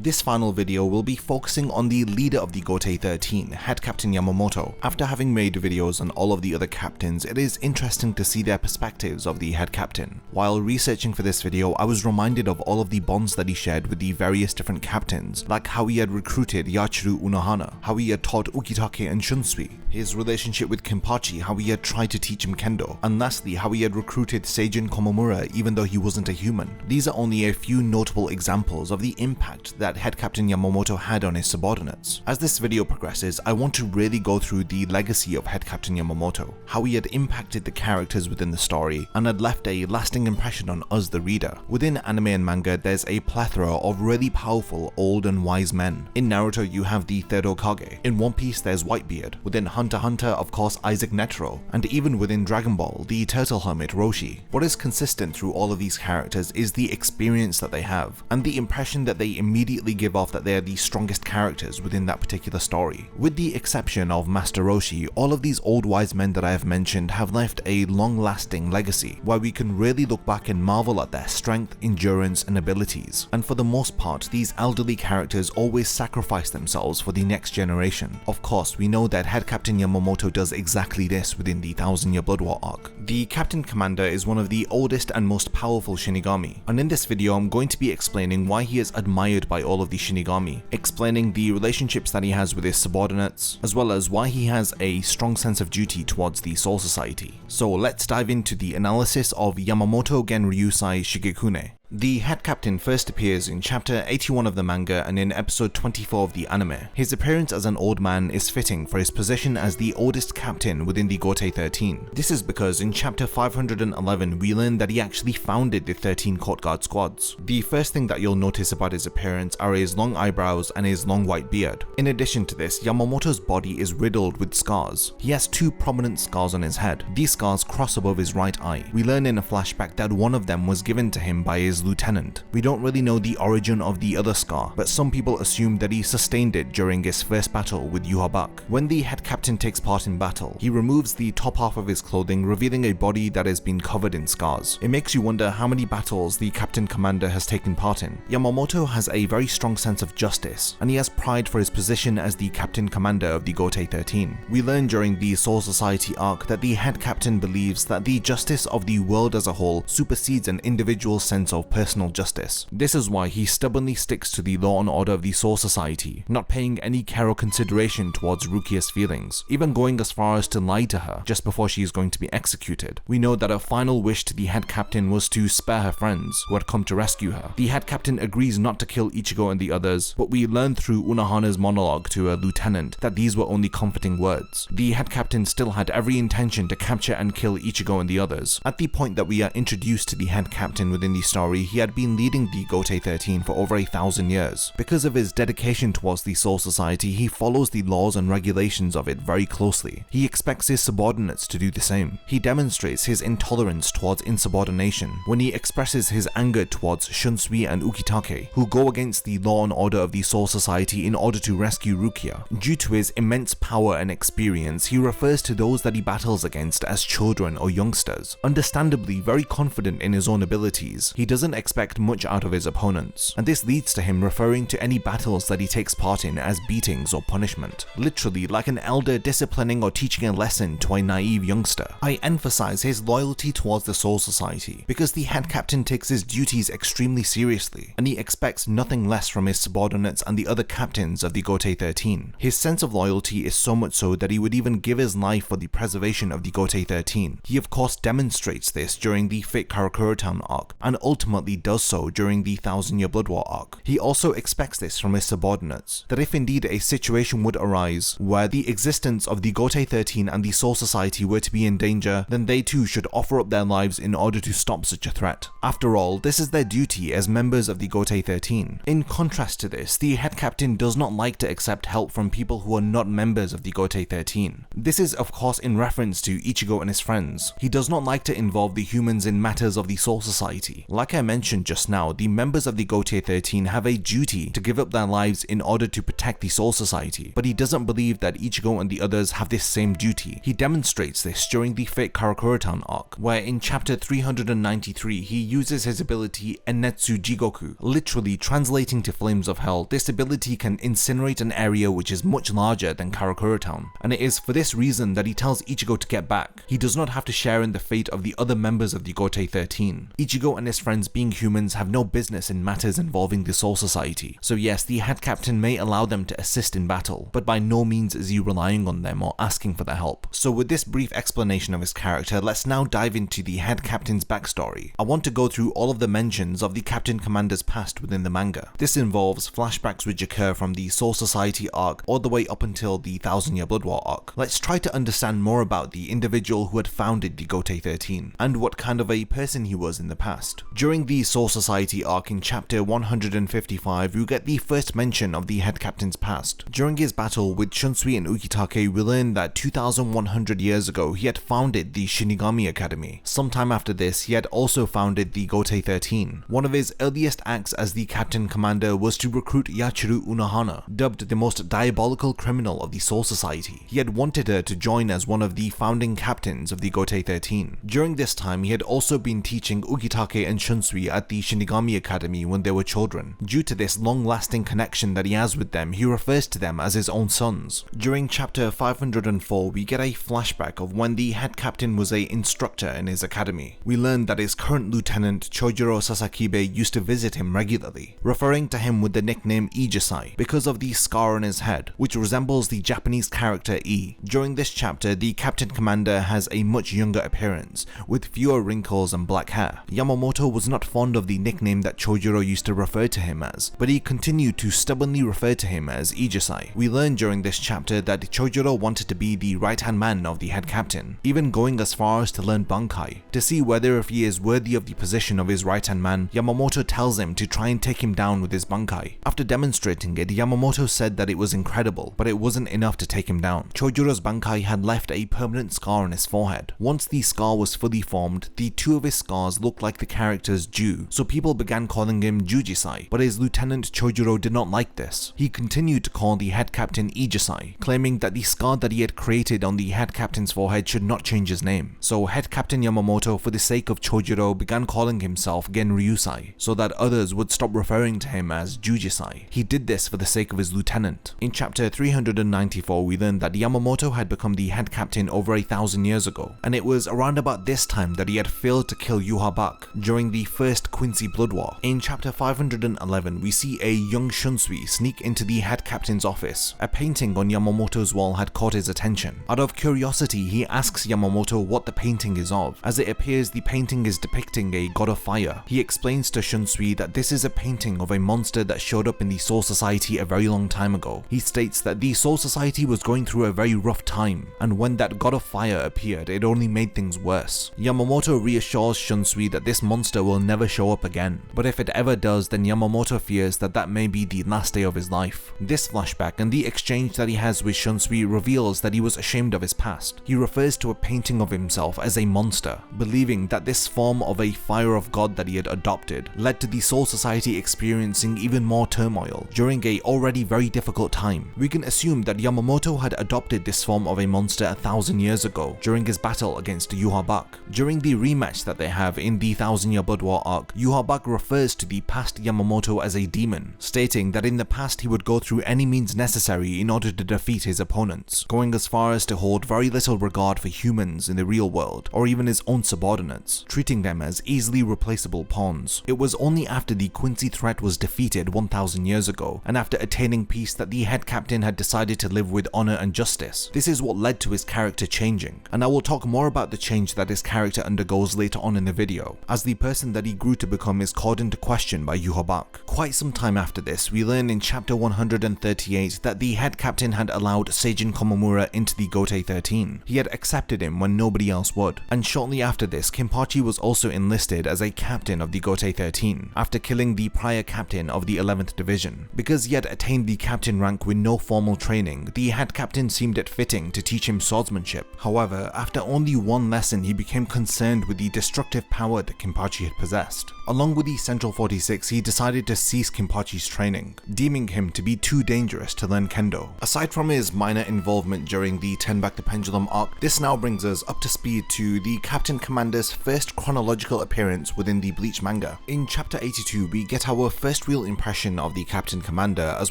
This final video will be focusing on the leader of the Gotei 13, Head Captain Yamamoto. After having made videos on all of the other captains, it is interesting to see their perspectives of the head captain. While researching for this video, I was reminded of all of the bonds that he shared with the various different captains, like how he had recruited Yachiru Unohana, how he had taught Ukitake and Shunsui, his relationship with Kenpachi, how he had tried to teach him kendo, and lastly how he had recruited Sajin Komamura even though he wasn't a human. These are only a few notable examples of the impact that Head Captain Yamamoto had on his subordinates. As this video progresses, I want to really go through the legacy of Head Captain Yamamoto, how he had impacted the characters within the story, and had left a lasting impression on us the reader. Within anime and manga, there's a plethora of really powerful, old and wise men. In Naruto, you have the third Hokage. In One Piece, there's Whitebeard. Within Hunter x Hunter, of course, Isaac Netero. And even within Dragon Ball, the turtle hermit Roshi. What is consistent through all of these characters is the experience that they have, and the impression that they immediately give off that they are the strongest characters within that particular story. With the exception of Master Roshi, all of these old wise men that I have mentioned have left a long-lasting legacy, where we can really look back and marvel at their strength, endurance, and abilities. And for the most part, these elderly characters always sacrifice themselves for the next generation. Of course, we know that Head Captain Yamamoto does exactly this within the 1000-year Blood War arc. The Captain Commander is one of the oldest and most powerful Shinigami, and in this video I'm going to be explaining why he is admired by all of the Shinigami, explaining the relationships that he has with his subordinates, as well as why he has a strong sense of duty towards the Soul Society. So let's dive into the analysis of Yamamoto Genryūsai Shigekuni. The head captain first appears in chapter 81 of the manga and in episode 24 of the anime. His appearance as an old man is fitting for his position as the oldest captain within the Gotei 13. This is because in chapter 511 we learn that he actually founded the 13 court guard squads. The first thing that you'll notice about his appearance are his long eyebrows and his long white beard. In addition to this, Yamamoto's body is riddled with scars. He has two prominent scars on his head. These scars cross above his right eye. We learn in a flashback that one of them was given to him by his lieutenant. We don't really know the origin of the other scar, but some people assume that he sustained it during his first battle with Yhwach. When the head captain takes part in battle, he removes the top half of his clothing, revealing a body that has been covered in scars. It makes you wonder how many battles the captain commander has taken part in. Yamamoto has a very strong sense of justice, and he has pride for his position as the captain commander of the Gotei 13. We learn during the Soul Society arc that the head captain believes that the justice of the world as a whole supersedes an individual's sense of personal justice. This is why he stubbornly sticks to the law and order of the Soul Society, not paying any care or consideration towards Rukia's feelings, even going as far as to lie to her just before she is going to be executed. We know that her final wish to the head captain was to spare her friends who had come to rescue her. The head captain agrees not to kill Ichigo and the others, but we learn through Unohana's monologue to her lieutenant that these were only comforting words. The head captain still had every intention to capture and kill Ichigo and the others. At the point that we are introduced to the head captain within the story, he had been leading the Gotei 13 for over 1,000 years. Because of his dedication towards the Soul Society, he follows the laws and regulations of it very closely. He expects his subordinates to do the same. He demonstrates his intolerance towards insubordination when he expresses his anger towards Shunsui and Ukitake, who go against the law and order of the Soul Society in order to rescue Rukia. Due to his immense power and experience, he refers to those that he battles against as children or youngsters. Understandably very confident in his own abilities, he doesn't expect much out of his opponents, and this leads to him referring to any battles that he takes part in as beatings or punishment, literally like an elder disciplining or teaching a lesson to a naive youngster. I emphasize his loyalty towards the Soul Society because the head captain takes his duties extremely seriously, and he expects nothing less from his subordinates and the other captains of the Gotei 13. His sense of loyalty is so much so that he would even give his life for the preservation of the Gotei 13. He of course demonstrates this during the Fate Karakura Town arc, and ultimately does so during the 1000-year Blood War arc. He also expects this from his subordinates, that if indeed a situation would arise where the existence of the Gotei 13 and the Soul Society were to be in danger, then they too should offer up their lives in order to stop such a threat. After all, this is their duty as members of the Gotei 13. In contrast to this, the head captain does not like to accept help from people who are not members of the Gotei 13. This is of course in reference to Ichigo and his friends. He does not like to involve the humans in matters of the Soul Society. Like I I mentioned just now, the members of the Gotei 13 have a duty to give up their lives in order to protect the Soul Society, but he doesn't believe that Ichigo and the others have this same duty. He demonstrates this during the Fate Karakura Town arc, where in chapter 393 he uses his ability Ennetsu Jigoku, literally translating to Flames of Hell. This ability can incinerate an area which is much larger than Karakura Town, and it is for this reason that he tells Ichigo to get back. He does not have to share in the fate of the other members of the Gotei 13. Ichigo and his friends, being humans, have no business in matters involving the Soul Society. So yes, the head captain may allow them to assist in battle, but by no means is he relying on them or asking for their help. So with this brief explanation of his character, let's now dive into the head captain's backstory. I want to go through all of the mentions of the captain commander's past within the manga. This involves flashbacks which occur from the Soul Society arc all the way up until the 1000-Year Blood War arc. Let's try to understand more about the individual who had founded the Gotei 13 and what kind of a person he was in the past. During the Soul Society arc in chapter 155, we get the first mention of the head captain's past. During his battle with Shunsui and Ukitake, we learn that 2100 years ago he had founded the Shinigami Academy. Sometime after this, he had also founded the Gotei 13. One of his earliest acts as the captain commander was to recruit Yachiru Unohana, dubbed the most diabolical criminal of the Soul Society. He had wanted her to join as one of the founding captains of the Gotei 13. During this time, he had also been teaching Ukitake and Shunsui at the Shinigami Academy when they were children. Due to this long-lasting connection that he has with them, he refers to them as his own sons. During chapter 504, we get a flashback of when the head captain was an instructor in his academy. We learn that his current lieutenant Chojuro Sasakibe used to visit him regularly, referring to him with the nickname Ijisai because of the scar on his head, which resembles the Japanese character E. During this chapter, the captain commander has a much younger appearance, with fewer wrinkles and black hair. Yamamoto was not fond of the nickname that Chojuro used to refer to him as, but he continued to stubbornly refer to him as Ijisai. We learn during this chapter that Chojuro wanted to be the right-hand man of the head captain, even going as far as to learn Bankai. To see whether if he is worthy of the position of his right-hand man, Yamamoto tells him to try and take him down with his Bankai. After demonstrating it, Yamamoto said that it was incredible, but it wasn't enough to take him down. Chojuro's Bankai had left a permanent scar on his forehead. Once the scar was fully formed, the two of his scars looked like the characters Ju, so people began calling him Jujisai, but his lieutenant Chojuro did not like this. He continued to call the head captain Ijisai, claiming that the scar that he had created on the head captain's forehead should not change his name. So head captain Yamamoto, for the sake of Chojuro, began calling himself Genryūsai, so that others would stop referring to him as Jujisai. He did this for the sake of his lieutenant. In chapter 394, we learned that Yamamoto had become the head captain over 1,000 years ago, and it was around about this time that he had failed to kill Yhwach during the first Quincy Blood War. In chapter 511, we see a young Shunsui sneak into the head captain's office. A painting on Yamamoto's wall had caught his attention. Out of curiosity, he asks Yamamoto what the painting is of. As it appears, the painting is depicting a god of fire. He explains to Shunsui that this is a painting of a monster that showed up in the Soul Society a very long time ago. He states that the Soul Society was going through a very rough time, and when that god of fire appeared, it only made things worse. Yamamoto reassures Shunsui that this monster will never show up again, but if it ever does, then Yamamoto fears that that may be the last day of his life. This flashback and the exchange that he has with Shunsui reveals that he was ashamed of his past. He refers to a painting of himself as a monster, believing that this form of a fire of god that he had adopted led to the Soul Society experiencing even more turmoil during a already very difficult time. We can assume that Yamamoto had adopted this form of a monster 1,000 years ago during his battle against Yhwach. During the rematch that they have in the 1000-Year Blood War arc, Yhwach refers to the past Yamamoto as a demon, stating that in the past he would go through any means necessary in order to defeat his opponents, going as far as to hold very little regard for humans in the real world, or even his own subordinates, treating them as easily replaceable pawns. It was only after the Quincy threat was defeated 1,000 years ago, and after attaining peace, that the head captain had decided to live with honor and justice. This is what led to his character changing, and I will talk more about the change that his character undergoes later on in the video, as the person that he grew to become is called into question by Yhwach. Quite some time after this, we learn in chapter 138 that the head captain had allowed Sajin Komamura into the Gotei 13. He had accepted him when nobody else would, and shortly after this, Kenpachi was also enlisted as a captain of the Gotei 13, after killing the prior captain of the 11th Division. Because he had attained the captain rank with no formal training, the head captain seemed it fitting to teach him swordsmanship. However, after only one lesson, he became concerned with the destructive power that Kenpachi had possessed. possessed. Along with the Central 46, he decided to cease Kenpachi's training, deeming him to be too dangerous to learn kendo. Aside from his minor involvement during the Turn Back the Pendulum arc, this now brings us up to speed to the Captain Commander's first chronological appearance within the Bleach manga. In chapter 82, we get our first real impression of the Captain Commander as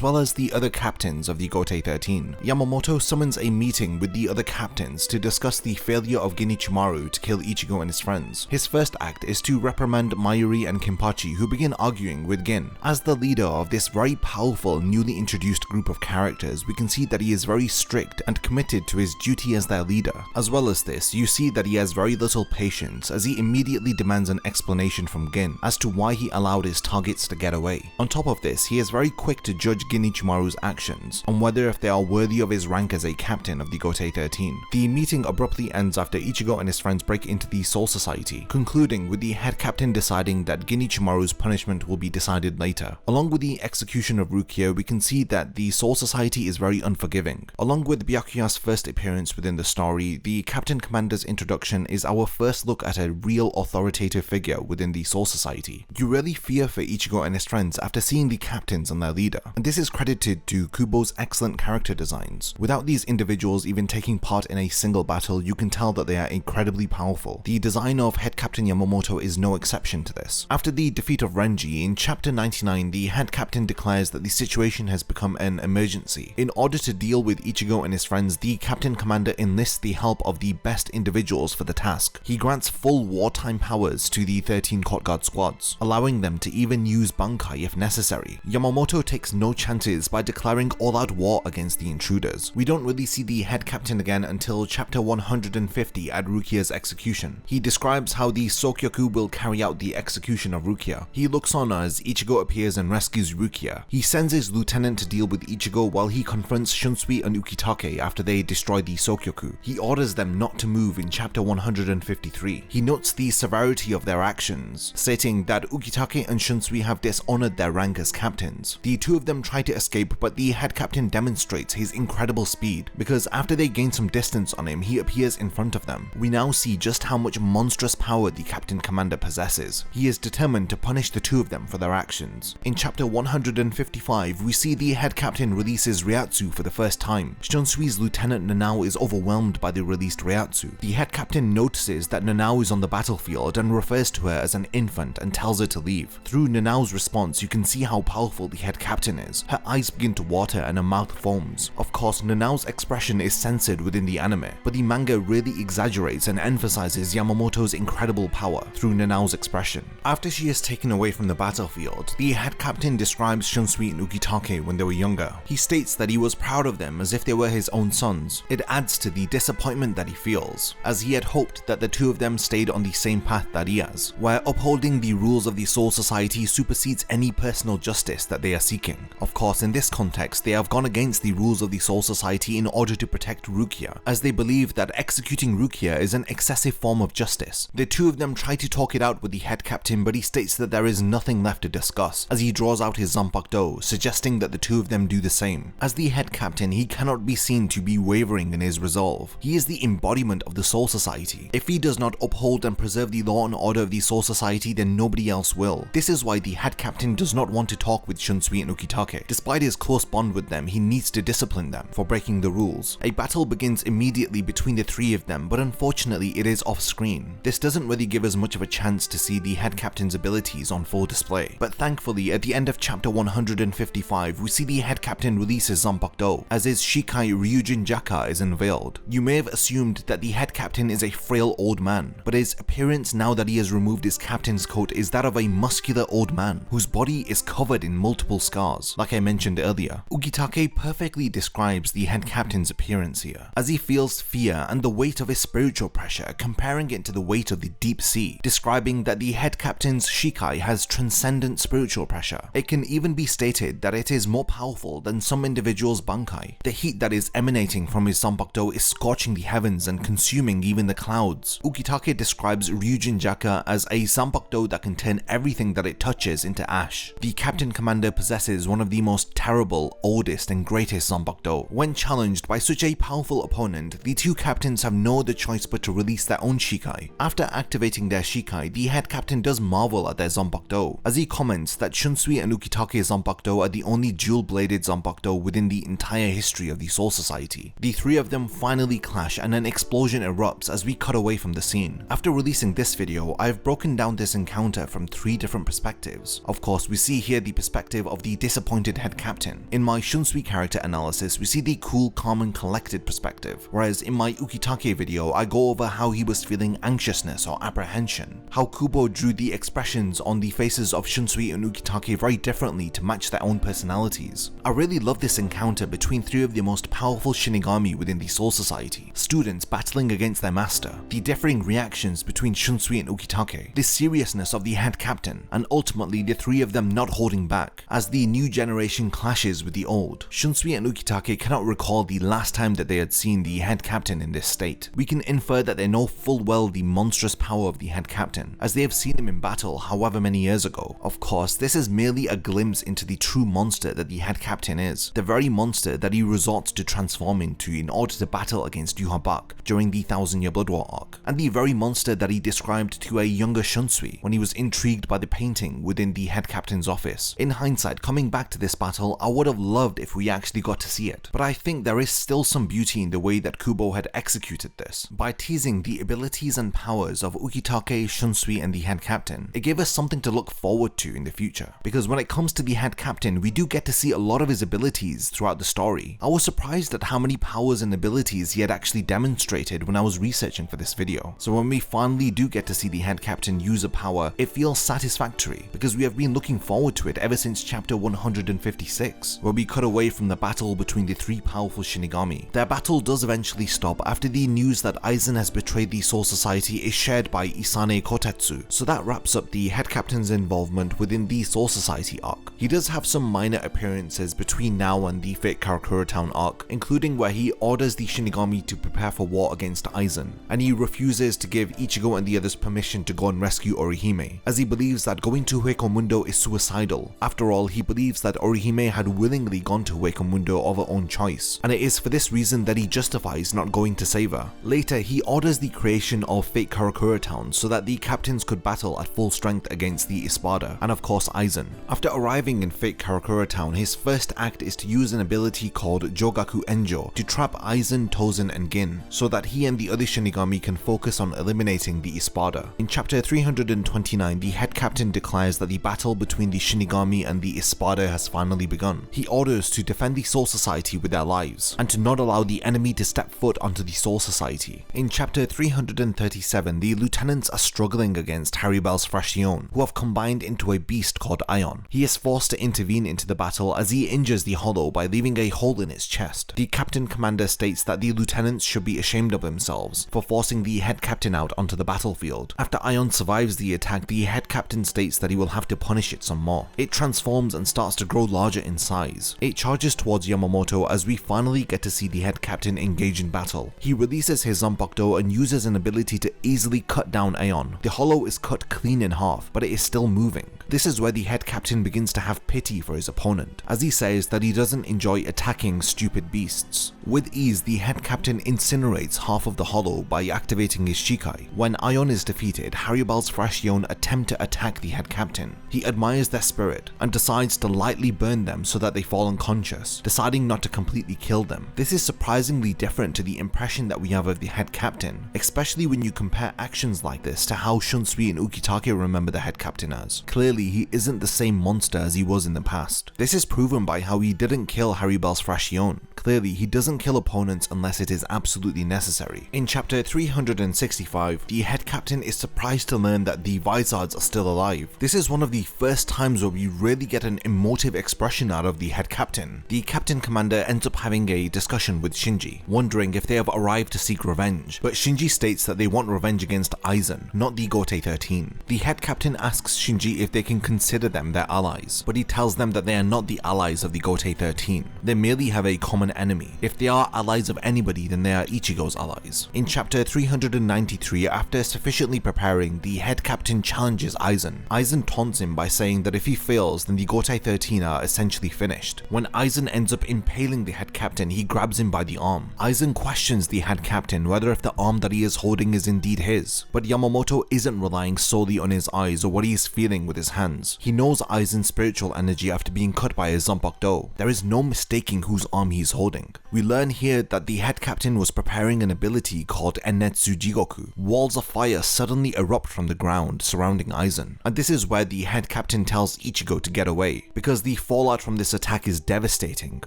well as the other captains of the Gotei 13. Yamamoto summons a meeting with the other captains to discuss the failure of Gin Ichimaru to kill Ichigo and his friends. His first act is to reprimand Mayuri and Kenpachi, who begin arguing with Gin. As the leader of this very powerful newly introduced group of characters, we can see that he is very strict and committed to his duty as their leader. As well as this, you see that he has very little patience as he immediately demands an explanation from Gin as to why he allowed his targets to get away. On top of this, he is very quick to judge Gin Ichimaru's actions on whether if they are worthy of his rank as a captain of the Gotei 13. The meeting abruptly ends after Ichigo and his friends break into the Soul Society, concluding with the head captain deciding that Gin Ichimaru's punishment will be decided later. Along with the execution of Rukia, we can see that the Soul Society is very unforgiving. Along with Byakuya's first appearance within the story, the Captain Commander's introduction is our first look at a real authoritative figure within the Soul Society. You really fear for Ichigo and his friends after seeing the captains and their leader, and this is credited to Kubo's excellent character designs. Without these individuals even taking part in a single battle, you can tell that they are incredibly powerful. The design of Head Captain Yamamoto is no exception to this. After the defeat of Renji, in chapter 99, the head captain declares that the situation has become an emergency. In order to deal with Ichigo and his friends, the Captain Commander enlists the help of the best individuals for the task. He grants full wartime powers to the 13 Court Guard squads, allowing them to even use Bankai if necessary. Yamamoto takes no chances by declaring all-out war against the intruders. We don't really see the head captain again until chapter 150 at Rukia's execution. He describes how the Sokyoku will carry out the execution of Rukia. He looks on as Ichigo appears and rescues Rukia. He sends his lieutenant to deal with Ichigo while he confronts Shunsui and Ukitake after they destroy the Sokyoku. He orders them not to move in chapter 153. He notes the severity of their actions, stating that Ukitake and Shunsui have dishonored their rank as captains. The two of them try to escape, but the head captain demonstrates his incredible speed, because after they gain some distance on him, he appears in front of them. We now see just how much monstrous power the Captain Commander possesses. He is determined to punish the two of them for their actions. In chapter 155, we see the head captain releases Ryatsu for the first time. Shunsui's lieutenant Nanao is overwhelmed by the released Ryatsu. The head captain notices that Nanao is on the battlefield and refers to her as an infant and tells her to leave. Through Nanao's response, you can see how powerful the head captain is. Her eyes begin to water and her mouth foams. Of course, Nanao's expression is censored within the anime, but the manga really exaggerates and emphasizes Yamamoto's incredible power through Nanao's expression. After she is taken away from the battlefield, the head captain describes Shunsui and Ukitake when they were younger. He states that he was proud of them as if they were his own sons. It adds to the disappointment that he feels, as he had hoped that the two of them stayed on the same path that he has, where upholding the rules of the Soul Society supersedes any personal justice that they are seeking. Of course, in this context, they have gone against the rules of the Soul Society in order to protect Rukia, as they believe that executing Rukia is an excessive form of justice. The two of them try to talk it out with the head captain, but he states that there is nothing left to discuss, as he draws out his Zanpakuto, suggesting that the two of them do the same. As the head captain, he cannot be seen to be wavering in his resolve. He is the embodiment of the Soul Society. If he does not uphold and preserve the law and order of the Soul Society, then nobody else will. This is why the head captain does not want to talk with Shunsui and Ukitake. Despite his close bond with them, he needs to discipline them for breaking the rules. A battle begins immediately between the three of them, but unfortunately it is off screen. This doesn't really give us much of a chance to see the head captain's abilities on full display. But thankfully, at the end of chapter 155, we see the head captain release his Zanpakuto, as his Shikai Ryujin Jaka is unveiled. You may have assumed that the head captain is a frail old man, but his appearance now that he has removed his captain's coat is that of a muscular old man, whose body is covered in multiple scars, like I mentioned earlier. Ukitake perfectly describes the head captain's appearance here, as he feels fear and the weight of his spiritual pressure, comparing it to the weight of the deep sea, describing that the head captain's Shikai has transcendent spiritual pressure. It can even be stated that it is more powerful than some individuals' Bankai. The heat that is emanating from his Zanpakuto is scorching the heavens and consuming even the clouds. Ukitake describes Ryujin Jaka as a Zanpakuto that can turn everything that it touches into ash. The Captain Commander possesses one of the most terrible, oldest and greatest Zanpakuto. When challenged by such a powerful opponent, the two captains have no other choice but to release their own Shikai. After activating their Shikai, the head captain does marvel at their Zanpakuto, as he comments that Shunsui and Ukitake's Zanpakuto are the only dual-bladed Zanpakuto within the entire history of the Soul Society. The three of them finally clash and an explosion erupts as we cut away from the scene. After releasing this video, I've broken down this encounter from 3 different perspectives. Of course, we see here the perspective of the disappointed head captain. In my Shunsui character analysis, we see the cool, calm and collected perspective, whereas in my Ukitake video, I go over how he was feeling anxiousness or apprehension, how Kubo drew the expressions on the faces of Shunsui and Ukitake very differently to match their own personalities. I really love this encounter between 3 of the most powerful Shinigami within the Soul Society, students battling against their master, the differing reactions between Shunsui and Ukitake, the seriousness of the head captain, and ultimately the 3 of them not holding back as the new generation clashes with the old. Shunsui and Ukitake cannot recall the last time that they had seen the head captain in this state. We can infer that they know full well the monstrous power of the head captain, as they have seen him in battle however many years ago. Of course, this is merely a glimpse into the true monster that the head captain is, the very monster that he resorts to transform into in order to battle against Yhwach during the 1000-Year Blood War arc, and the very monster that he described to a younger Shunsui when he was intrigued by the painting within the head captain's office. In hindsight, coming back to this battle, I would have loved if we actually got to see it, but I think there is still some beauty in the way that Kubo had executed this. By teasing the abilities and powers of Ukitake, Shunsui and the head captain, it gave us something to look forward to in the future, because when it comes to the head captain, we do get to see a lot of his abilities throughout the story. I was surprised at how many powers and abilities he had actually demonstrated when I was researching for this video, so when we finally do get to see the head captain use a power, it feels satisfactory, because we have been looking forward to it ever since chapter 156, where we cut away from the battle between the 3 powerful Shinigami. Their battle does eventually stop after the news that Aizen has betrayed the Soul Society is shared by Isane Kotetsu, so that wraps up the head captain's involvement within the Soul Society arc. He does have some minor appearances between now and the Fate Karakura Town arc, including where he orders the Shinigami to prepare for war against Aizen, and he refuses to give Ichigo and the others permission to go and rescue Orihime, as he believes that going to Hueco is suicidal. After all, he believes that Orihime had willingly gone to Hueco of her own choice, and it is for this reason that he justifies not going to save her. Later, he orders the creation of Fate Karakura Town so that the captains could battle at full strength against the Espada, and of course Aizen. After arriving in Fate Karakura Town, his first act is to use an ability called Jogaku Enjo to trap Aizen, Tosen and Gin, so that he and the other Shinigami can focus on eliminating the Espada. In chapter 329, the head captain declares that the battle between the Shinigami and the Espada has finally begun. He orders to defend the Soul Society with their lives, and to not allow the enemy to step foot onto the Soul Society. In chapter 337, the lieutenants are struggling against Haribel's Fraction, who have combined into a beast called Ion. He is forced to intervene into the battle as he injures the Hollow by leaving a hole in its chest. The captain commander states that the lieutenants should be ashamed of themselves for forcing the head captain out onto the battlefield. After Ion survives the attack, the head captain states that he will have to punish it some more. It transforms and starts to grow larger in size. It charges towards Yamamoto as we finally get to see the head captain engage in battle. He releases his Zanpakuto and uses an ability to easily cut down Ion. The Hollow is cut clean in half, but it is still moving. This is where the head captain begins to have pity for his opponent, as he says that he doesn't enjoy attacking stupid beasts. With ease, the head captain incinerates half of the Hollow by activating his Shikai. When Ion is defeated, Haribel's Fraction attempt to attack the head captain. He admires their spirit and decides to lightly burn them so that they fall unconscious, deciding not to completely kill them. This is surprisingly different to the impression that we have of the head captain, especially when you compare actions like this to how Shunsui and Ukitake remember the head captain as. Clearly, he isn't the same monster as he was in the past. This is proven by how he didn't kill Haribel's Fraction. Clearly, he doesn't kill opponents unless it is absolutely necessary. In chapter 365, the head captain is surprised to learn that the Vizards are still alive. This is one of the first times where we really get an emotive expression out of the head captain. The captain commander ends up having a discussion with Shinji, wondering if they have arrived to seek revenge, but Shinji states that they want revenge against Aizen, not the Gotei 13. The head captain asks Shinji if they can consider them their allies, but he tells them that they are not the allies of the Gotei 13. They merely have a common enemy. If they are allies of anybody, then they are Ichigo's allies. In chapter 393, after sufficiently preparing, the head captain challenges Aizen. Aizen taunts him by saying that if he fails, then the Gotei 13 are essentially finished. When Aizen ends up impaling the head captain, he grabs him by the arm. Aizen questions the head captain whether if the arm that he is holding is indeed his, but Yamamoto isn't relying solely on his eyes or what he is feeling with his hands. He knows Aizen's spiritual energy after being cut by his Zanpakuto. There is no mistaking whose arm he is holding. We learn here that the head captain was preparing an ability called Ennetsu Jigoku. Walls of fire suddenly erupt from the ground surrounding Aizen, and this is where the head captain tells Ichigo to get away, because the fallout from this attack is devastating.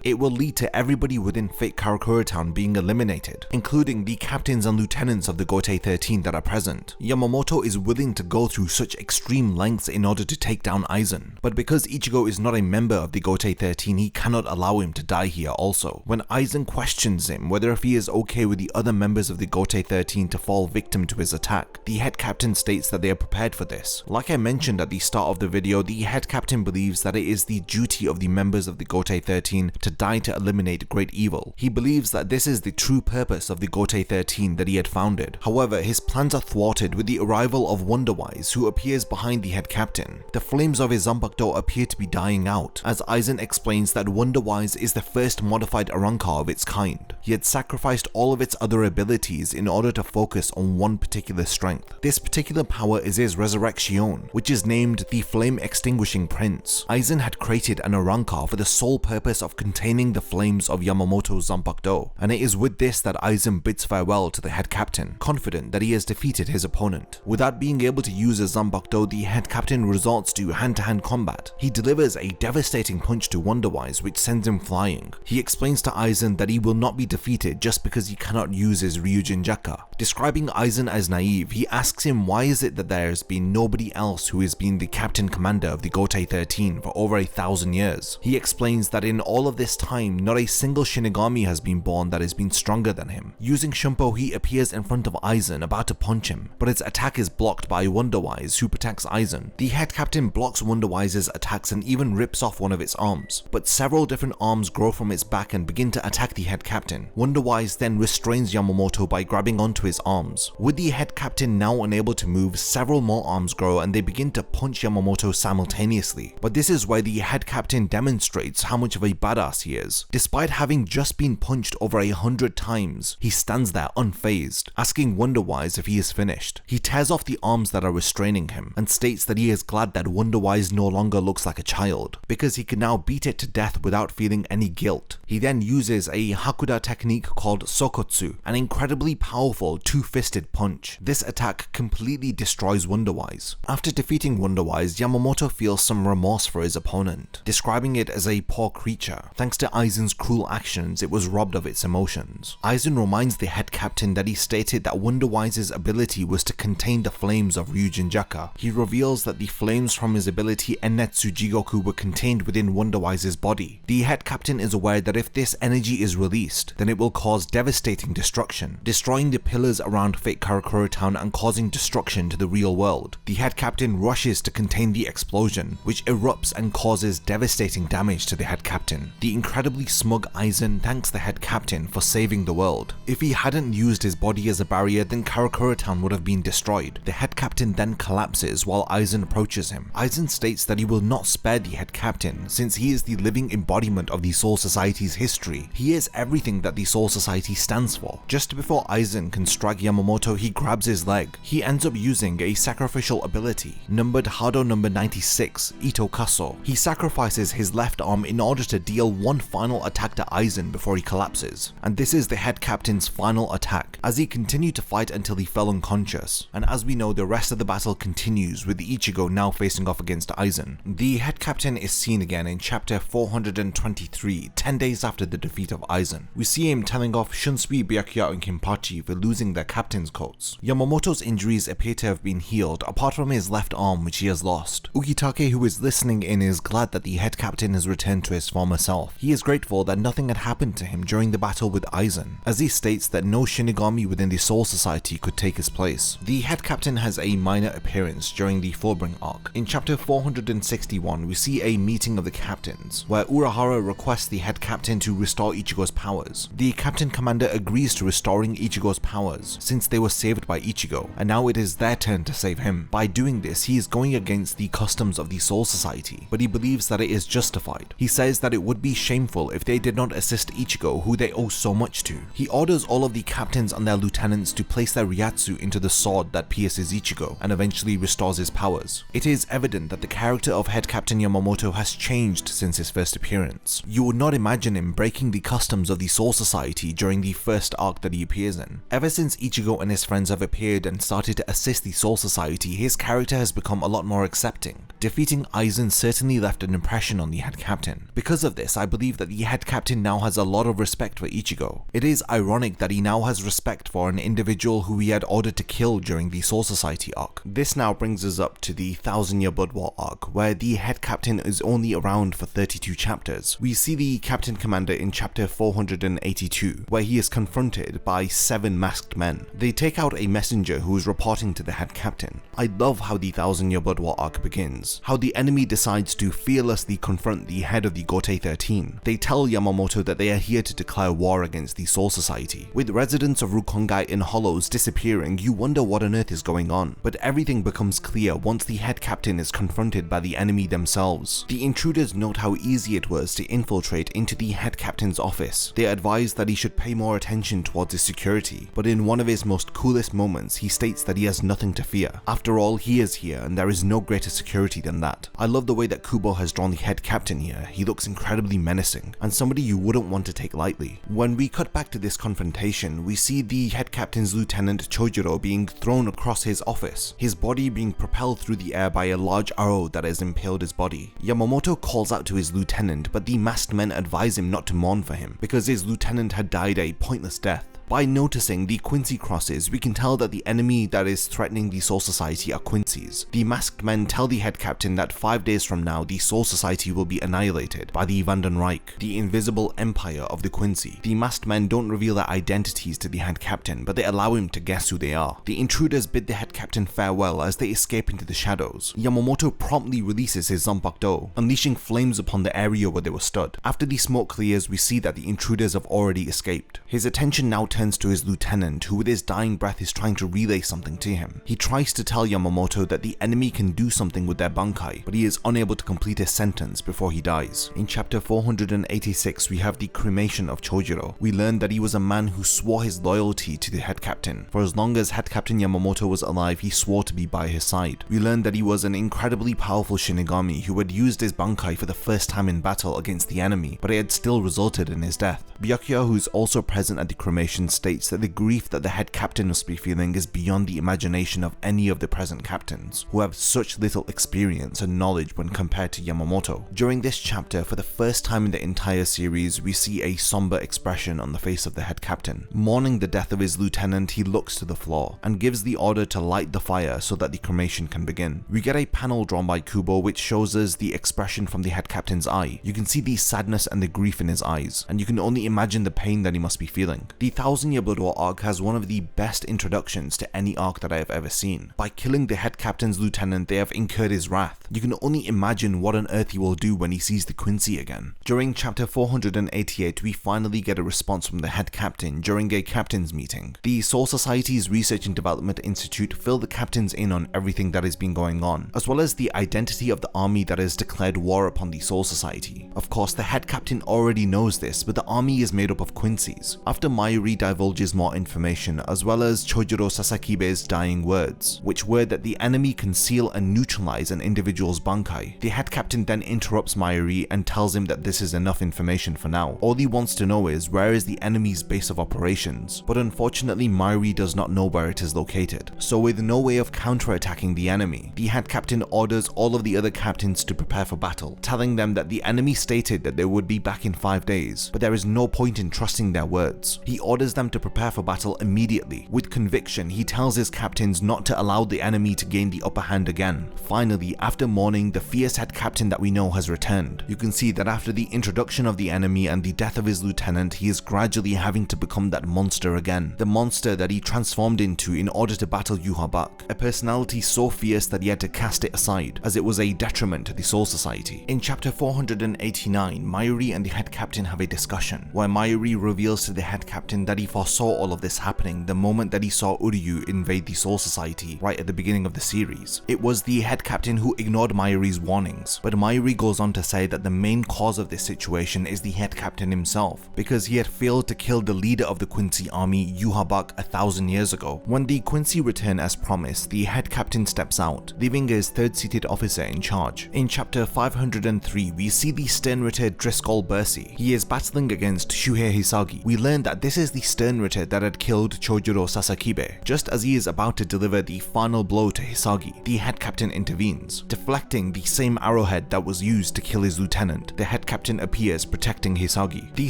It will lead to everybody within Fate Karakura Town being eliminated, including the captains and lieutenants of the Gotei 13 that are present. Yamamoto is willing to go through such extreme lengths in order to take down Aizen, but because Ichigo is not a member of the Gotei 13, he cannot allow him to die here also. When Aizen questions him whether if he is okay with the other members of the Gotei 13 to fall victim to his attack, the head captain states that they are prepared for this. Like I mentioned at the start of the video, the head captain believes that it is the duty of the members of the Gotei 13 to die to eliminate great evil. He believes that this is the true purpose of the Gotei 13 that he had founded. However, his plans are thwarted with the arrival of Wonderwise, who appears behind the head captain. The flames of his Zanpakuto appear to be dying out, as Aizen explains that Wonderwise is the first modified Arrancar of its kind. He had sacrificed all of its other abilities in order to focus on one particular strength. This particular power is his Resurrection, which is named the Flame Extinguishing Prince. Aizen had created an Arrancar for the sole purpose of containing the flames of Yamamoto's Zanpakuto, and it is with this that Aizen bids farewell to the head captain, confident that he has defeated his opponent. Without being able to use his Zanpakuto, the head captain resorts to hand-to-hand combat. He delivers a devastating punch to Wonderwise, which sends him flying. He explains to Aizen that he will not be defeated just because he cannot use his Ryujinjaka. Describing Aizen as naive, he asks him why is it that there has been nobody else who has been the captain commander of the Gotei 13 for over 1,000 years. He explains that in all of this time, not a single Shinigami has been born that has been stronger than him. Using Shunpo, he appears in front of Aizen about to punch him, but his attack is blocked by Wonderwise, who protects Aizen. The head captain blocks Wonderwise's attacks and even rips off one of its arms, but several different arms grow from its back and begin to attack the head captain. Wonderwise then restrains Yamamoto by grabbing onto his arms. With the head captain now unable to move, several more arms grow and they begin to punch Yamamoto simultaneously. But this is where the head captain demonstrates how much of a badass he is. Despite having just been punched over 100 times, he stands there unfazed, asking Wonderwise if he is finished. He tears off the arms that are restraining him and states that he is glad that Wonderwise no longer looks like a child, because he can now beat it to death without feeling any guilt. He then uses a Hakuda technique called Sokotsu, an incredibly powerful two-fisted punch. This attack completely destroys Wonderwise. After defeating Wonderwise, Yamamoto feels some remorse for his opponent, describing it as a poor creature. Thanks to Aizen's cruel actions, it was robbed of its emotions. Aizen reminds the head captain that he stated that Wonderwise's ability was to contain the flames of Ryujinjaka. He reveals that the flames from his ability Ennetsu Jigoku were contained within Wonderwise's body. The head captain is aware that if this energy is released, then it will cause devastating destruction, destroying the pillars around Fate Karakura Town and causing destruction to the real world. The head captain rushes to contain the explosion, which erupts and causes devastating damage to the head captain. The incredibly smug Aizen thanks the head captain for saving the world. If he hadn't used his body as a barrier, then Karakura Town would have been destroyed. The head captain then collapses while Aizen approaches him. Aizen states that he will not spare the head captain, since he is the living embodiment of the Soul Society's history. He is everything that the Soul Society stands for. Just before Aizen can strike Yamamoto, he grabs his leg. He ends up using a sacrificial ability, numbered Hado number 96, Ito Kaso. He sacrifices his left arm in order to deal one final attack to Aizen before he collapses. And this is the head captain's final attack, as he continued to fight until he fell unconscious. And as we know, the rest of the battle continues, with Ichigo now facing off against Aizen. The head captain is seen again in chapter 423, 10 days after the defeat of Aizen. We see him telling off Shunsui, Byakuya and Kenpachi for losing their captain's coats. Yamamoto's injuries appear to have been healed, apart from his left arm, which he has lost. Ukitake, who is listening in, is glad that the head captain has returned to his former self. He is grateful that nothing had happened to him during the battle with Aizen, as he states that no Shinigami within the Soul Society could take his place. The head captain has a minor appearance during the Fullbring arc. In chapter 461, we see a meeting of the captains, where Urahara requests the head captain to restore Ichigo's powers. The captain commander agrees to restoring Ichigo's powers, since they were saved by Ichigo, and now it is their turn to save him. By doing this, he is going against the customs of the Soul Society, but he believes that it is justified. He says that it would be shameful if they did not assist Ichigo, who they owe so much to. He orders all of the captains and their lieutenants to place their Ryatsu into the sword that pierces Ichigo and eventually restores his powers. It is evident that the character of Head Captain Yamamoto has changed since his first appearance. You would not imagine him breaking the customs of the Soul Society during the first arc that he appears in. Ever since Ichigo and his friends have appeared and started to assist the Soul Society, his character has become a lot more accepting. Defeating Aizen certainly left an impression on the Head Captain. Because of this, I believe that the Head Captain now has a lot of respect for Ichigo. It is ironic that he now has respect for an individual who he had ordered to kill during the Soul Society arc. This now brings us up to the 1000-Year Blood War arc, where the Head Captain is only around for 32 chapters. We see the Captain Commander in chapter 482, where he is confronted by 7 masked men. They take out a messenger who is reporting to the Head Captain. I love how the 1000-Year Blood War arc begins, how the enemy decides to fearlessly confront the head of the Gotei 13. They tell Yamamoto that they are here to declare war against the Soul Society. With residents of Rukongai in Hollows disappearing, you wonder what on earth is going on, but everything becomes clear once the Head Captain is confronted by the enemy themselves. The intruders note how easy it was to infiltrate into the Head Captain's office. They advise that he should pay more attention towards his security, but in one of his most coolest moments, he states that he has nothing to fear. After all, he is here and there is no greater security than that. I love the way that Kubo has drawn the Head Captain here. He looks incredibly menacing and somebody you wouldn't want to take lightly. When we cut back to this confrontation, we see the Head Captain's lieutenant Chojiro being thrown across his office, his body being propelled through the air by a large arrow that has impaled his body. Yamamoto calls out to his lieutenant, but the masked men advise him not to mourn for him because his lieutenant had died a pointless death. By noticing the Quincy crosses, we can tell that the enemy that is threatening the Soul Society are Quincy's. The masked men tell the Head Captain that 5 days from now, the Soul Society will be annihilated by the Vandenreich, the invisible empire of the Quincy. The masked men don't reveal their identities to the Head Captain, but they allow him to guess who they are. The intruders bid the Head Captain farewell as they escape into the shadows. Yamamoto promptly releases his Zanpakuto, unleashing flames upon the area where they were stood. After the smoke clears, we see that the intruders have already escaped. His attention now turns to his lieutenant, who with his dying breath is trying to relay something to him. He tries to tell Yamamoto that the enemy can do something with their Bankai, but he is unable to complete his sentence before he dies. In chapter 486, we have the cremation of Chojiro. We learn that he was a man who swore his loyalty to the Head Captain. For as long as Head Captain Yamamoto was alive, he swore to be by his side. We learn that he was an incredibly powerful Shinigami who had used his Bankai for the first time in battle against the enemy, but it had still resulted in his death. Byakuya, who is also present at the cremation, states that the grief that the Head Captain must be feeling is beyond the imagination of any of the present captains, who have such little experience and knowledge when compared to Yamamoto. During this chapter, for the first time in the entire series, we see a somber expression on the face of the Head Captain. Mourning the death of his lieutenant, he looks to the floor and gives the order to light the fire so that the cremation can begin. We get a panel drawn by Kubo which shows us the expression from the Head Captain's eye. You can see the sadness and the grief in his eyes, and you can only imagine the pain that he must be feeling. The 1000-Year Blood War arc has one of the best introductions to any arc that I have ever seen. By killing the Head Captain's lieutenant, they have incurred his wrath. You can only imagine what on earth he will do when he sees the Quincy again. During chapter 488, we finally get a response from the Head Captain during a captain's meeting. The Soul Society's Research and Development Institute fill the captains in on everything that has been going on, as well as the identity of the army that has declared war upon the Soul Society. Of course, the Head Captain already knows this, but the army is made up of Quincy's. After Mayuri divulges more information, as well as Chojiro Sasakibe's dying words, which were that the enemy conceal and neutralize an individual's Bankai, the Head Captain then interrupts Mayuri and tells him that this is enough information for now. All he wants to know is where is the enemy's base of operations, but unfortunately Mayuri does not know where it is located. So with no way of counterattacking the enemy, the Head Captain orders all of the other captains to prepare for battle, telling them that the enemy stated that they would be back in 5 days, but there is no point in trusting their words. He orders them to prepare for battle immediately. With conviction, he tells his captains not to allow the enemy to gain the upper hand again. Finally, after mourning, the fierce Head Captain that we know has returned. You can see that after the introduction of the enemy and the death of his lieutenant, he is gradually having to become that monster again. The monster that he transformed into in order to battle Yhwach, a personality so fierce that he had to cast it aside, as it was a detriment to the Soul Society. In chapter 489, Mayuri and the Head Captain have a discussion, where Mayuri reveals to the Head Captain that he foresaw all of this happening the moment that he saw Uryu invade the Soul Society right at the beginning of the series. It was the Head Captain who ignored Mayuri's warnings, but Mayuri goes on to say that the main cause of this situation is the Head Captain himself, because he had failed to kill the leader of the Quincy army, Yhwach, 1,000 years ago. When the Quincy return as as promised, the head captain steps out, leaving his third-seated officer in charge. In chapter 503, we see the stern-ritter Driscoll Bursey. He is battling against Shuhei Hisagi. We learn that this is the stern-ritter that had killed Chojuro Sasakibe. Just as he is about to deliver the final blow to Hisagi, the head captain intervenes, deflecting the same arrowhead that was used to kill his lieutenant. The head captain appears, protecting Hisagi. The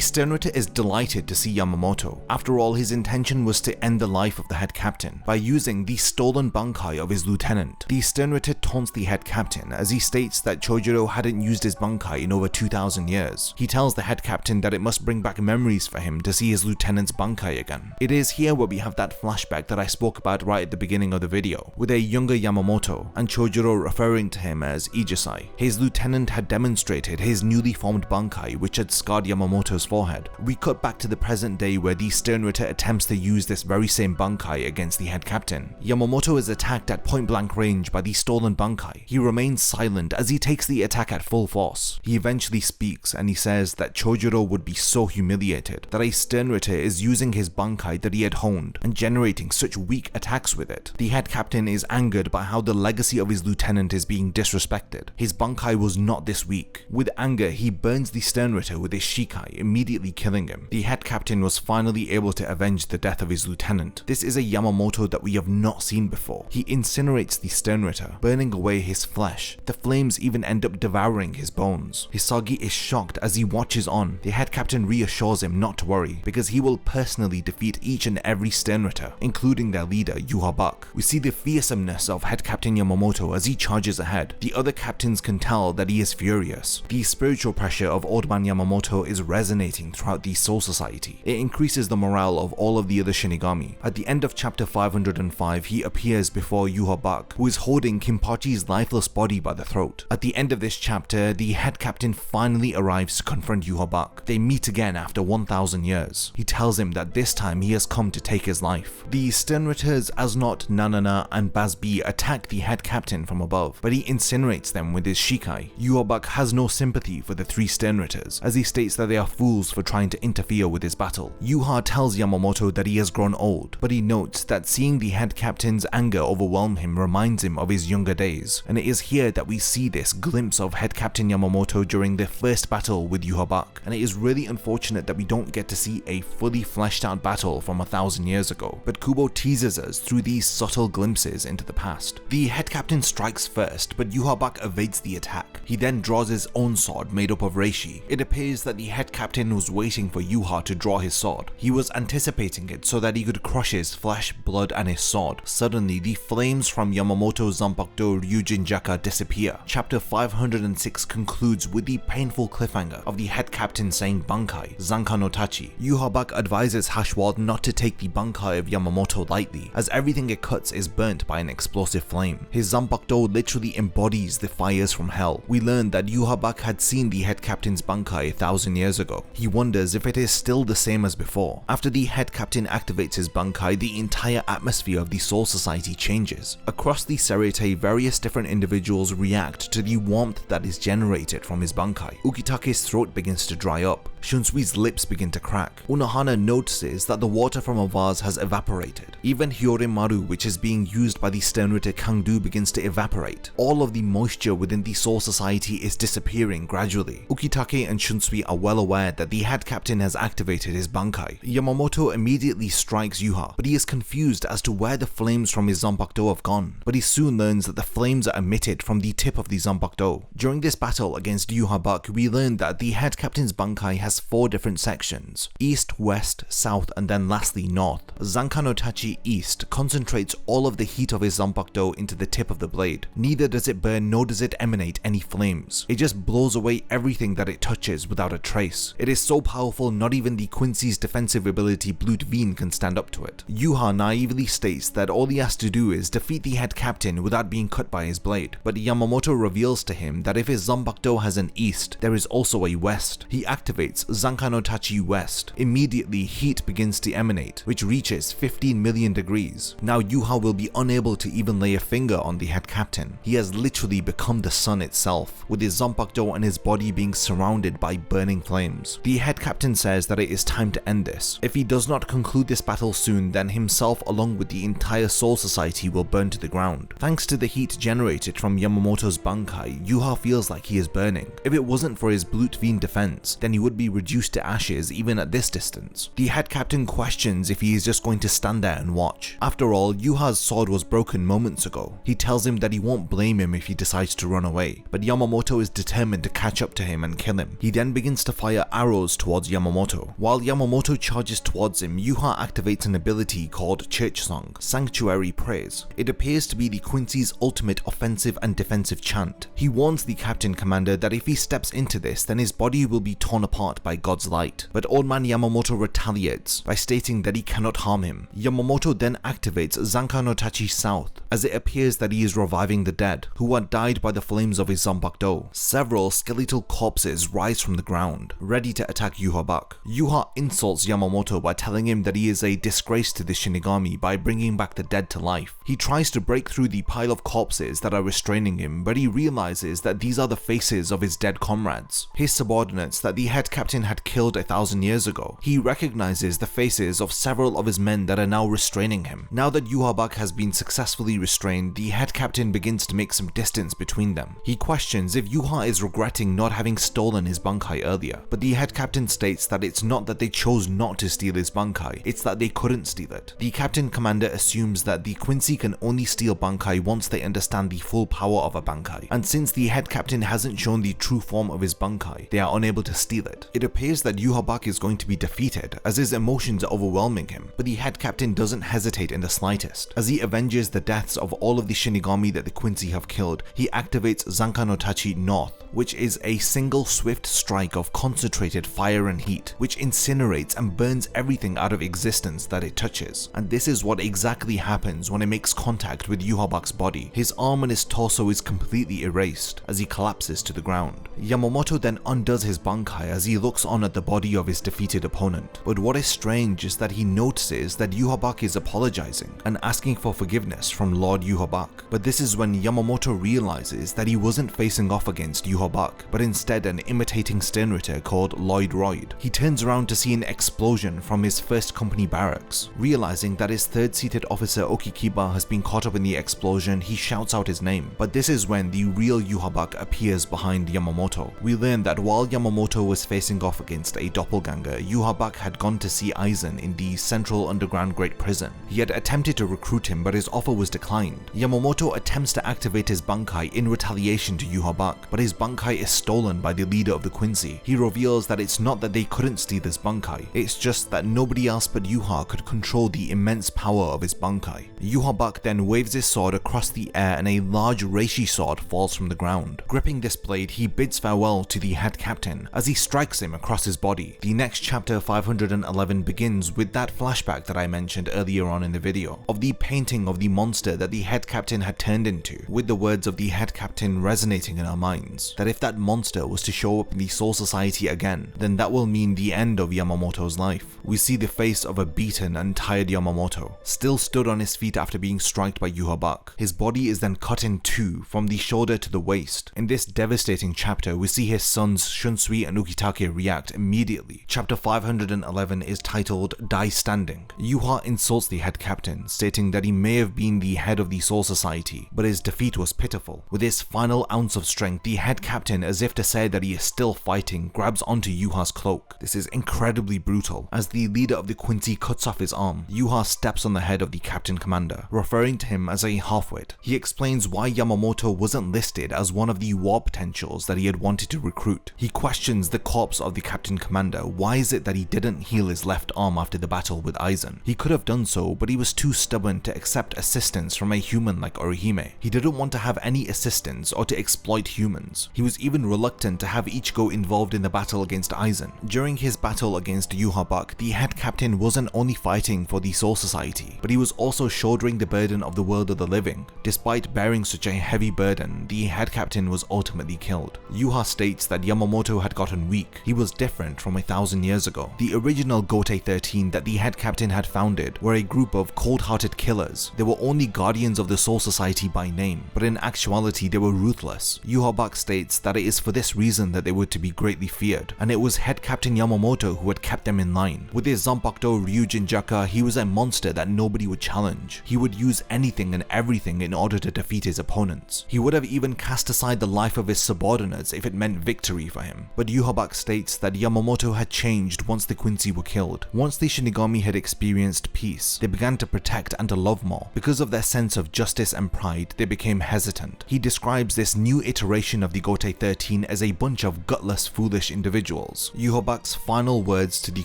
stern-ritter is delighted to see Yamamoto. After all, his intention was to end the life of the head captain by using the stolen bankai of his lieutenant. The stern-ritter taunts the head captain as he states that Chojuro hadn't used his bankai in over 2,000 years. He tells the head captain that it must bring back memories for him to see his lieutenant's bankai again. It is here where we have that flashback that I spoke about right at the beginning of the video, with a younger Yamamoto and Chojuro referring to him as Ijisai. His lieutenant had demonstrated his newly formed bankai, which had scarred Yamamoto's forehead. We cut back to the present day where the stern-ritter attempts to use this very same bankai against the head captain. Yamamoto is attacked at point-blank range by the stolen bankai. He remains silent as he takes the attack at full force. He eventually speaks and he says that Chojuro would be so humiliated that a stern-ritter is using his bankai that he had honed and generating such weak attacks with it. The head captain is angered by how the legacy of his lieutenant is being disrespected. His bankai was not this weak. With anger, he burns the stern-ritter with his shikai, immediately killing him. The head captain was finally able to avenge the death of his lieutenant. This is a Yamamoto that we have not seen before. He incinerates the stern-ritter, burning away his flesh. The flames even end up devouring his bones. Hisagi is shocked as he watches on. The head captain reassures him not to worry, because he will personally defeat each and every stern-ritter, including their leader, Yhwach. We see the fearsomeness of head captain Yamamoto as he charges ahead. The other captains can tell that he is furious. The spiritual pressure of Old Man Yamamoto is resonating throughout the Soul Society. It increases the morale of all of the other Shinigami. At the end of chapter 505, he appears before Yhwach, who is holding Kenpachi's lifeless body by the throat. At the end of this chapter, the head captain finally arrives to confront Yhwach. They meet again after 1,000 years. He tells him that this time he has come to take his life. The stern-ritters Asnot, Nanana, and Bazbi attack the head captain from above, but he incinerates them with his shikai. Yhwach has no sympathy for the three stern-ritters, as he states that they are fools for trying to interfere with his battle. Yuha tells Yamamoto that he has grown old, but he notes that seeing the head captain's anger overwhelm him reminds him of his younger days, and it is here that we see this glimpse of head captain Yamamoto during their first battle with Yhwach, and it is really unfortunate that we don't get to see a fully fleshed out battle from 1,000 years ago, but Kubo teases us through these subtle glimpses into the past. The head captain strikes first, but Yhwach evades the attack. He then draws his own sword made up of reishi. It appears that the head captain was waiting for Yuha to draw his sword. He was anticipating it so that he could crush his flesh, blood, and his sword. Suddenly, the flames from Yamamoto's Zanpakuto Ryujinjaka disappear. Chapter 506 concludes with the painful cliffhanger of the head captain saying Bankai, Zanka no Tachi. Yhwach advises Hashwald not to take the Bankai of Yamamoto lightly, as everything it cuts is burnt by an explosive flame. His Zanpakuto literally embodies the fires from hell. We learn that Yhwach had seen the head captain's Bankai 1,000 years ago. He wonders if it is still the same as before. After the head captain activates his Bankai, the entire atmosphere of the Soul Society changes. Across the Serete, various different individuals react to the warmth that is generated from his Bankai. Ukitake's throat begins to dry up. Shunsui's lips begin to crack. Unohana notices that the water from a vase has evaporated. Even Hyorimaru, which is being used by the stern-ritter Kangdu, begins to evaporate. All of the moisture within the Soul Society is disappearing gradually. Ukitake and Shunsui are well aware that the head captain has activated his Bankai. Yamamoto immediately strikes Yuha, but he is confused as to where the flames from his Zanpakuto have gone. But he soon learns that the flames are emitted from the tip of the Zanpakuto. During this battle against Yhwach, we learn that the head captain's Bankai has 4 different sections: east, west, south, and then lastly north. Zanka no Tachi East concentrates all of the heat of his Zanpakuto into the tip of the blade. Neither does it burn nor does it emanate any flames. It just blows away everything that it touches without a trace. It is so powerful not even the Quincy's defensive ability Blutveen can stand up to it. Yuha naively states that all he has to do is defeat the head captain without being cut by his blade, but Yamamoto reveals to him that if his Zanpakuto has an east, there is also a west. He activates Zanka no Tachi West. Immediately, heat begins to emanate, which reaches 15 million degrees. Now Yuha will be unable to even lay a finger on the head captain. He has literally become the sun itself, with his Zanpakuto and his body being surrounded by burning flames. The head captain says that it is time to end this. If he does not conclude this battle soon, then himself along with the entire Soul Society will burn to the ground. Thanks to the heat generated from Yamamoto's bankai, Yuha feels like he is burning. If it wasn't for his Blutveen defense, then he would be reduced to ashes even at this distance. The head captain questions if he is just going to stand there and watch. After all, Yuha's sword was broken moments ago. He tells him that he won't blame him if he decides to run away, but Yamamoto is determined to catch up to him and kill him. He then begins to fire arrows towards Yamamoto. While Yamamoto charges towards him, Yuha activates an ability called Church Song, Sanctuary Praise. It appears to be the Quincy's ultimate offensive and defensive chant. He warns the captain commander that if he steps into this, then his body will be torn apart by God's light. But Old Man Yamamoto retaliates by stating that he cannot harm him. Yamamoto then activates Zanka no Tachi South, as it appears that he is reviving the dead, who had died by the flames of his Zanpakuto. Several skeletal corpses rise from the ground, ready to attack Yuha back. Yuha insults Yamamoto by telling him that he is a disgrace to the Shinigami by bringing back the dead to life. He tries to break through the pile of corpses that are restraining him, but he realizes that these are the faces of his dead comrades, his subordinates that the head captain had killed 1,000 years ago. He recognizes the faces of several of his men that are now restraining him. Now that Yuha has been successfully restrained, the head captain begins to make some distance between them. He questions if Yuha is regretting not having stolen his bankai earlier, but the head captain states that it's not that they chose not to steal his bankai, it's that they couldn't steal it. The captain commander assumes that the Quincy can only steal bankai once they understand the full power of a bankai, and since the head captain hasn't shown the true form of his bankai, they are unable to steal it. It appears that Yuha is going to be defeated, as his emotions are overwhelming him, but the head captain doesn't hesitate in the slightest. As he avenges the deaths of all of the Shinigami that the Quincy have killed, he activates Zanka no Tachi North, which is a single swift strike of concentrated fire and heat, which incinerates and burns everything out of existence that it touches. And this is what exactly happens when it makes contact with Yuha body. His arm and his torso is completely erased as he collapses to the ground. Yamamoto then undoes his bankai as he looks on at the body of his defeated opponent. But what is strange is that he notices that Yuha is apologizing and asking for forgiveness from Lord Yuha. But this is when Yamamoto realizes that he wasn't facing off against Yuha, but instead an imitating Sternritter called Lloyd Royd. He turns around to see an explosion from his first company barracks. Realizing that his third-seated officer Okikiba has been caught up in the explosion, he shouts out his name. But this is when the real Yuha appears behind Yamamoto. We learn that while Yamamoto was facing off against a doppelganger, Yuha had gone to see Aizen in the Central Underground Great Prison. He had attempted to recruit him, but his offer was declined. Yamamoto attempts to activate his bankai in retaliation to Yuha, but his bankai is stolen by the leader of the Quincy. He reveals that it's not that they couldn't steal his bankai, it's just that nobody else but Yuha could control the immense power of his bankai. Yuha then waves his sword across the air and a large reishi sword falls from the ground. Gripping this blade, he bids farewell to the head captain as he strikes him across his body. The next chapter 511 begins with that flashback that I mentioned earlier on in the video, of the painting of the monster that the head captain had turned into, with the words of the head captain resonating in our minds, that if that monster was to show up in the Soul Society again, then that will mean the end of Yamamoto's life. We see the face of a beaten and tired Yamamoto, still stood on his feet after being struck by Yuha. His body is then cut in two from the shoulder to the waist. In this devastating chapter, we see his sons Shunsui and Ukitake react immediately. Chapter 511 is titled Die Standing. Yuha insults the head captain, stating that he may have been the head of the Soul Society, but his defeat was pitiful. With his final ounce of strength, the head captain, as if to say that he is still fighting, grabs onto Yuha's cloak. This is incredibly brutal. As the leader of the Quincy cuts off his arm, Yuha steps on the head of the captain commander, referring to him as a halfwit. He explains why Yamamoto wasn't listed as one of the war potentials that he had wanted to recruit. He questions the corpse of the captain commander. Why is it that he didn't heal his left arm after the battle with Aizen? He could have done so, but he was too stubborn to accept assistance from a human like Orihime. He didn't want to have any assistance or to exploit humans. He was even reluctant to have Ichigo involved in the battle against Aizen. During his battle against Yuha, the head captain wasn't only fighting for the Soul Society, but he was also shouldering the burden of the world of the living. Despite bearing such a heavy burden, the head captain was ultimately killed. Yuha states that Yamamoto had gotten weak. He was different from 1,000 years ago. The original Gotei 13 that the head captain had founded were a group of cold-hearted killers. They were only guardians of the Soul Society by name, but in actuality they were ruthless. Yuha states that it is for this reason that they were to be greatly feared, and it was head captain Yamamoto who had kept them in line. With his Zanpakuto Ryujin Jaka, he was a monster that nobody would challenge. challenge. He would use anything and everything in order to defeat his opponents. He would have even cast aside the life of his subordinates if it meant victory for him. But Yhwach states that Yamamoto had changed once the Quincy were killed. Once the Shinigami had experienced peace, they began to protect and to love more. Because of their sense of justice and pride, they became hesitant. He describes this new iteration of the Gotei 13 as a bunch of gutless, foolish individuals. Yhwach's final words to the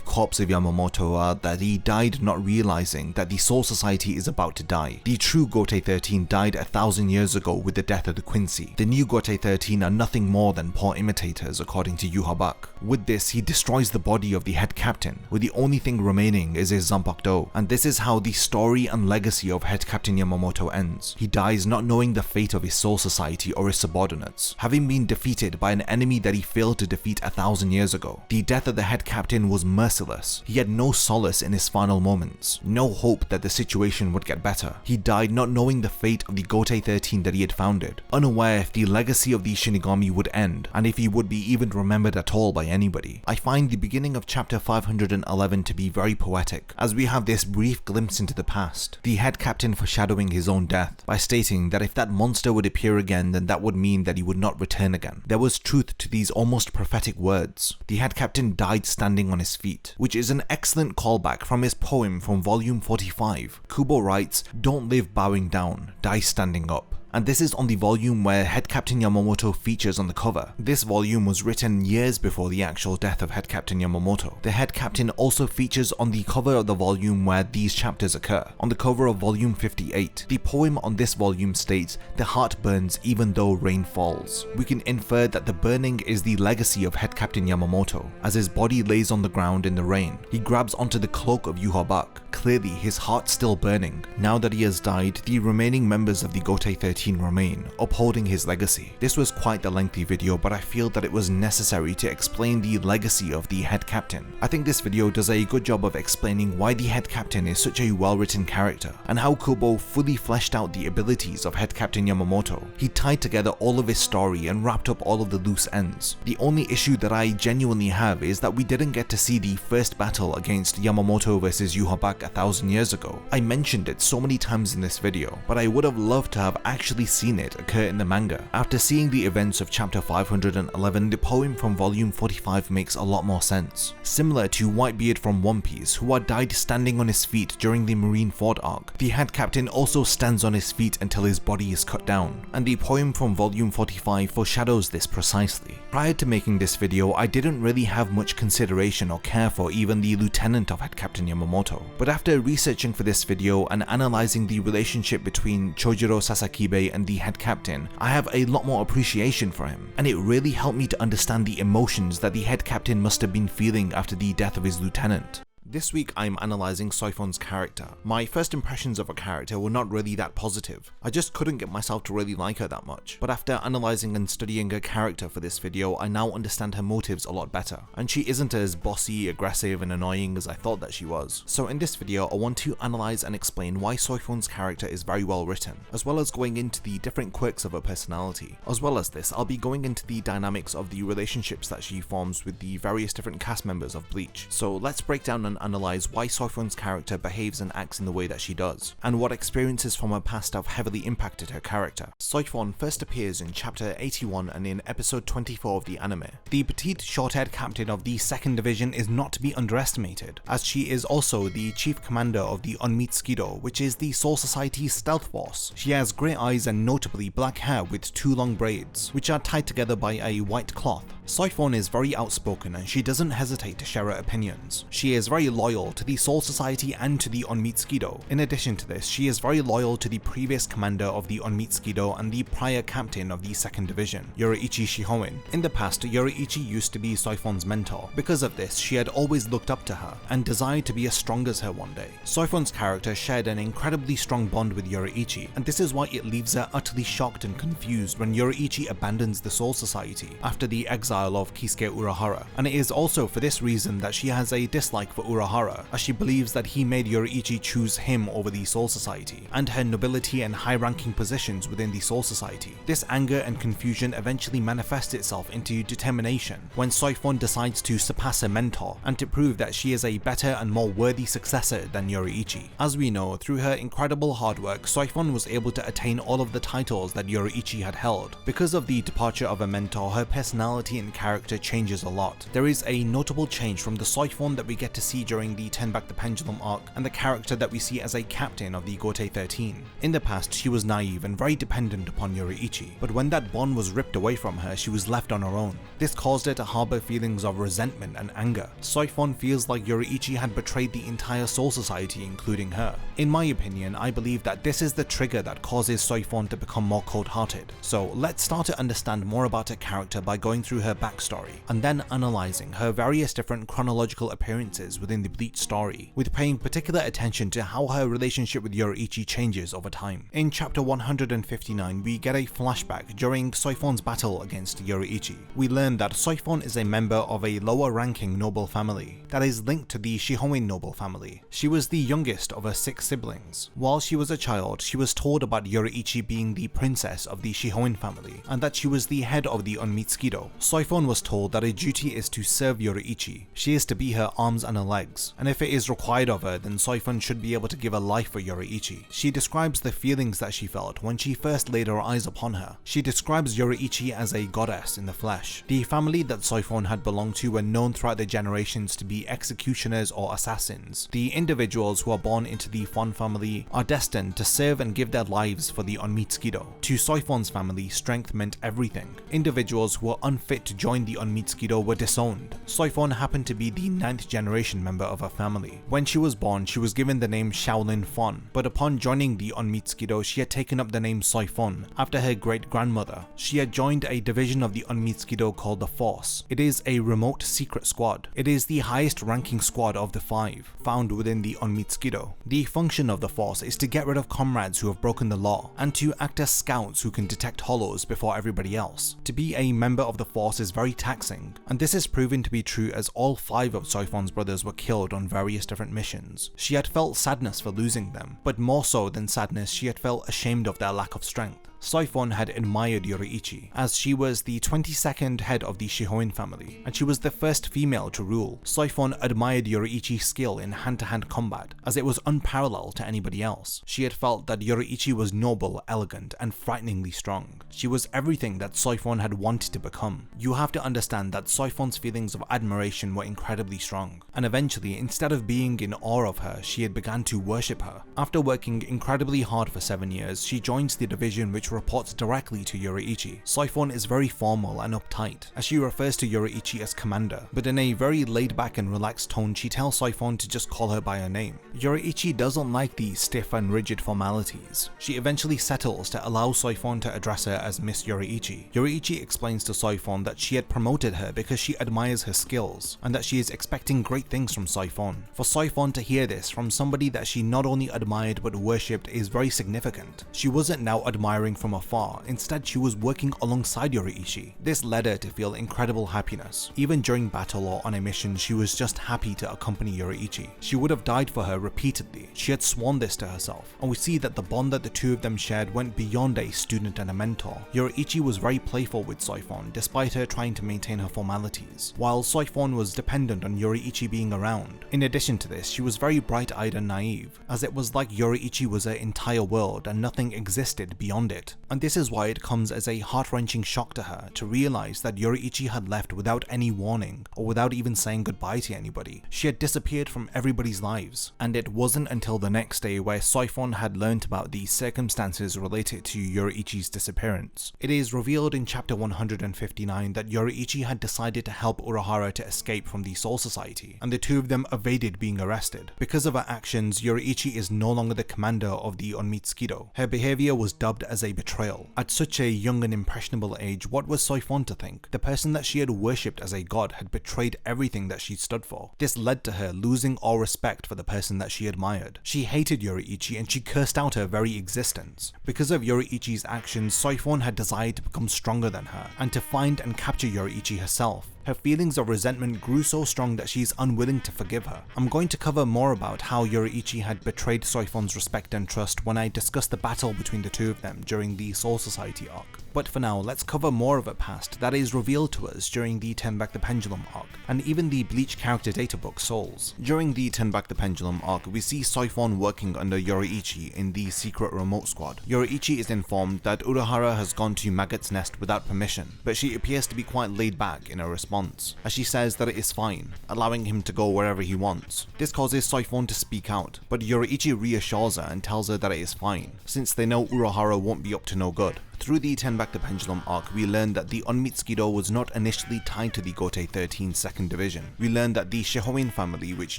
corpse of Yamamoto are that he died not realizing that the Soul Society is about to die. The true Gotei 13 died 1,000 years ago with the death of the Quincy. The new Gotei 13 are nothing more than poor imitators, according to Yhwach. With this, he destroys the body of the head captain, with the only thing remaining is his Zanpakuto, and this is how the story and legacy of head captain Yamamoto ends. He dies not knowing the fate of his Soul Society or his subordinates, having been defeated by an enemy that he failed to defeat 1,000 years ago. The death of the head captain was merciless. He had no solace in his final moments, no hope that the situation would get better. He died not knowing the fate of the Gotei 13 that he had founded, unaware if the legacy of the Shinigami would end, and if he would be even remembered at all by anybody. I find the beginning of chapter 511 to be very poetic, as we have this brief glimpse into the past, the head captain foreshadowing his own death, by stating that if that monster would appear again, then that would mean that he would not return again. There was truth to these almost prophetic words. The head captain died standing on his feet, which is an excellent callback from his poem from volume 45. Kubo writes, "Don't live bowing down, die standing up." And this is on the volume where Head Captain Yamamoto features on the cover. This volume was written years before the actual death of Head Captain Yamamoto. The Head Captain also features on the cover of the volume where these chapters occur, on the cover of volume 58. The poem on this volume states, "The heart burns even though rain falls." We can infer that the burning is the legacy of Head Captain Yamamoto. As his body lays on the ground in the rain, he grabs onto the cloak of Yhwach. Clearly, his heart still burning. Now that he has died, the remaining members of the Gotei 13 remain, upholding his legacy. This was quite the lengthy video, but I feel that it was necessary to explain the legacy of the head captain. I think this video does a good job of explaining why the head captain is such a well-written character, and how Kubo fully fleshed out the abilities of Head Captain Yamamoto. He tied together all of his story and wrapped up all of the loose ends. The only issue that I genuinely have is that we didn't get to see the first battle against Yamamoto versus Yhwach 1,000 years ago. I mentioned it so many times in this video, but I would have loved to have actually seen it occur in the manga. After seeing the events of chapter 511, the poem from volume 45 makes a lot more sense. Similar to Whitebeard from One Piece, who had died standing on his feet during the Marineford arc, the head captain also stands on his feet until his body is cut down, and the poem from volume 45 foreshadows this precisely. Prior to making this video, I didn't really have much consideration or care for even the lieutenant of Head Captain Yamamoto, but after researching for this video and analysing the relationship between Chojiro Sasakibe and the head captain, I have a lot more appreciation for him, and it really helped me to understand the emotions that the head captain must have been feeling after the death of his lieutenant. This week I'm analysing Soi-Fon's character. My first impressions of her character were not really that positive. I just couldn't get myself to really like her that much. But after analysing and studying her character for this video, I now understand her motives a lot better. And she isn't as bossy, aggressive and annoying as I thought that she was. So in this video I want to analyse and explain why Soi-Fon's character is very well written, as well as going into the different quirks of her personality. As well as this, I'll be going into the dynamics of the relationships that she forms with the various different cast members of Bleach. So let's break down and analyze why Soi-Fon's character behaves and acts in the way that she does, and what experiences from her past have heavily impacted her character. Soi-Fon first appears in chapter 81 and in episode 24 of the anime. The petite short-haired captain of the 2nd Division is not to be underestimated, as she is also the chief commander of the Onmitsukido, which is the Soul Society's stealth force. She has grey eyes and notably black hair with 2 long braids, which are tied together by a white cloth. Soi-Fon is very outspoken and she doesn't hesitate to share her opinions. She is very loyal to the Soul Society and to the Onmitsukido. In addition to this, she is very loyal to the previous commander of the Onmitsukido and the prior captain of the 2nd Division, Yoriichi Shihoin. In the past, Yoriichi used to be Soi-Fon's mentor. Because of this, she had always looked up to her and desired to be as strong as her one day. Soi-Fon's character shared an incredibly strong bond with Yoriichi, and this is why it leaves her utterly shocked and confused when Yoriichi abandons the Soul Society after the exile of Kisuke Urahara, and it is also for this reason that she has a dislike for Unohara, as she believes that he made Yoriichi choose him over the Soul Society, and her nobility and high-ranking positions within the Soul Society. This anger and confusion eventually manifests itself into determination when Soi-Fon decides to surpass her mentor and to prove that she is a better and more worthy successor than Yoriichi. As we know, through her incredible hard work, Soi-Fon was able to attain all of the titles that Yoriichi had held. Because of the departure of her mentor, her personality and character changes a lot. There is a notable change from the Soi-Fon that we get to see during the Turn Back the Pendulum arc and the character that we see as a captain of the Gotei 13. In the past, she was naive and very dependent upon Yoriichi, but when that bond was ripped away from her, she was left on her own. This caused her to harbor feelings of resentment and anger. Soi-Fon feels like Yoriichi had betrayed the entire Soul Society, including her. In my opinion, I believe that this is the trigger that causes Soi-Fon to become more cold-hearted. So let's start to understand more about her character by going through her backstory, and then analyzing her various different chronological appearances within the Bleach story, with paying particular attention to how her relationship with Yoriichi changes over time. In chapter 159, we get a flashback during Soi-Fon's battle against Yoriichi. We learn that Soi-Fon is a member of a lower-ranking noble family that is linked to the Shihoin noble family. She was the youngest of her 6 siblings. While she was a child, she was told about Yoriichi being the princess of the Shihoin family, and that she was the head of the Onmitsukido. Soi-Fon was told that her duty is to serve Yoriichi. She is to be her arms and her legs, and if it is required of her, then Soi-Fon should be able to give her life for Yoriichi. She describes the feelings that she felt when she first laid her eyes upon her. She describes Yoriichi as a goddess in the flesh. The family that Soi-Fon had belonged to were known throughout the generations to be executioners or assassins. The individuals who are born into the Fon family are destined to serve and give their lives for the Onmitsukido. To Soi-Fon's family, strength meant everything. Individuals who were unfit to join the Onmitsukido were disowned. Soi-Fon happened to be the 9th generation member of her family. When she was born, she was given the name Shaolin Fon, but upon joining the Onmitsukido, she had taken up the name Soi-Fon after her great-grandmother. She had joined a division of the Onmitsukido called the Force. It is a remote secret squad. It is the highest ranking squad of the 5, found within the Onmitsukido. The function of the Force is to get rid of comrades who have broken the law, and to act as scouts who can detect hollows before everybody else. To be a member of the Force is very taxing, and this is proven to be true as all 5 of Soi-Fon's brothers were killed on various different missions. She had felt sadness for losing them, but more so than sadness, she had felt ashamed of their lack of strength. Soi-Fon had admired Yoriichi, as she was the 22nd head of the Shihoin family, and she was the first female to rule. Soi-Fon admired Yoriichi's skill in hand-to-hand combat, as it was unparalleled to anybody else. She had felt that Yoriichi was noble, elegant, and frighteningly strong. She was everything that Soi-Fon had wanted to become. You have to understand that Soi-Fon's feelings of admiration were incredibly strong, and eventually, instead of being in awe of her, she had begun to worship her. After working incredibly hard for 7 years, she joins the division which reports directly to Yoriichi. Soi-Fon is very formal and uptight, as she refers to Yoriichi as commander, but in a very laid-back and relaxed tone, she tells Soi-Fon to just call her by her name. Yoriichi doesn't like these stiff and rigid formalities. She eventually settles to allow Soi-Fon to address her as Miss Yoriichi. Yoriichi explains to Soi-Fon that she had promoted her because she admires her skills, and that she is expecting great things from Soi-Fon. For Soi-Fon to hear this from somebody that she not only admired but worshipped is very significant. She wasn't now admiring from afar, instead she was working alongside Yoriichi. This led her to feel incredible happiness. Even during battle or on a mission, she was just happy to accompany Yoriichi. She would have died for her repeatedly. She had sworn this to herself, and we see that the bond that the two of them shared went beyond a student and a mentor. Yoriichi was very playful with Soi-Fon, despite her trying to maintain her formalities, while Soi-Fon was dependent on Yoriichi being around. In addition to this, she was very bright-eyed and naive, as it was like Yoriichi was her entire world and nothing existed beyond it. And this is why it comes as a heart-wrenching shock to her to realize that Yoriichi had left without any warning or without even saying goodbye to anybody. She had disappeared from everybody's lives, and it wasn't until the next day where Soi-Fon had learnt about the circumstances related to Yoriichi's disappearance. It is revealed in chapter 159 that Yoriichi had decided to help Unohana to escape from the Soul Society, and the two of them evaded being arrested. Because of her actions, Yoriichi is no longer the commander of the Onmitsukido. Her behavior was dubbed as a betrayal. At such a young and impressionable age, what was Soi-Fon to think? The person that she had worshipped as a god had betrayed everything that she stood for. This led to her losing all respect for the person that she admired. She hated Yoriichi and she cursed out her very existence. Because of Yoriichi's actions, Soi-Fon had desired to become stronger than her, and to find and capture Yoriichi herself. Her feelings of resentment grew so strong that she's unwilling to forgive her. I'm going to cover more about how Yoriichi had betrayed Soi-Fon's respect and trust when I discuss the battle between the two of them during the Soul Society arc. But for now, let's cover more of a past that is revealed to us during the Turn Back the Pendulum arc, and even the Bleach character data book Souls. During the Turn Back the Pendulum arc, we see Soi-Fon working under Yoriichi in the secret remote squad. Yoriichi is informed that Unohana has gone to Maggot's nest without permission, but she appears to be quite laid back in her response, as she says that it is fine, allowing him to go wherever he wants. This causes Soi-Fon to speak out, but Yoriichi reassures her and tells her that it is fine, since they know Unohana won't be up to no good. Through the Turn Back the Pendulum arc, we learned that the Onmitsukido was not initially tied to the Gotei 13 2nd Division. We learned that the Shihoin family, which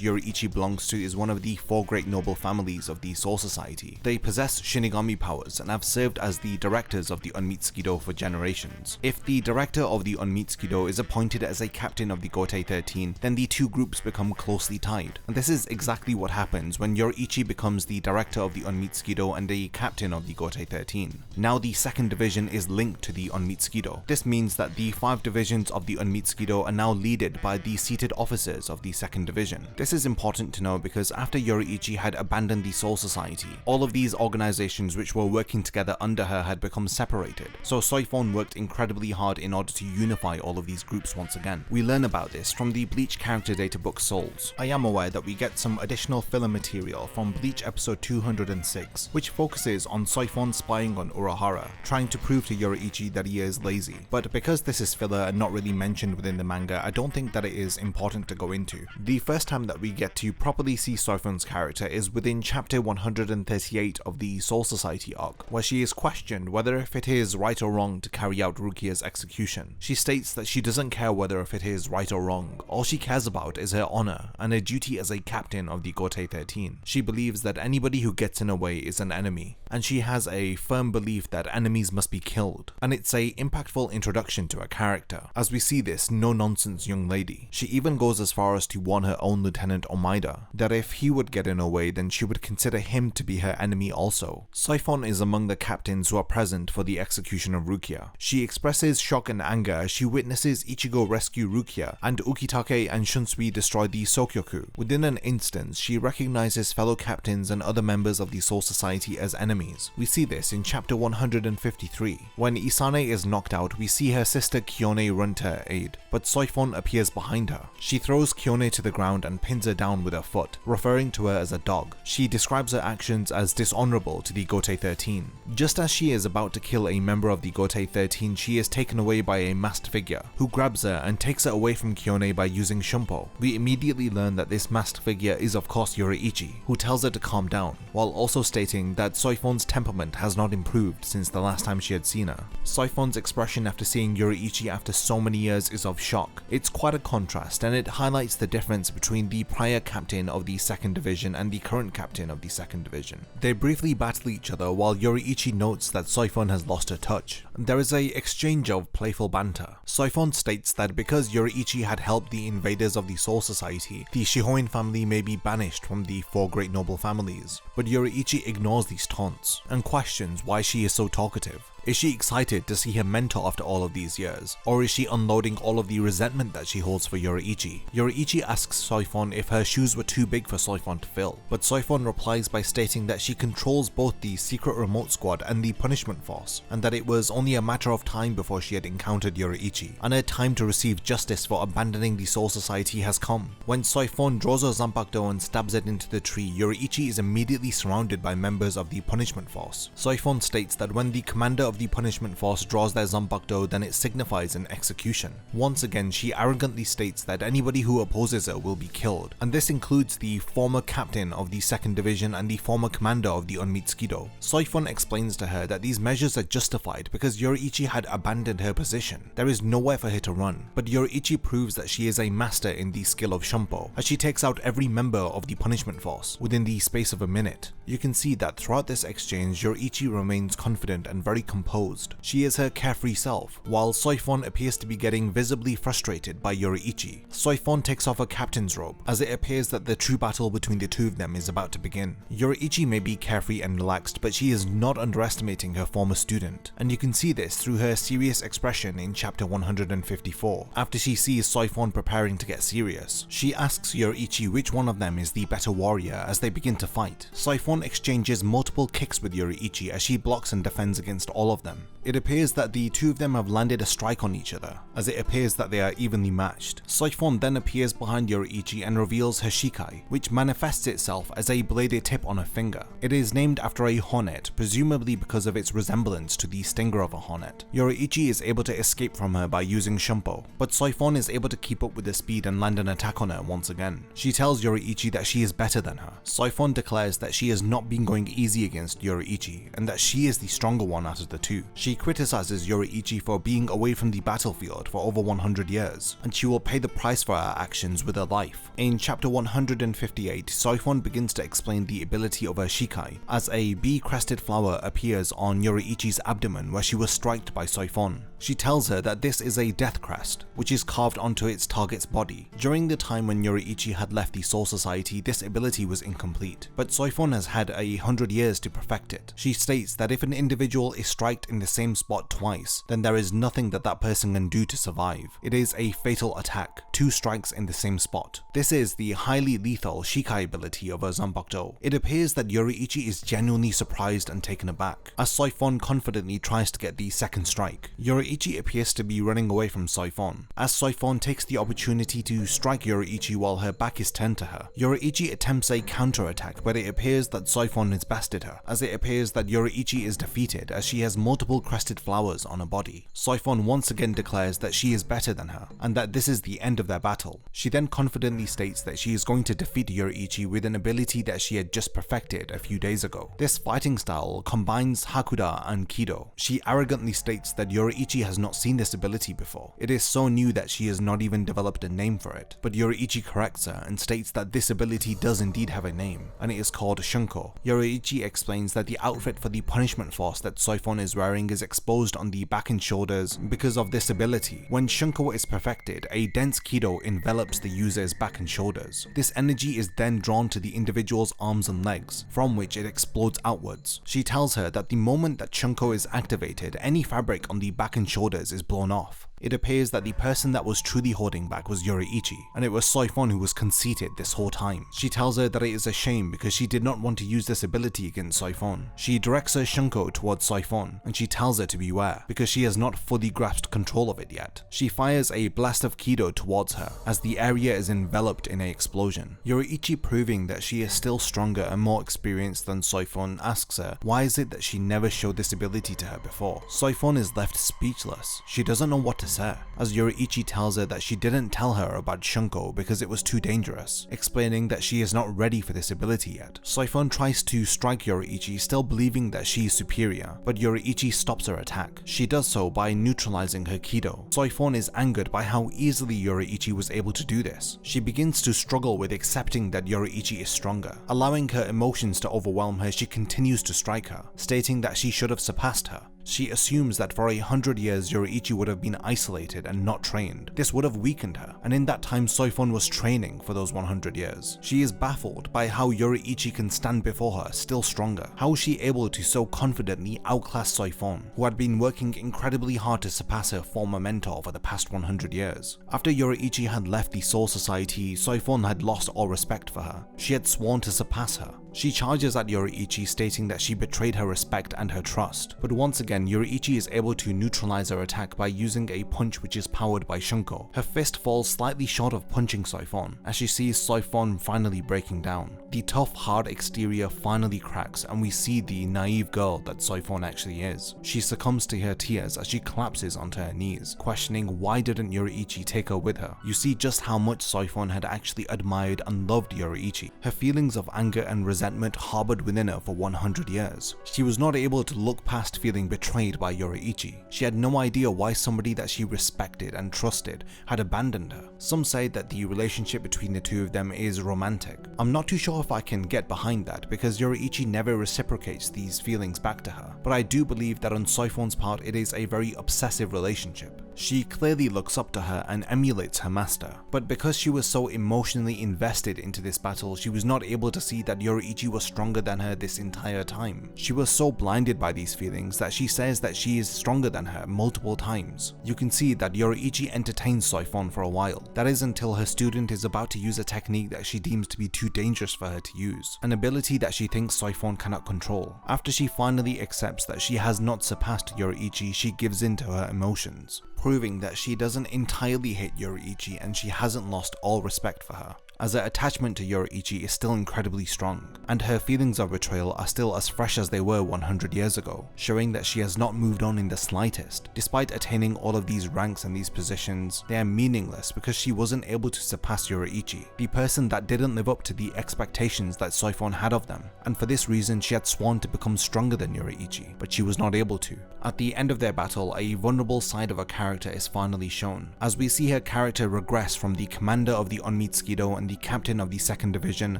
Yoriichi belongs to, is one of the 4 great noble families of the Soul Society. They possess Shinigami powers and have served as the directors of the Onmitsukido for generations. If the director of the Onmitsukido is appointed as a captain of the Gotei 13, then the two groups become closely tied. And this is exactly what happens when Yoriichi becomes the director of the Onmitsukido and a captain of the Gotei 13. Now the 2nd Division is linked to the Onmitsukido. This means that the 5 divisions of the Onmitsukido are now led by the seated officers of the 2nd Division. This is important to know because after Yoriichi had abandoned the Soul Society, all of these organizations which were working together under her had become separated. So Soi-Fon worked incredibly hard in order to unify all of these groups once again. We learn about this from the Bleach character data book Souls. I am aware that we get some additional filler material from Bleach episode 206, which focuses on Soi-Fon spying on Unohana, trying to prove to Yoriichi that he is lazy. But because this is filler and not really mentioned within the manga, I don't think that it is important to go into. The first time that we get to properly see Soi-Fon's character is within chapter 138 of the Soul Society arc, where she is questioned whether if it is right or wrong to carry out Rukia's execution. She states that she doesn't care whether if it is right or wrong, all she cares about is her honor and her duty as a captain of the Gotei 13. She believes that anybody who gets in her way is an enemy, and she has a firm belief that enemies must be killed, and it's a impactful introduction to her character, as we see this no-nonsense young lady. She even goes as far as to warn her own Lieutenant Omaida that if he would get in her way, then she would consider him to be her enemy also. Soi-Fon is among the captains who are present for the execution of Rukia. She expresses shock and anger as she witnesses Ichigo rescue Rukia and Ukitake and Shunsui destroy the Sokyoku. Within an instant, she recognizes fellow captains and other members of the Soul Society as enemies. We see this in chapter 153. When Isane is knocked out, we see her sister Kyone run to her aid, but Soi-Fon appears behind her. She throws Kyone to the ground and pins her down with her foot, referring to her as a dog. She describes her actions as dishonorable to the Gotei 13. Just as she is about to kill a member of the Gotei 13, she is taken away by a masked figure, who grabs her and takes her away from Kyone by using Shumpo. We immediately learn that this masked figure is of course Yoriichi, who tells her to calm down, while also stating that Soi-Fon's temperament has not improved since the last time she had seen her. Soi-Fon's expression after seeing Yoriichi after so many years is of shock. It's quite a contrast, and it highlights the difference between the prior captain of the 2nd Division and the current captain of the 2nd Division. They briefly battle each other while Yoriichi notes that Soi-Fon has lost her touch. There is a exchange of playful banter. Soi-Fon states that because Yoriichi had helped the invaders of the Soul Society, the Shihoin family may be banished from the 4 great noble families. But Yoriichi ignores these taunts and questions why she is so talkative. Is she excited to see her mentor after all of these years? Or is she unloading all of the resentment that she holds for Yoriichi? Yoriichi asks Soi-Fon if her shoes were too big for Soi-Fon to fill, but Soi-Fon replies by stating that she controls both the secret remote squad and the punishment force, and that it was only a matter of time before she had encountered Yoriichi, and her time to receive justice for abandoning the Soul Society has come. When Soi-Fon draws her Zanpakuto and stabs it into the tree, Yoriichi is immediately surrounded by members of the punishment force. Soi-Fon states that when the commander of the punishment force draws their Zanpakuto, then it signifies an execution. Once again, she arrogantly states that anybody who opposes her will be killed, and this includes the former captain of the 2nd Division and the former commander of the Onmitsukido. Soi-Fon explains to her that these measures are justified because Yoriichi had abandoned her position. There is nowhere for her to run, but Yoriichi proves that she is a master in the skill of Shumpo, as she takes out every member of the punishment force within the space of a minute. You can see that throughout this exchange, Yoriichi remains confident and very composed composed. She is her carefree self, while Soi-Fon appears to be getting visibly frustrated by Yoriichi. Soi-Fon takes off her captain's robe, as it appears that the true battle between the two of them is about to begin. Yoriichi may be carefree and relaxed, but she is not underestimating her former student, and you can see this through her serious expression in chapter 154. After she sees Soi-Fon preparing to get serious, she asks Yoriichi which one of them is the better warrior as they begin to fight. Soi-Fon exchanges multiple kicks with Yoriichi as she blocks and defends against all of them. It appears that the two of them have landed a strike on each other, as it appears that they are evenly matched. Soi-Fon then appears behind Yoriichi and reveals her Shikai, which manifests itself as a bladed tip on her finger. It is named after a hornet, presumably because of its resemblance to the stinger of a hornet. Yoriichi is able to escape from her by using Shumpo, but Soi-Fon is able to keep up with the speed and land an attack on her once again. She tells Yoriichi that she is better than her. Soi-Fon declares that she has not been going easy against Yoriichi, and that she is the stronger one out of the two. She criticizes Yoriichi for being away from the battlefield for over 100 years, and she will pay the price for her actions with her life. In chapter 158, Soi-Fon begins to explain the ability of her Shikai, as a bee-crested flower appears on Yoriichi's abdomen where she was struck by Soi-Fon. She tells her that this is a death crest, which is carved onto its target's body. During the time when Yoriichi had left the Soul Society, this ability was incomplete, but Soi-Fon has had 100 years to perfect it. She states that if an individual is struck in the same spot twice, then there is nothing that that person can do to survive. It is a fatal attack, 2 strikes in the same spot. This is the highly lethal Shikai ability of a Zanpakuto. It appears that Yoriichi is genuinely surprised and taken aback, as Soi-Fon confidently tries to get the second strike. Yoriichi appears to be running away from Soi-Fon, as Soi-Fon takes the opportunity to strike Yoriichi while her back is turned to her. Yoriichi attempts a counter-attack, but it appears that Soi-Fon has bested her, as it appears that Yoriichi is defeated as she has multiple crested flowers on her body. Soi-Fon once again declares that she is better than her, and that this is the end of their battle. She then confidently states that she is going to defeat Yoriichi with an ability that she had just perfected a few days ago. This fighting style combines Hakuda and Kido. She arrogantly states that Yoriichi has not seen this ability before. It is so new that she has not even developed a name for it, but Yoriichi corrects her and states that this ability does indeed have a name, and it is called Shunko. Yoriichi explains that the outfit for the punishment force that Soi-Fon is wearing is exposed on the back and shoulders because of this ability. When Shunko is perfected, a dense Kido envelops the user's back and shoulders. This energy is then drawn to the individual's arms and legs, from which it explodes outwards. She tells her that the moment that Shunko is activated, any fabric on the back and shoulders is blown off. It appears that the person that was truly holding back was Yoriichi, and it was Soi-Fon who was conceited this whole time. She tells her that it is a shame because she did not want to use this ability against Soi-Fon. She directs her Shunko towards Soi-Fon, and she tells her to beware, because she has not fully grasped control of it yet. She fires a blast of Kido towards her, as the area is enveloped in an explosion. Yoriichi, proving that she is still stronger and more experienced than Soi-Fon, asks her why is it that she never showed this ability to her before. Soi-Fon is left speechless. She doesn't know what to say, as Yoriichi tells her that she didn't tell her about Shunko because it was too dangerous, explaining that she is not ready for this ability yet. Soi-Fon tries to strike Yoriichi, still believing that she is superior, but Yoriichi stops her attack. She does so by neutralizing her Kido. Soi-Fon is angered by how easily Yoriichi was able to do this. She begins to struggle with accepting that Yoriichi is stronger. Allowing her emotions to overwhelm her, she continues to strike her, stating that she should have surpassed her. She assumes that for 100 years Yoriichi would have been isolated and not trained. This would have weakened her, and in that time Soi-Fon was training for those 100 years. She is baffled by how Yoriichi can stand before her still stronger. How is she able to so confidently outclass Soi-Fon, who had been working incredibly hard to surpass her former mentor for the past 100 years? After Yoriichi had left the Soul Society, Soi-Fon had lost all respect for her. She had sworn to surpass her. She charges at Yoriichi, stating that she betrayed her respect and her trust, but once again Yoriichi is able to neutralize her attack by using a punch which is powered by Shunko. Her fist falls slightly short of punching Soi-Fon, as she sees Soi-Fon finally breaking down. The tough, hard exterior finally cracks, and we see the naive girl that Soi-Fon actually is. She succumbs to her tears as she collapses onto her knees, questioning why didn't Yoriichi take her with her. You see just how much Soi-Fon had actually admired and loved Yoriichi. Her feelings of anger and resentment resentment harbored within her for 100 years. She was not able to look past feeling betrayed by Yoriichi. She had no idea why somebody that she respected and trusted had abandoned her. Some say that the relationship between the two of them is romantic. I'm not too sure if I can get behind that because Yoriichi never reciprocates these feelings back to her, but I do believe that on Soi-Fon's part it is a very obsessive relationship. She clearly looks up to her and emulates her master, but because she was so emotionally invested into this battle, she was not able to see that Yoriichi was stronger than her this entire time. She was so blinded by these feelings that she says that she is stronger than her multiple times. You can see that Yoriichi entertains Soi-Fon for a while. That is until her student is about to use a technique that she deems to be too dangerous for her to use, an ability that she thinks Soi-Fon cannot control. After she finally accepts that she has not surpassed Yoriichi, she gives in to her emotions, proving that she doesn't entirely hate Yoriichi and she hasn't lost all respect for her, as her attachment to Yoriichi is still incredibly strong, and her feelings of betrayal are still as fresh as they were 100 years ago, showing that she has not moved on in the slightest. Despite attaining all of these ranks and these positions, they are meaningless because she wasn't able to surpass Yoriichi, the person that didn't live up to the expectations that Soi-Fon had of them, and for this reason she had sworn to become stronger than Yoriichi, but she was not able to. At the end of their battle, a vulnerable side of her character is finally shown, as we see her character regress from the commander of the Onmitsukido and the captain of the 2nd Division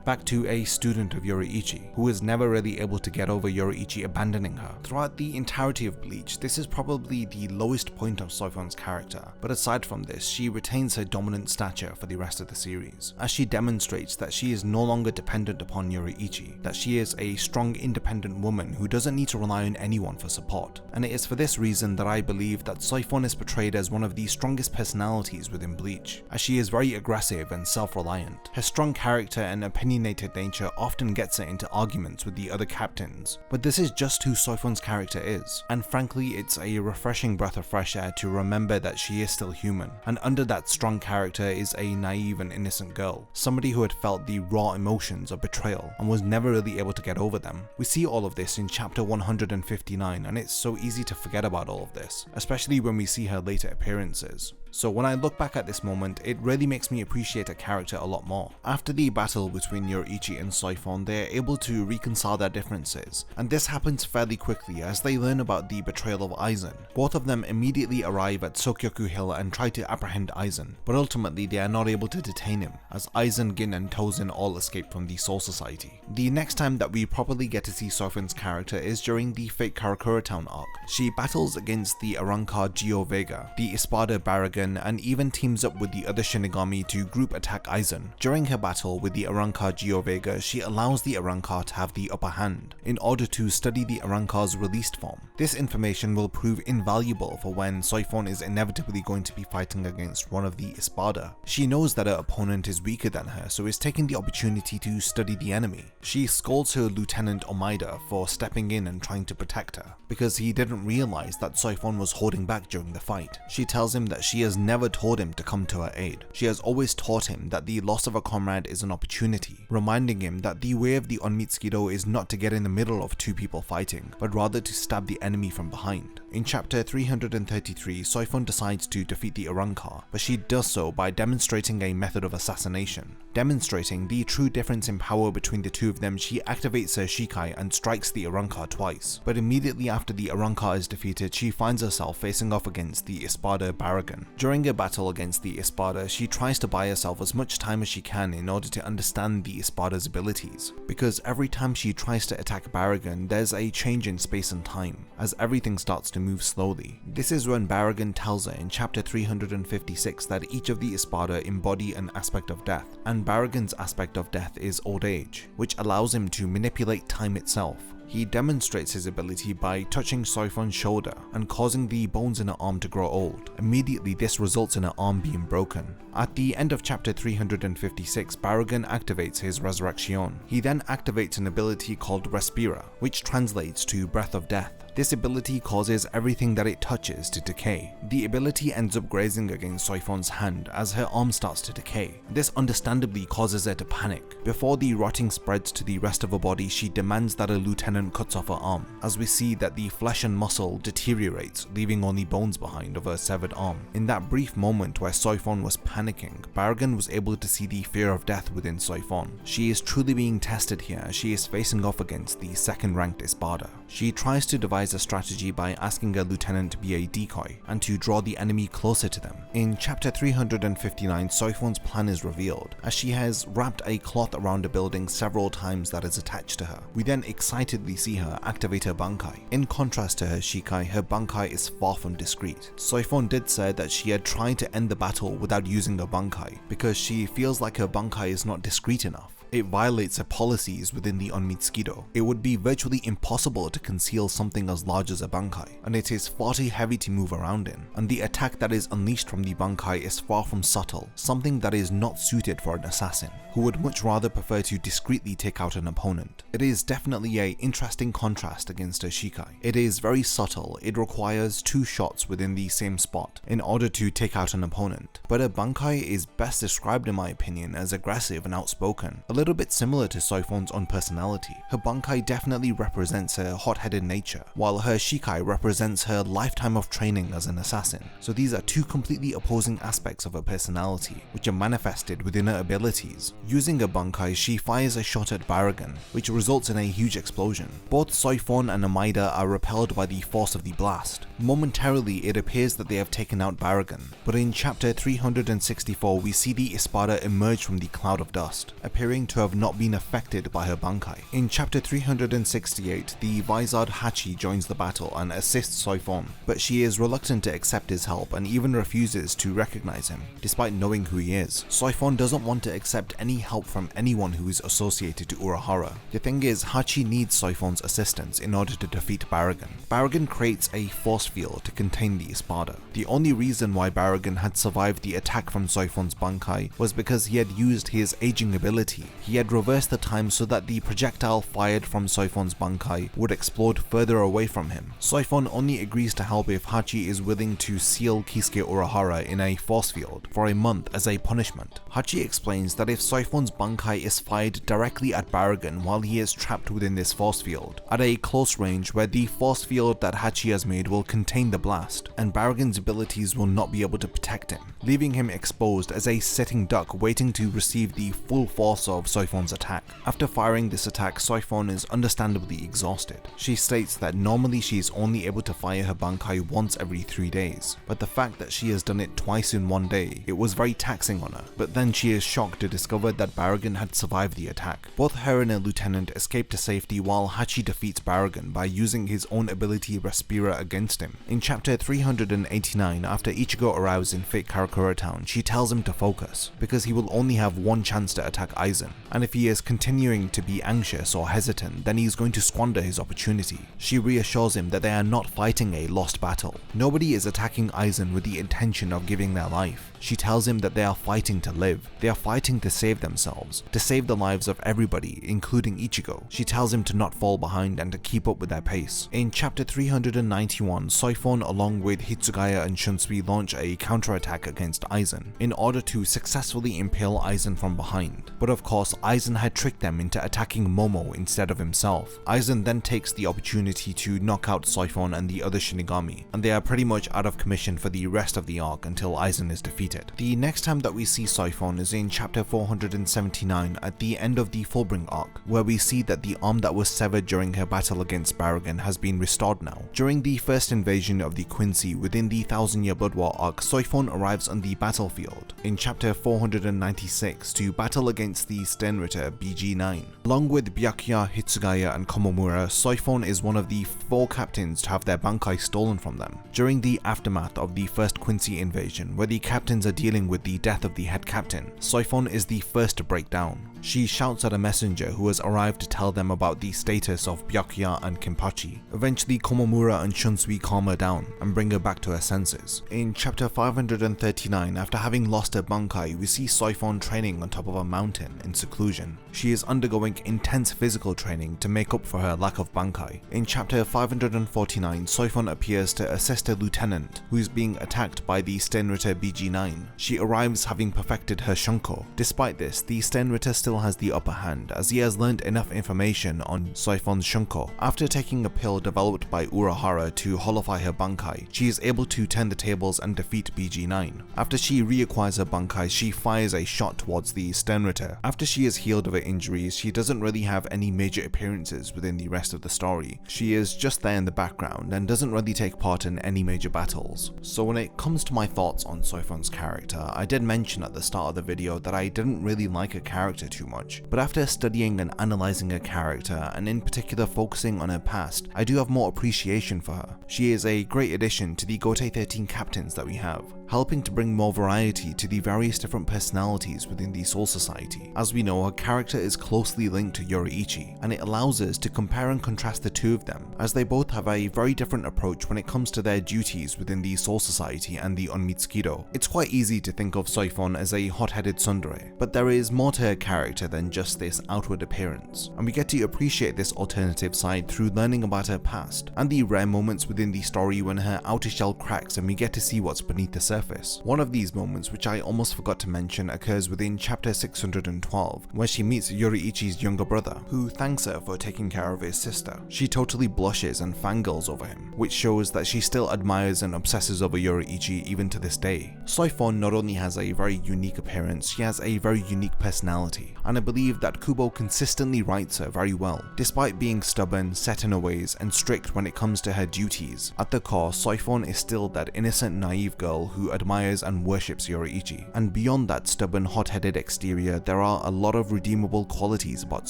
back to a student of Yoriichi, who was never really able to get over Yoriichi abandoning her. Throughout the entirety of Bleach, this is probably the lowest point of Soi-Fon's character, but aside from this, she retains her dominant stature for the rest of the series, as she demonstrates that she is no longer dependent upon Yoriichi, that she is a strong independent woman who doesn't need to rely on anyone for support, and it is for this reason that I believe that Soi-Fon is portrayed as one of the strongest personalities within Bleach, as she is very aggressive and self-reliant. Her strong character and opinionated nature often gets her into arguments with the other captains, but this is just who Soi-Fon's character is, and frankly it's a refreshing breath of fresh air to remember that she is still human, and under that strong character is a naive and innocent girl, somebody who had felt the raw emotions of betrayal and was never really able to get over them. We see all of this in chapter 159, and it's so easy to forget about all of this, especially when we see her later appearances. So when I look back at this moment, it really makes me appreciate a character a lot more. After the battle between Yoriichi and Soi-Fon, they are able to reconcile their differences, and this happens fairly quickly as they learn about the betrayal of Aizen. Both of them immediately arrive at Sokyoku Hill and try to apprehend Aizen, but ultimately they are not able to detain him, as Aizen, Gin and Tosen all escape from the Soul Society. The next time that we properly get to see Soi-Fon's character is during the Fate Karakura Town arc. She battles against the Arrancar Gio Vega, the Espada Baragan, and even teams up with the other Shinigami to group attack Aizen. During her battle with the Arrancar Gio Vega, she allows the Arrancar to have the upper hand in order to study the Arrancar's released form. This information will prove invaluable for when Soi-Fon is inevitably going to be fighting against one of the Espada. She knows that her opponent is weaker than her, so is taking the opportunity to study the enemy. She scolds her Lieutenant Omaida for stepping in and trying to protect her, because he didn't realize that Soi-Fon was holding back during the fight. She tells him that she has never told him to come to her aid. She has always taught him that the loss of a comrade is an opportunity, reminding him that the way of the Onmitsukido is not to get in the middle of two people fighting, but rather to stab the enemy from behind. In chapter 333, Soi-Fon decides to defeat the Arrancar, but she does so by demonstrating a method of assassination. Demonstrating the true difference in power between the two of them, she activates her Shikai and strikes the Arrancar twice, but immediately after the Arrancar is defeated, she finds herself facing off against the Espada Baragan. During a battle against the Espada, she tries to buy herself as much time as she can in order to understand the Espada's abilities, because every time she tries to attack Baragan, there's a change in space and time, as everything starts to move slowly. This is when Baragan tells her in chapter 356 that each of the Espada embody an aspect of death, and Baragan's aspect of death is old age, which allows him to manipulate time itself. He demonstrates his ability by touching Soi-Fon's shoulder and causing the bones in her arm to grow old. Immediately this results in her arm being broken. At the end of chapter 356, Baragan activates his Resurrection. He then activates an ability called Respira, which translates to Breath of Death. This ability causes everything that it touches to decay. The ability ends up grazing against Soi-Fon's hand as her arm starts to decay. This understandably causes her to panic. Before the rotting spreads to the rest of her body, she demands that a lieutenant cuts off her arm, as we see that the flesh and muscle deteriorates, leaving only bones behind of her severed arm. In that brief moment where Soi-Fon was panicking, Byakugan was able to see the fear of death within Soi-Fon. She is truly being tested here as she is facing off against the second-ranked Espada. She tries to devise a strategy by asking her lieutenant to be a decoy and to draw the enemy closer to them. In chapter 359, Soi-Fon's plan is revealed, as she has wrapped a cloth around a building several times that is attached to her. We then excitedly see her activate her Bankai. In contrast to her Shikai, her Bankai is far from discreet. Soi-Fon did say that she had tried to end the battle without using her Bankai because she feels like her Bankai is not discreet enough. It violates her policies within the Onmitsukido. It would be virtually impossible to conceal something as large as a Bankai, and it is far too heavy to move around in, and the attack that is unleashed from the Bankai is far from subtle, something that is not suited for an assassin, who would much rather prefer to discreetly take out an opponent. It is definitely an interesting contrast against her Shikai. It is very subtle, it requires 2 shots within the same spot in order to take out an opponent, but her Bankai is best described in my opinion as aggressive and outspoken, a little bit similar to Soi-Fon's own personality. Her Bankai definitely represents her hot-headed nature, while her Shikai represents her lifetime of training as an assassin. So these are 2 completely opposing aspects of her personality, which are manifested within her abilities. Using her Bankai, she fires a shot at Byakugan, which results in a huge explosion. Both Soi-Fon and Amaida are repelled by the force of the blast. Momentarily, it appears that they have taken out Byakugan, but in chapter 364 we see the Espada emerge from the cloud of dust, appearing to have not been affected by her Bankai. In chapter 368, the Vizard Hachi joins the battle and assists Soi-Fon, but she is reluctant to accept his help and even refuses to recognize him, despite knowing who he is. Soi-Fon doesn't want to accept any help from anyone who is associated to Urahara. The thing is, Hachi needs Soi-Fon's assistance in order to defeat Byakugan. Byakugan creates a force field to contain the Espada. The only reason why Byakugan had survived the attack from Soi-Fon's Bankai was because he had used his aging ability. He had reversed the time so that the projectile fired from Soi-Fon's Bankai would explode further away from him. Soi-Fon only agrees to help if Hachi is willing to seal Kisuke Urahara in a force field for a month as a punishment. Hachi explains that if Soi-Fon's Bankai is fired directly at Byakugan while he is trapped within this force field, at a close range where the force field that Hachi has made will contain the blast, and Byakugan's abilities will not be able to protect him, leaving him exposed as a sitting duck waiting to receive the full force of Soi-Fon's attack. After firing this attack, Soi-Fon is understandably exhausted. She states that normally she is only able to fire her Bankai once every 3 days, but the fact that she has done it twice in 1 day, it was very taxing on her. But then she is shocked to discover that Byakugan had survived the attack. Both her and her lieutenant escape to safety while Hachi defeats Byakugan by using his own ability Respira against him. In chapter 389, after Ichigo arrives in Fake Karakura Town, she tells him to focus, because he will only have 1 chance to attack Aizen, and if he is continuing to be anxious or hesitant, then he is going to squander his opportunity. She reassures him that they are not fighting a lost battle. Nobody is attacking Aizen with the intention of giving their life. She tells him that they are fighting to live. They are fighting to save themselves, to save the lives of everybody, including Ichigo. She tells him to not fall behind and to keep up with their pace. In chapter 391, Soi-Fon along with Hitsugaya and Shunsui launch a counterattack against Aizen in order to successfully impale Aizen from behind. But of course, Aizen had tricked them into attacking Momo instead of himself. Aizen then takes the opportunity to knock out Soi-Fon and the other Shinigami, and they are pretty much out of commission for the rest of the arc until Aizen is defeated. The next time that we see Soi-Fon is in chapter 479 at the end of the Fullbring arc, where we see that the arm that was severed during her battle against Byakugan has been restored now. During the first invasion of the Quincy within the 1000-Year Blood War arc, Soi-Fon arrives on the battlefield in chapter 496 to battle against the Sternritter BG9. Along with Byakuya, Hitsugaya and Komamura, Soi-Fon is one of the 4 captains to have their Bankai stolen from them. During the aftermath of the first Quincy invasion, where the captains are dealing with the death of the head captain, Soi-Fon is the first to break down. She shouts at a messenger who has arrived to tell them about the status of Byakuya and Kenpachi. Eventually, Komamura and Shunsui calm her down and bring her back to her senses. In chapter 539, after having lost her Bankai, we see Soi-Fon training on top of a mountain in Sakura conclusion. She is undergoing intense physical training to make up for her lack of Bankai. In chapter 549, Soi-Fon appears to assist a lieutenant who is being attacked by the Sternritter BG9. She arrives having perfected her Shunko. Despite this, the Sternritter still has the upper hand as he has learned enough information on Soi-Fon's Shunko. After taking a pill developed by Urahara to hollowify her Bankai, she is able to turn the tables and defeat BG9. After she reacquires her Bankai, she fires a shot towards the Sternritter. After she is healed of her injuries, she doesn't really have any major appearances within the rest of the story. She is just there in the background and doesn't really take part in any major battles. So when it comes to my thoughts on Soi-Fon's character, I did mention at the start of the video that I didn't really like her character too much, but after studying and analysing her character, and in particular focusing on her past, I do have more appreciation for her. She is a great addition to the Gotei 13 captains that we have, helping to bring more variety to the various different personalities within the Soul Society. As we know, her character is closely linked to Yoruichi, and it allows us to compare and contrast the two of them, as they both have a very different approach when it comes to their duties within the Soul Society and the Onmitsukido. It's quite easy to think of Soi-Fon as a hot-headed tsundere, but there is more to her character than just this outward appearance, and we get to appreciate this alternative side through learning about her past, and the rare moments within the story when her outer shell cracks and we get to see what's beneath the surface. One of these moments, which I almost forgot to mention, occurs within chapter 612, where she meets Yoruichi's younger brother, who thanks her for taking care of his sister. She totally blushes and fangirls over him, which shows that she still admires and obsesses over Yoruichi even to this day. Soi-Fon not only has a very unique appearance, she has a very unique personality, and I believe that Kubo consistently writes her very well. Despite being stubborn, set in her ways, and strict when it comes to her duties, at the core, Soi-Fon is still that innocent, naive girl who admires and worships Yoruichi. And beyond that stubborn, hot-headed exterior, there are a lot of redeemable qualities about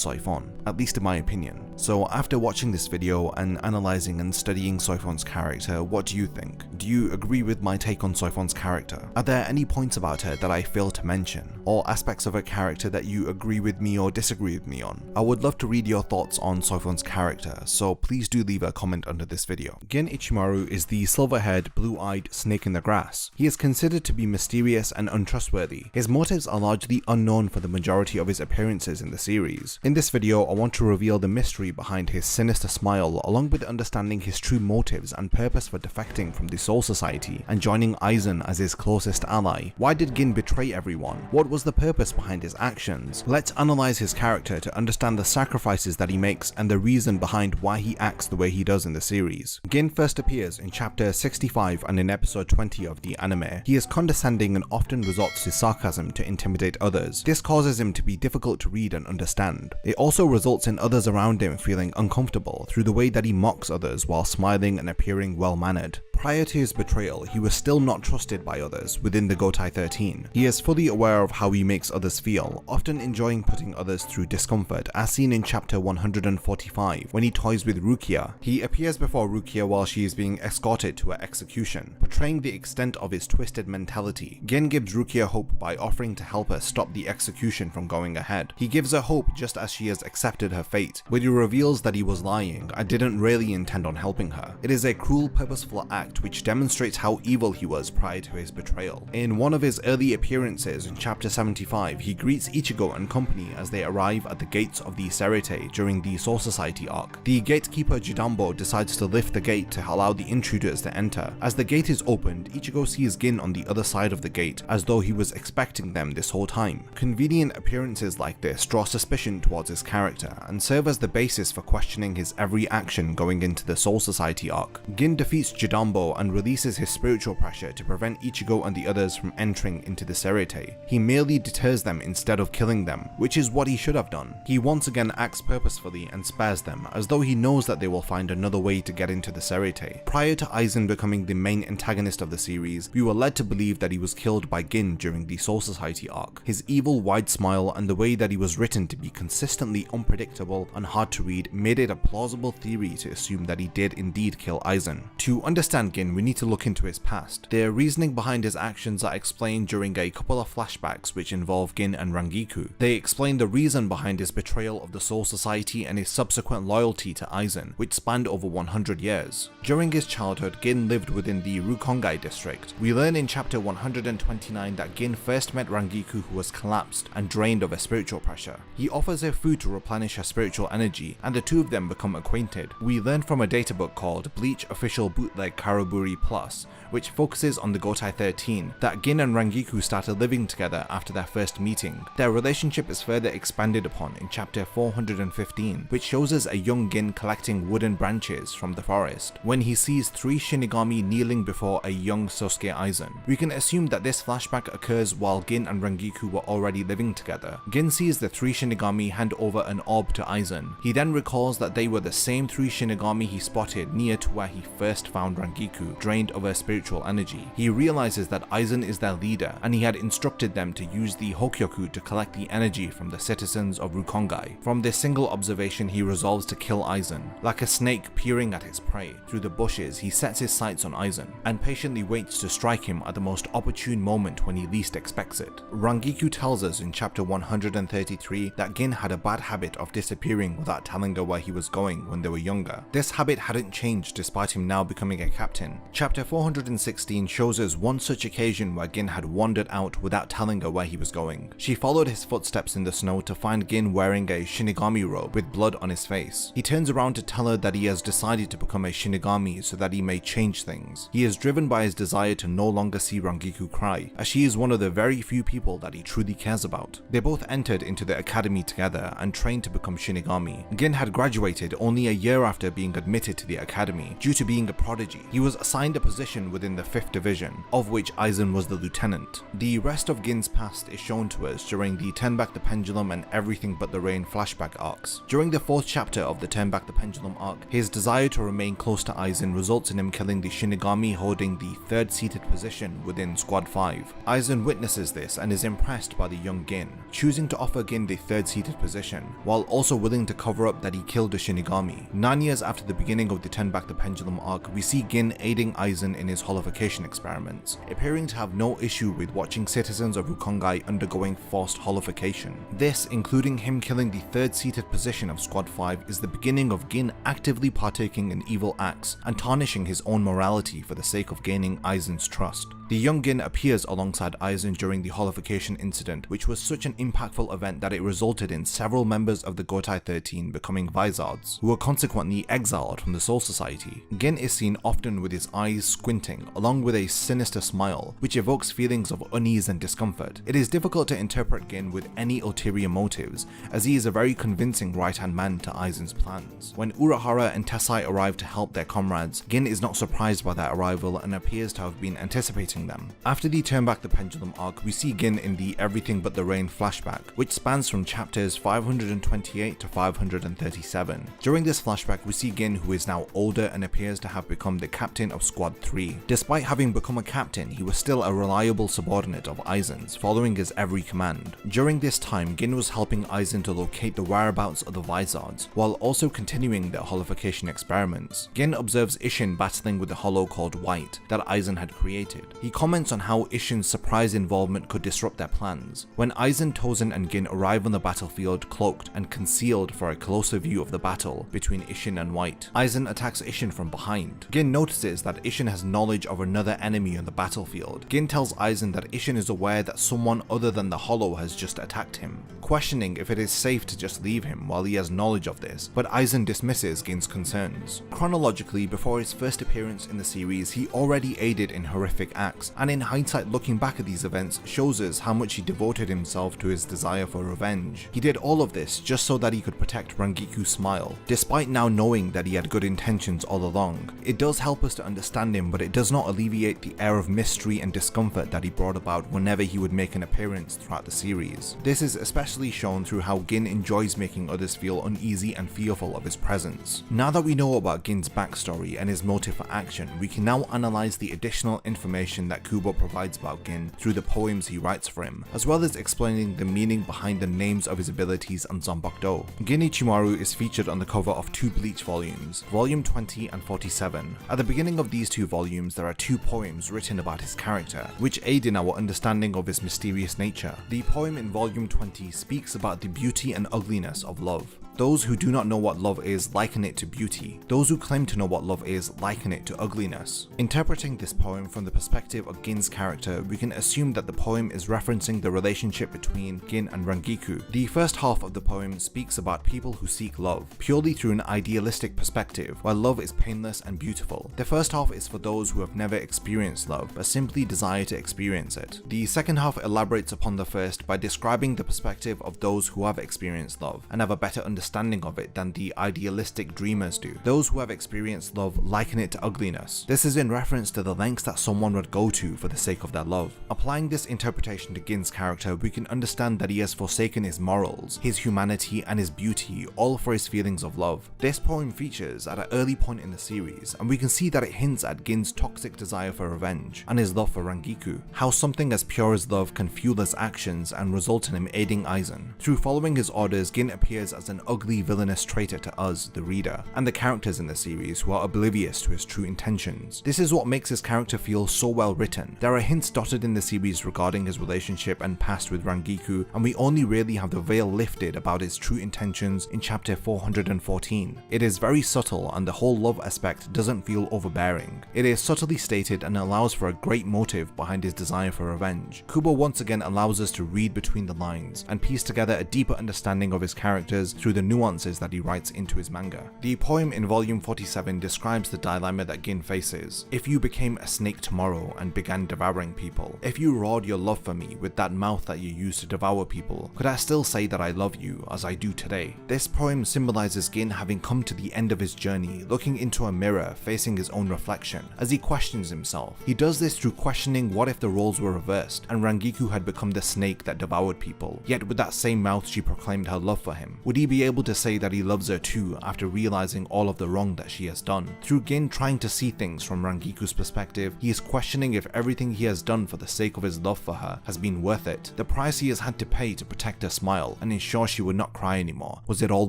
Soi-Fon, at least in my opinion. So after watching this video and analysing and studying Soi-Fon's character, what do you think? Do you agree with my take on Soi-Fon's character? Are there any points about her that I failed to mention, or aspects of her character that you agree with me or disagree with me on? I would love to read your thoughts on Soi-Fon's character, so please do leave a comment under this video. Gin Ichimaru is the silver-haired, blue-eyed snake in the grass. He is considered to be mysterious and untrustworthy. His motives are largely unknown for the majority of his appearances in the series. In this video, I want to reveal the mystery behind his sinister smile, along with understanding his true motives and purpose for defecting from the Soul Society and joining Aizen as his closest ally. Why did Gin betray everyone? What was the purpose behind his actions? Let's analyze his character to understand the sacrifices that he makes and the reason behind why he acts the way he does in the series. Gin first appears in chapter 65 and in episode 20 of the anime. He is condescending and often resorts to sarcasm to intimidate others. This causes him to be difficult to read and understand. It also results in others around him feeling uncomfortable through the way that he mocks others while smiling and appearing well-mannered. Prior to his betrayal, he was still not trusted by others within the Gotei 13. He is fully aware of how he makes others feel, often enjoying putting others through discomfort, as seen in chapter 145 when he toys with Rukia. He appears before Rukia while she is being escorted to her execution, portraying the extent of his twisted mentality. Gin gives Rukia hope by offering to help her stop the execution from going ahead. He gives her hope just as she has accepted her fate, but he reveals that he was lying and didn't really intend on helping her. It is a cruel, purposeful act which demonstrates how evil he was prior to his betrayal. In one of his early appearances in chapter 75, he greets Ichigo and company as they arrive at the gates of the Serete during the Soul Society arc. The gatekeeper Jidambo decides to lift the gate to allow the intruders to enter. As the gate is opened, Ichigo sees Gin on the other side of the gate, as though he was expecting them this whole time. Convenient appearances like this draw suspicion towards his character and serve as the basis for questioning his every action going into the Soul Society arc. Gin defeats Jidambo and releases his spiritual pressure to prevent Ichigo and the others from entering into the Serete. He merely deters them instead of killing them, which is what he should have done. He once again acts purposefully and spares them, as though he knows that they will find another way to get into the Serete. Prior to Aizen becoming the main antagonist of the series, we were led to believe that he was killed by Gin during the Soul Society arc. His evil wide smile and the way that he was written to be consistently unpredictable and hard to read made it a plausible theory to assume that he did indeed kill Aizen. To understand understand Gin, we need to look into his past. The reasoning behind his actions are explained during a couple of flashbacks which involve Gin and Rangiku. They explain the reason behind his betrayal of the Soul Society and his subsequent loyalty to Aizen, which spanned over 100 years. During his childhood, Gin lived within the Rukongai district. We learn in chapter 129 that Gin first met Rangiku, who was collapsed and drained of her spiritual pressure. He offers her food to replenish her spiritual energy, and the two of them become acquainted. We learn from a databook called Bleach Official Bootleg Karaburi Plus, which focuses on the Gotei 13, that Gin and Rangiku started living together after their first meeting. Their relationship is further expanded upon in chapter 415, which shows us a young Gin collecting wooden branches from the forest when he sees 3 Shinigami kneeling before a young Sosuke Aizen. We can assume that this flashback occurs while Gin and Rangiku were already living together. Gin sees the 3 Shinigami hand over an orb to Aizen. He then recalls that they were the same 3 Shinigami he spotted near to where he first found Rangiku, drained of her spiritual energy. He realizes that Aizen is their leader, and he had instructed them to use the Hokyoku to collect the energy from the citizens of Rukongai. From this single observation, he resolves to kill Aizen. Like a snake peering at its prey, through the bushes he sets his sights on Aizen, and patiently waits to strike him at the most opportune moment when he least expects it. Rangiku tells us in chapter 133 that Gin had a bad habit of disappearing without telling her where he was going when they were younger. This habit hadn't changed despite him now becoming a captain. Chapter 416 shows us one such occasion where Gin had wandered out without telling her where he was going. She followed his footsteps in the snow to find Gin wearing a Shinigami robe with blood on his face. He turns around to tell her that he has decided to become a Shinigami so that he may change things. He is driven by his desire to no longer see Rangiku cry, as she is one of the very few people that he truly cares about. They both entered into the academy together and trained to become Shinigami. Gin had graduated only a year after being admitted to the academy due to being a prodigy. He was assigned a position within the 5th division, of which Aizen was the lieutenant. The rest of Gin's past is shown to us during the Turn Back the Pendulum and Everything But the Rain flashback arcs. During the 4th chapter of the Turn Back the Pendulum arc, his desire to remain close to Aizen results in him killing the Shinigami holding the 3rd seated position within Squad 5. Aizen witnesses this and is impressed by the young Gin, choosing to offer Gin the 3rd seated position, while also willing to cover up that he killed a Shinigami. 9 years after the beginning of the Turn Back the Pendulum arc, we see Gin aiding Aizen in his holification experiments, appearing to have no issue with watching citizens of Rukongai undergoing forced holification. This, including him killing the 3rd seated position of Squad 5, is the beginning of Gin actively partaking in evil acts and tarnishing his own morality for the sake of gaining Aizen's trust. The young Gin appears alongside Aizen during the holification incident, which was such an impactful event that it resulted in several members of the Gotei 13 becoming Vizards, who were consequently exiled from the Soul Society. Gin is seen often with his eyes squinting, along with a sinister smile, which evokes feelings of unease and discomfort. It is difficult to interpret Gin with any ulterior motives, as he is a very convincing right-hand man to Aizen's plans. When Urahara and Tessai arrive to help their comrades, Gin is not surprised by their arrival and appears to have been anticipating them. After the Turn Back the Pendulum arc, we see Gin in the Everything But the Rain flashback, which spans from chapters 528 to 537. During this flashback, we see Gin, who is now older and appears to have become the captain of Squad 3. Despite having become a captain, he was still a reliable subordinate of Aizen's, following his every command. During this time, Gin was helping Aizen to locate the whereabouts of the Vizards, while also continuing their holification experiments. Gin observes Isshin battling with the hollow called White that Aizen had created. He comments on how Isshin's surprise involvement could disrupt their plans. When Aizen, Tosen and Gin arrive on the battlefield cloaked and concealed for a closer view of the battle between Isshin and White, Aizen attacks Isshin from behind. Gin notices that Isshin has knowledge of another enemy on the battlefield. Gin tells Aizen that Isshin is aware that someone other than the Hollow has just attacked him, questioning if it is safe to just leave him while he has knowledge of this, but Aizen dismisses Gin's concerns. Chronologically, before his first appearance in the series, he already aided in horrific acts, and in hindsight looking back at these events shows us how much he devoted himself to his desire for revenge. He did all of this just so that he could protect Rangiku's smile, despite now knowing that he had good intentions all along. It does help us to understand him, but it does not alleviate the air of mystery and discomfort that he brought about whenever he would make an appearance throughout the series. This is especially shown through how Gin enjoys making others feel uneasy and fearful of his presence. Now that we know about Gin's backstory and his motive for action, we can now analyze the additional information that Kubo provides about Gin through the poems he writes for him, as well as explaining the meaning behind the names of his abilities and Zanbakudo. Gin Ichimaru is featured on the cover of two Bleach volumes, volume 20 and 47. At the beginning beginning of these two volumes, there are two poems written about his character, which aid in our understanding of his mysterious nature. The poem in volume 20 speaks about the beauty and ugliness of love. Those who do not know what love is liken it to beauty. Those who claim to know what love is liken it to ugliness. Interpreting this poem from the perspective of Gin's character, we can assume that the poem is referencing the relationship between Gin and Rangiku. The first half of the poem speaks about people who seek love purely through an idealistic perspective, while love is painless and beautiful. The first half is for those who have never experienced love but simply desire to experience it. The second half elaborates upon the first by describing the perspective of those who have experienced love and have a better understanding of it than the idealistic dreamers do. Those who have experienced love liken it to ugliness. This is in reference to the lengths that someone would go to for the sake of their love. Applying this interpretation to Gin's character, we can understand that he has forsaken his morals, his humanity, and his beauty, all for his feelings of love. This poem features at an early point in the series, and we can see that it hints at Gin's toxic desire for revenge and his love for Rangiku, how something as pure as love can fuel his actions and result in him aiding Aizen. Through following his orders, Gin appears as an ugly villainous traitor to us, the reader, and the characters in the series who are oblivious to his true intentions. This is what makes his character feel so well written. There are hints dotted in the series regarding his relationship and past with Rangiku, and we only really have the veil lifted about his true intentions in chapter 414. It is very subtle, and the whole love aspect doesn't feel overbearing. It is subtly stated and allows for a great motive behind his desire for revenge. Kubo once again allows us to read between the lines and piece together a deeper understanding of his characters through the nuances that he writes into his manga. The poem in volume 47 describes the dilemma that Gin faces. If you became a snake tomorrow and began devouring people, if you roared your love for me with that mouth that you use to devour people, could I still say that I love you as I do today? This poem symbolizes Gin having come to the end of his journey, looking into a mirror, facing his own reflection, as he questions himself. He does this through questioning what if the roles were reversed and Rangiku had become the snake that devoured people, yet with that same mouth she proclaimed her love for him. Would he be able to say that he loves her too after realizing all of the wrong that she has done? Through Gin trying to see things from Rangiku's perspective, he is questioning if everything he has done for the sake of his love for her has been worth it. The price he has had to pay to protect her smile and ensure she would not cry anymore, was it all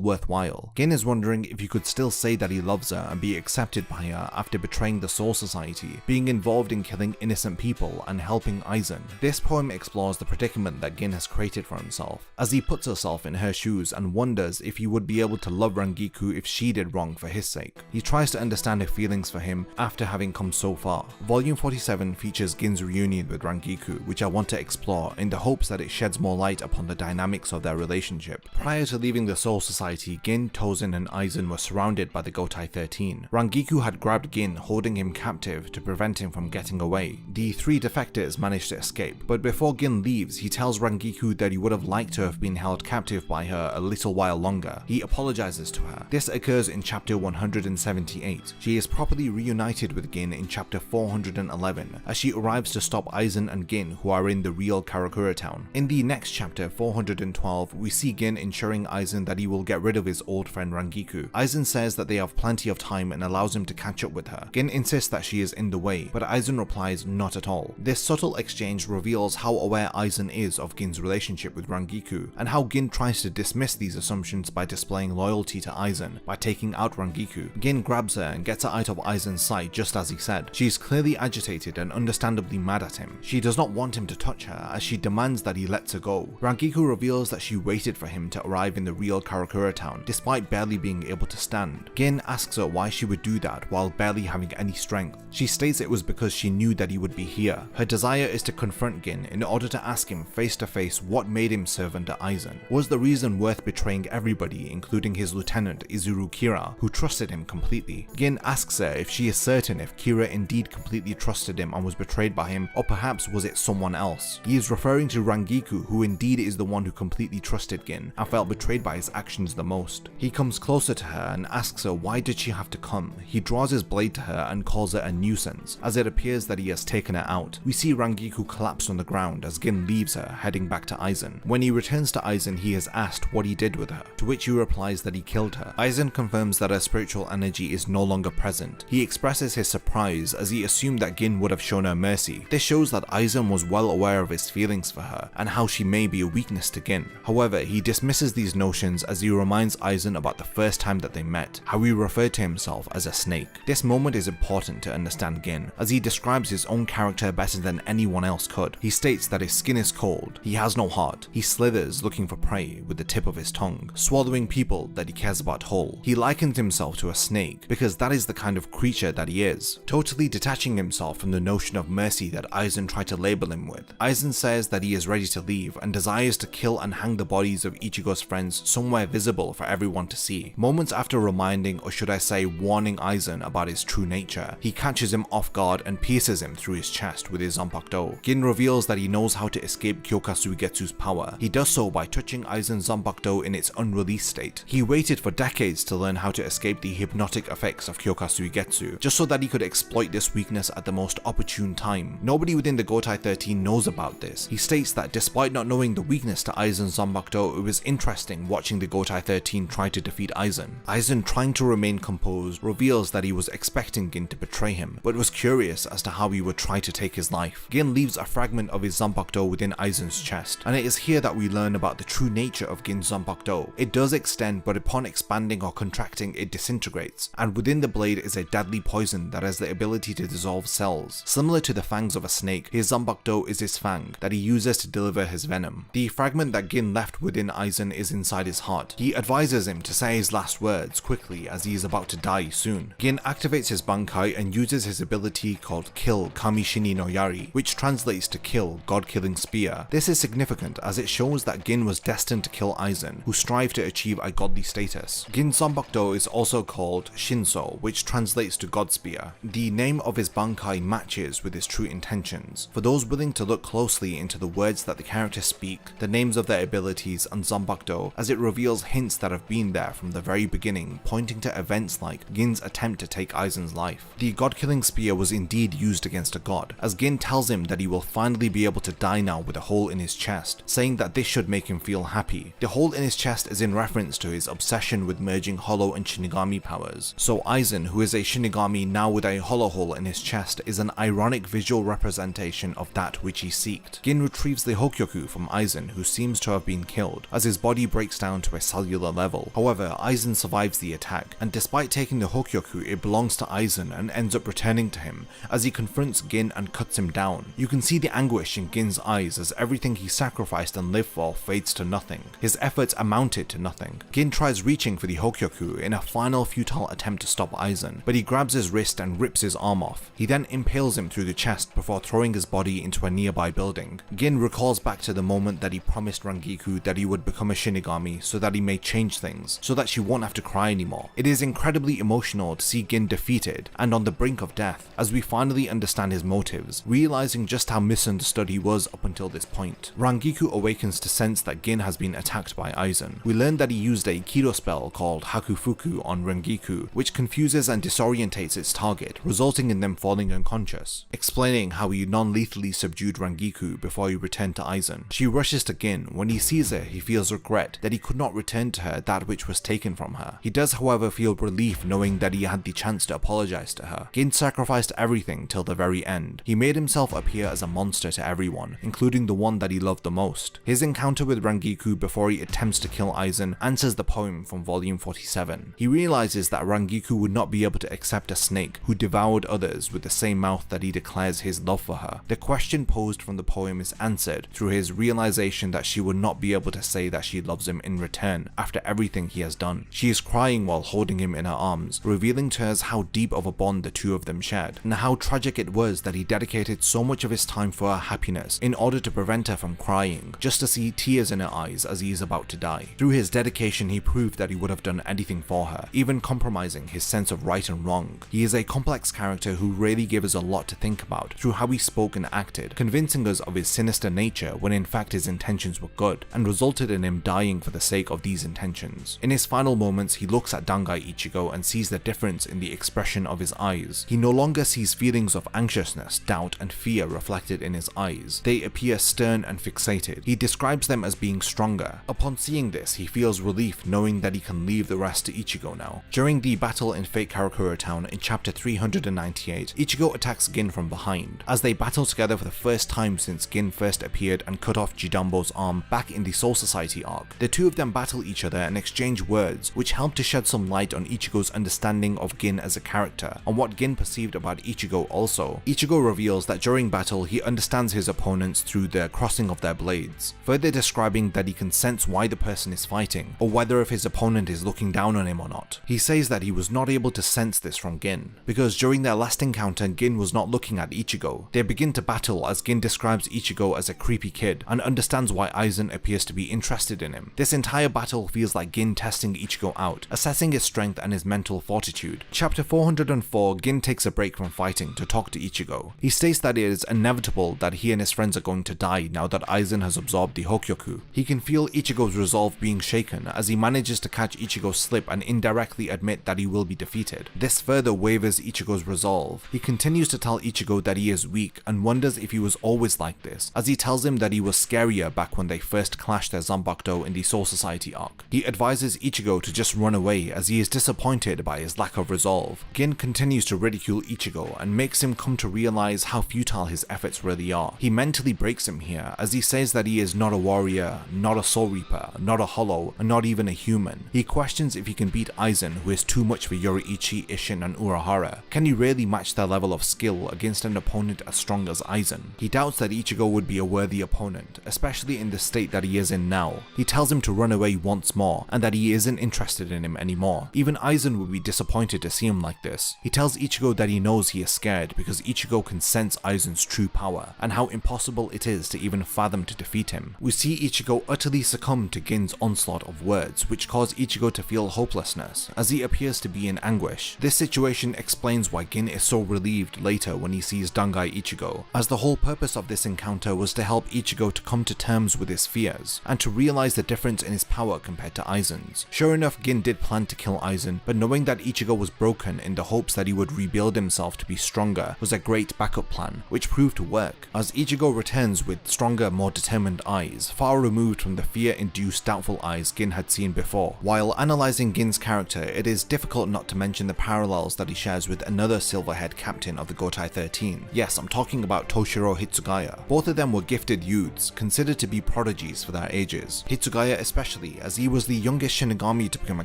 worthwhile? Gin is wondering if he could still say that he loves her and be accepted by her after betraying the Soul Society, being involved in killing innocent people and helping Aizen. This poem explores the predicament that Gin has created for himself, as he puts himself in her shoes and wonders if he would be able to love Rangiku if she did wrong for his sake. He tries to understand her feelings for him after having come so far. Volume 47 features Gin's reunion with Rangiku, which I want to explore in the hopes that it sheds more light upon the dynamics of their relationship. Prior to leaving the Soul Society, Gin, Tosen, and Aizen were surrounded by the Gotei 13. Rangiku had grabbed Gin, holding him captive to prevent him from getting away. The three defectors managed to escape, but before Gin leaves, he tells Rangiku that he would have liked to have been held captive by her a little while longer. He apologizes to her. This occurs in chapter 178. She is properly reunited with Gin in chapter 411 as she arrives to stop Aizen and Gin, who are in the real Karakura town. In the next chapter 412, we see Gin ensuring Aizen that he will get rid of his old friend Rangiku. Aizen says that they have plenty of time and allows him to catch up with her. Gin insists that she is in the way, but Aizen replies not at all. This subtle exchange reveals how aware Aizen is of Gin's relationship with Rangiku, and how Gin tries to dismiss these assumptions by displaying loyalty to Aizen by taking out Rangiku. Gin grabs her and gets her out of Aizen's sight just as he said. She is clearly agitated and understandably mad at him. She does not want him to touch her as she demands that he lets her go. Rangiku reveals that she waited for him to arrive in the real Karakura town despite barely being able to stand. Gin asks her why she would do that while barely having any strength. She states it was because she knew that he would be here. Her desire is to confront Gin in order to ask him face to face what made him serve under Aizen. Was the reason worth betraying everybody, including his lieutenant Izuru Kira, who trusted him completely? Gin asks her if she is certain if Kira indeed completely trusted him and was betrayed by him, or perhaps was it someone else. He is referring to Rangiku, who indeed is the one who completely trusted Gin and felt betrayed by his actions the most. He comes closer to her and asks her why did she have to come. He draws his blade to her and calls her a nuisance, as it appears that he has taken her out. We see Rangiku collapse on the ground as Gin leaves her, heading back to Aizen. When he returns to Aizen, he is asked what he did with her, to which which he replies that he killed her. Aizen confirms that her spiritual energy is no longer present. He expresses his surprise as he assumed that Gin would have shown her mercy. This shows that Aizen was well aware of his feelings for her and how she may be a weakness to Gin. However, he dismisses these notions as he reminds Aizen about the first time that they met, how he referred to himself as a snake. This moment is important to understand Gin, as he describes his own character better than anyone else could. He states that his skin is cold, he has no heart, he slithers looking for prey with the tip of his tongue, swallowing people that he cares about whole. He likens himself to a snake because that is the kind of creature that he is, totally detaching himself from the notion of mercy that Aizen tried to label him with. Aizen says that he is ready to leave and desires to kill and hang the bodies of Ichigo's friends somewhere visible for everyone to see. Moments after reminding, or should I say warning Aizen about his true nature, he catches him off guard and pierces him through his chest with his Zanpakuto. Gin reveals that he knows how to escape Kyoka Suigetsu's power. He does so by touching Aizen's Zanpakuto in its unreleased state. He waited for decades to learn how to escape the hypnotic effects of Kyoka Suigetsu, just so that he could exploit this weakness at the most opportune time. Nobody within the Gotei 13 knows about this. He states that despite not knowing the weakness to Aizen's Zanpakuto, it was interesting watching the Gotei 13 try to defeat Aizen. Aizen, trying to remain composed, reveals that he was expecting Gin to betray him, but was curious as to how he would try to take his life. Gin leaves a fragment of his Zanpakuto within Aizen's chest, and it is here that we learn about the true nature of Gin's Zanpakuto. It does extend, but upon expanding or contracting, it disintegrates, and within the blade is a deadly poison that has the ability to dissolve cells. Similar to the fangs of a snake, his Zanpakuto is his fang that he uses to deliver his venom. The fragment that Gin left within Aizen is inside his heart. He advises him to say his last words quickly as he is about to die soon. Gin activates his Bankai and uses his ability called Kill Kamishini no Yari, which translates to kill, God-killing spear. This is significant as it shows that Gin was destined to kill Aizen, who strived to achieve a godly status. Gin's Zanpakuto is also called Shinso, which translates to God Spear. The name of his Bankai matches with his true intentions. For those willing to look closely into the words that the characters speak, the names of their abilities and Zanpakuto, as it reveals hints that have been there from the very beginning, pointing to events like Gin's attempt to take Aizen's life. The God-killing spear was indeed used against a god, as Gin tells him that he will finally be able to die now with a hole in his chest, saying that this should make him feel happy. The hole in his chest is in reference to his obsession with merging Hollow and Shinigami powers, so Aizen, who is a Shinigami now with a hollow hole in his chest, is an ironic visual representation of that which he seeked. Gin retrieves the Hokyoku from Aizen, who seems to have been killed, as his body breaks down to a cellular level. However, Aizen survives the attack, and despite taking the Hokyoku, it belongs to Aizen and ends up returning to him as he confronts Gin and cuts him down. You can see the anguish in Gin's eyes as everything he sacrificed and lived for fades to nothing. His efforts amounted to nothing. Gin tries reaching for the Hokyoku in a final futile attempt to stop Aizen, but he grabs his wrist and rips his arm off. He then impales him through the chest before throwing his body into a nearby building. Gin recalls back to the moment that he promised Rangiku that he would become a Shinigami so that he may change things, so that she won't have to cry anymore. It is incredibly emotional to see Gin defeated and on the brink of death, as we finally understand his motives, realizing just how misunderstood he was up until this point. Rangiku awakens to sense that Gin has been attacked by Aizen. We learn that he used a Kido spell called Hakufuku on Rangiku, which confuses and disorientates its target, resulting in them falling unconscious, explaining how he non-lethally subdued Rangiku before he returned to Aizen. She rushes to Gin. When he sees her, he feels regret that he could not return to her that which was taken from her. He does, however, feel relief knowing that he had the chance to apologize to her. Gin sacrificed everything till the very end. He made himself appear as a monster to everyone, including the one that he loved the most. His encounter with Rangiku before he attempts to kill Aizen answers the poem from volume 47. He realizes that Rangiku would not be able to accept a snake who devoured others with the same mouth that he declares his love for her. The question posed from the poem is answered through his realization that she would not be able to say that she loves him in return after everything he has done. She is crying while holding him in her arms, revealing to us how deep of a bond the two of them shared, and how tragic it was that he dedicated so much of his time for her happiness in order to prevent her from crying, just to see tears in her eyes as he is about to die. Through his dedication, he proved that he would have done anything for her, even compromising his sense of right and wrong. He is a complex character who really gave us a lot to think about through how he spoke and acted, convincing us of his sinister nature when in fact his intentions were good, and resulted in him dying for the sake of these intentions. In his final moments, he looks at Dangai Ichigo and sees the difference in the expression of his eyes. He no longer sees feelings of anxiousness, doubt, and fear reflected in his eyes. They appear stern and fixated. He describes them as being stronger. Upon seeing this, he feels relief knowing that he can leave the rest to Ichigo now. During the battle in Fate Karakura Town in chapter 398, Ichigo attacks Gin from behind, as they battle together for the first time since Gin first appeared and cut off Jidambo's arm back in the Soul Society arc. The two of them battle each other and exchange words, which help to shed some light on Ichigo's understanding of Gin as a character, and what Gin perceived about Ichigo also. Ichigo reveals that during battle he understands his opponents through the crossing of their blades, further describing that he can sense why the person is fighting, or whether if his opponent is looking down on him or not. He says that he was not able to sense this from Gin, because during their last encounter Gin was not looking at Ichigo. They begin to battle as Gin describes Ichigo as a creepy kid, and understands why Aizen appears to be interested in him. This entire battle feels like Gin testing Ichigo out, assessing his strength and his mental fortitude. Chapter 404, Gin takes a break from fighting to talk to Ichigo. He states that it is inevitable that he and his friends are going to die now that Aizen has absorbed the Hokyoku. He can feel Ichigo's resolve being shaken as he manages to catch Ichigo's slip and indirectly admit that he will be defeated. This further wavers Ichigo's resolve. He continues to tell Ichigo that he is weak and wonders if he was always like this, as he tells him that he was scarier back when they first clashed their Zanbakudo in the Soul Society arc. He advises Ichigo to just run away as he is disappointed by his lack of resolve. Gin continues to ridicule Ichigo and makes him come to realize how futile his efforts really are. He mentally breaks him here as he says that he is not a warrior, not a soul reaper, not a hollow, and not even a human. He questions if he can beat Aizen, who is too much for Yoriichi, Isshin, and Urahara. Can he really match their level of skill against an opponent as strong as Aizen? He doubts that Ichigo would be a worthy opponent, especially in the state that he is in now. He tells him to run away once more, and that he isn't interested in him anymore. Even Aizen would be disappointed to see him like this. He tells Ichigo that he knows he is scared because Ichigo can sense Aizen's true power, and how impossible it is to even fathom to defeat him. We see Ichigo utterly succumb to Gin's onslaught of words, which cause Ichigo to feel hopelessness, as he appears to be in anguish. This situation explains why Gin is so relieved later when he sees Dangai Ichigo, as the whole purpose of this encounter was to help Ichigo to come to terms with his fears, and to realize the difference in his power compared to Aizen's. Sure enough, Gin did plan to kill Aizen, but knowing that Ichigo was broken in the hopes that he would rebuild himself to be stronger was a great backup plan, which proved to work, as Ichigo returns with stronger, more determined eyes, far removed from the fear-induced doubtful eyes Gin had seen before. While analysing Gin's character, it is difficult not to mention the parallels that he shares with another silver-haired captain of the Gotei 13. Yes, I'm talking about Toshiro Hitsugaya. Both of them were gifted youths, considered to be prodigies for their ages. Hitsugaya especially, as he was the youngest Shinigami to become a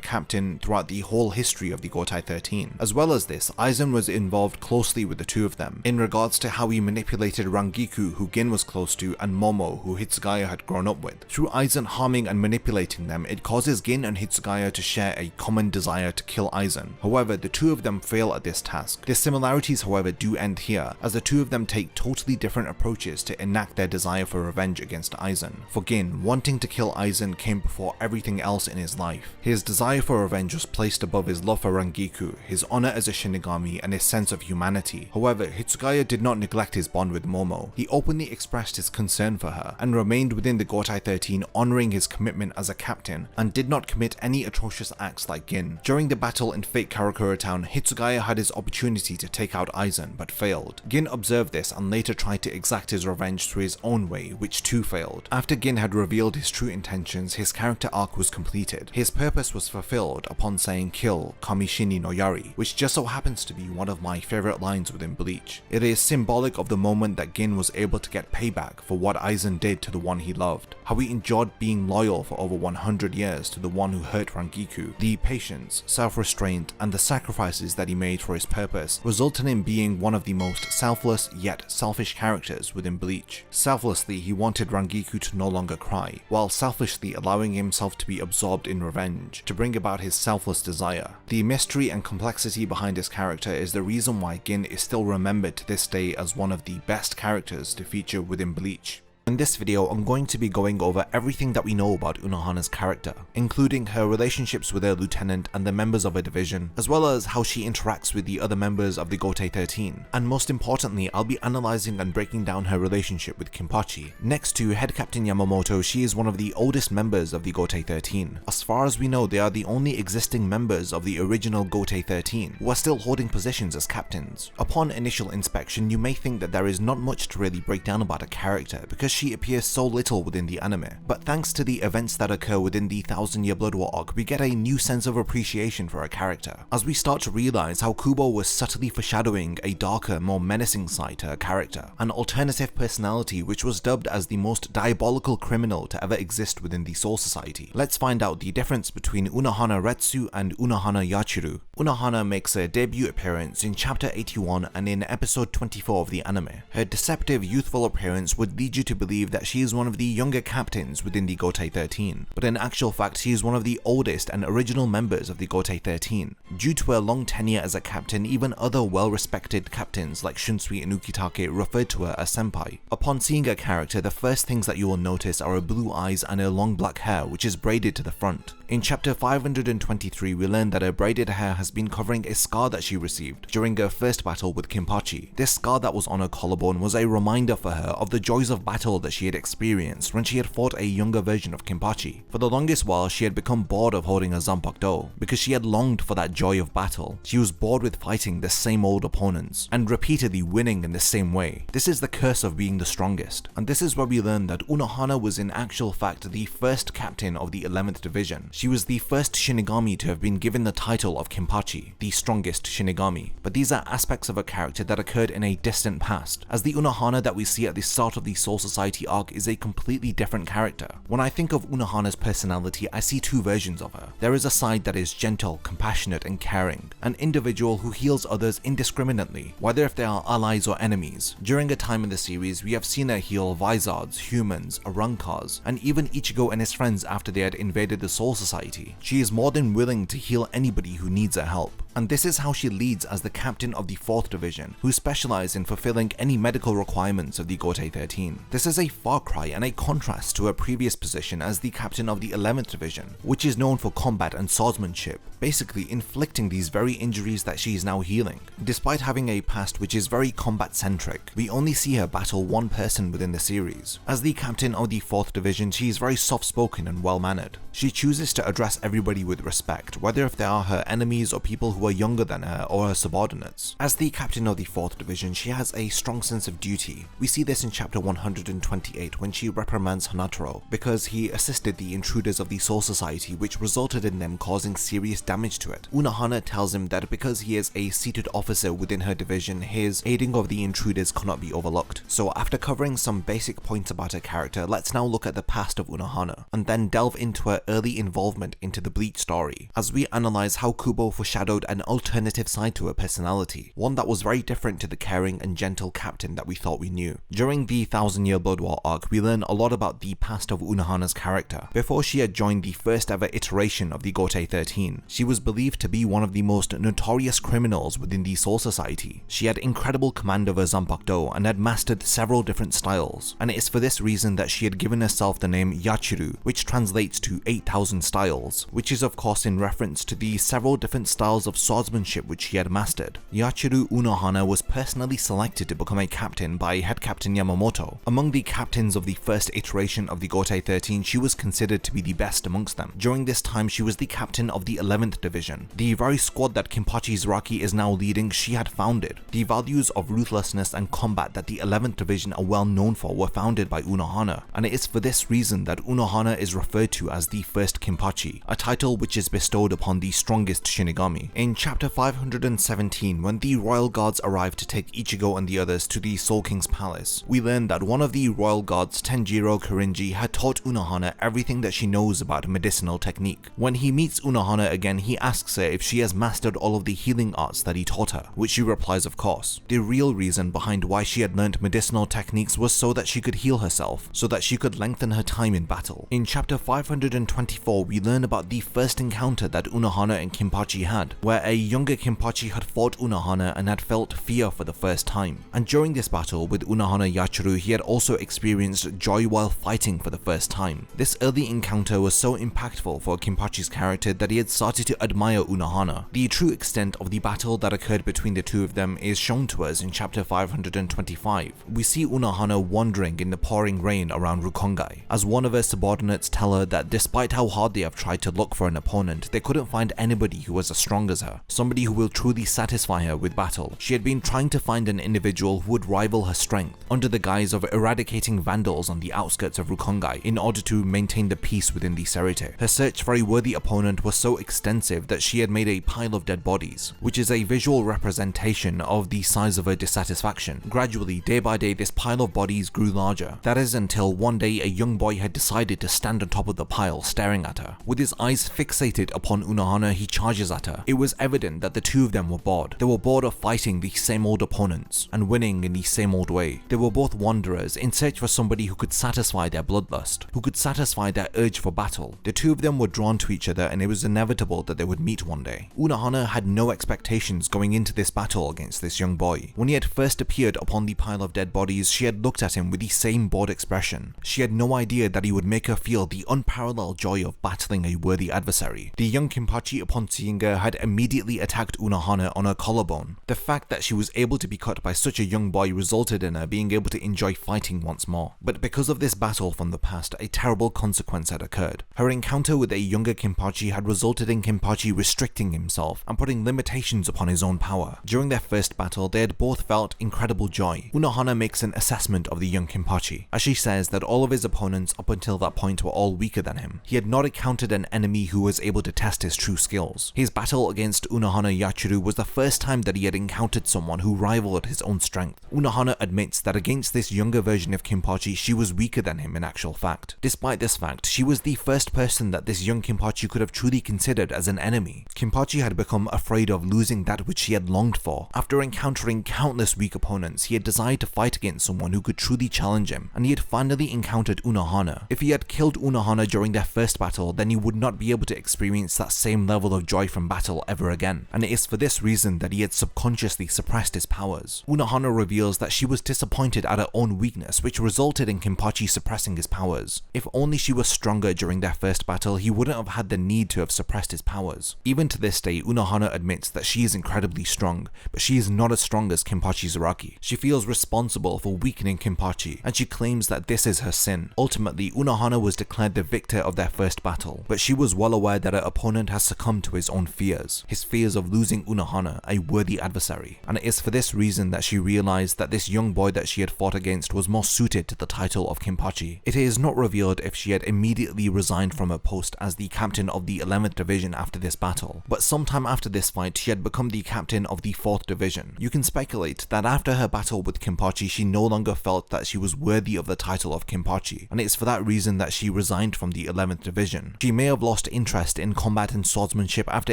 captain throughout the whole history of the Gotei 13. As well as this, Aizen was involved closely with the two of them, in regards to how he manipulated Rangiku, who Gin was close to, and Momo, who Hitsugaya had grown up with. Through Aizen harming and manipulating them, it causes Gin and Hitsugaya to share a common desire to kill Aizen. However, the two of them fail at this task. The similarities, however, do end here, as the two of them take totally different approaches to enact their desire for revenge against Aizen. For Gin, wanting to kill Aizen came before everything else in his life. His desire for revenge was placed above his love for Rangiku, his honor as a Shinigami, and his sense of humanity. However, Hitsugaya did not neglect his bond with Momo. He openly expressed his concern for her, and remained within the Gotei 13, honoring his commitment as a captain, and did not commit any atrocious acts like Gin. During the battle in Fate Karakura Town, Hitsugaya had his opportunity to take out Aizen, but failed. Gin observed this and later tried to exact his revenge through his own way, which too failed. After Gin had revealed his true intentions, his character arc was completed. His purpose was fulfilled upon saying "kill Kamishini no Yari," which just so happens to be one of my favorite lines within Bleach. It is symbolic of the moment that Gin was able to get payback for what Aizen did to the one he loved, how he endured being loyal for over 100 years to the one who hurt Rangiku. The patience, self-restraint, and the sacrifices that he made for his purpose result in him being one of the most selfless yet selfish characters within Bleach. Selflessly, he wanted Rangiku to no longer cry, while selfishly allowing himself to be absorbed in revenge, to bring about his selfless desire. The mystery and complexity behind his character is the reason why Gin is still remembered to this day as one of the best characters to feature within Bleach. In this video, I'm going to be going over everything that we know about Unohana's character, including her relationships with her lieutenant and the members of her division, as well as how she interacts with the other members of the Gotei 13, and most importantly, I'll be analysing and breaking down her relationship with Kenpachi. Next to Head Captain Yamamoto, she is one of the oldest members of the Gotei 13. As far as we know, they are the only existing members of the original Gotei 13 who are still holding positions as captains. Upon initial inspection, you may think that there is not much to really break down about a character, because she appears so little within the anime, but thanks to the events that occur within the 1000-Year Blood War arc, we get a new sense of appreciation for her character, as we start to realize how Kubo was subtly foreshadowing a darker, more menacing side to her character, an alternative personality which was dubbed as the most diabolical criminal to ever exist within the Soul Society. Let's find out the difference between Unohana Retsu and Unohana Yachiru. Unohana makes a debut appearance in chapter 81 and in episode 24 of the anime. Her deceptive, youthful appearance would lead you to believe that she is one of the younger captains within the Gotei 13, but in actual fact she is one of the oldest and original members of the Gotei 13. Due to her long tenure as a captain, even other well-respected captains like Shunsui and Ukitake referred to her as senpai. Upon seeing her character, the first things that you will notice are her blue eyes and her long black hair, which is braided to the front. In chapter 523, we learn that her braided hair has been covering a scar that she received during her first battle with Kenpachi. This scar that was on her collarbone was a reminder for her of the joys of battle that she had experienced when she had fought a younger version of Kenpachi. For the longest while, she had become bored of holding a Zanpakuto because she had longed for that joy of battle. She was bored with fighting the same old opponents and repeatedly winning in the same way. This is the curse of being the strongest, and this is where we learn that Unohana was in actual fact the first captain of the 11th Division. She was the first Shinigami to have been given the title of Kenpachi, the strongest Shinigami, but these are aspects of a character that occurred in a distant past, as the Unohana that we see at the start of the Soul Society arc is a completely different character. When I think of Unohana's personality, I see two versions of her. There is a side that is gentle, compassionate, and caring, an individual who heals others indiscriminately, whether if they are allies or enemies. During a time in the series, we have seen her heal Vizards, humans, Arankars, and even Ichigo and his friends after they had invaded the Soul Society. She is more than willing to heal anybody who needs her help. And this is how she leads as the captain of the 4th Division, who specialize in fulfilling any medical requirements of the Gotei 13. This is a far cry and a contrast to her previous position as the captain of the 11th Division, which is known for combat and swordsmanship, basically inflicting these very injuries that she is now healing. Despite having a past which is very combat-centric, we only see her battle one person within the series. As the captain of the 4th Division, she is very soft-spoken and well-mannered. She chooses to address everybody with respect, whether if they are her enemies or people who are younger than her or her subordinates. As the captain of the 4th Division, she has a strong sense of duty. We see this in chapter 128 when she reprimands Hanataro because he assisted the intruders of the Soul Society, which resulted in them causing serious damage to it. Unohana tells him that because he is a seated officer within her division, his aiding of the intruders cannot be overlooked. So after covering some basic points about her character, let's now look at the past of Unohana, and then delve into her early involvement into the Bleach story, as we analyze how Kubo foreshadowed an alternative side to her personality, one that was very different to the caring and gentle captain that we thought we knew. During the 1000-Year Blood War arc, we learn a lot about the past of Unohana's character. Before she had joined the first ever iteration of the Gotei 13, she was believed to be one of the most notorious criminals within the Soul Society. She had incredible command over Zanpakuto and had mastered several different styles, and it is for this reason that she had given herself the name Yachiru, which translates to 8,000 styles, which is of course in reference to the several different styles of swordsmanship which she had mastered. Yachiru Unohana was personally selected to become a captain by head captain Yamamoto. Among the captains of the first iteration of the Gotei 13, she was considered to be the best amongst them. During this time, she was the captain of the 11th Division. The very squad that Kenpachi Zaraki is now leading, she had founded. The values of ruthlessness and combat that the 11th Division are well known for were founded by Unohana, and it is for this reason that Unohana is referred to as the first Kenpachi, a title which is bestowed upon the strongest Shinigami. In chapter 517, when the royal guards arrive to take Ichigo and the others to the Soul King's palace, we learn that one of the royal guards, Tenjiro Kurinji, had taught Unohana everything that she knows about medicinal technique. When he meets Unohana again, he asks her if she has mastered all of the healing arts that he taught her, which she replies of course. The real reason behind why she had learnt medicinal techniques was so that she could heal herself, so that she could lengthen her time in battle. In chapter 524, we learn about the first encounter that Unohana and Kenpachi had, where a younger Kenpachi had fought Unohana and had felt fear for the first time. And during this battle with Unohana Yachiru, he had also experienced joy while fighting for the first time. This early encounter was so impactful for Kenpachi's character that he had started to admire Unohana. The true extent of the battle that occurred between the two of them is shown to us in chapter 525. We see Unohana wandering in the pouring rain around Rukongai, as one of her subordinates tell her that despite how hard they have tried to look for an opponent, they couldn't find anybody who was as strong as her. her, somebody who will truly satisfy her with battle. She had been trying to find an individual who would rival her strength, under the guise of eradicating vandals on the outskirts of Rukongai in order to maintain the peace within the Serite. Her search for a worthy opponent was so extensive that she had made a pile of dead bodies, which is a visual representation of the size of her dissatisfaction. Gradually, day by day, this pile of bodies grew larger. That is until one day a young boy had decided to stand on top of the pile, staring at her. With his eyes fixated upon Unohana, he charges at her. It was evident that the two of them were bored. They were bored of fighting the same old opponents and winning in the same old way. They were both wanderers in search for somebody who could satisfy their bloodlust, who could satisfy their urge for battle. The two of them were drawn to each other, and it was inevitable that they would meet one day. Unohana had no expectations going into this battle against this young boy. When he had first appeared upon the pile of dead bodies, she had looked at him with the same bored expression. She had no idea that he would make her feel the unparalleled joy of battling a worthy adversary. The young Kenpachi, upon seeing her, had immediately attacked Unohana on her collarbone. The fact that she was able to be cut by such a young boy resulted in her being able to enjoy fighting once more. But because of this battle from the past, a terrible consequence had occurred. Her encounter with a younger Kenpachi had resulted in Kenpachi restricting himself and putting limitations upon his own power. During their first battle, they had both felt incredible joy. Unohana makes an assessment of the young Kenpachi, as she says that all of his opponents up until that point were all weaker than him. He had not encountered an enemy who was able to test his true skills. His battle against Unohana Yachuru was the first time that he had encountered someone who rivaled his own strength. Unohana admits that against this younger version of Kenpachi, she was weaker than him in actual fact. Despite this fact, she was the first person that this young Kenpachi could have truly considered as an enemy. Kenpachi had become afraid of losing that which he had longed for. After encountering countless weak opponents, he had desired to fight against someone who could truly challenge him, and he had finally encountered Unohana. If he had killed Unohana during their first battle, then he would not be able to experience that same level of joy from battle ever again, and it is for this reason that he had subconsciously suppressed his powers. Unohana reveals that she was disappointed at her own weakness, which resulted in Kenpachi suppressing his powers. If only she was stronger during their first battle, he wouldn't have had the need to have suppressed his powers. Even to this day, Unohana admits that she is incredibly strong, but she is not as strong as Kenpachi Zaraki. She feels responsible for weakening Kenpachi, and she claims that this is her sin. Ultimately, Unohana was declared the victor of their first battle, but she was well aware that her opponent has succumbed to his own fears, his fears of losing Unohana, a worthy adversary, and it is for this reason that she realized that this young boy that she had fought against was more suited to the title of Kenpachi. It is not revealed if she had immediately resigned from her post as the captain of the 11th Division after this battle, but sometime after this fight, she had become the captain of the 4th Division. You can speculate that after her battle with Kenpachi, she no longer felt that she was worthy of the title of Kenpachi, and it's for that reason that she resigned from the 11th Division. She may have lost interest in combat and swordsmanship after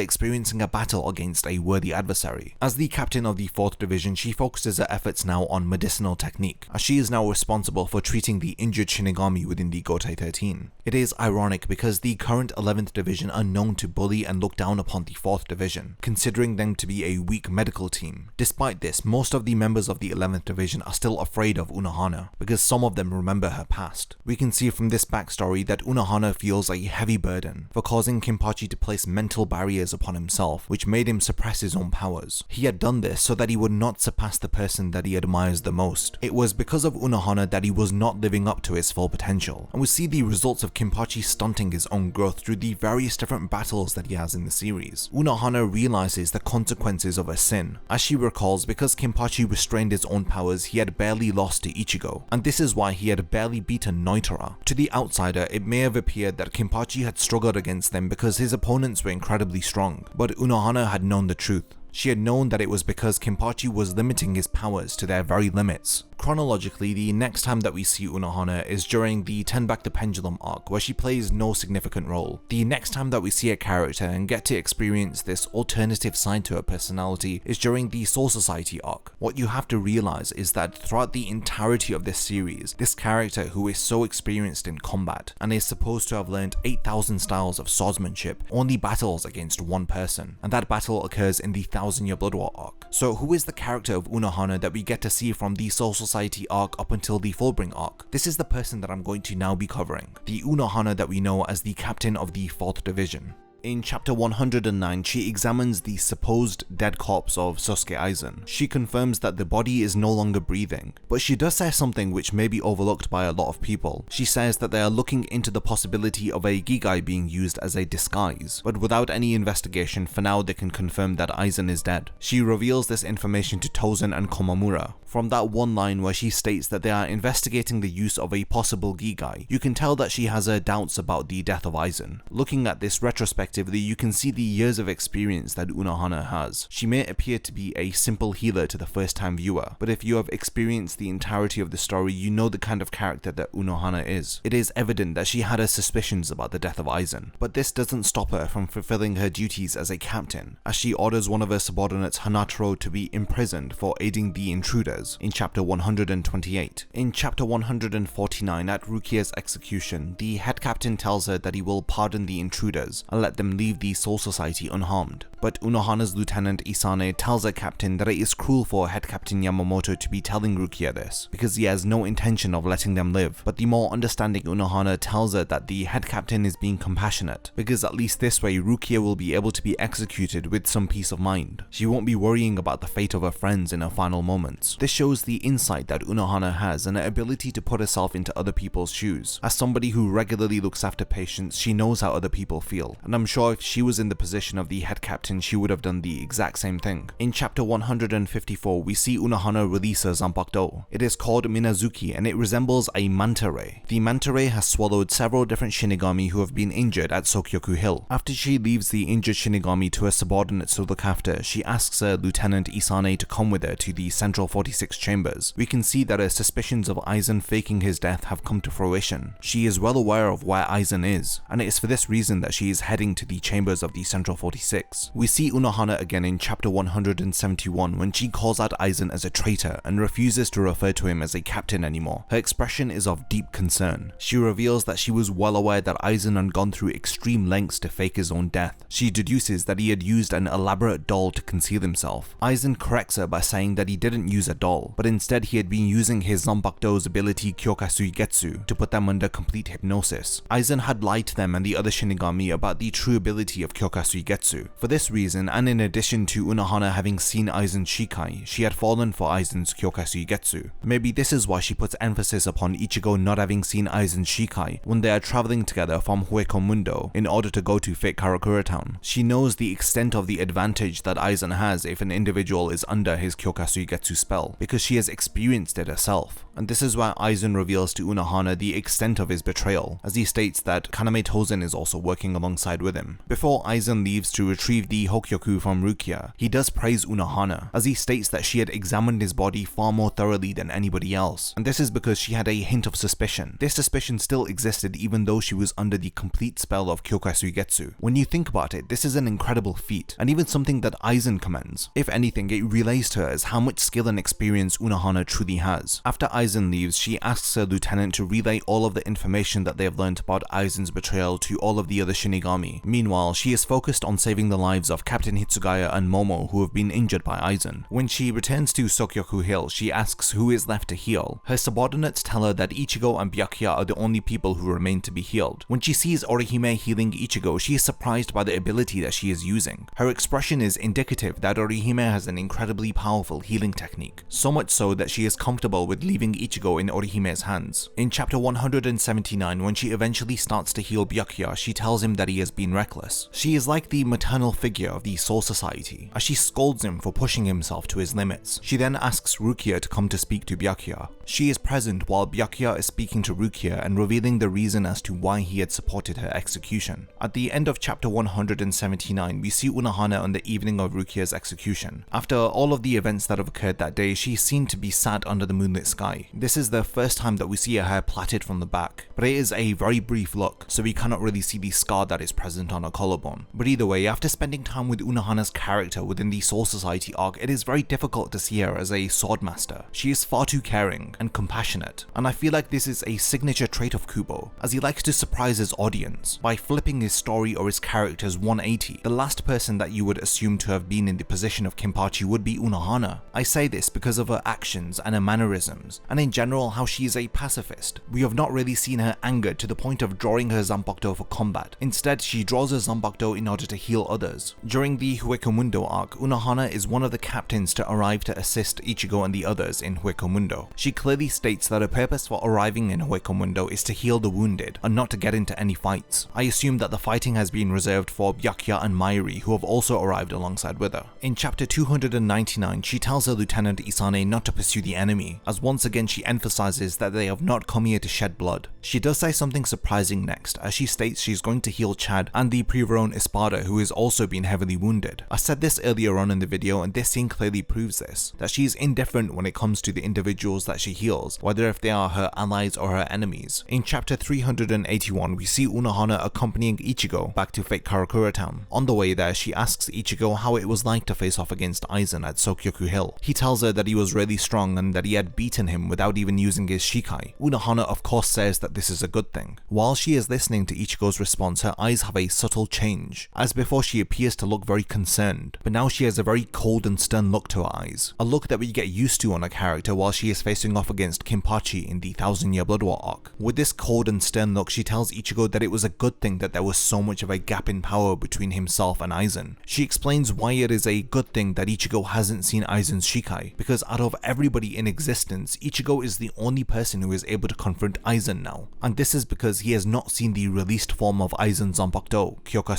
experiencing a battle against a worthy adversary. As the captain of the 4th Division, she focuses her efforts now on medicinal technique, as she is now responsible for treating the injured Shinigami within the Gotei 13. It is ironic because the current 11th Division are known to bully and look down upon the 4th Division, considering them to be a weak medical team. Despite this, most of the members of the 11th Division are still afraid of Unohana, because some of them remember her past. We can see from this backstory that Unohana feels a heavy burden for causing Kenpachi to place mental barriers upon himself, which made him suppress his own powers. He had done this so that he would not surpass the person that he admires the most. It was because of Unohana that he was not living up to his full potential, and we see the results of Kenpachi stunting his own growth through the various different battles that he has in the series. Unohana realizes the consequences of her sin. As she recalls, because Kenpachi restrained his own powers, he had barely lost to Ichigo, and this is why he had barely beaten Noitora. To the outsider, it may have appeared that Kenpachi had struggled against them because his opponents were incredibly strong, but Unohana had known the truth. She had known that it was because Kenpachi was limiting his powers to their very limits. Chronologically, the next time that we see Unohana is during the Turn Back the Pendulum arc, where she plays no significant role. The next time that we see a character and get to experience this alternative side to her personality is during the Soul Society arc. What you have to realize is that throughout the entirety of this series, this character who is so experienced in combat and is supposed to have learned 8,000 styles of swordsmanship only battles against one person, and that battle occurs in the 1000-Year Blood War arc. So who is the character of Unohana that we get to see from the Soul Society arc up until the Fullbring arc? This is the person that I'm going to now be covering, the Unohana that we know as the captain of the 4th Division. In chapter 109, she examines the supposed dead corpse of Sosuke Aizen. She confirms that the body is no longer breathing, but she does say something which may be overlooked by a lot of people. She says that they are looking into the possibility of a Gigai being used as a disguise, but without any investigation, for now they can confirm that Aizen is dead. She reveals this information to Tosen and Komamura. From that one line where she states that they are investigating the use of a possible Gigai, you can tell that she has her doubts about the death of Aizen. Looking at this retrospectively, you can see the years of experience that Unohana has. She may appear to be a simple healer to the first-time viewer, but if you have experienced the entirety of the story, you know the kind of character that Unohana is. It is evident that she had her suspicions about the death of Aizen, but this doesn't stop her from fulfilling her duties as a captain, as she orders one of her subordinates, Hanataro, to be imprisoned for aiding the intruders in chapter 128. In chapter 149, at Rukia's execution, the head captain tells her that he will pardon the intruders and let them leave the Soul Society unharmed. But Unohana's lieutenant Isane tells her captain that it is cruel for head captain Yamamoto to be telling Rukia this, because he has no intention of letting them live. But the more understanding Unohana tells her that the head captain is being compassionate, because at least this way Rukia will be able to be executed with some peace of mind. She won't be worrying about the fate of her friends in her final moments. This shows the insight that Unohana has and her ability to put herself into other people's shoes. As somebody who regularly looks after patients, she knows how other people feel, and I'm sure if she was in the position of the head captain, she would have done the exact same thing. In chapter 154, we see Unohana release her Zanpakuto. It is called Minazuki and it resembles a manta ray. The manta ray has swallowed several different Shinigami who have been injured at Sokyoku Hill. After she leaves the injured Shinigami to her subordinates to look after, she asks her lieutenant Isane to come with her to the Central 46 chambers. We can see that her suspicions of Aizen faking his death have come to fruition. She is well aware of where Aizen is, and it is for this reason that she is heading to the chambers of the Central 46. We see Unohana again in chapter 171 when she calls out Aizen as a traitor and refuses to refer to him as a captain anymore. Her expression is of deep concern. She reveals that she was well aware that Aizen had gone through extreme lengths to fake his own death. She deduces that he had used an elaborate doll to conceal himself. Aizen corrects her by saying that he didn't use a doll, but instead he had been using his Zanpakuto's ability Kyokasuigetsu to put them under complete hypnosis. Aizen had lied to them and the other Shinigami about the true ability of Kyokasuigetsu. For this reason, and in addition to Unohana having seen Aizen's Shikai, she had fallen for Aizen's Kyokasuigetsu. Maybe this is why she puts emphasis upon Ichigo not having seen Aizen's Shikai when they are traveling together from Hueco Mundo in order to go to Fake Karakura Town. She knows the extent of the advantage that Aizen has if an individual is under his Kyokasuigetsu spell, because she has experienced it herself. And this is why Aizen reveals to Unohana the extent of his betrayal, as he states that Kaname Tosen is also working alongside with him. Before Aizen leaves to retrieve the Hokyoku from Rukia, he does praise Unohana, as he states that she had examined his body far more thoroughly than anybody else, and this is because she had a hint of suspicion. This suspicion still existed even though she was under the complete spell of Kyokasuigetsu. When you think about it, this is an incredible feat, and even something that Aizen commends. If anything, it relays to us how much skill and experience Unohana truly has. After Aizen leaves, she asks her lieutenant to relay all of the information that they have learned about Aizen's betrayal to all of the other Shinigami. Meanwhile, she is focused on saving the lives of Captain Hitsugaya and Momo, who have been injured by Aizen. When she returns to Sokyoku Hill, she asks who is left to heal. Her subordinates tell her that Ichigo and Byakuya are the only people who remain to be healed. When she sees Orihime healing Ichigo, she is surprised by the ability that she is using. Her expression is indicative that Orihime has an incredibly powerful healing technique, so much so that she is comfortable with leaving Ichigo in Orihime's hands. In chapter 179, when she eventually starts to heal Byakuya, she tells him that he has been reckless. She is like the maternal figure of the Soul Society, as she scolds him for pushing himself to his limits. She then asks Rukia to come to speak to Byakuya. She is present while Byakuya is speaking to Rukia and revealing the reason as to why he had supported her execution. At the end of chapter 179, we see Unohana on the evening of Rukia's execution. After all of the events that have occurred that day, she is seen to be sat under the moonlit sky. This is the first time that we see her hair plaited from the back, but it is a very brief look, so we cannot really see the scar that is present on her collarbone. But either way, after spending time with Unohana's character within the Soul Society arc, it is very difficult to see her as a swordmaster. She is far too caring and compassionate, and I feel like this is a signature trait of Kubo, as he likes to surprise his audience by flipping his story or his characters 180. The last person that you would assume to have been in the position of Kenpachi would be Unohana. I say this because of her actions and her mannerisms, and in general how she is a passive pacifist. We have not really seen her angered to the point of drawing her Zanpakuto for combat. Instead, she draws her Zanpakuto in order to heal others. During the Huecomundo arc, Unohana is one of the captains to arrive to assist Ichigo and the others in Huecomundo. She clearly states that her purpose for arriving in Huecomundo is to heal the wounded, and not to get into any fights. I assume that the fighting has been reserved for Byakuya and Mayuri, who have also arrived alongside with her. In chapter 299, she tells her Lieutenant Isane not to pursue the enemy, as once again she emphasizes that they have not come here to shed blood. She does say something surprising next, as she states she's going to heal Chad and the Privaron Espada, who has also been heavily wounded. I said this earlier on in the video, and this scene clearly proves this, that she is indifferent when it comes to the individuals that she heals, whether if they are her allies or her enemies. In chapter 381, we see Unohana accompanying Ichigo back to Fake Karakura Town. On the way there, she asks Ichigo how it was like to face off against Aizen at Sokyoku Hill. He tells her that he was really strong and that he had beaten him without even using his Shikai. Unohana of course says that this is a good thing. While she is listening to Ichigo's response, her eyes have a subtle change. As before, she appears to look very concerned, but now she has a very cold and stern look to her eyes. A look that we get used to on a character while she is facing off against Kenpachi in the 1000-Year Blood War arc. With this cold and stern look, she tells Ichigo that it was a good thing that there was so much of a gap in power between himself and Aizen. She explains why it is a good thing that Ichigo hasn't seen Aizen's Shikai, because out of everybody in existence, Ichigo is the only person who is able to confront Aizen now. And this is because he has not seen the released form of Aizen's Zanpakuto, Kyoka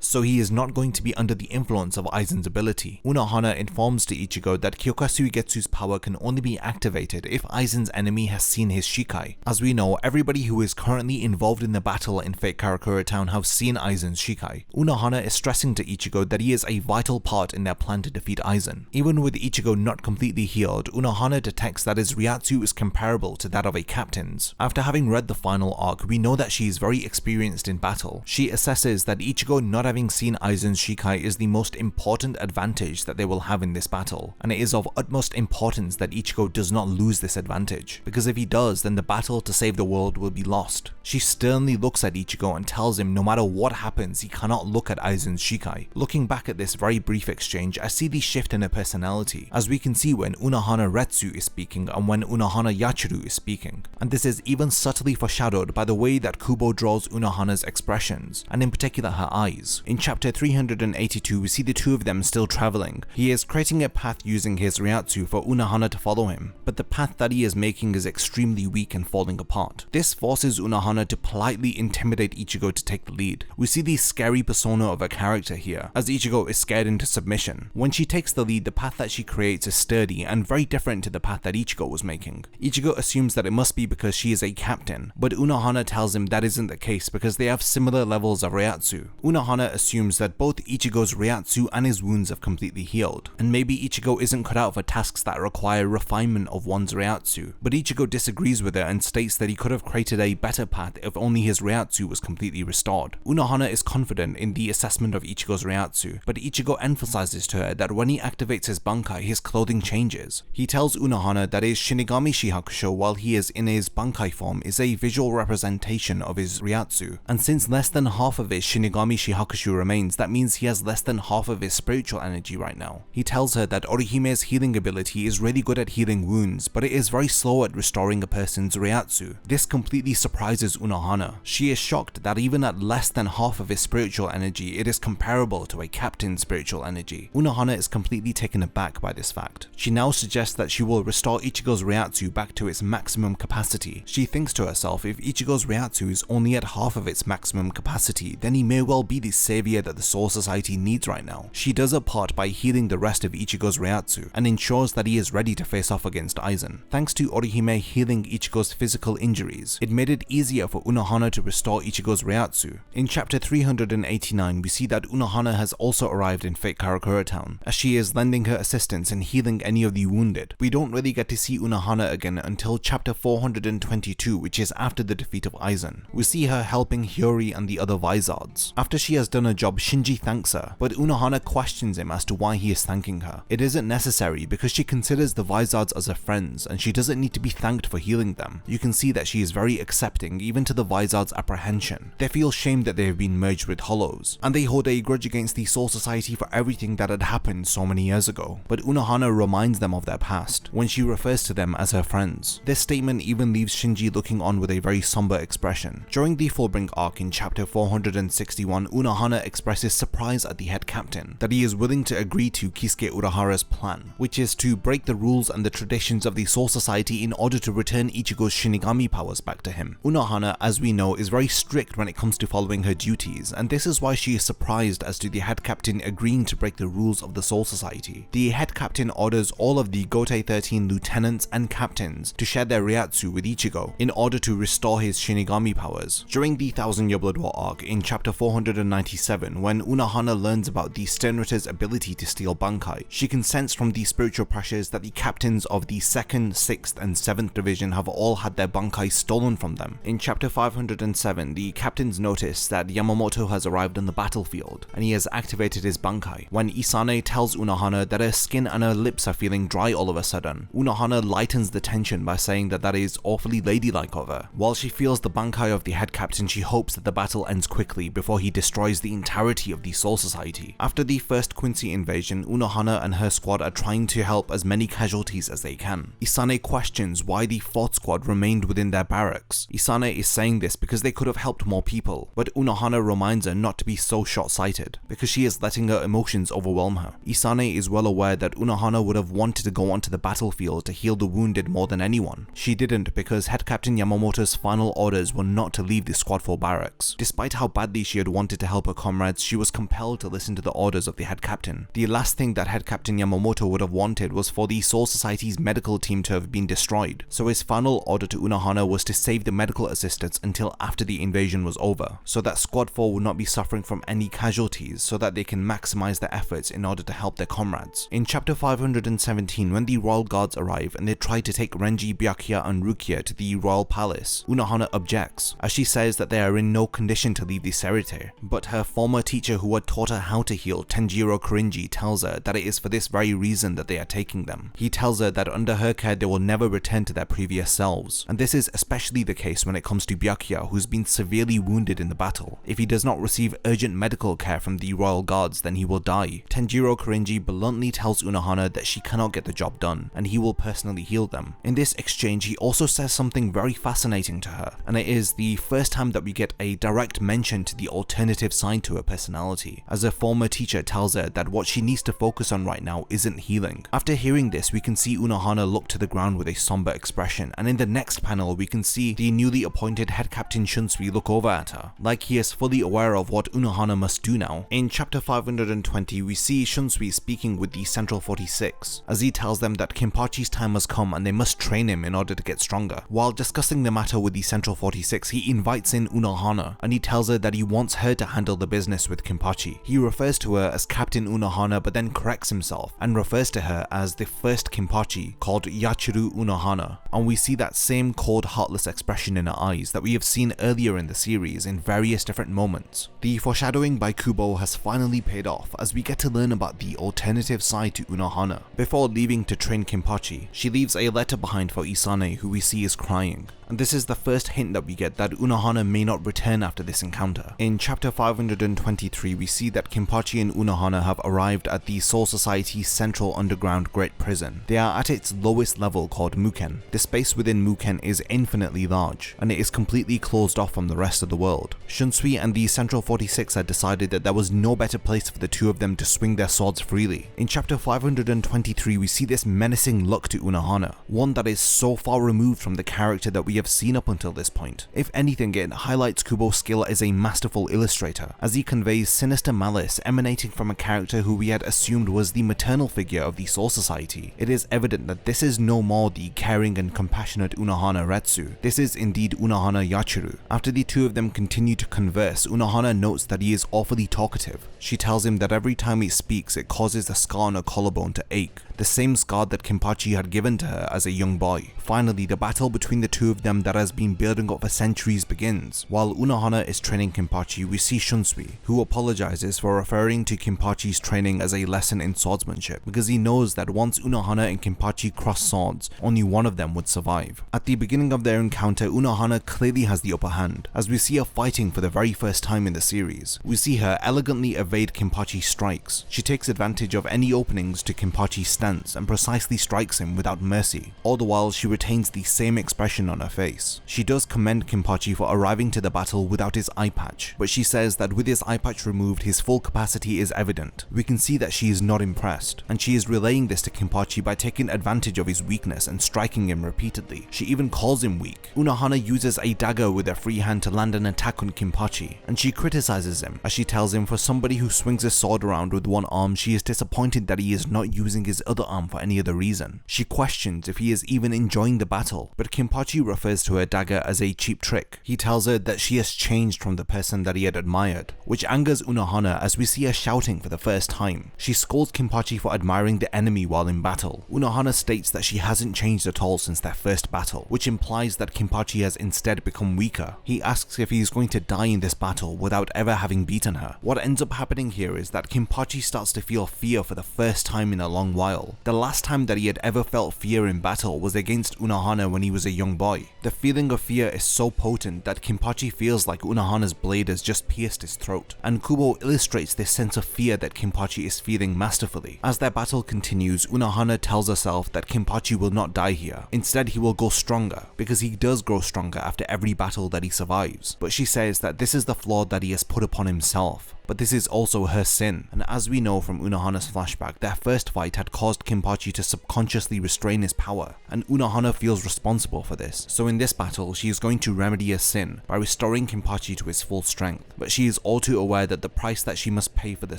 so he is not going to be under the influence of Aizen's ability. Unohana informs to Ichigo that Kyoka power can only be activated if Aizen's enemy has seen his Shikai. As we know, everybody who is currently involved in the battle in Fake Karakura Town have seen Aizen's Shikai. Unohana is stressing to Ichigo that he is a vital part in their plan to defeat Aizen. Even with Ichigo not completely healed, Unohana detects that his Ryatsu is comparable to that of a captain's. After having read the final arc, we know that she is very experienced in battle. She assesses that Ichigo not having seen Aizen's Shikai is the most important advantage that they will have in this battle, and it is of utmost importance that Ichigo does not lose this advantage, because if he does, then the battle to save the world will be lost. She sternly looks at Ichigo and tells him no matter what happens, he cannot look at Aizen's Shikai. Looking back at this very brief exchange, I see the shift in her personality, as we can see when Unohana Retsu is speaking and when Unohana Yachuru is speaking. And this is even subtly foreshadowed by the way that Kubo draws Unohana's expressions, and in particular her eyes. In chapter 382, we see the two of them still traveling. He is creating a path using his Ryatsu for Unohana to follow him, but the path that he is making is extremely weak and falling apart. This forces Unohana to politely intimidate Ichigo to take the lead. We see the scary persona of a character here, as Ichigo is scared into submission. When she takes the lead, the path that she creates is sturdy and very different to the path that Ichigo was making. Ichigo assumes that it must be because she is a captain, but Unohana tells him that isn't the case because they have similar levels of Ryatsu. Unohana assumes that both Ichigo's Ryatsu and his wounds have completely healed, and maybe Ichigo isn't cut out for tasks that require refinement of one's Ryatsu, but Ichigo disagrees with her and states that he could have created a better path if only his Ryatsu was completely restored. Unohana is confident in the assessment of Ichigo's Ryatsu, but Ichigo emphasizes to her that when he activates his Bankai, his clothing changes. He tells Unohana that his Shinigami Shihakusho while he is in his Bankai form is a visual representation of his Ryatsu, and since less than half of his Shinigami Shihakusho remains, that means he has less than half of his spiritual energy right now. He tells her that Orihime's healing ability is really good at healing wounds, but it is very slow at restoring a person's Ryatsu. This completely surprises Unohana. She is shocked that even at less than half of his spiritual energy, it is comparable to a captain's spiritual energy. Unohana is completely taken aback by this fact. She now suggests that she will restore Ichigo's Ryatsu back to its maximum capacity. She thinks to herself, if Ichigo's Ryatsu is only at half of its maximum capacity, then he may well be the savior that the Soul Society needs right now. She does her part by healing the rest of Ichigo's Ryatsu and ensures that he is ready to face off against Aizen. Thanks to Orihime healing Ichigo's physical injuries, it made it easier for Unohana to restore Ichigo's Ryatsu. In chapter 389, we see that Unohana has also arrived in Fake Karakura Town, as she is lending her assistance in healing any of the wounded. We don't really get to see Unohana again until chapter 422, which is after the defeat of Aizen. We see her helping Hyori and the other Vizards. After she has done her job, Shinji thanks her, but Unohana questions him as to why he is thanking her. It isn't necessary because she considers the Vizards as her friends and she doesn't need to be thanked for healing them. You can see that she is very accepting even to the Vizards' apprehension. They feel shamed that they have been merged with Hollows, and they hold a grudge against the Soul Society for everything that had happened so many years ago. But Unohana reminds them of their past when she refers to them as her friends. This statement even leaves Shinji looking on with a very somber expression. During the Fullbring arc in chapter 461, Unohana expresses surprise at the head captain that he is willing to agree to Kisuke Urahara's plan, which is to break the rules and the traditions of the Soul Society in order to return Ichigo's Shinigami powers back to him. Unohana, as we know, is very strict when it comes to following her duties, and this is why she is surprised as to the head captain agreeing to break the rules of the Soul Society. The head captain orders all of the Gotei 13 lieutenants and captains to share their Ryatsu with Ichigo in order to restore his Shinigami powers. During the Thousand Year Blood War arc in chapter 497, when Unohana learns about the Sternritter's ability to steal Bankai, she can sense from the spiritual pressures that the captains of the 2nd, 6th and 7th division have all had their Bankai stolen from them. In chapter 507, the captains notice that Yamamoto has arrived on the battlefield and he has activated his Bankai. When Isane tells Unohana that her skin and her lips are feeling dry all of a sudden, Unohana lightens the tension by saying that is awfully ladylike of her. While she feels the Bankai of the head captain, she hopes that the battle ends quickly before he destroys the entirety of the Soul Society. After the first Quincy invasion, Unohana and her squad are trying to help as many casualties as they can. Isane questions why the 4th squad remained within their barracks. Isane is saying this because they could have helped more people, but Unohana reminds her not to be so short-sighted, because she is letting her emotions overwhelm her. Isane is well aware that Unohana would have wanted to go onto the battlefield to heal the wounded more than anyone. She didn't because Head Captain Yamamoto's final orders were not to leave the Squad 4 barracks. Despite how badly she had wanted to help her comrades, she was compelled to listen to the orders of the Head Captain. The last thing that Head Captain Yamamoto would have wanted was for the Soul Society's medical team to have been destroyed, so his final order to Unohana was to save the medical assistants until after the invasion was over, so that Squad 4 would not be suffering from any casualties, so that they can maximize their efforts in order to help their comrades. In chapter 517, when the Royal Guards arrive and they try to take Renji, Byakuya and Rukia to the Royal Palace, Unohana objects, as she says that they are in no condition to leave the Serite, but her former teacher who had taught her how to heal, Tenjiro Kurinji, tells her that it is for this very reason that they are taking them. He tells her that under her care they will never return to their previous selves, and this is especially the case when it comes to Byakuya, who's been severely wounded in the battle. If he does not receive urgent medical care from the Royal Guards, then he will die. Tenjiro Kurinji bluntly tells Unohana that she cannot get the job done, and he will personally heal them. In this exchange, he also says something very fascinating to her, and it is the first time that we get a direct mention to the alternative side to her personality, as her former teacher tells her that what she needs to focus on right now isn't healing. After hearing this, we can see Unohana look to the ground with a somber expression, and in the next panel we can see the newly appointed head captain Shunsui look over at her, like he is fully aware of what Unohana must do now. In chapter 520, we see Shunsui speaking with the Central 46, as he tells them that Kenpachi's time has come and they must train him in order to get stronger. While discussing the matter with the Central 46, he invites in Unohana, and he tells her that he wants her to handle the business with Kenpachi. He refers to her as Captain Unohana, but then corrects himself and refers to her as the first Kenpachi, called Yachiro Unohana, and we see that same cold, heartless expression in her eyes that we have seen earlier in the series in various different moments. The foreshadowing by Kubo has finally paid off, as we get to learn about the alternative side to Unohana. Before leaving to train Kenpachi, she leaves a letter behind for Isane, who we see is crying, and this is the first hint that we get that Unohana may not return after this encounter. In chapter 523, we see that Kenpachi and Unohana have arrived at the Soul Society's central underground great prison. They are at its lowest level, called Muken. The space within Muken is infinitely large, and it is completely closed off from the rest of the world. Shunsui and the Central 46 had decided that there was no better place for the two of them to swing their swords freely. In chapter 523, we see this menacing look to Unohana, one that is so far removed from the character that we have seen up until this point. If anything, it highlights Kubo's skill as a masterful illustrator, as he conveys sinister malice emanating from a character who we had assumed was the maternal figure of the Soul Society. It is evident that this is no more the caring and compassionate Unohana Retsu. This is indeed Unohana Yachiro. After the two of them continue to converse, Unohana notes that he is awfully talkative. She tells him that every time he speaks, it causes the scar on her collarbone to ache, the same scar that Kenpachi had given to her as a young boy. Finally, the battle between the two of them that has been building up for centuries begins. While Unohana is training Kenpachi, we see Shunsui, who apologizes for referring to Kenpachi's training as a lesson in swordsmanship, because he knows that once Unohana and Kenpachi cross swords, only one of them would survive. At the beginning of their encounter, Unohana clearly has the upper hand, as we see her fighting for the very first time in the series. We see her elegantly evade Kenpachi's strikes. She takes advantage of any openings to Kenpachi's stance and precisely strikes him without mercy. All the while, she retains the same expression on her face. She does commend Kenpachi for arriving to the battle without his eye patch, but she says that with his eye patch removed, his full capacity is evident. We can see that she is not impressed, and she is relaying this to Kenpachi by taking advantage of his weakness and striking him repeatedly. She even calls him weak. Unohana uses a dagger with her free hand to land an attack on Kenpachi, and she criticizes him as she tells him for somebody who swings a sword around with one arm, she is disappointed that he is not using his other arm for any other reason. She questions if he is even enjoying the battle, but Kenpachi refers to her dagger as a cheap trick. He tells her that she has changed from the person that he had admired, which angers Unohana as we see her shouting for the first time. She scolds Kenpachi for admiring the enemy while in battle. Unohana states that she hasn't changed at all since their first battle, which implies that Kenpachi has instead become weaker. He asks if he is going to die in this battle without ever having beaten her. What ends up happening here is that Kenpachi starts to feel fear for the first time in a long while. The last time that he had ever felt fear in battle was against Unohana when he was a young boy. The feeling of fear is so potent that Kenpachi feels like Unohana's blade has just pierced his throat, and Kubo illustrates this sense of fear that Kenpachi is feeling masterfully. As their battle continues, Unohana tells herself that Kenpachi will not die here. Instead, he will go stronger, because he does grow stronger after every battle that he survives. But she says that this is the flaw that he has put upon himself. But this is also her sin, and as we know from Unohana's flashback, their first fight had caused Kenpachi to subconsciously restrain his power, and Unohana feels responsible for this. So in this battle, she is going to remedy her sin by restoring Kenpachi to his full strength, but she is all too aware that the price that she must pay for the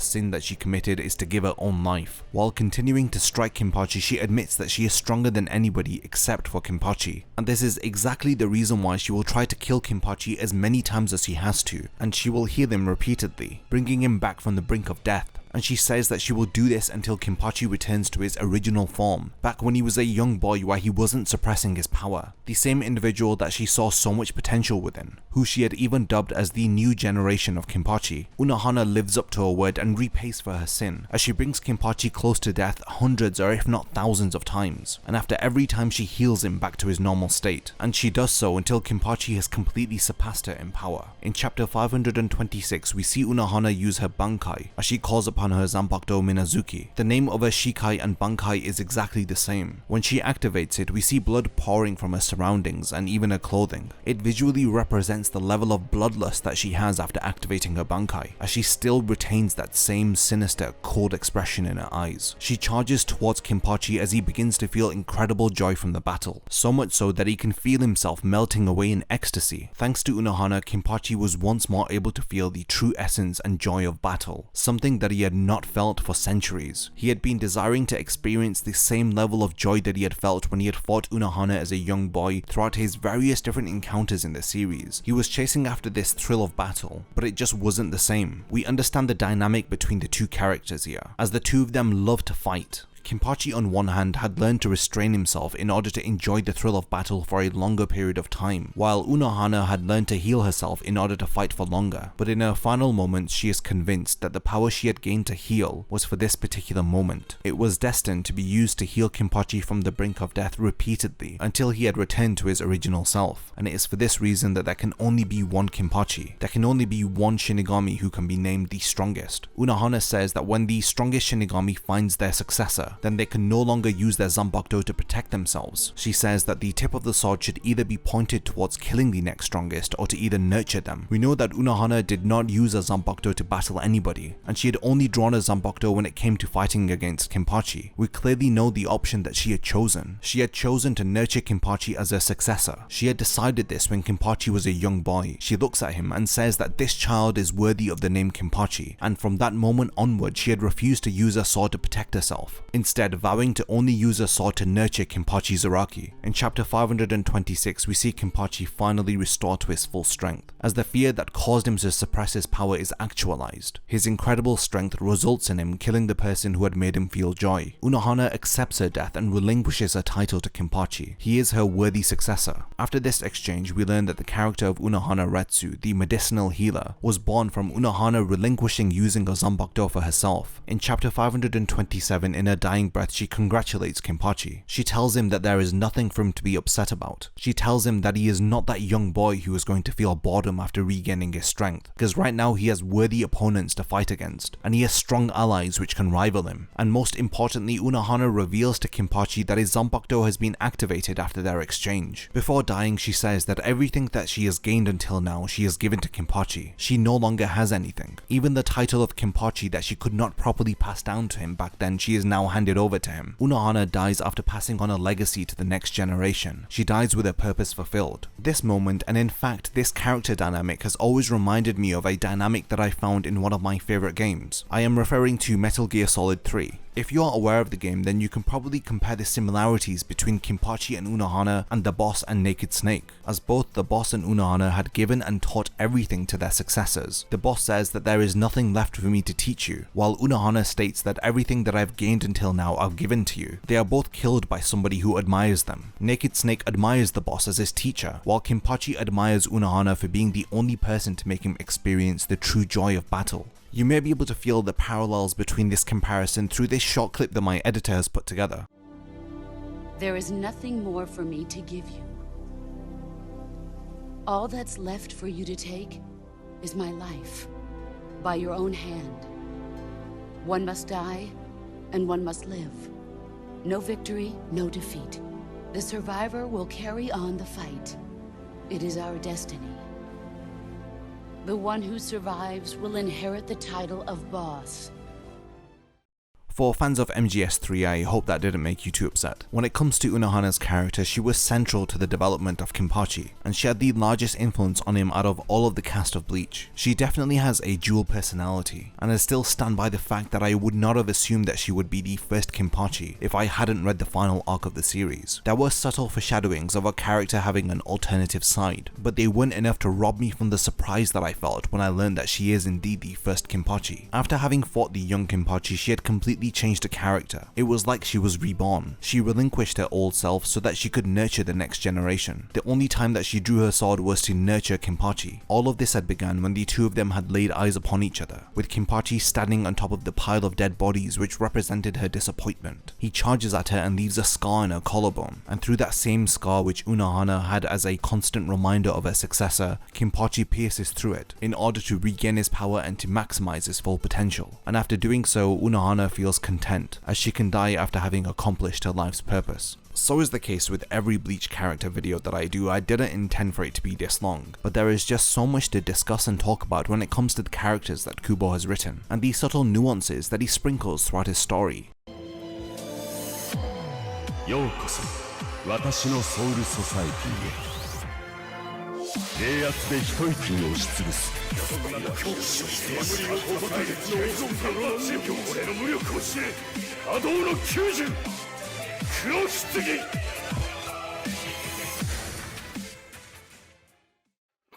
sin that she committed is to give her own life. While continuing to strike Kenpachi, she admits that she is stronger than anybody except for Kenpachi, and this is exactly the reason why she will try to kill Kenpachi as many times as she has to, and she will heal him repeatedly, bringing him back from the brink of death. And she says that she will do this until Kenpachi returns to his original form, back when he was a young boy where he wasn't suppressing his power. The same individual that she saw so much potential within, who she had even dubbed as the new generation of Kenpachi. Unohana lives up to her word and repays for her sin, as she brings Kenpachi close to death hundreds or if not thousands of times, and after every time she heals him back to his normal state, and she does so until Kenpachi has completely surpassed her in power. In chapter 526, we see Unohana use her Bankai, as she calls upon her Zanpakuto Minazuki. The name of her Shikai and Bankai is exactly the same. When she activates it, we see blood pouring from her surroundings and even her clothing. It visually represents the level of bloodlust that she has after activating her Bankai, as she still retains that same sinister, cold expression in her eyes. She charges towards Kenpachi as he begins to feel incredible joy from the battle, so much so that he can feel himself melting away in ecstasy. Thanks to Unohana, Kenpachi was once more able to feel the true essence and joy of battle, something that he had not felt for centuries. He had been desiring to experience the same level of joy that he had felt when he had fought Unohana as a young boy throughout his various different encounters in the series. He was chasing after this thrill of battle, but it just wasn't the same. We understand the dynamic between the two characters here, as the two of them love to fight. Kenpachi on one hand had learned to restrain himself in order to enjoy the thrill of battle for a longer period of time, while Unohana had learned to heal herself in order to fight for longer. But in her final moments, she is convinced that the power she had gained to heal was for this particular moment. It was destined to be used to heal Kenpachi from the brink of death repeatedly until he had returned to his original self, and it is for this reason that there can only be one Kenpachi. There can only be one Shinigami who can be named the strongest. Unohana says that when the strongest Shinigami finds their successor, then they can no longer use their Zanpakuto to protect themselves. She says that the tip of the sword should either be pointed towards killing the next strongest or to either nurture them. We know that Unohana did not use a Zanpakuto to battle anybody, and she had only drawn a Zanpakuto when it came to fighting against Kenpachi. We clearly know the option that she had chosen. She had chosen to nurture Kenpachi as her successor. She had decided this when Kenpachi was a young boy. She looks at him and says that this child is worthy of the name Kenpachi, and from that moment onward she had refused to use her sword to protect herself, instead vowing to only use her sword to nurture Kenpachi Zaraki. In chapter 526, we see Kenpachi finally restored to his full strength, as the fear that caused him to suppress his power is actualized. His incredible strength results in him killing the person who had made him feel joy. Unohana accepts her death and relinquishes her title to Kenpachi. He is her worthy successor. After this exchange, we learn that the character of Unohana Retsu, the medicinal healer, was born from Unohana relinquishing using a Zanpakuto for herself. In chapter 527, in her dying breath, she congratulates Kenpachi. She tells him that there is nothing for him to be upset about. She tells him that he is not that young boy who is going to feel boredom after regaining his strength, because right now he has worthy opponents to fight against, and he has strong allies which can rival him. And most importantly, Unohana reveals to Kenpachi that his Zanpakuto has been activated after their exchange. Before dying, she says that everything that she has gained until now, she has given to Kenpachi. She no longer has anything. Even the title of Kenpachi that she could not properly pass down to him back then, she has now handed over to him. Unohana dies after passing on a legacy to the next generation. She dies with her purpose fulfilled. This moment, and in fact this character dynamic, has always reminded me of a dynamic that I found in one of my favorite games. I am referring to Metal Gear Solid 3. If you are aware of the game, then you can probably compare the similarities between Kenpachi and Unohana and the boss and Naked Snake, as both the boss and Unohana had given and taught everything to their successors. The boss says that there is nothing left for me to teach you, while Unohana states that everything that I've gained until now I've given to you. They are both killed by somebody who admires them. Naked Snake admires the boss as his teacher, while Kenpachi admires Unohana for being the only person to make him experience the true joy of battle. You may be able to feel the parallels between this comparison through this short clip that my editor has put together. There is nothing more for me to give you. All that's left for you to take is my life, by your own hand. One must die, and one must live. No victory, no defeat. The survivor will carry on the fight. It is our destiny. The one who survives will inherit the title of boss. For fans of MGS3, I hope that didn't make you too upset. When it comes to Unohana's character, she was central to the development of Kenpachi, and she had the largest influence on him out of all of the cast of Bleach. She definitely has a dual personality, and I still stand by the fact that I would not have assumed that she would be the first Kenpachi if I hadn't read the final arc of the series. There were subtle foreshadowings of her character having an alternative side, but they weren't enough to rob me from the surprise that I felt when I learned that she is indeed the first Kenpachi. After having fought the young Kenpachi, she had completely changed her character. It was like she was reborn. She relinquished her old self so that she could nurture the next generation. The only time that she drew her sword was to nurture Kenpachi. All of this had begun when the two of them had laid eyes upon each other, with Kenpachi standing on top of the pile of dead bodies which represented her disappointment. He charges at her and leaves a scar in her collarbone, and through that same scar which Unohana had as a constant reminder of her successor, Kenpachi pierces through it in order to regain his power and to maximize his full potential. And after doing so, Unohana feels content, as she can die after having accomplished her life's purpose. So is the case with every Bleach character video that I do. I didn't intend for it to be this long, but there is just so much to discuss and talk about when it comes to the characters that Kubo has written, and the subtle nuances that he sprinkles throughout his story. ようこそ私のソウルソサエティへ。冷圧で一息に押しつぶす。俺の無力を知れ。波動の九十。黒棺。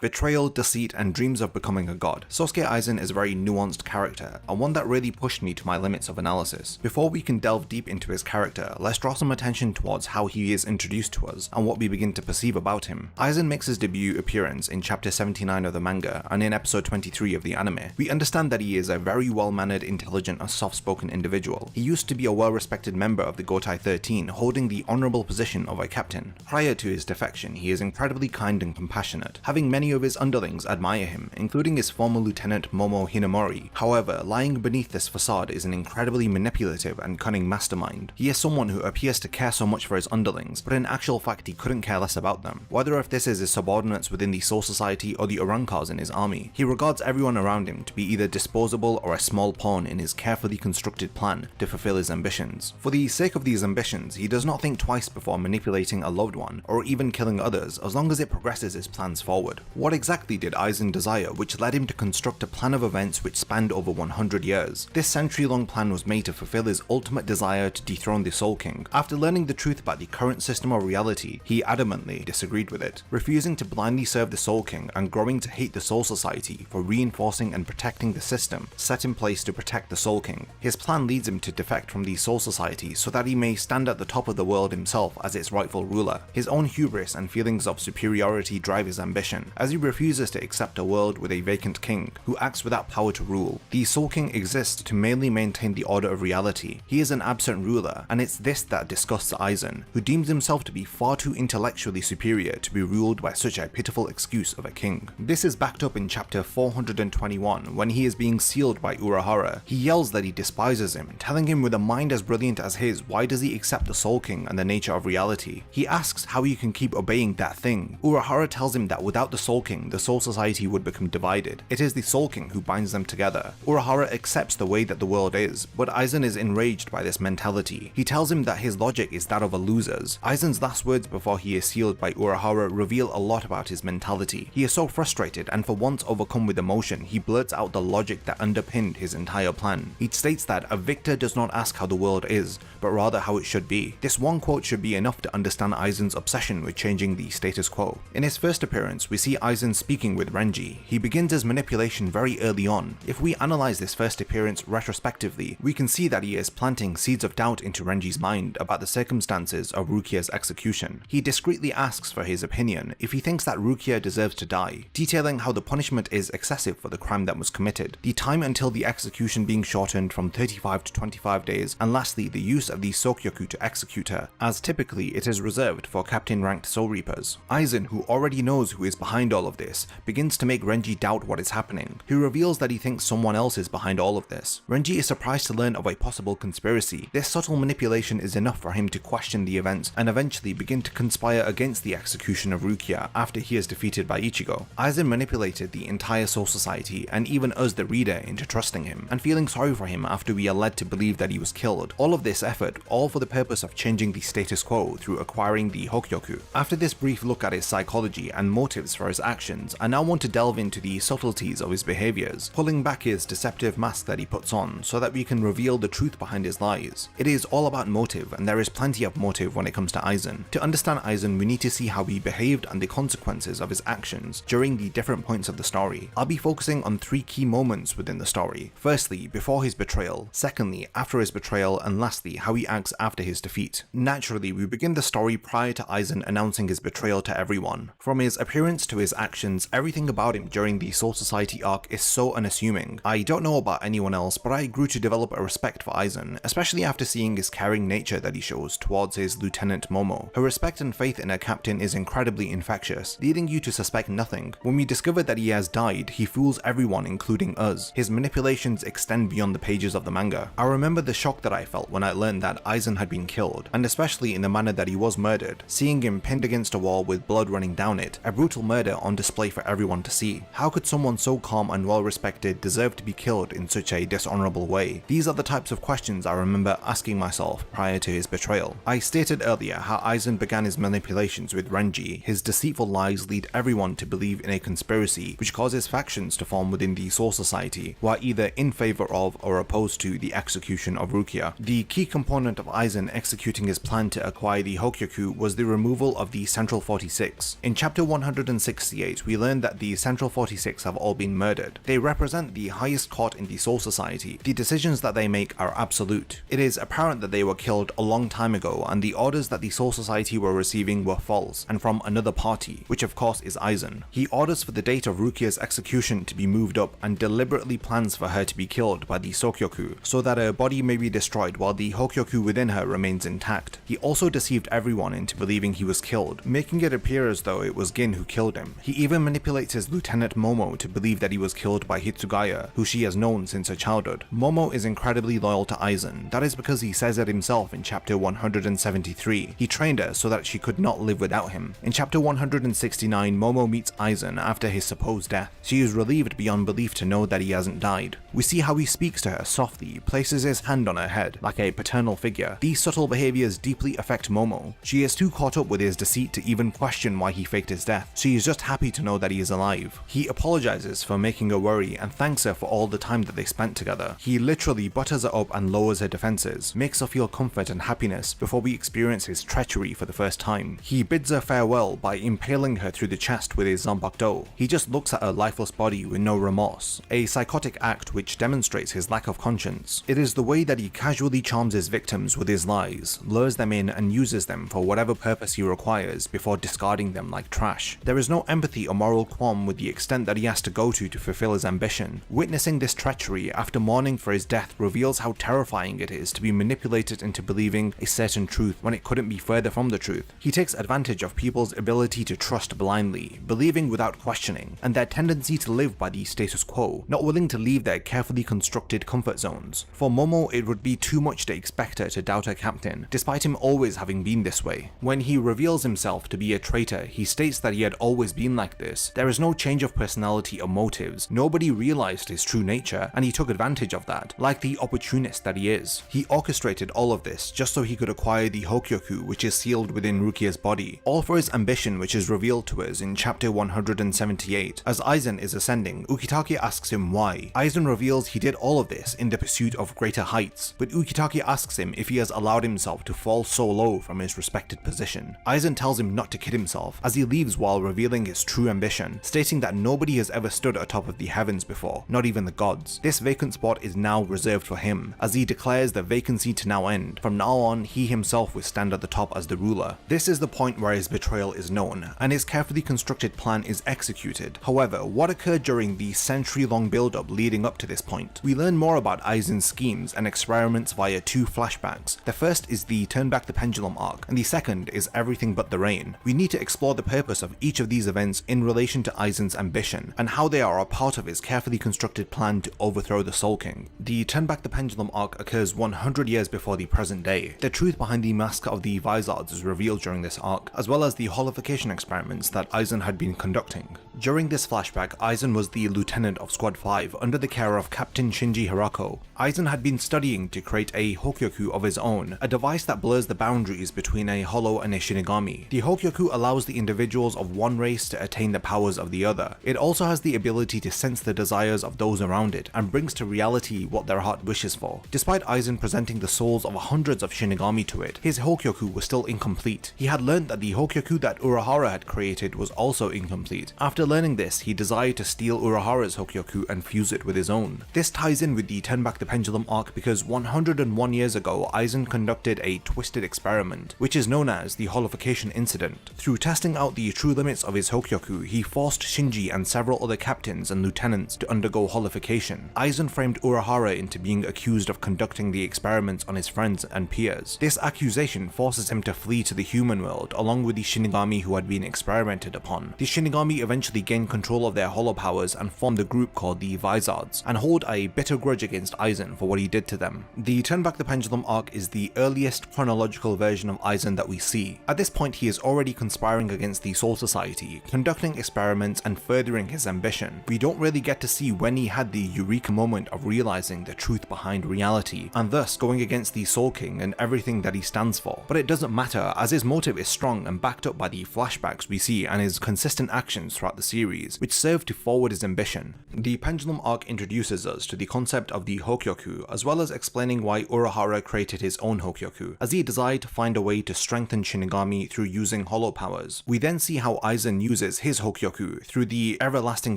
Betrayal, deceit, and dreams of becoming a god. Sosuke Aizen is a very nuanced character, and one that really pushed me to my limits of analysis. Before we can delve deep into his character, let's draw some attention towards how he is introduced to us and what we begin to perceive about him. Aizen makes his debut appearance in chapter 79 of the manga and in episode 23 of the anime. We understand that he is a very well-mannered, intelligent, and soft-spoken individual. He used to be a well-respected member of the Gotei 13, holding the honorable position of a captain. Prior to his defection, he is incredibly kind and compassionate, having many of his underlings admire him, including his former lieutenant Momo Hinamori. However, lying beneath this facade is an incredibly manipulative and cunning mastermind. He is someone who appears to care so much for his underlings, but in actual fact he couldn't care less about them. Whether if this is his subordinates within the Soul Society or the Urankars in his army, he regards everyone around him to be either disposable or a small pawn in his carefully constructed plan to fulfill his ambitions. For the sake of these ambitions, he does not think twice before manipulating a loved one, or even killing others, as long as it progresses his plans forward. What exactly did Aizen desire which led him to construct a plan of events which spanned over 100 years? This century-long plan was made to fulfill his ultimate desire to dethrone the Soul King. After learning the truth about the current system of reality, he adamantly disagreed with it, refusing to blindly serve the Soul King and growing to hate the Soul Society for reinforcing and protecting the system set in place to protect the Soul King. His plan leads him to defect from the Soul Society so that he may stand at the top of the world himself as its rightful ruler. His own hubris and feelings of superiority drive his ambition, as as he refuses to accept a world with a vacant king who acts without power to rule. The Soul King exists to mainly maintain the order of reality. He is an absent ruler, and it's this that disgusts Aizen, who deems himself to be far too intellectually superior to be ruled by such a pitiful excuse of a king. This is backed up in chapter 421 when he is being sealed by Unohana. He yells that he despises him, telling him with a mind as brilliant as his, why does he accept the Soul King and the nature of reality? He asks how he can keep obeying that thing. Unohana tells him that without the Soul King, the Soul Society would become divided. It is the Soul King who binds them together. Unohana accepts the way that the world is, but Aizen is enraged by this mentality. He tells him that his logic is that of a loser's. Aizen's last words before he is sealed by Unohana reveal a lot about his mentality. He is so frustrated, and for once overcome with emotion, he blurts out the logic that underpinned his entire plan. He states that a victor does not ask how the world is, but rather how it should be. This one quote should be enough to understand Aizen's obsession with changing the status quo. In his first appearance, we see Aizen speaking with Renji. He begins his manipulation very early on. If we analyze this first appearance retrospectively, we can see that he is planting seeds of doubt into Renji's mind about the circumstances of Rukia's execution. He discreetly asks for his opinion if he thinks that Rukia deserves to die, detailing how the punishment is excessive for the crime that was committed, the time until the execution being shortened from 35 to 25 days, and lastly the use of the Sokyoku to execute her, as typically it is reserved for captain-ranked Soul Reapers. Aizen, who already knows who is behind all of this, begins to make Renji doubt what is happening. He reveals that he thinks someone else is behind all of this. Renji is surprised to learn of a possible conspiracy. This subtle manipulation is enough for him to question the events and eventually begin to conspire against the execution of Rukia after he is defeated by Ichigo. Aizen manipulated the entire Soul Society and even us the reader into trusting him and feeling sorry for him after we are led to believe that he was killed. All of this effort, all for the purpose of changing the status quo through acquiring the Hokyoku. After this brief look at his psychology and motives for his actions, I now want to delve into the subtleties of his behaviors, pulling back his deceptive mask that he puts on so that we can reveal the truth behind his lies. It is all about motive, and there is plenty of motive when it comes to Aizen. To understand Aizen, we need to see how he behaved and the consequences of his actions during the different points of the story. I'll be focusing on 3 key moments within the story. Firstly, before his betrayal. Secondly, after his betrayal, and lastly, how he acts after his defeat. Naturally, we begin the story prior to Aizen announcing his betrayal to everyone. From his appearance to his actions, everything about him during the Soul Society arc is so unassuming. I don't know about anyone else, but I grew to develop a respect for Aizen, especially after seeing his caring nature that he shows towards his Lieutenant Momo. Her respect and faith in her captain is incredibly infectious, leading you to suspect nothing. When we discover that he has died, he fools everyone including us. His manipulations extend beyond the pages of the manga. I remember the shock that I felt when I learned that Aizen had been killed, and especially in the manner that he was murdered, seeing him pinned against a wall with blood running down it, a brutal murder on display for everyone to see. How could someone so calm and well respected deserve to be killed in such a dishonorable way? These are the types of questions I remember asking myself prior to his betrayal. I stated earlier how Aizen began his manipulations with Renji. His deceitful lies lead everyone to believe in a conspiracy which causes factions to form within the Soul Society, who are either in favor of or opposed to the execution of Rukia. The key component of Aizen executing his plan to acquire the Hokyoku was the removal of the Central 46. In chapter 168, we learned that the Central 46 have all been murdered. They represent the highest court in the Soul Society. The decisions that they make are absolute. It is apparent that they were killed a long time ago, and the orders that the Soul Society were receiving were false and from another party, which of course is Aizen. He orders for the date of Rukia's execution to be moved up and deliberately plans for her to be killed by the Sokyoku so that her body may be destroyed while the Hokyoku within her remains intact. He also deceived everyone into believing he was killed, making it appear as though it was Gin who killed him. He even manipulates his Lieutenant Momo to believe that he was killed by Hitsugaya, who she has known since her childhood. Momo is incredibly loyal to Aizen. That is because he says it himself in chapter 173. He trained her so that she could not live without him. In chapter 169, Momo meets Aizen after his supposed death. She is relieved beyond belief to know that he hasn't died. We see how he speaks to her softly, places his hand on her head, like a paternal figure. These subtle behaviors deeply affect Momo. She is too caught up with his deceit to even question why he faked his death. She is just happy to know that he is alive. He apologizes for making her worry and thanks her for all the time that they spent together. He literally butters her up and lowers her defenses, makes her feel comfort and happiness before we experience his treachery for the first time. He bids her farewell by impaling her through the chest with his zanbakudo. He just looks at her lifeless body with no remorse, a psychotic act which demonstrates his lack of conscience. It is the way that he casually charms his victims with his lies, lures them in and uses them for whatever purpose he requires before discarding them like trash. There is no empathy or moral qualm with the extent that he has to go to fulfill his ambition. Witnessing this treachery after mourning for his death reveals how terrifying it is to be manipulated into believing a certain truth when it couldn't be further from the truth. He takes advantage of people's ability to trust blindly, believing without questioning, and their tendency to live by the status quo, not willing to leave their carefully constructed comfort zones. For Momo, it would be too much to expect her to doubt her captain, despite him always having been this way. When he reveals himself to be a traitor, he states that he had always been like this. There is no change of personality or motives. Nobody realized his true nature, and he took advantage of that, like the opportunist that he is. He orchestrated all of this just so he could acquire the Hokyoku, which is sealed within Rukia's body, all for his ambition, which is revealed to us in chapter 178. As Aizen is ascending, Ukitake asks him why. Aizen reveals he did all of this in the pursuit of greater heights, but Ukitake asks him if he has allowed himself to fall so low from his respected position. Aizen tells him not to kid himself, as he leaves while revealing his true ambition, stating that nobody has ever stood atop of the heavens before, not even the gods. This vacant spot is now reserved for him, as he declares the vacancy to now end. From now on, he himself will stand at the top as the ruler. This is the point where his betrayal is known, and his carefully constructed plan is executed. However, what occurred during the century-long build-up leading up to this point? We learn more about Aizen's schemes and experiments via two flashbacks. The first is the Turn Back the Pendulum arc, and the second is Everything But the Rain. We need to explore the purpose of each of these events in relation to Aizen's ambition, and how they are a part of his carefully constructed plan to overthrow the Soul King. The Turn Back the Pendulum arc occurs 100 years before the present day. The truth behind the mask of the Vizards is revealed during this arc, as well as the holification experiments that Aizen had been conducting. During this flashback, Aizen was the lieutenant of Squad 5 under the care of Captain Shinji Hirako. Aizen had been studying to create a Hokyoku of his own, a device that blurs the boundaries between a Hollow and a Shinigami. The Hokyoku allows the individuals of one race to attain the powers of the other. It also has the ability to sense the desires of those around it, and brings to reality what their heart wishes for. Despite Aizen presenting the souls of hundreds of Shinigami to it, his Hokyoku was still incomplete. He had learned that the Hokyoku that Urahara had created was also incomplete. After learning this, he desired to steal Urahara's Hokyoku and fuse it with his own. This ties in with the Turn Back the Pendulum arc because 101 years ago, Aizen conducted a twisted experiment, which is known as the Holification Incident. Through testing out the true limits of his Hokyoku, he forced Shinji and several other captains and lieutenants to undergo holification. Aizen framed Urahara into being accused of conducting the experiments on his friends and peers. This accusation forces him to flee to the human world along with the Shinigami who had been experimented upon. The Shinigami eventually gain control of their holo powers and form the group called the Vizards, and hold a bitter grudge against Aizen for what he did to them. The Turn Back the Pendulum arc is the earliest chronological version of Aizen that we see. At this point, he is already conspiring against the Soul Society, conducting experiments and furthering his ambition. We don't really get to see when he had the eureka moment of realizing the truth behind reality, and thus going against the Soul King and everything that he stands for. But it doesn't matter, as his motive is strong and backed up by the flashbacks we see and his consistent actions throughout the series, which serve to forward his ambition. The Pendulum arc introduces us to the concept of the Hokyoku, as well as explaining why Urahara created his own Hokyoku, as he desired to find a way to strengthen Shinigami through using holo powers. We then see how Aizen uses his Hokyoku through the everlasting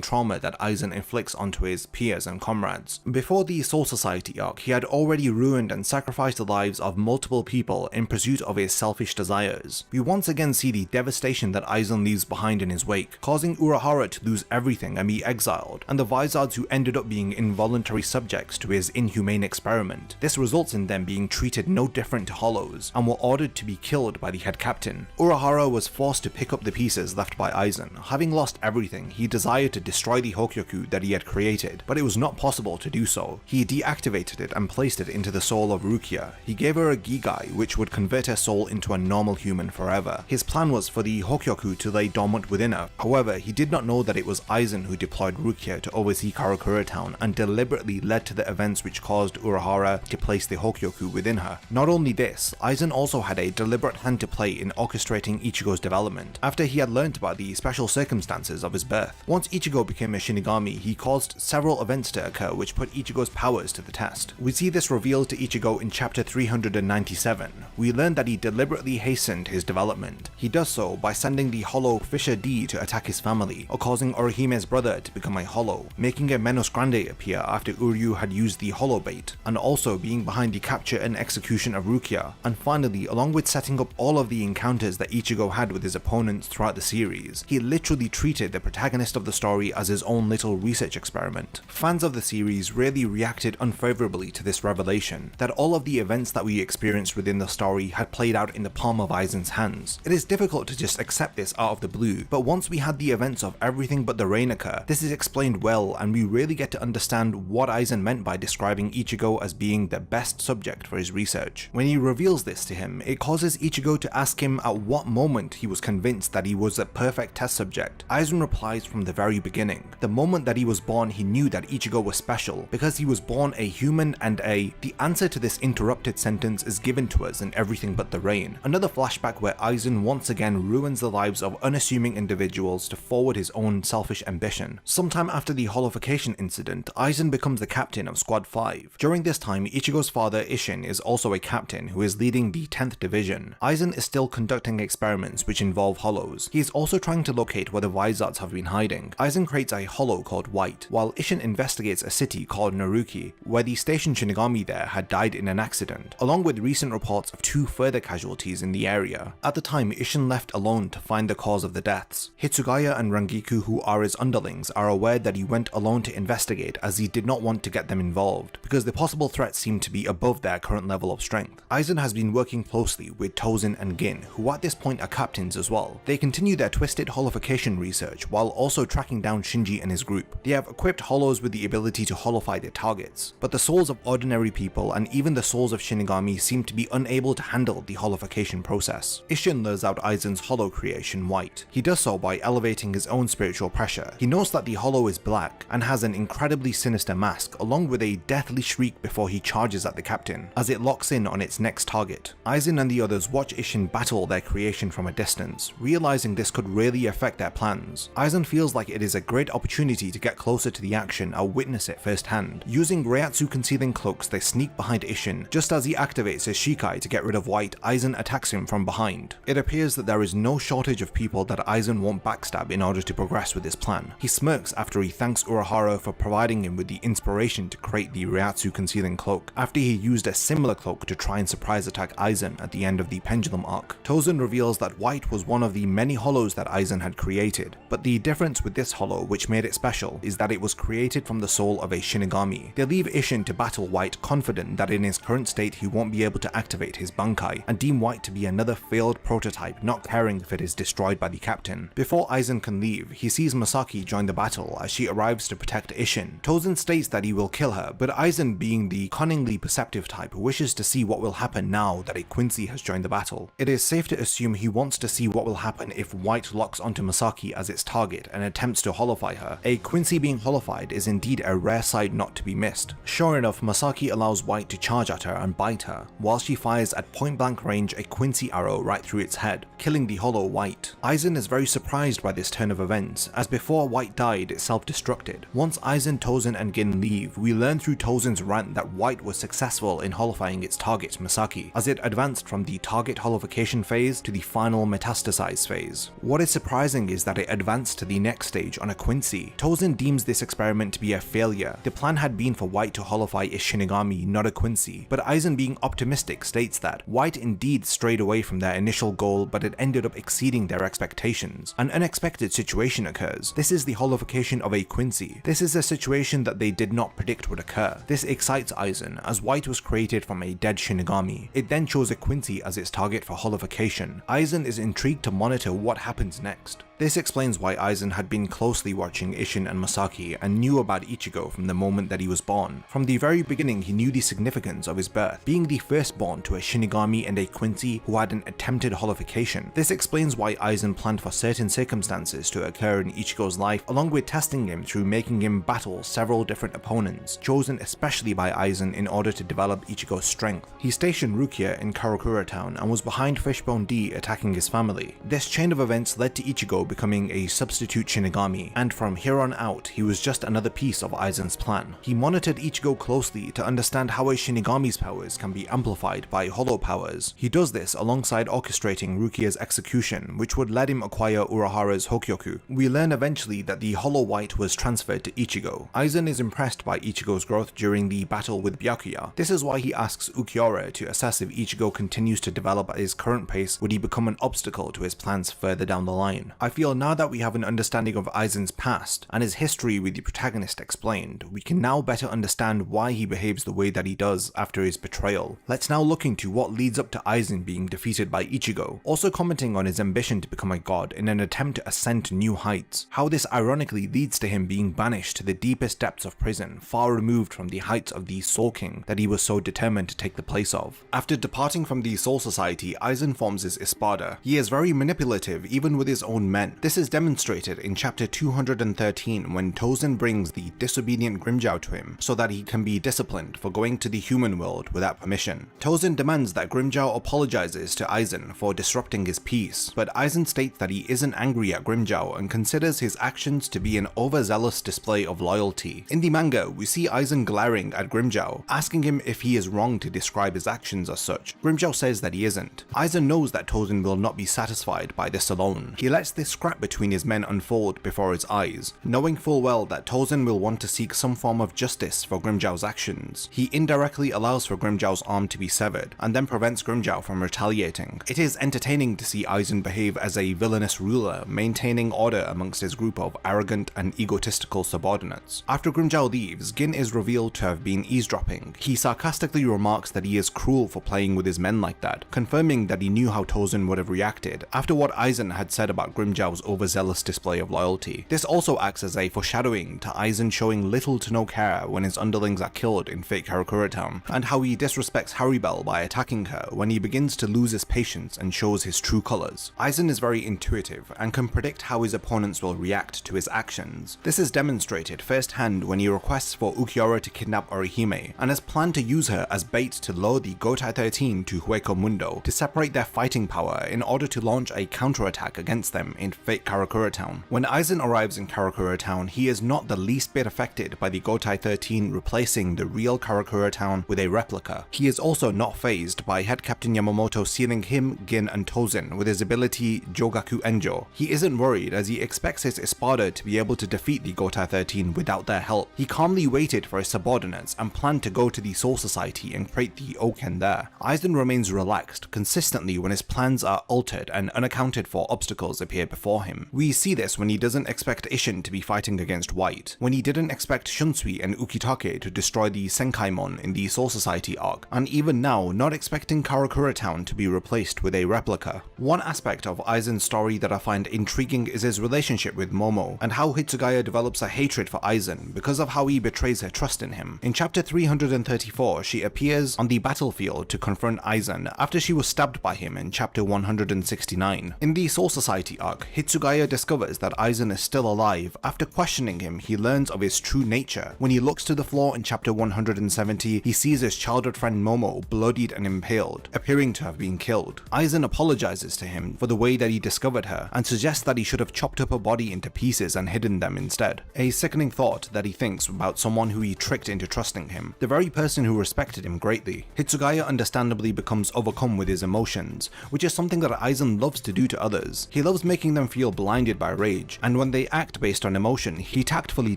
trauma that Aizen inflicts onto his peers and comrades. Before the Soul Society arc, he had already ruined and sacrificed the lives of multiple people in pursuit of his selfish desires. We once again see the devastation that Aizen leaves behind in his wake, causing Urahara to lose everything and be exiled, and the Vizards who ended up being involuntary subjects to his inhumane experiment. This results in them being treated no different to hollows, and were ordered to be killed by the head captain. Urahara was forced to pick up the pieces left by Aizen. Having lost everything, he desired to destroy the Hokyoku that he had created, but it was not possible to do so. He deactivated it and placed it into the soul of Rukia. He gave her a Gigai, which would convert her soul into a normal human forever. His plan was for the Hokyoku to lay dormant within her. However, he did not know that it was Aizen who deployed Rukia to oversee Karakura Town and deliberately led to the events which caused Urahara to place the Hokyoku within her. Not only this, Aizen also had a deliberate hand to play in orchestrating Ichigo's development, after he had learnt about the special circumstances of his birth. Once Ichigo became a Shinigami, he caused several events to occur which put Ichigo's powers to the test. We see this revealed to Ichigo in chapter 397. We learn that he deliberately hastened his development. He does so by sending the hollow Fisher D to attack his family, or causing Orihime's brother to become a hollow, making a Menos Grande appear after Uryu had used the hollow bait, and also being behind the capture and execution of Rukia. And finally, along with setting up all of the encounters that Ichigo had with his opponents throughout the series, this, he literally treated the protagonist of the story as his own little research experiment. Fans of the series really reacted unfavorably to this revelation, that all of the events that we experienced within the story had played out in the palm of Aizen's hands. It is difficult to just accept this out of the blue, but once we had the events of everything but the rain occur, this is explained well, and we really get to understand what Aizen meant by describing Ichigo as being the best subject for his research. When he reveals this to him, it causes Ichigo to ask him at what moment he was convinced that he was a perfect test subject. Aizen replies from the very beginning. The moment that he was born, he knew that Ichigo was special because he was born a human and the answer to this interrupted sentence is given to us in Everything But the Rain. Another flashback where Aizen once again ruins the lives of unassuming individuals to forward his own selfish ambition. Sometime after the holification incident, Aizen becomes the captain of Squad 5. During this time, Ichigo's father Isshin is also a captain who is leading the 10th Division. Aizen is still conducting experiments which involve hollows. He is also trying to locate where the Vizards have been hiding. Aizen creates a hollow called White, while Isshin investigates a city called Naruki, where the station Shinigami there had died in an accident, along with recent reports of 2 further casualties in the area. At the time, Isshin left alone to find the cause of the deaths. Hitsugaya and Rangiku, who are his underlings, are aware that he went alone to investigate as he did not want to get them involved, because the possible threats seemed to be above their current level of strength. Aizen has been working closely with Tosen and Gin, who at this point are captains as well. They continue their twisted holification research while also tracking down Shinji and his group. They have equipped hollows with the ability to holify their targets, but the souls of ordinary people and even the souls of Shinigami seem to be unable to handle the holification process. Isshin lures out Aizen's hollow creation, White. He does so by elevating his own spiritual pressure. He notes that the hollow is black and has an incredibly sinister mask, along with a deathly shriek before he charges at the captain, as it locks in on its next target. Aizen and the others watch Isshin battle their creation from a distance, realizing this could really affect their plans. Aizen feels like it is a great opportunity to get closer to the action and witness it firsthand. Using Reiatsu concealing cloaks, they sneak behind Isshin. Just as he activates his Shikai to get rid of White, Aizen attacks him from behind. It appears that there is no shortage of people that Aizen won't backstab in order to progress with his plan. He smirks after he thanks Unohana for providing him with the inspiration to create the Reiatsu concealing cloak, after he used a similar cloak to try and surprise attack Aizen at the end of the Pendulum arc. Tosen reveals that White was one of the many hollows that Aizen had created, but the difference with this hollow which made it special is that it was created from the soul of a Shinigami. They leave Isshin to battle White, confident that in his current state he won't be able to activate his Bankai, and deem White to be another failed prototype, not caring if it is destroyed by the captain. Before Aizen can leave, he sees Masaki join the battle as she arrives to protect Isshin. Tosen states that he will kill her, but Aizen, being the cunningly perceptive type, wishes to see what will happen now that a Quincy has joined the battle. It is safe to assume he wants to see what will happen if White locks onto Masaki as its target and attempts to holify her. A Quincy being holified is indeed a rare sight not to be missed. Sure enough, Masaki allows White to charge at her and bite her, while she fires at point blank range a Quincy arrow right through its head, killing the hollow White. Aizen is very surprised by this turn of events, as before White died, it self-destructed. Once Aizen, Tosen and Gin leave, we learn through Tosen's rant that White was successful in holifying its target Masaki, as it advanced from the target holification phase to the final metastasize phase. What is surprising is that it advanced to the next stage on a Quincy. Tosen deems this experiment to be a failure. The plan had been for White to holify a Shinigami, not a Quincy, but Aizen, being optimistic, states that White indeed strayed away from their initial goal, but it ended up exceeding their expectations. An unexpected situation occurs. This is the holification of a Quincy. This is a situation that they did not predict would occur. This excites Aizen, as White was created from a dead Shinigami. It then chose a Quincy as its target for holification. Aizen is intrigued to monitor what happens next. This explains why Aizen had been closely watching Isshin and Masaki and knew about Ichigo from the moment that he was born. From the very beginning, he knew the significance of his birth, being the firstborn to a Shinigami and a Quincy who had an attempted holification. This explains why Aizen planned for certain circumstances to occur in Ichigo's life, along with testing him through making him battle several different opponents, chosen especially by Aizen in order to develop Ichigo's strength. He stationed Rukia in Karakura town and was behind Fishbone D attacking his family. This chain of events led to Ichigo becoming a substitute Shinigami, and from here on out, he was just another piece of Aizen's plan. He monitored Ichigo closely to understand how a Shinigami's powers can be amplified by hollow powers. He does this alongside orchestrating Rukia's execution, which would let him acquire Urahara's Hokyoku. We learn eventually that the hollow White was transferred to Ichigo. Aizen is impressed by Ichigo's growth during the battle with Byakuya. This is why he asks Ukiura to assess if Ichigo continues to develop at his current pace, would he become an obstacle to his plans further down the line. I feel now that we have an understanding of Aizen's past and his history with the protagonist explained, we can now better understand why he behaves the way that he does after his betrayal. Let's now look into what leads up to Aizen being defeated by Ichigo, also commenting on his ambition to become a god in an attempt to ascend to new heights, how this ironically leads to him being banished to the deepest depths of prison, far removed from the heights of the Soul King that he was so determined to take the place of. After departing from the Soul Society, Aizen forms his Espada. He is very manipulative even with his own men. This is demonstrated in chapter 213 when Tosen brings the disobedient Grimmjow to him so that he can be disciplined for going to the human world without permission. Tosen demands that Grimmjow apologizes to Aizen for disrupting his peace, but Aizen states that he isn't angry at Grimmjow and considers his actions to be an overzealous display of loyalty. In the manga, we see Aizen glaring at Grimmjow, asking him if he is wrong to describe his actions as such. Grimmjow says that he isn't. Aizen knows that Tosen will not be satisfied by this alone. He lets this scrap between his men unfold before his eyes, knowing full well that Tosen will want to seek some form of justice for Grimmjow's actions. He indirectly allows for Grimmjow's arm to be severed, and then prevents Grimmjow from retaliating. It is entertaining to see Aizen behave as a villainous ruler, maintaining order amongst his group of arrogant and egotistical subordinates. After Grimmjow leaves, Gin is revealed to have been eavesdropping. He sarcastically remarks that he is cruel for playing with his men like that, confirming that he knew how Tosen would have reacted after what Aizen had said about Grimmjow's overzealous display of loyalty. This also acts as a foreshadowing to Aizen showing little to no care when his underlings are killed in fake Karakura Town, and how he disrespects Haribel by attacking her when he begins to lose his patience and shows his true colors. Aizen is very intuitive and can predict how his opponents will react to his actions. This is demonstrated firsthand when he requests for Ukiura to kidnap Orihime, and has planned to use her as bait to lure the Gotei 13 to Hueco Mundo to separate their fighting power in order to launch a counterattack against them in fake Karakura Town. When Aizen arrives in Karakura Town, he is not the least bit affected by the Gotei 13 replacing the real Karakura Town with a replica. He is also not fazed by Head Captain Yamamoto sealing him, Gin, and Tosen with his ability Jogaku Enjo. He isn't worried as he expects his Espada to be able to defeat the Gotei 13 without their help. He calmly waited for his subordinates and planned to go to the Soul Society and create the Oken there. Aizen remains relaxed consistently when his plans are altered and unaccounted for obstacles appear before him. We see this when he doesn't expect Isshin to be fighting against White, when he didn't expect Shunsui and Ukitake to destroy the Senkaimon in the Soul Society arc, and even now not expecting Karakura Town to be replaced with a replica. One aspect of Aizen's story that I find intriguing is his relationship with Momo, and how Hitsugaya develops a hatred for Aizen because of how he betrays her trust in him. In chapter 334, she appears on the battlefield to confront Aizen after she was stabbed by him in chapter 169. In the Soul Society arc, Hitsugaya discovers that Aizen is still alive. After questioning him, he learns of his true nature. When he looks to the floor in chapter 170, he sees his childhood friend Momo bloodied and impaled, appearing to have been killed. Aizen apologizes to him for the way that he discovered her, and suggests that he should have chopped up her body into pieces and hidden them instead. A sickening thought that he thinks about someone who he tricked into trusting him, the very person who respected him greatly. Hitsugaya understandably becomes overcome with his emotions, which is something that Aizen loves to do to others. He loves making them feel blinded by rage, and when they act based on emotion, he tactfully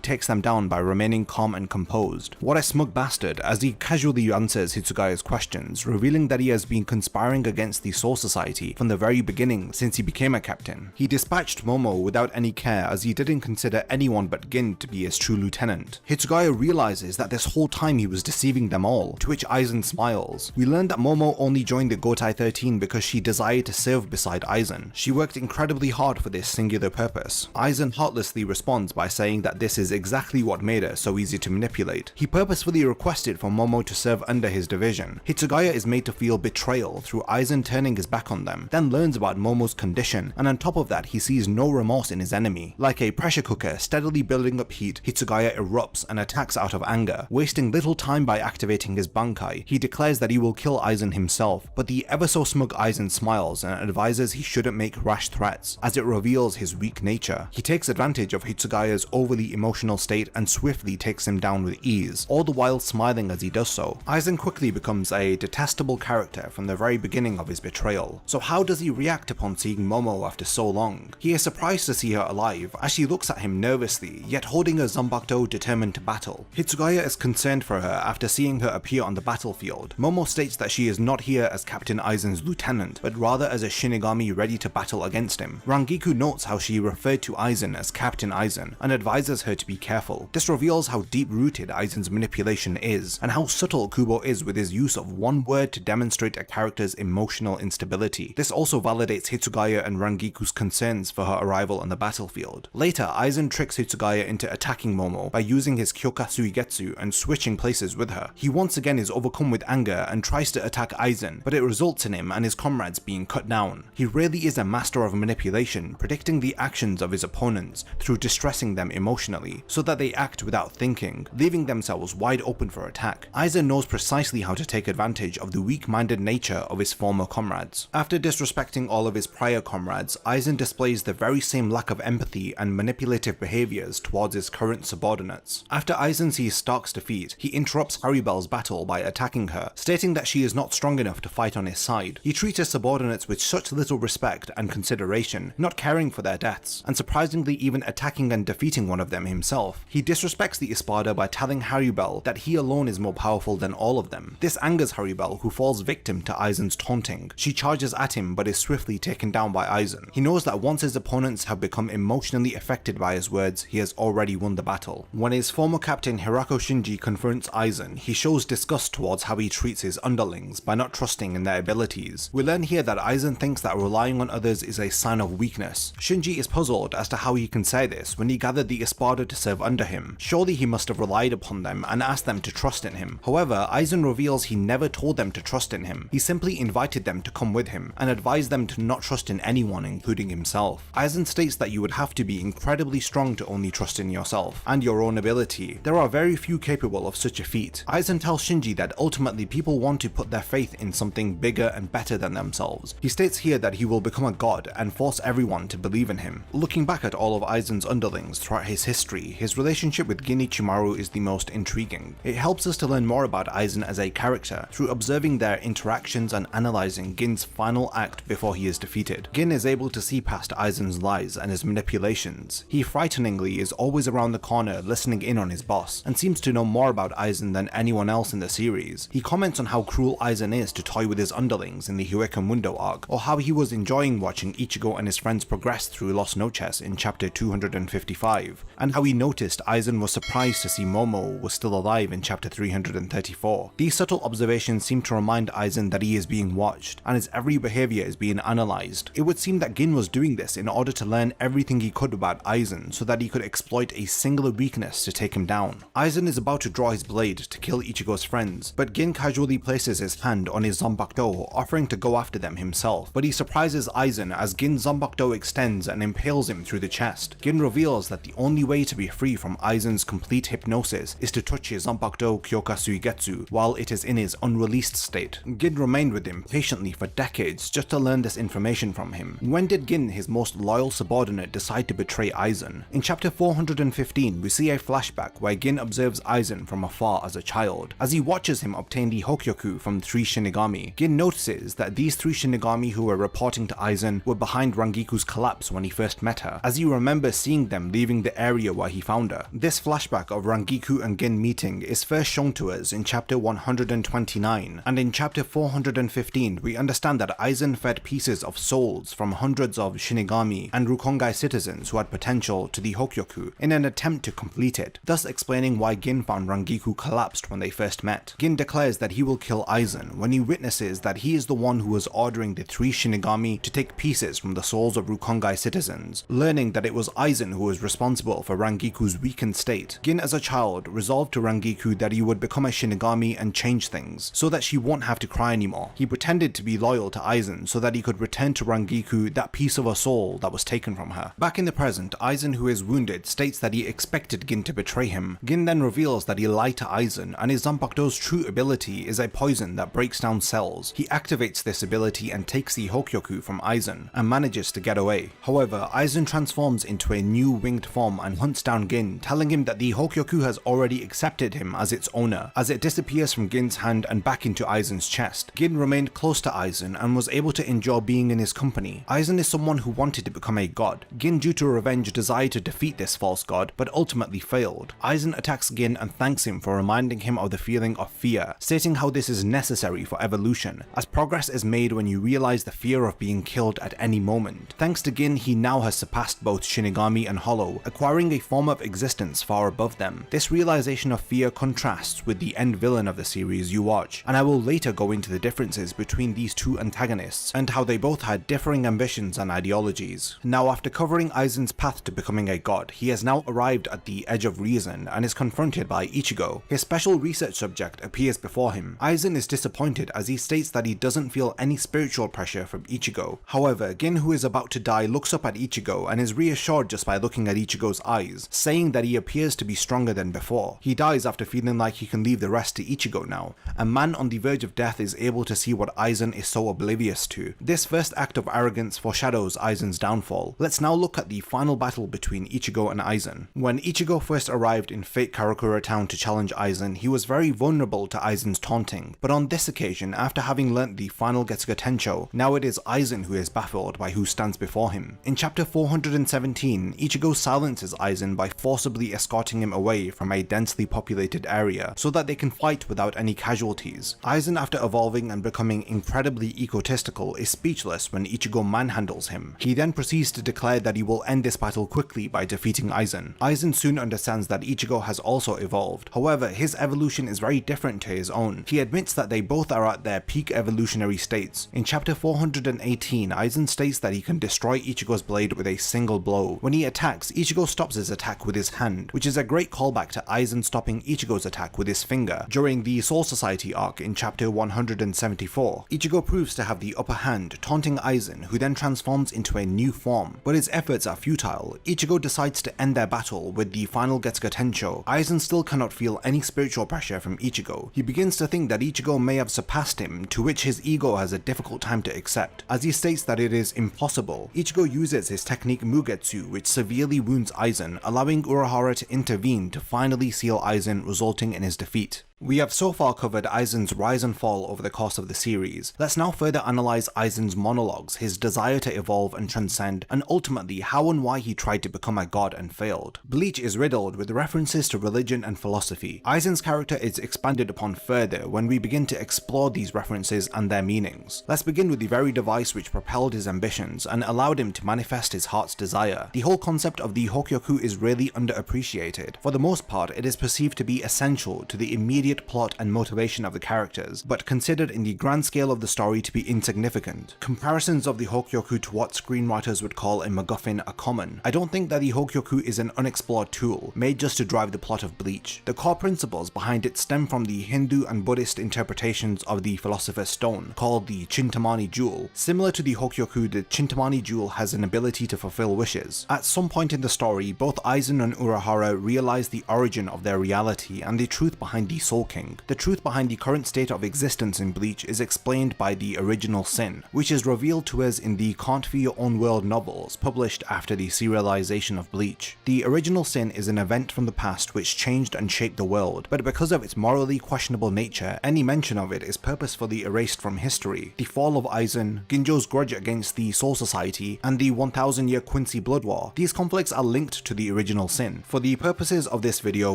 takes them down by remaining calm and composed. What a smug bastard, as he casually answers Hitsugaya's questions, revealing that he has been conspiring against the Soul Society from the very beginning since he became a captain. He dispatched Momo without any care as he didn't consider anyone but Gin to be his true lieutenant. Hitsugaya realizes that this whole time he was deceiving them all, to which Aizen smiles. We learn that Momo only joined the Gotei 13 because she desired to serve beside Aizen. She worked incredibly hard for this singular purpose. Aizen heartlessly responds by saying that this is exactly what made her so easy to manipulate. He purposefully requested for Momo to serve under his division. Hitsugaya is made to feel betrayal through Aizen turning his back on them, then learns about Momo's condition, and on top of that he sees no remorse in his enemy. Like a pressure cooker steadily building up heat, Hitsugaya erupts and attacks out of anger. Wasting little time by activating his Bankai, he declares that he will kill Aizen himself, but the ever so smug Aizen smiles and advises he shouldn't make rash threats, as it reveals his weak nature. He takes advantage of Hitsugaya's overly emotional state and swiftly takes him down with ease, all the while smiling as he does so. Aizen quickly becomes a detestable character from the very beginning of his betrayal. So how does he react upon seeing Momo after so long? He is surprised to see her alive, as she looks at him nervously, yet holding a Zanbakuto determined to battle. Hitsugaya is concerned for her after seeing her appear on the battlefield. Momo states that she is not here as Captain Aizen's lieutenant, but rather as a Shinigami ready to battle against him. Rangiku notes how she referred to Aizen as Captain Aizen and advises her to be careful. This reveals how deep-rooted Aizen's manipulation is, and how subtle Kubo is with his use of one word to demonstrate a character's emotional instability. This also validates Hitsugaya and Rangiku's concerns for her arrival on the battlefield. Later, Aizen tricks Hitsugaya into attacking Momo by using his Kyoka Suigetsu and switching places with her. He once again is overcome with anger and tries to attack Aizen, but it results in him and his comrades being cut down. He really is a master of manipulation, predicting the actions of his opponents through distressing them emotionally, so that they act without thinking, leaving themselves wide open for attack. Aizen knows precisely how to take advantage of the weak-minded nature of his former comrades. After disrespecting all of his prior comrades, Aizen displays the very same lack of empathy and manipulative behaviors towards his current subordinates. After Aizen sees Stark's defeat, he interrupts Haribel's battle by attacking her, stating that she is not strong enough to fight on his side. He treats his subordinates with such little respect and consideration, not caring for their deaths, and surprisingly even attacking and defeating one of them himself. He disrespects the Espada by telling Haribel that he alone is more powerful than all of them. This angers Haribel, who falls victim to Aizen's taunting. She charges at him but is swiftly taken down by Aizen. He knows that once his opponents have become emotionally affected by his words, he has already won the battle. When his former captain Hirako Shinji confronts Aizen, he shows disgust towards how he treats his underlings by not trusting in their abilities. We learn here that Aizen thinks that relying on others is a sign of weakness. Shinji is puzzled as to how he can say this when he gathered the Espada to serve under him. Surely he must have relied upon them and asked them to trust in him. However, Aizen reveals he never told them to trust in him. He simply invited them to come with him and advised them to not trust in anyone, including himself. Aizen states that you would have to be incredibly strong to only trust in yourself and your own ability. There are very few capable of such a feat. Aizen tells Shinji that ultimately people want to put their faith in something bigger and better than themselves. He states here that he will become a god and force everyone to believe in him. Looking back at all of Aizen's underlings throughout his history, his relationship with Gin Ichimaru is the most intriguing. It helps us to learn more about Aizen as a character through observing their interactions and analyzing Gin's final act before he is defeated. Gin is able to see past Aizen's lies and his manipulations. He frighteningly is always around the corner listening in on his boss, and seems to know more about Aizen than anyone else in the series. He comments on how cruel Aizen is to toy with his underlings in the Hueca Mundo arc, or how he was enjoying watching Ichigo and his friends progress through Los Noches in chapter 255, and how he noticed Aizen was surprised to see Momo was still alive in chapter 334. These subtle observations seem to remind Aizen that he is being watched, and his every behavior is being analyzed. It would seem that Gin was doing this in order to learn everything he could about Aizen so that he could exploit a singular weakness to take him down. Aizen is about to draw his blade to kill Ichigo's friends, but Gin casually places his hand on his Zanbakudo, offering to go after them himself, but he surprises Aizen as Gin's Zanbakudo extends and impales him through the chest. Gin reveals that the only way to be free from Aizen's complete hypnosis is to touch his Zanbakudo Kyoka Suigetsu while it is in his unreleased state. Gin remained with him patiently for decades just to learn this information from him. When did Gin, his most loyal subordinate, decide to betray Aizen? In chapter 415, we see a flashback where Gin observes Aizen from afar as a child. As he watches him obtain the Hokyoku from 3 Shinigami, Gin notices that these 3 Shinigami who were reporting to Aizen were behind Rangiku's collapse when he first met her, as he remembers seeing them leaving the area where he found her. This flashback of Rangiku and Gin meeting is first shown to us in chapter 129, and in chapter 415 we understand that Aizen fed pieces of souls from hundreds of Shinigami and Rukongai citizens who had potential to the Hokyoku in an attempt to complete it, thus explaining why Gin found Rangiku collapsed when they first met. Gin declares that he will kill Aizen when he witnesses that he is the one who was ordering the 3 Shinigami to take pieces from the souls of Rukongai citizens, learning that it was Aizen who was responsible for Rangiku's weakened state. Gin as a child resolved to Rangiku that he would become a Shinigami and change things, so that she won't have to cry anymore. He pretended to be loyal to Aizen so that he could return to Rangiku that piece of a soul that was taken from her. Back in the present, Aizen, who is wounded, states that he expected Gin to betray him. Gin then reveals that he lied to Aizen, and his Zanbakudo's true ability is a poison that breaks down cells. He activates this ability and takes the Hokyoku from Aizen, and manages to get away. However, Aizen transforms into a new winged form and hunts down Gin, telling him that the Hokyoku has already accepted him as its owner, as it disappears from Gin's hand and back into Aizen's chest. Gin remained close to Aizen and was able to enjoy being in his company. Aizen is someone who wanted to become a god. Gin, due to revenge, desired to defeat this false god, but ultimately failed. Aizen attacks Gin and thanks him for reminding him of the feeling of fear, stating how this is necessary for evolution, as progress is made when you realize the fear of being killed at any moment. Thanks to Gin, he now has surpassed both Shinigami and Hollow, acquiring a form of existence far above them. This realization of fear contrasts with the end villain of the series you watch, and I will later go into the differences between these two antagonists and how they both had differing ambitions and ideologies. Now, after covering Aizen's path to becoming a god, he has now arrived at the edge of reason and is confronted by Ichigo. His special research subject appears before him. Aizen is disappointed as he states that he doesn't feel any spiritual pressure from Ichigo. However, Gin, who is about to die, looks up at Ichigo and is reassured just by looking at Ichigo's eyes, saying that he appears to be stronger than before. He dies after feeling like he can leave the rest to Ichigo now. A man on the verge of death is able to see what Aizen is so oblivious to. This first act of arrogance foreshadows Aizen's downfall. Let's now look at the final battle between Ichigo and Aizen. When Ichigo first arrived in Fate Karakura town to challenge Aizen, he was very vulnerable to Aizen's taunting, but on this occasion, after having learnt the final Getsuga Tensho, now it is Aizen who is baffled by who stands before him. In chapter 417, Ichigo silences Aizen by forcibly escorting him away from a densely populated area so that they can fight without any casualties. Aizen, after evolving and becoming incredibly egotistical, is speechless when Ichigo manhandles him. He then proceeds to declare that he will end this battle quickly by defeating Aizen. Aizen soon understands that Ichigo has also evolved. However, his evolution is very different to his own. He admits that they both are at their peak evolutionary states. In chapter 418, Aizen states that he can destroy Ichigo's blade with a single blow. When he attacks, Ichigo stops his attack with his hand, which is a great callback to Aizen stopping Ichigo's attack with his finger during the Soul Society arc in chapter 174. Ichigo proves to have the upper hand, taunting Aizen, who then transforms into a new form, but his efforts are futile. Ichigo decides to end their battle with the final Getsuga Tensho. Aizen still cannot feel any spiritual pressure from Ichigo. He begins to think that Ichigo may have surpassed him, to which his ego has a difficult time to accept, as he states that it is impossible. Ichigo uses his technique Mugetsu, which severely wounds Aizen, allowing Unohana to intervene to finally seal Aizen, resulting in his defeat. We have so far covered Aizen's rise and fall over the course of the series. Let's now further analyze Aizen's monologues, his desire to evolve and transcend, and ultimately how and why he tried to become a god and failed. Bleach is riddled with references to religion and philosophy. Aizen's character is expanded upon further when we begin to explore these references and their meanings. Let's begin with the very device which propelled his ambitions and allowed him to manifest his heart's desire. The whole concept of the Hokyoku is really underappreciated. For the most part, it is perceived to be essential to the immediate plot and motivation of the characters, but considered in the grand scale of the story to be insignificant. Comparisons of the Hokyoku to what screenwriters would call a MacGuffin are common. I don't think that the Hokyoku is an unexplored tool, made just to drive the plot of Bleach. The core principles behind it stem from the Hindu and Buddhist interpretations of the Philosopher's Stone, called the Chintamani Jewel. Similar to the Hokyoku, the Chintamani Jewel has an ability to fulfill wishes. At some point in the story, both Aizen and Unohana realize the origin of their reality and the truth behind the Soul King. The truth behind the current state of existence in Bleach is explained by the original sin, which is revealed to us in the Can't Be Your Own World novels published after the serialization of Bleach. The original sin is an event from the past which changed and shaped the world, but because of its morally questionable nature, any mention of it is purposefully erased from history. The fall of Aizen, Ginjo's grudge against the Soul Society, and the 1000-year Quincy Blood War, these conflicts are linked to the original sin. For the purposes of this video,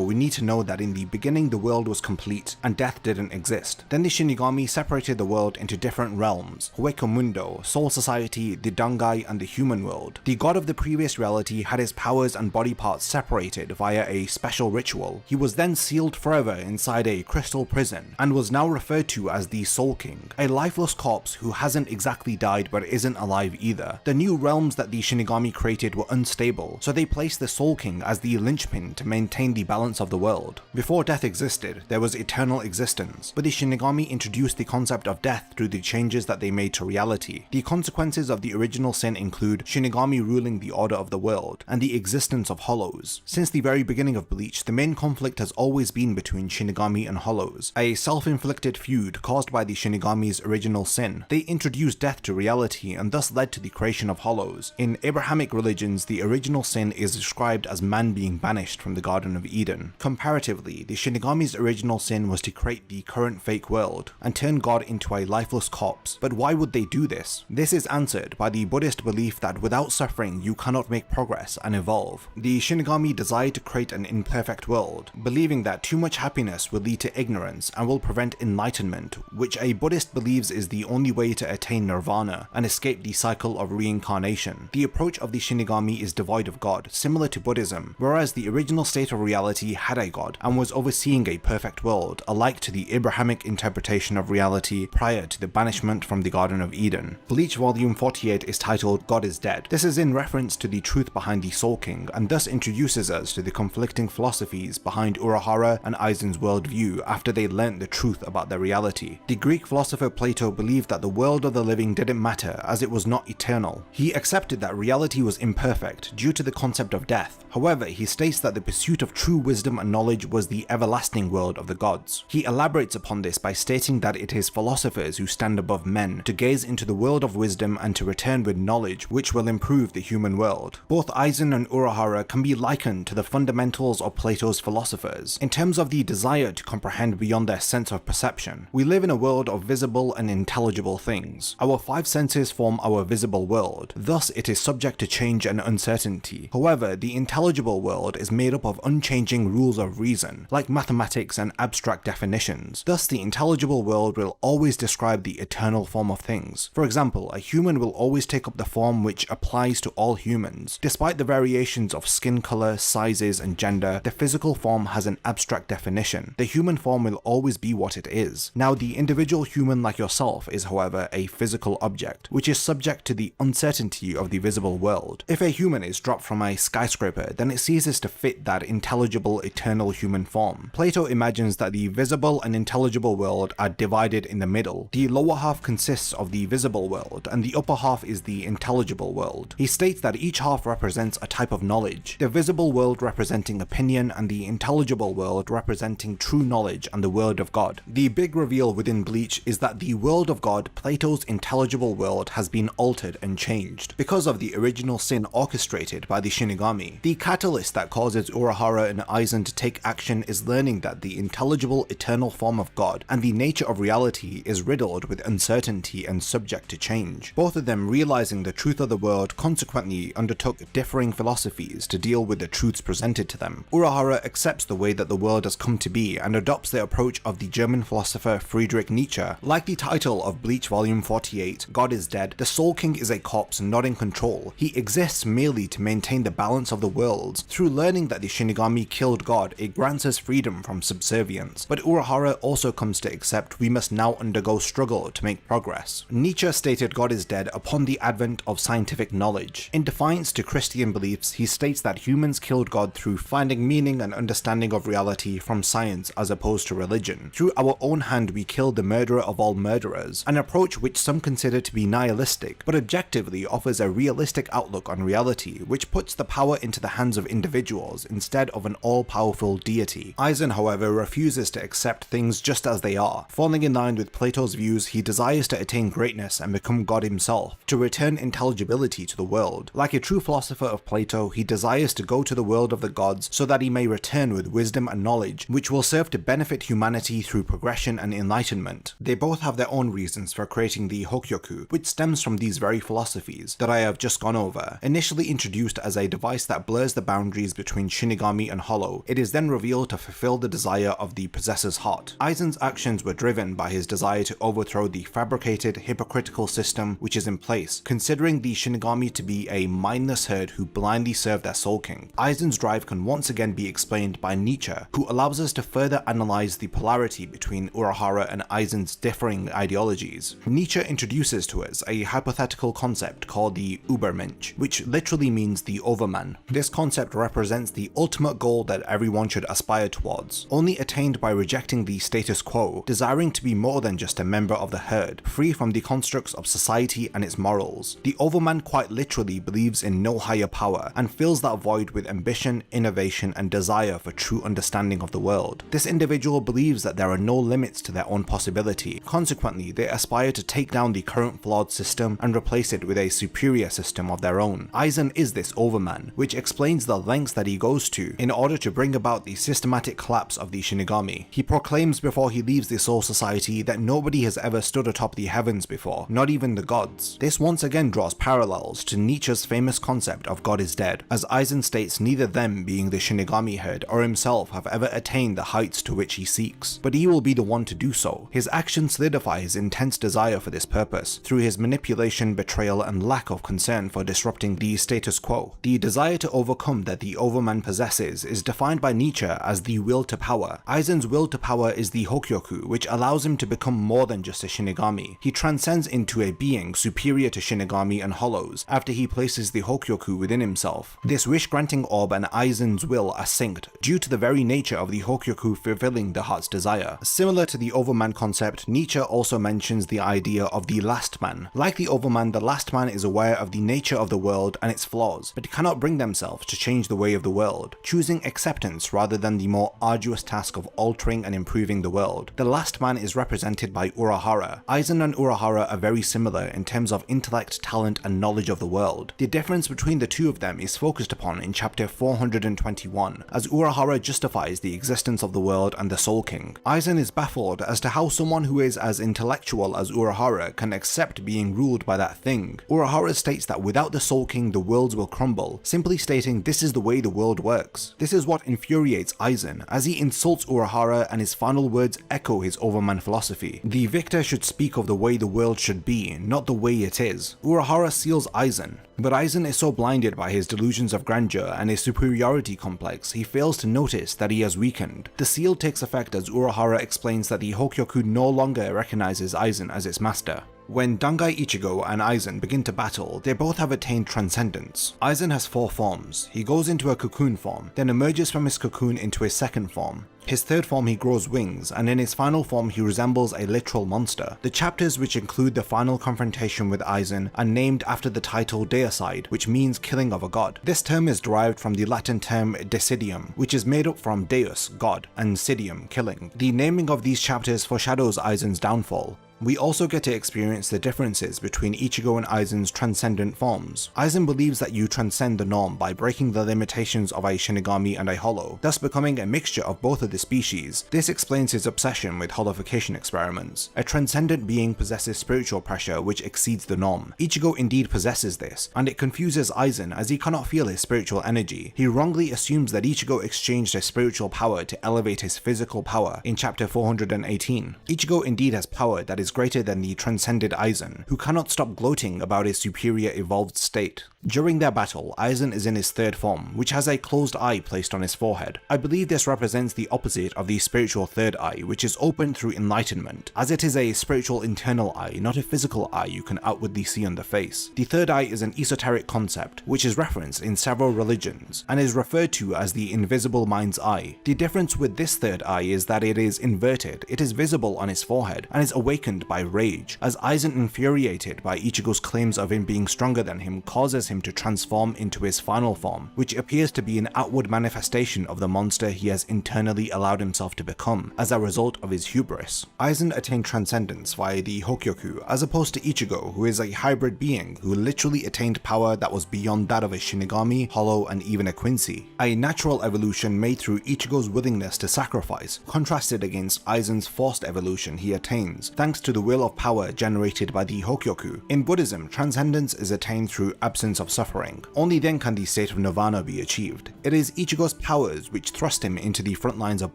we need to know that in the beginning the world was complete and death didn't exist. Then the Shinigami separated the world into different realms: Hueco Mundo, Soul Society, the Dangai, and the human world. The god of the previous reality had his powers and body parts separated via a special ritual. He was then sealed forever inside a crystal prison and was now referred to as the Soul King, a lifeless corpse who hasn't exactly died but isn't alive either. The new realms that the Shinigami created were unstable, so they placed the Soul King as the linchpin to maintain the balance of the world. Before death existed, there was eternal existence, but the Shinigami introduced the concept of death through the changes that they made to reality. The consequences of the original sin include Shinigami ruling the order of the world, and the existence of Hollows. Since the very beginning of Bleach, the main conflict has always been between Shinigami and Hollows, a self-inflicted feud caused by the Shinigami's original sin. They introduced death to reality and thus led to the creation of Hollows. In Abrahamic religions, the original sin is described as man being banished from the Garden of Eden. Comparatively, the Shinigami's original original sin was to create the current fake world and turn God into a lifeless corpse. But why would they do this? This is answered by the Buddhist belief that without suffering you cannot make progress and evolve. The Shinigami desire to create an imperfect world, believing that too much happiness will lead to ignorance and will prevent enlightenment, which a Buddhist believes is the only way to attain nirvana and escape the cycle of reincarnation. The approach of the Shinigami is devoid of God, similar to Buddhism, whereas the original state of reality had a god and was overseeing a perfect world, alike to the Abrahamic interpretation of reality prior to the banishment from the Garden of Eden. Bleach Volume 48 is titled God is Dead. This is in reference to the truth behind the Soul King, and thus introduces us to the conflicting philosophies behind Unohana and Aizen's worldview after they learnt the truth about their reality. The Greek philosopher Plato believed that the world of the living didn't matter as it was not eternal. He accepted that reality was imperfect due to the concept of death. However, he states that the pursuit of true wisdom and knowledge was the everlasting world of the gods. He elaborates upon this by stating that it is philosophers who stand above men to gaze into the world of wisdom and to return with knowledge which will improve the human world. Both Aizen and Unohana can be likened to the fundamentals of Plato's philosophers in terms of the desire to comprehend beyond their sense of perception. We live in a world of visible and intelligible things. Our five senses form our visible world, thus it is subject to change and uncertainty. However, the intelligible world is made up of unchanging rules of reason, like mathematics and abstract definitions. Thus, the intelligible world will always describe the eternal form of things. For example, a human will always take up the form which applies to all humans. Despite the variations of skin color, sizes, and gender, the physical form has an abstract definition. The human form will always be what it is. Now, the individual human like yourself is, however, a physical object, which is subject to the uncertainty of the visible world. If a human is dropped from a skyscraper, then it ceases to fit that intelligible, eternal human form. Plato imagines that the visible and intelligible world are divided in the middle. The lower half consists of the visible world, and the upper half is the intelligible world. He states that each half represents a type of knowledge, the visible world representing opinion, and the intelligible world representing true knowledge and the word of God. The big reveal within Bleach is that the world of God, Plato's intelligible world, has been altered and changed because of the original sin orchestrated by the Shinigami. The catalyst that causes Unohana and Aizen to take action is learning that the intelligible eternal form of God and the nature of reality is riddled with uncertainty and subject to change. Both of them, realizing the truth of the world, consequently undertook differing philosophies to deal with the truths presented to them. Unohana accepts the way that the world has come to be and adopts the approach of the German philosopher Friedrich Nietzsche. Like the title of Bleach Volume 48, God is Dead, the Soul King is a corpse not in control. He exists merely to maintain the balance of the worlds. Through learning that the Shinigami killed God, it grants us freedom from subservience. But Unohana also comes to accept we must now undergo struggle to make progress. Nietzsche stated God is dead upon the advent of scientific knowledge. In defiance to Christian beliefs, he states that humans killed God through finding meaning and understanding of reality from science as opposed to religion. Through our own hand we killed the murderer of all murderers, an approach which some consider to be nihilistic, but objectively offers a realistic outlook on reality, which puts the power into the hands of individuals instead of an all-powerful deity. Aizen, however, refuses to accept things just as they are. Falling in line with Plato's views, he desires to attain greatness and become God himself, to return intelligibility to the world. Like a true philosopher of Plato, he desires to go to the world of the gods so that he may return with wisdom and knowledge, which will serve to benefit humanity through progression and enlightenment. They both have their own reasons for creating the Hokyoku, which stems from these very philosophies that I have just gone over. Initially introduced as a device that blurs the boundaries between Shinigami and Hollow, it is then revealed to fulfill the desire of the possessor's heart. Aizen's actions were driven by his desire to overthrow the fabricated, hypocritical system which is in place, considering the Shinigami to be a mindless herd who blindly serve their Soul King. Aizen's drive can once again be explained by Nietzsche, who allows us to further analyze the polarity between Unohana and Aizen's differing ideologies. Nietzsche introduces to us a hypothetical concept called the Übermensch, which literally means the overman. This concept represents the ultimate goal that everyone should aspire towards, only attained by rejecting the status quo, desiring to be more than just a member of the herd, free from the constructs of society and its morals. The overman quite literally believes in no higher power and fills that void with ambition, innovation, and desire for true understanding of the world. This individual believes that there are no limits to their own possibility. Consequently, they aspire to take down the current flawed system and replace it with a superior system of their own. Aizen is this overman, which explains the lengths that he goes to in order to bring about the systematic collapse of the Shinigami Shinigami. He proclaims before he leaves the Soul Society that nobody has ever stood atop the heavens before, not even the gods. This once again draws parallels to Nietzsche's famous concept of God is dead, as Aizen states neither them, being the Shinigami head, or himself have ever attained the heights to which he seeks, but he will be the one to do so. His actions solidify his intense desire for this purpose, through his manipulation, betrayal, and lack of concern for disrupting the status quo. The desire to overcome that the Overman possesses is defined by Nietzsche as the will to power. Aizen's will to power is the Hokyoku, which allows him to become more than just a Shinigami. He transcends into a being superior to Shinigami and Hollows after he places the Hokyoku within himself. This wish-granting orb and Aizen's will are synced, due to the very nature of the Hokyoku fulfilling the heart's desire. Similar to the Overman concept, Nietzsche also mentions the idea of the last man. Like the Overman, the last man is aware of the nature of the world and its flaws, but cannot bring themselves to change the way of the world, choosing acceptance rather than the more arduous task of altering and improving the world. The last man is represented by Unohana. Aizen and Unohana are very similar in terms of intellect, talent, and knowledge of the world. The difference between the two of them is focused upon in chapter 421, as Unohana justifies the existence of the world and the Soul King. Aizen is baffled as to how someone who is as intellectual as Unohana can accept being ruled by that thing. Unohana states that without the Soul King the worlds will crumble, simply stating this is the way the world works. This is what infuriates Aizen, as he insults Unohana and his final words echo his Overman philosophy. The victor should speak of the way the world should be, not the way it is. Unohana seals Aizen, but Aizen is so blinded by his delusions of grandeur and his superiority complex, he fails to notice that he has weakened. The seal takes effect as Unohana explains that the Hokyoku no longer recognizes Aizen as its master. When Dangai Ichigo and Aizen begin to battle, they both have attained transcendence. Aizen has 4 forms. He goes into a cocoon form, then emerges from his cocoon into his second form. His third form he grows wings, and in his final form he resembles a literal monster. The chapters which include the final confrontation with Aizen are named after the title Deicide, which means killing of a god. This term is derived from the Latin term decidium, which is made up from deus, god, and sidium, killing. The naming of these chapters foreshadows Aizen's downfall. We also get to experience the differences between Ichigo and Aizen's transcendent forms. Aizen believes that you transcend the norm by breaking the limitations of a Shinigami and a Hollow, thus becoming a mixture of both of the species. This explains his obsession with hollification experiments. A transcendent being possesses spiritual pressure which exceeds the norm. Ichigo indeed possesses this, and it confuses Aizen as he cannot feel his spiritual energy. He wrongly assumes that Ichigo exchanged his spiritual power to elevate his physical power in chapter 418. Ichigo indeed has power that is greater than the transcended Aizen, who cannot stop gloating about his superior evolved state. During their battle, Aizen is in his third form, which has a closed eye placed on his forehead. I believe this represents the opposite of the spiritual third eye, which is open through enlightenment, as it is a spiritual internal eye, not a physical eye you can outwardly see on the face. The third eye is an esoteric concept, which is referenced in several religions, and is referred to as the invisible mind's eye. The difference with this third eye is that it is inverted, it is visible on his forehead, and is awakened by rage, as Aizen, infuriated by Ichigo's claims of him being stronger than him, causes him to transform into his final form, which appears to be an outward manifestation of the monster he has internally allowed himself to become, as a result of his hubris. Aizen attained transcendence via the Hokyoku, as opposed to Ichigo, who is a hybrid being who literally attained power that was beyond that of a Shinigami, Hollow, and even a Quincy. A natural evolution made through Ichigo's willingness to sacrifice, contrasted against Aizen's forced evolution he attains, thanks to the will of power generated by the Hokyoku. In Buddhism, transcendence is attained through absence of suffering. Only then can the state of nirvana be achieved. It is Ichigo's powers which thrust him into the front lines of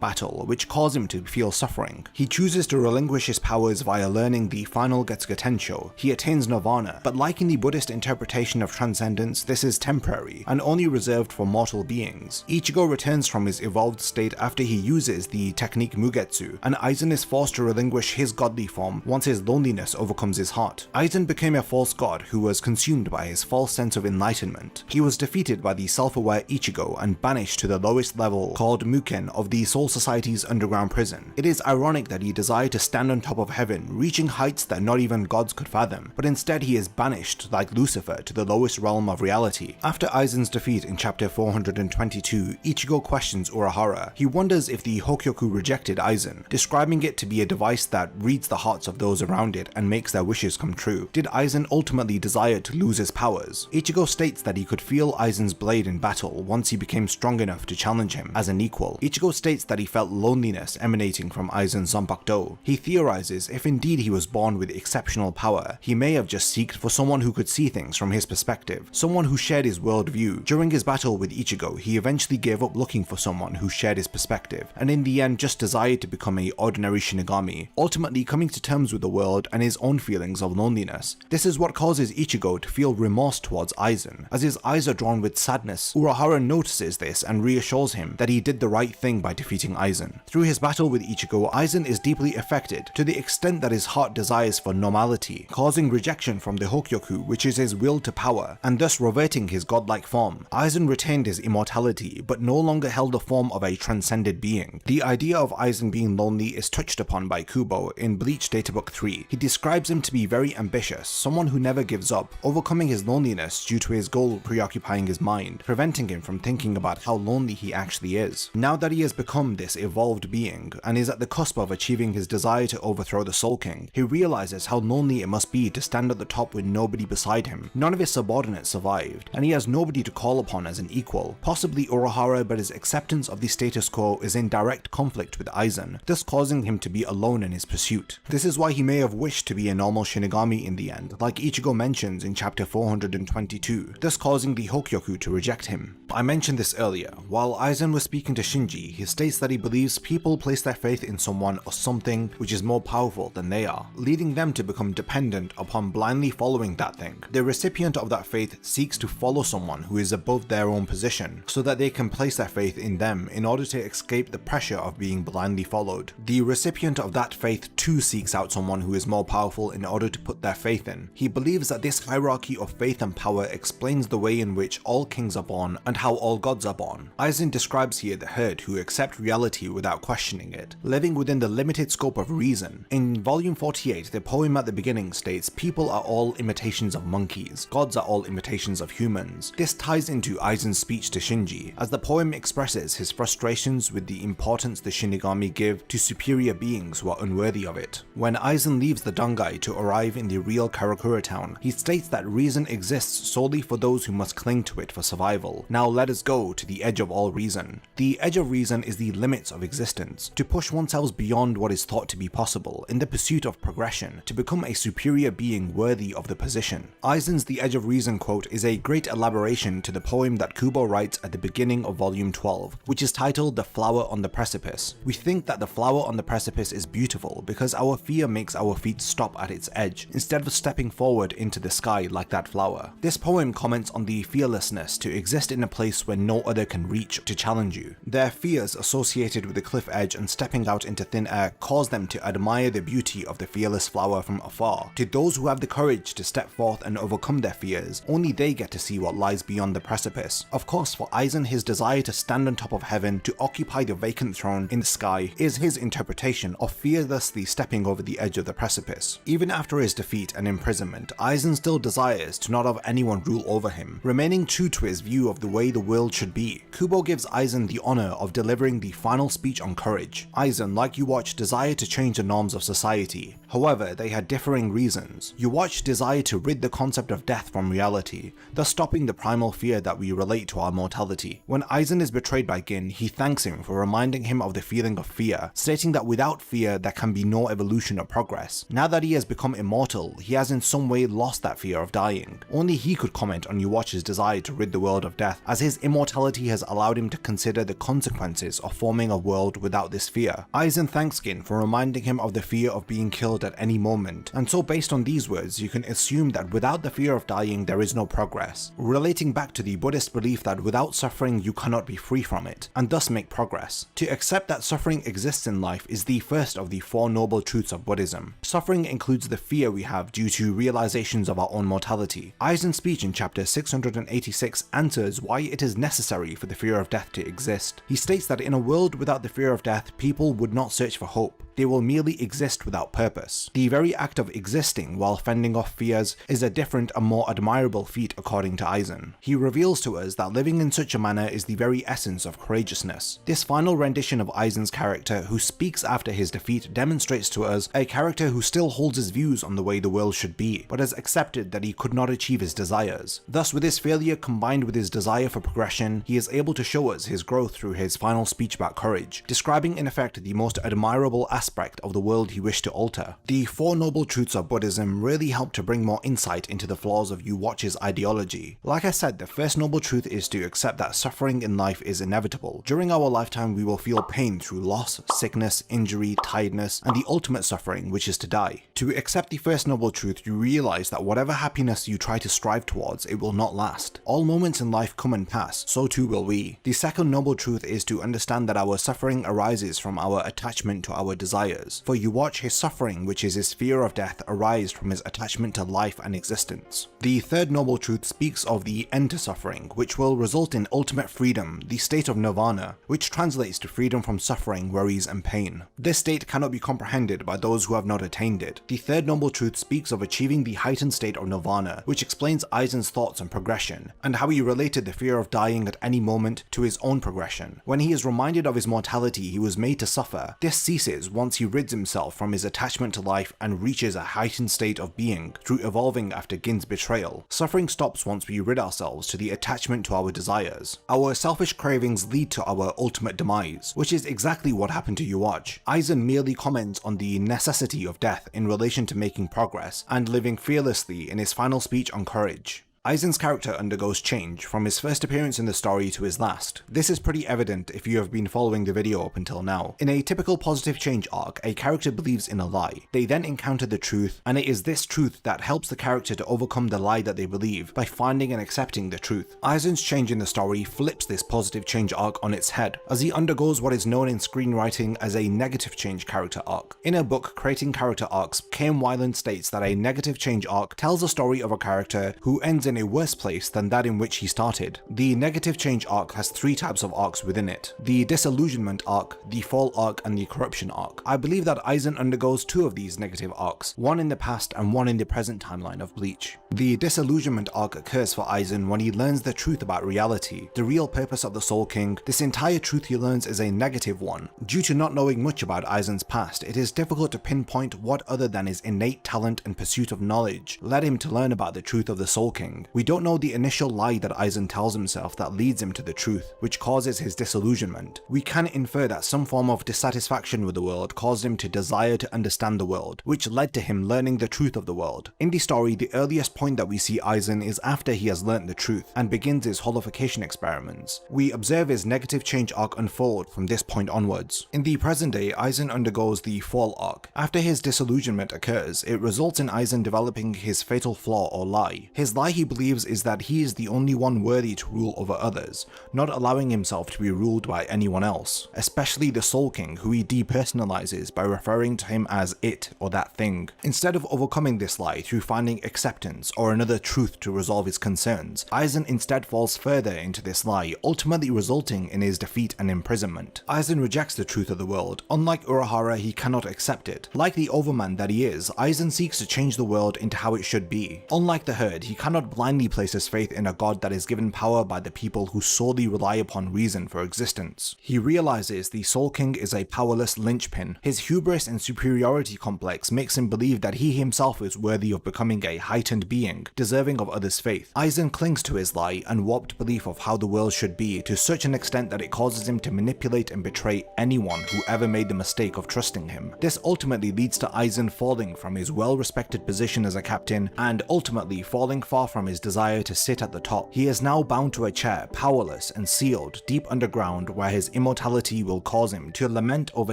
battle, which cause him to feel suffering. He chooses to relinquish his powers via learning the final Getsuga Tensho. He attains nirvana, but like in the Buddhist interpretation of transcendence, this is temporary and only reserved for mortal beings. Ichigo returns from his evolved state after he uses the technique Mugetsu, and Aizen is forced to relinquish his godly form once his loneliness overcomes his heart. Aizen became a false god who was consumed by his false sense of enlightenment. He was defeated by the self-aware Ichigo and banished to the lowest level called Muken of the Soul Society's underground prison. It is ironic that he desired to stand on top of heaven, reaching heights that not even gods could fathom, but instead he is banished, like Lucifer, to the lowest realm of reality. After Aizen's defeat in chapter 422, Ichigo questions Unohana. He wonders if the Hokyoku rejected Aizen, describing it to be a device that reads the hearts of those around it and makes their wishes come true. Did Aizen ultimately desire to lose his powers? Ichigo Ichigo states that he could feel Aizen's blade in battle once he became strong enough to challenge him as an equal. Ichigo states that he felt loneliness emanating from Aizen's Zanpakuto. He theorizes if indeed he was born with exceptional power, he may have just sought for someone who could see things from his perspective, someone who shared his worldview. During his battle with Ichigo, he eventually gave up looking for someone who shared his perspective, and in the end just desired to become an ordinary Shinigami, ultimately coming to terms with the world and his own feelings of loneliness. This is what causes Ichigo to feel remorse towards Aizen. As his eyes are drawn with sadness, Unohana notices this and reassures him that he did the right thing by defeating Aizen. Through his battle with Ichigo, Aizen is deeply affected to the extent that his heart desires for normality, causing rejection from the Hokyoku, which is his will to power, and thus reverting his godlike form. Aizen retained his immortality, but no longer held the form of a transcended being. The idea of Aizen being lonely is touched upon by Kubo in Bleach Databook 3. He describes him to be very ambitious, someone who never gives up, overcoming his loneliness due to his goal preoccupying his mind, preventing him from thinking about how lonely he actually is. Now that he has become this evolved being, and is at the cusp of achieving his desire to overthrow the Soul King, he realizes how lonely it must be to stand at the top with nobody beside him. None of his subordinates survived, and he has nobody to call upon as an equal. Possibly Unohana, but his acceptance of the status quo is in direct conflict with Aizen, thus causing him to be alone in his pursuit. This is why he may have wished to be a normal Shinigami in the end, like Ichigo mentions in chapter 422, thus causing the Hokyoku to reject him. I mentioned this earlier. While Aizen was speaking to Shinji, he states that he believes people place their faith in someone or something which is more powerful than they are, leading them to become dependent upon blindly following that thing. The recipient of that faith seeks to follow someone who is above their own position, so that they can place their faith in them in order to escape the pressure of being blindly followed. The recipient of that faith too seeks out someone who is more powerful in order to put their faith in. He believes that this hierarchy of faith and power explains the way in which all kings are born and how all gods are born. Aizen describes here the herd who accept reality without questioning it, living within the limited scope of reason. In volume 48, the poem at the beginning states, "People are all imitations of monkeys, gods are all imitations of humans." This ties into Aizen's speech to Shinji, as the poem expresses his frustrations with the importance the Shinigami give to superior beings who are unworthy of it. When Aizen leaves the Dangai to arrive in the real Karakura town, he states that reason exists solely for those who must cling to it for survival. Now let us go to the edge of all reason. The edge of reason is the limits of existence, to push oneself beyond what is thought to be possible in the pursuit of progression, to become a superior being worthy of the position. Aizen's The Edge of Reason quote is a great elaboration to the poem that Kubo writes at the beginning of volume 12, which is titled The Flower on the Precipice. We think that the flower on the precipice is beautiful because our fear makes our feet stop at its edge, instead of stepping forward into the sky like that flower. This poem comments on the fearlessness to exist in a place where no other can reach to challenge you. Their fears associated with the cliff edge and stepping out into thin air cause them to admire the beauty of the fearless flower from afar. To those who have the courage to step forth and overcome their fears, only they get to see what lies beyond the precipice. Of course, for Aizen, his desire to stand on top of heaven, to occupy the vacant throne in the sky, is his interpretation of fearlessly stepping over the edge of the precipice. Even after his defeat and imprisonment, Aizen still desires to not have anyone rule over him, remaining true to his view of the way the world should be. Kubo gives Aizen the honor of delivering the final speech on courage. Aizen, like Yuwatch, desired to change the norms of society. However, they had differing reasons. Yuwatch desired to rid the concept of death from reality, thus stopping the primal fear that we relate to our mortality. When Aizen is betrayed by Gin, he thanks him for reminding him of the feeling of fear, stating that without fear there can be no evolution or progress. Now that he has become immortal, he has in some way lost that fear of dying. Only he could comment on Yuwatch's desire to rid the world of death, as his immortality has allowed him to consider the consequences of forming a world without this fear. Aizen thanks Gin for reminding him of the fear of being killed at any moment, and so based on these words you can assume that without the fear of dying there is no progress, relating back to the Buddhist belief that without suffering you cannot be free from it, and thus make progress. To accept that suffering exists in life is the first of the Four Noble Truths of Buddhism. Suffering includes the fear we have due to realizations of our own mortality. Aizen's speech in chapter 686 answers why it is necessary for the fear of death to exist. He states that in a world without the fear of death, people would not search for hope. they will merely exist without purpose. The very act of existing while fending off fears is a different and more admirable feat according to Aizen. He reveals to us that living in such a manner is the very essence of courageousness. This final rendition of Aizen's character, who speaks after his defeat, demonstrates to us a character who still holds his views on the way the world should be, but has accepted that he could not achieve his desires. Thus, with his failure combined with his desire for progression, he is able to show us his growth through his final speech about courage, describing in effect the most admirable aspect of the world he wished to alter. The Four Noble Truths of Buddhism really help to bring more insight into the flaws of Yu Watch's ideology. Like I said, the first noble truth is to accept that suffering in life is inevitable. During our lifetime, we will feel pain through loss, sickness, injury, tiredness, and the ultimate suffering, which is to die. To accept the first noble truth, you realize that whatever happiness you try to strive towards, it will not last. All moments in life come and pass, so too will we. The second noble truth is to understand that our suffering arises from our attachment to our desires. For Yu Watch, his suffering, which is his fear of death, arises from his attachment to life and existence. The third noble truth speaks of the end to suffering, which will result in ultimate freedom, the state of nirvana, which translates to freedom from suffering, worries, and pain. This state cannot be comprehended by those who have not attained it. The third noble truth speaks of achieving the heightened state of nirvana, which explains Aizen's thoughts and progression, and how he related the fear of dying at any moment to his own progression. When he is reminded of his mortality he was made to suffer, this ceases once he rids himself from his attachment to life and reaches a heightened state of being through evolving after Gin's betrayal. Suffering stops once we rid ourselves to the attachment to our desires. Our selfish cravings lead to our ultimate demise, which is exactly what happened to Yu Watch. Aizen merely comments on the necessity of death in relation to making progress and living fearlessly in his final speech on courage. Aizen's character undergoes change from his first appearance in the story to his last. This is pretty evident if you have been following the video up until now. In a typical positive change arc, a character believes in a lie. They then encounter the truth, and it is this truth that helps the character to overcome the lie that they believe by finding and accepting the truth. Aizen's change in the story flips this positive change arc on its head, as he undergoes what is known in screenwriting as a negative change character arc. In her book Creating Character Arcs, K.M. Weiland states that a negative change arc tells a story of a character who ends in a worse place than that in which he started. The negative change arc has three types of arcs within it: the disillusionment arc, the fall arc, and the corruption arc. I believe that Aizen undergoes two of these negative arcs, one in the past and one in the present timeline of Bleach. The disillusionment arc occurs for Aizen when he learns the truth about reality, the real purpose of the Soul King. This entire truth he learns is a negative one. Due to not knowing much about Aizen's past, it is difficult to pinpoint what other than his innate talent and pursuit of knowledge led him to learn about the truth of the Soul King. We don't know the initial lie that Aizen tells himself that leads him to the truth, which causes his disillusionment. We can infer that some form of dissatisfaction with the world caused him to desire to understand the world, which led to him learning the truth of the world. In the story, the earliest point that we see Aizen is after he has learnt the truth and begins his holification experiments. We observe his negative change arc unfold from this point onwards. In the present day, Aizen undergoes the fall arc. After his disillusionment occurs, it results in Aizen developing his fatal flaw or lie. His lie, he believes, is that he is the only one worthy to rule over others, not allowing himself to be ruled by anyone else, especially the Soul King, who he depersonalizes by referring to him as it or that thing. Instead of overcoming this lie through finding acceptance or another truth to resolve his concerns, Aizen instead falls further into this lie, ultimately resulting in his defeat and imprisonment. Aizen rejects the truth of the world. Unlike Unohana, he cannot accept it. Like the overman that he is, Aizen seeks to change the world into how it should be. Unlike the herd, he cannot blindly place his faith in a god that is given power by the people who solely rely upon reason for existence. He realizes the Soul King is a powerless linchpin. His hubris and superiority complex makes him believe that he himself is worthy of becoming a heightened being, deserving of others' faith. Aizen clings to his lie and warped belief of how the world should be to such an extent that it causes him to manipulate and betray anyone who ever made the mistake of trusting him. This ultimately leads to Aizen falling from his well-respected position as a captain and ultimately falling far from his desire to sit at the top. He is now bound to a chair, powerless and sealed deep underground, where his immortality will cause him to lament over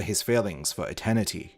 his failings for eternity.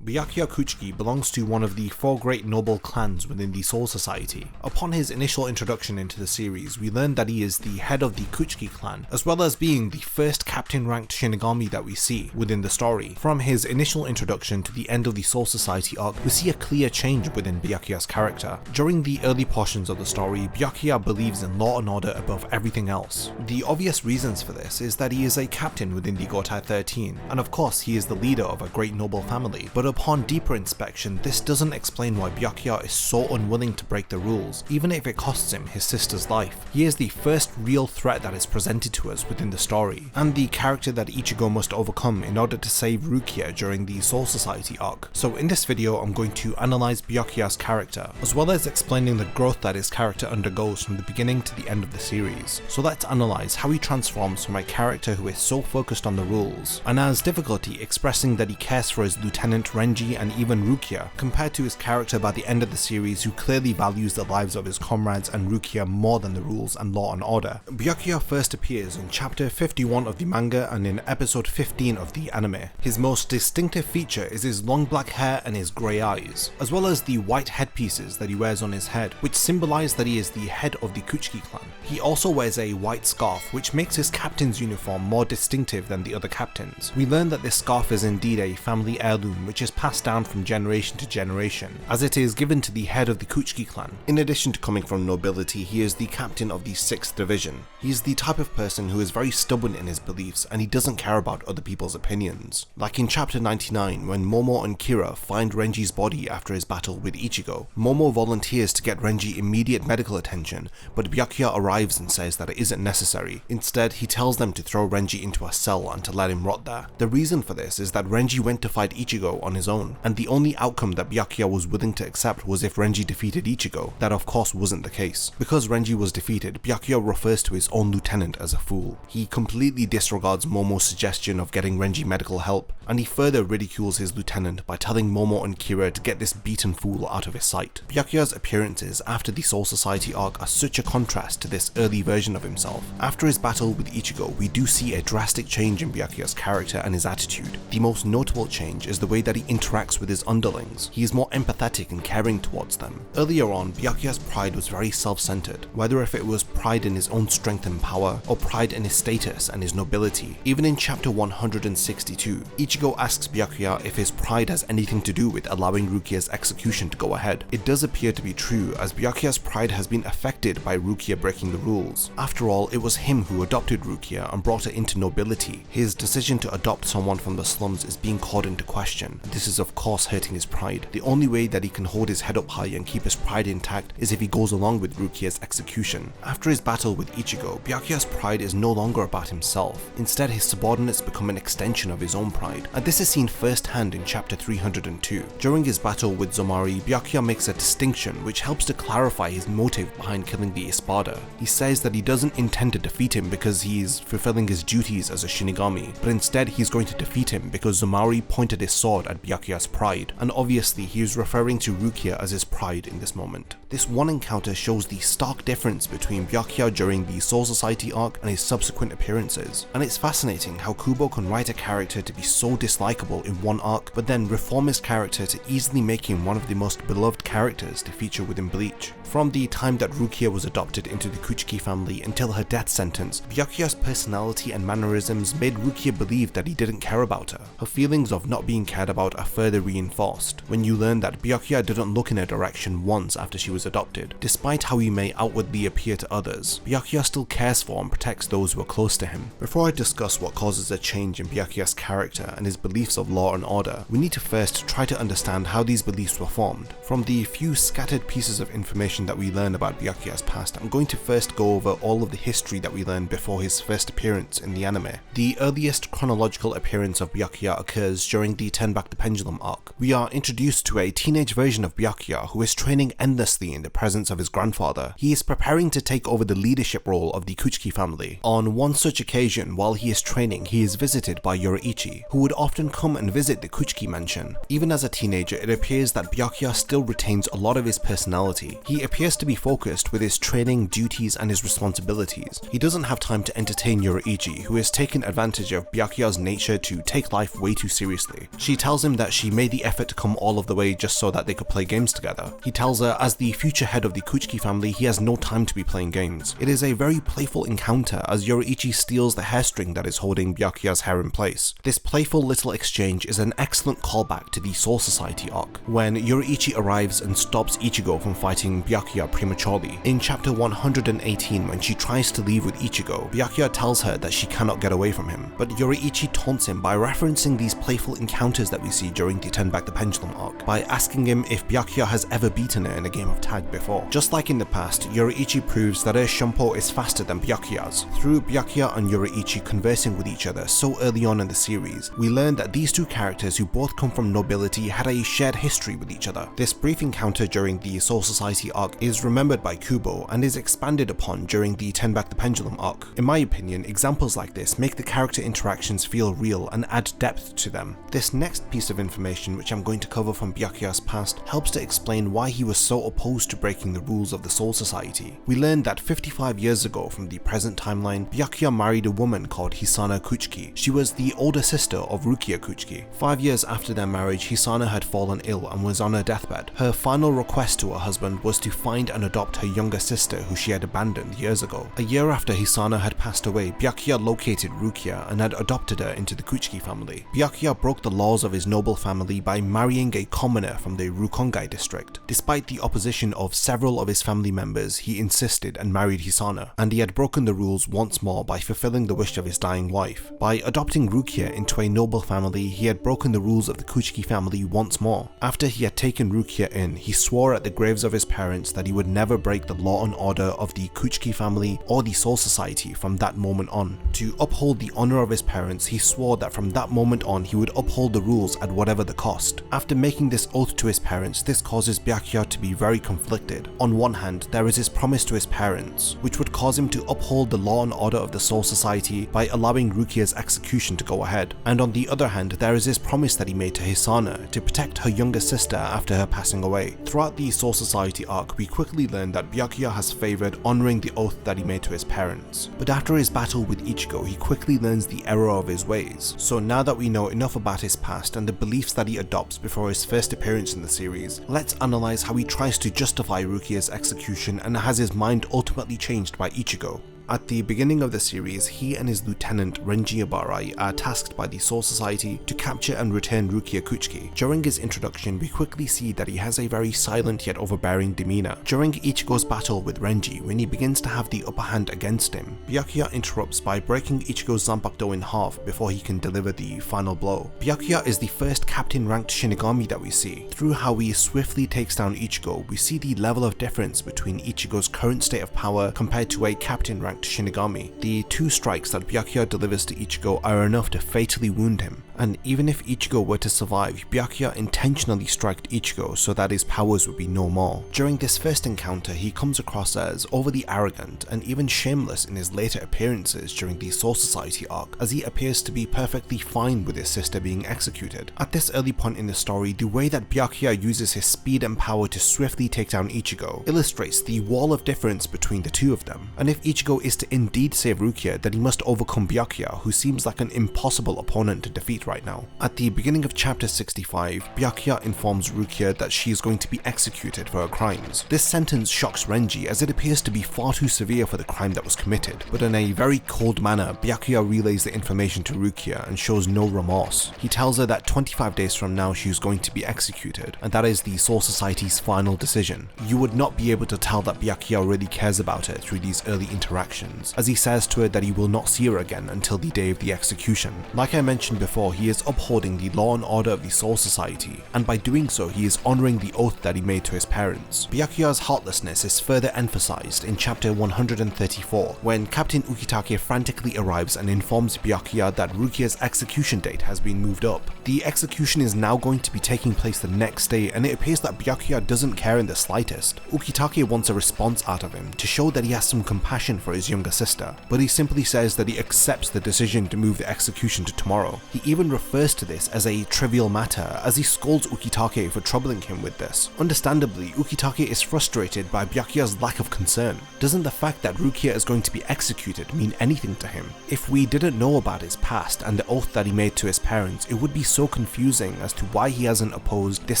Byakuya Kuchiki belongs to one of the 4 great noble clans within the Soul Society. Upon his initial introduction into the series, we learn that he is the head of the Kuchiki clan, as well as being the first captain-ranked Shinigami that we see within the story. From his initial introduction to the end of the Soul Society arc, we see a clear change within Byakuya's character. During the early portions of the story, Byakuya believes in law and order above everything else. The obvious reasons for this is that he is a captain within the Gotei 13, and of course he is the leader of a great noble family, but upon deeper inspection, this doesn't explain why Byakuya is so unwilling to break the rules, even if it costs him his sister's life. He is the first real threat that is presented to us within the story, and the character that Ichigo must overcome in order to save Rukia during the Soul Society arc. So in this video, I'm going to analyze Byakuya's character, as well as explaining the growth that his character undergoes from the beginning to the end of the series. So let's analyze how he transforms from a character who is so focused on the rules, and has difficulty expressing that he cares for his lieutenant Renji and even Rukia, compared to his character by the end of the series who clearly values the lives of his comrades and Rukia more than the rules and law and order. Byakuya first appears in chapter 51 of the manga and in episode 15 of the anime. His most distinctive feature is his long black hair and his grey eyes, as well as the white headpieces that he wears on his head, which symbolize that he is the head of the Kuchiki clan. He also wears a white scarf, which makes his captain's uniform more distinctive than the other captains. We learn that this scarf is indeed a family heirloom which is passed down from generation to generation, as it is given to the head of the Kuchiki clan. In addition to coming from nobility, he is the captain of the 6th division. He is the type of person who is very stubborn in his beliefs and he doesn't care about other people's opinions. Like in chapter 99, when Momo and Kira find Renji's body after his battle with Ichigo. Momo volunteers to get Renji immediate medical attention, but Byakuya arrives and says that it isn't necessary. Instead, he tells them to throw Renji into a cell and to let him rot there. The reason for this is that Renji went to fight Ichigo on his own, and the only outcome that Byakuya was willing to accept was if Renji defeated Ichigo. That of course wasn't the case. Because Renji was defeated, Byakuya refers to his own lieutenant as a fool. He completely disregards Momo's suggestion of getting Renji medical help, and he further ridicules his lieutenant by telling Momo and Kira to get this beaten fool out of his sight. Byakuya's appearances after the Soul Society arc are such a contrast to this early version of himself. After his battle with Ichigo, we do see a drastic change in Byakuya's character and his attitude. The most notable change is the way that he interacts with his underlings. He is more empathetic and caring towards them. Earlier on, Byakuya's pride was very self-centered, whether if it was pride in his own strength and power, or pride in his status and his nobility. Even in chapter 162, Ichigo asks Byakuya if his pride has anything to do with allowing Rukia's execution to go ahead. It does appear to be true, as Byakuya's pride has been affected by Rukia breaking the rules. After all, it was him who adopted Rukia and brought her into nobility. His decision to adopt someone from the slums is being called into question. This is of course hurting his pride. The only way that he can hold his head up high and keep his pride intact is if he goes along with Rukia's execution. After his battle with Ichigo, Byakuya's pride is no longer about himself. Instead, his subordinates become an extension of his own pride, and this is seen firsthand in chapter 302. During his battle with Zomari, Byakuya makes a distinction which helps to clarify his motive behind killing the Espada. He says that he doesn't intend to defeat him because he is fulfilling his duties as a Shinigami, but instead he's going to defeat him because Zomari pointed his sword at Byakuya's pride, and obviously he is referring to Rukia as his pride in this moment. This one encounter shows the stark difference between Byakuya during the Soul Society arc and his subsequent appearances, and it's fascinating how Kubo can write a character to be so dislikable in one arc, but then reform his character to easily make him one of the most beloved characters to feature within Bleach. From the time that Rukia was adopted into the Kuchiki family until her death sentence, Byakuya's personality and mannerisms made Rukia believe that he didn't care about her. Her feelings of not being cared about are further reinforced when you learn that Byakuya didn't look in her direction once after she was adopted. Despite how he may outwardly appear to others, Byakuya still cares for and protects those who are close to him. Before I discuss what causes a change in Byakuya's character and his beliefs of law and order, we need to first try to understand how these beliefs were formed. From the few scattered pieces of information that we learn about Byakuya's past, I'm going to first go over all of the history that we learned before his first appearance in the anime. The earliest chronological appearance of Byakuya occurs during the Turn Back the Pendulum arc. We are introduced to a teenage version of Byakuya who is training endlessly in the presence of his grandfather. He is preparing to take over the leadership role of the Kuchiki family. On one such occasion, while he is training, he is visited by Yoriichi, who would often come and visit the Kuchiki mansion. Even as a teenager, it appears that Byakuya still retains a lot of his personality. He appears to be focused with his training, duties, and his responsibilities. He doesn't have time to entertain Yoriichi, who has taken advantage of Byakuya's nature to take life way too seriously. She tells him that she made the effort to come all of the way just so that they could play games together. He tells her as the future head of the Kuchiki family, he has no time to be playing games. It is a very playful encounter as Yoriichi steals the hairstring that is holding Byakuya's hair in place. This playful little exchange is an excellent callback to the Soul Society arc, when Yoriichi arrives and stops Ichigo from fighting Byakuya prematurely. In chapter 118, when she tries to leave with Ichigo, Byakuya tells her that she cannot get away from him, but Yoriichi taunts him by referencing these playful encounters that we see during the Turn Back the Pendulum arc, by asking him if Byakuya has ever beaten her in a game of tag before. Just like in the past, Yoriichi proves that her Shunpo is faster than Byakuya's. Through Byakuya and Yoriichi conversing with each other so early on in the series, we learn that these two characters who both come from nobility had a shared history with each other. This brief encounter during the Soul Society arc is remembered by Kubo and is expanded upon during the Turn Back the Pendulum arc. In my opinion, examples like this make the character interactions feel real and add depth to them. This next piece of information, which I'm going to cover from Byakuya's past, helps to explain why he was so opposed to breaking the rules of the Soul Society. We learned that 55 years ago from the present timeline, Byakuya married a woman called Hisana Kuchiki. She was the older sister of Rukia Kuchiki. 5 years after their marriage, Hisana had fallen ill and was on her deathbed. Her final request to her husband was to find and adopt her younger sister who she had abandoned years ago. A year after Hisana had passed away, Byakuya located Rukia and had adopted her into the Kuchiki family. Byakuya broke the laws of his noble family by marrying a commoner from the Rukongai district. Despite the opposition of several of his family members, he insisted and married Hisana, and he had broken the rules once more by fulfilling the wish of his dying wife. By adopting Rukia into a noble family, he had broken the rules of the Kuchiki family once more. After he had taken Rukia in, he swore at the graves of his parents that he would never break the law and order of the Kuchiki family or the Soul Society from that moment on. To uphold the honor of his parents, he swore that from that moment on he would uphold the rules at whatever the cost. After making this oath to his parents, this causes Byakuya to be very conflicted. On one hand, there is his promise to his parents, which would cause him to uphold the law and order of the Soul Society by allowing Rukia's execution to go ahead. And on the other hand, there is his promise that he made to Hisana to protect her younger sister after her passing away. Throughout the Soul Society arc, we quickly learn that Byakuya has favored honoring the oath that he made to his parents. But after his battle with Ichigo, he quickly learns the error of his ways. So now that we know enough about his past and the beliefs that he adopts before his first appearance in the series, let's analyze how he tries to justify Rukia's execution and has his mind ultimately changed by Ichigo. At the beginning of the series, he and his lieutenant Renji Abarai are tasked by the Soul Society to capture and return Rukia Kuchiki. During his introduction, we quickly see that he has a very silent yet overbearing demeanor. During Ichigo's battle with Renji, when he begins to have the upper hand against him, Byakuya interrupts by breaking Ichigo's Zanpakuto in half before he can deliver the final blow. Byakuya is the first captain-ranked Shinigami that we see. Through how he swiftly takes down Ichigo, we see the level of difference between Ichigo's current state of power compared to a captain-ranked Shinigami. The two strikes that Byakuya delivers to Ichigo are enough to fatally wound him, and even if Ichigo were to survive, Byakuya intentionally struck Ichigo so that his powers would be no more. During this first encounter, he comes across as overly arrogant and even shameless in his later appearances during the Soul Society arc, as he appears to be perfectly fine with his sister being executed. At this early point in the story, the way that Byakuya uses his speed and power to swiftly take down Ichigo illustrates the wall of difference between the two of them, and if Ichigo is to indeed save Rukia, then he must overcome Byakuya, who seems like an impossible opponent to defeat right now. At the beginning of chapter 65, Byakuya informs Rukia that she is going to be executed for her crimes. This sentence shocks Renji as it appears to be far too severe for the crime that was committed, but in a very cold manner, Byakuya relays the information to Rukia and shows no remorse. He tells her that 25 days from now she is going to be executed, and that is the Soul Society's final decision. You would not be able to tell that Byakuya really cares about her through these early interactions, as he says to her that he will not see her again until the day of the execution. Like I mentioned before, he is upholding the law and order of the Soul Society, and by doing so he is honouring the oath that he made to his parents. Byakuya's heartlessness is further emphasised in chapter 134, when Captain Ukitake frantically arrives and informs Byakuya that Rukia's execution date has been moved up. The execution is now going to be taking place the next day, and it appears that Byakuya doesn't care in the slightest. Ukitake wants a response out of him to show that he has some compassion for his younger sister, but he simply says that he accepts the decision to move the execution to tomorrow. He even even refers to this as a trivial matter as he scolds Ukitake for troubling him with this. Understandably, Ukitake is frustrated by Byakuya's lack of concern. Doesn't the fact that Rukia is going to be executed mean anything to him? If we didn't know about his past and the oath that he made to his parents, it would be so confusing as to why he hasn't opposed this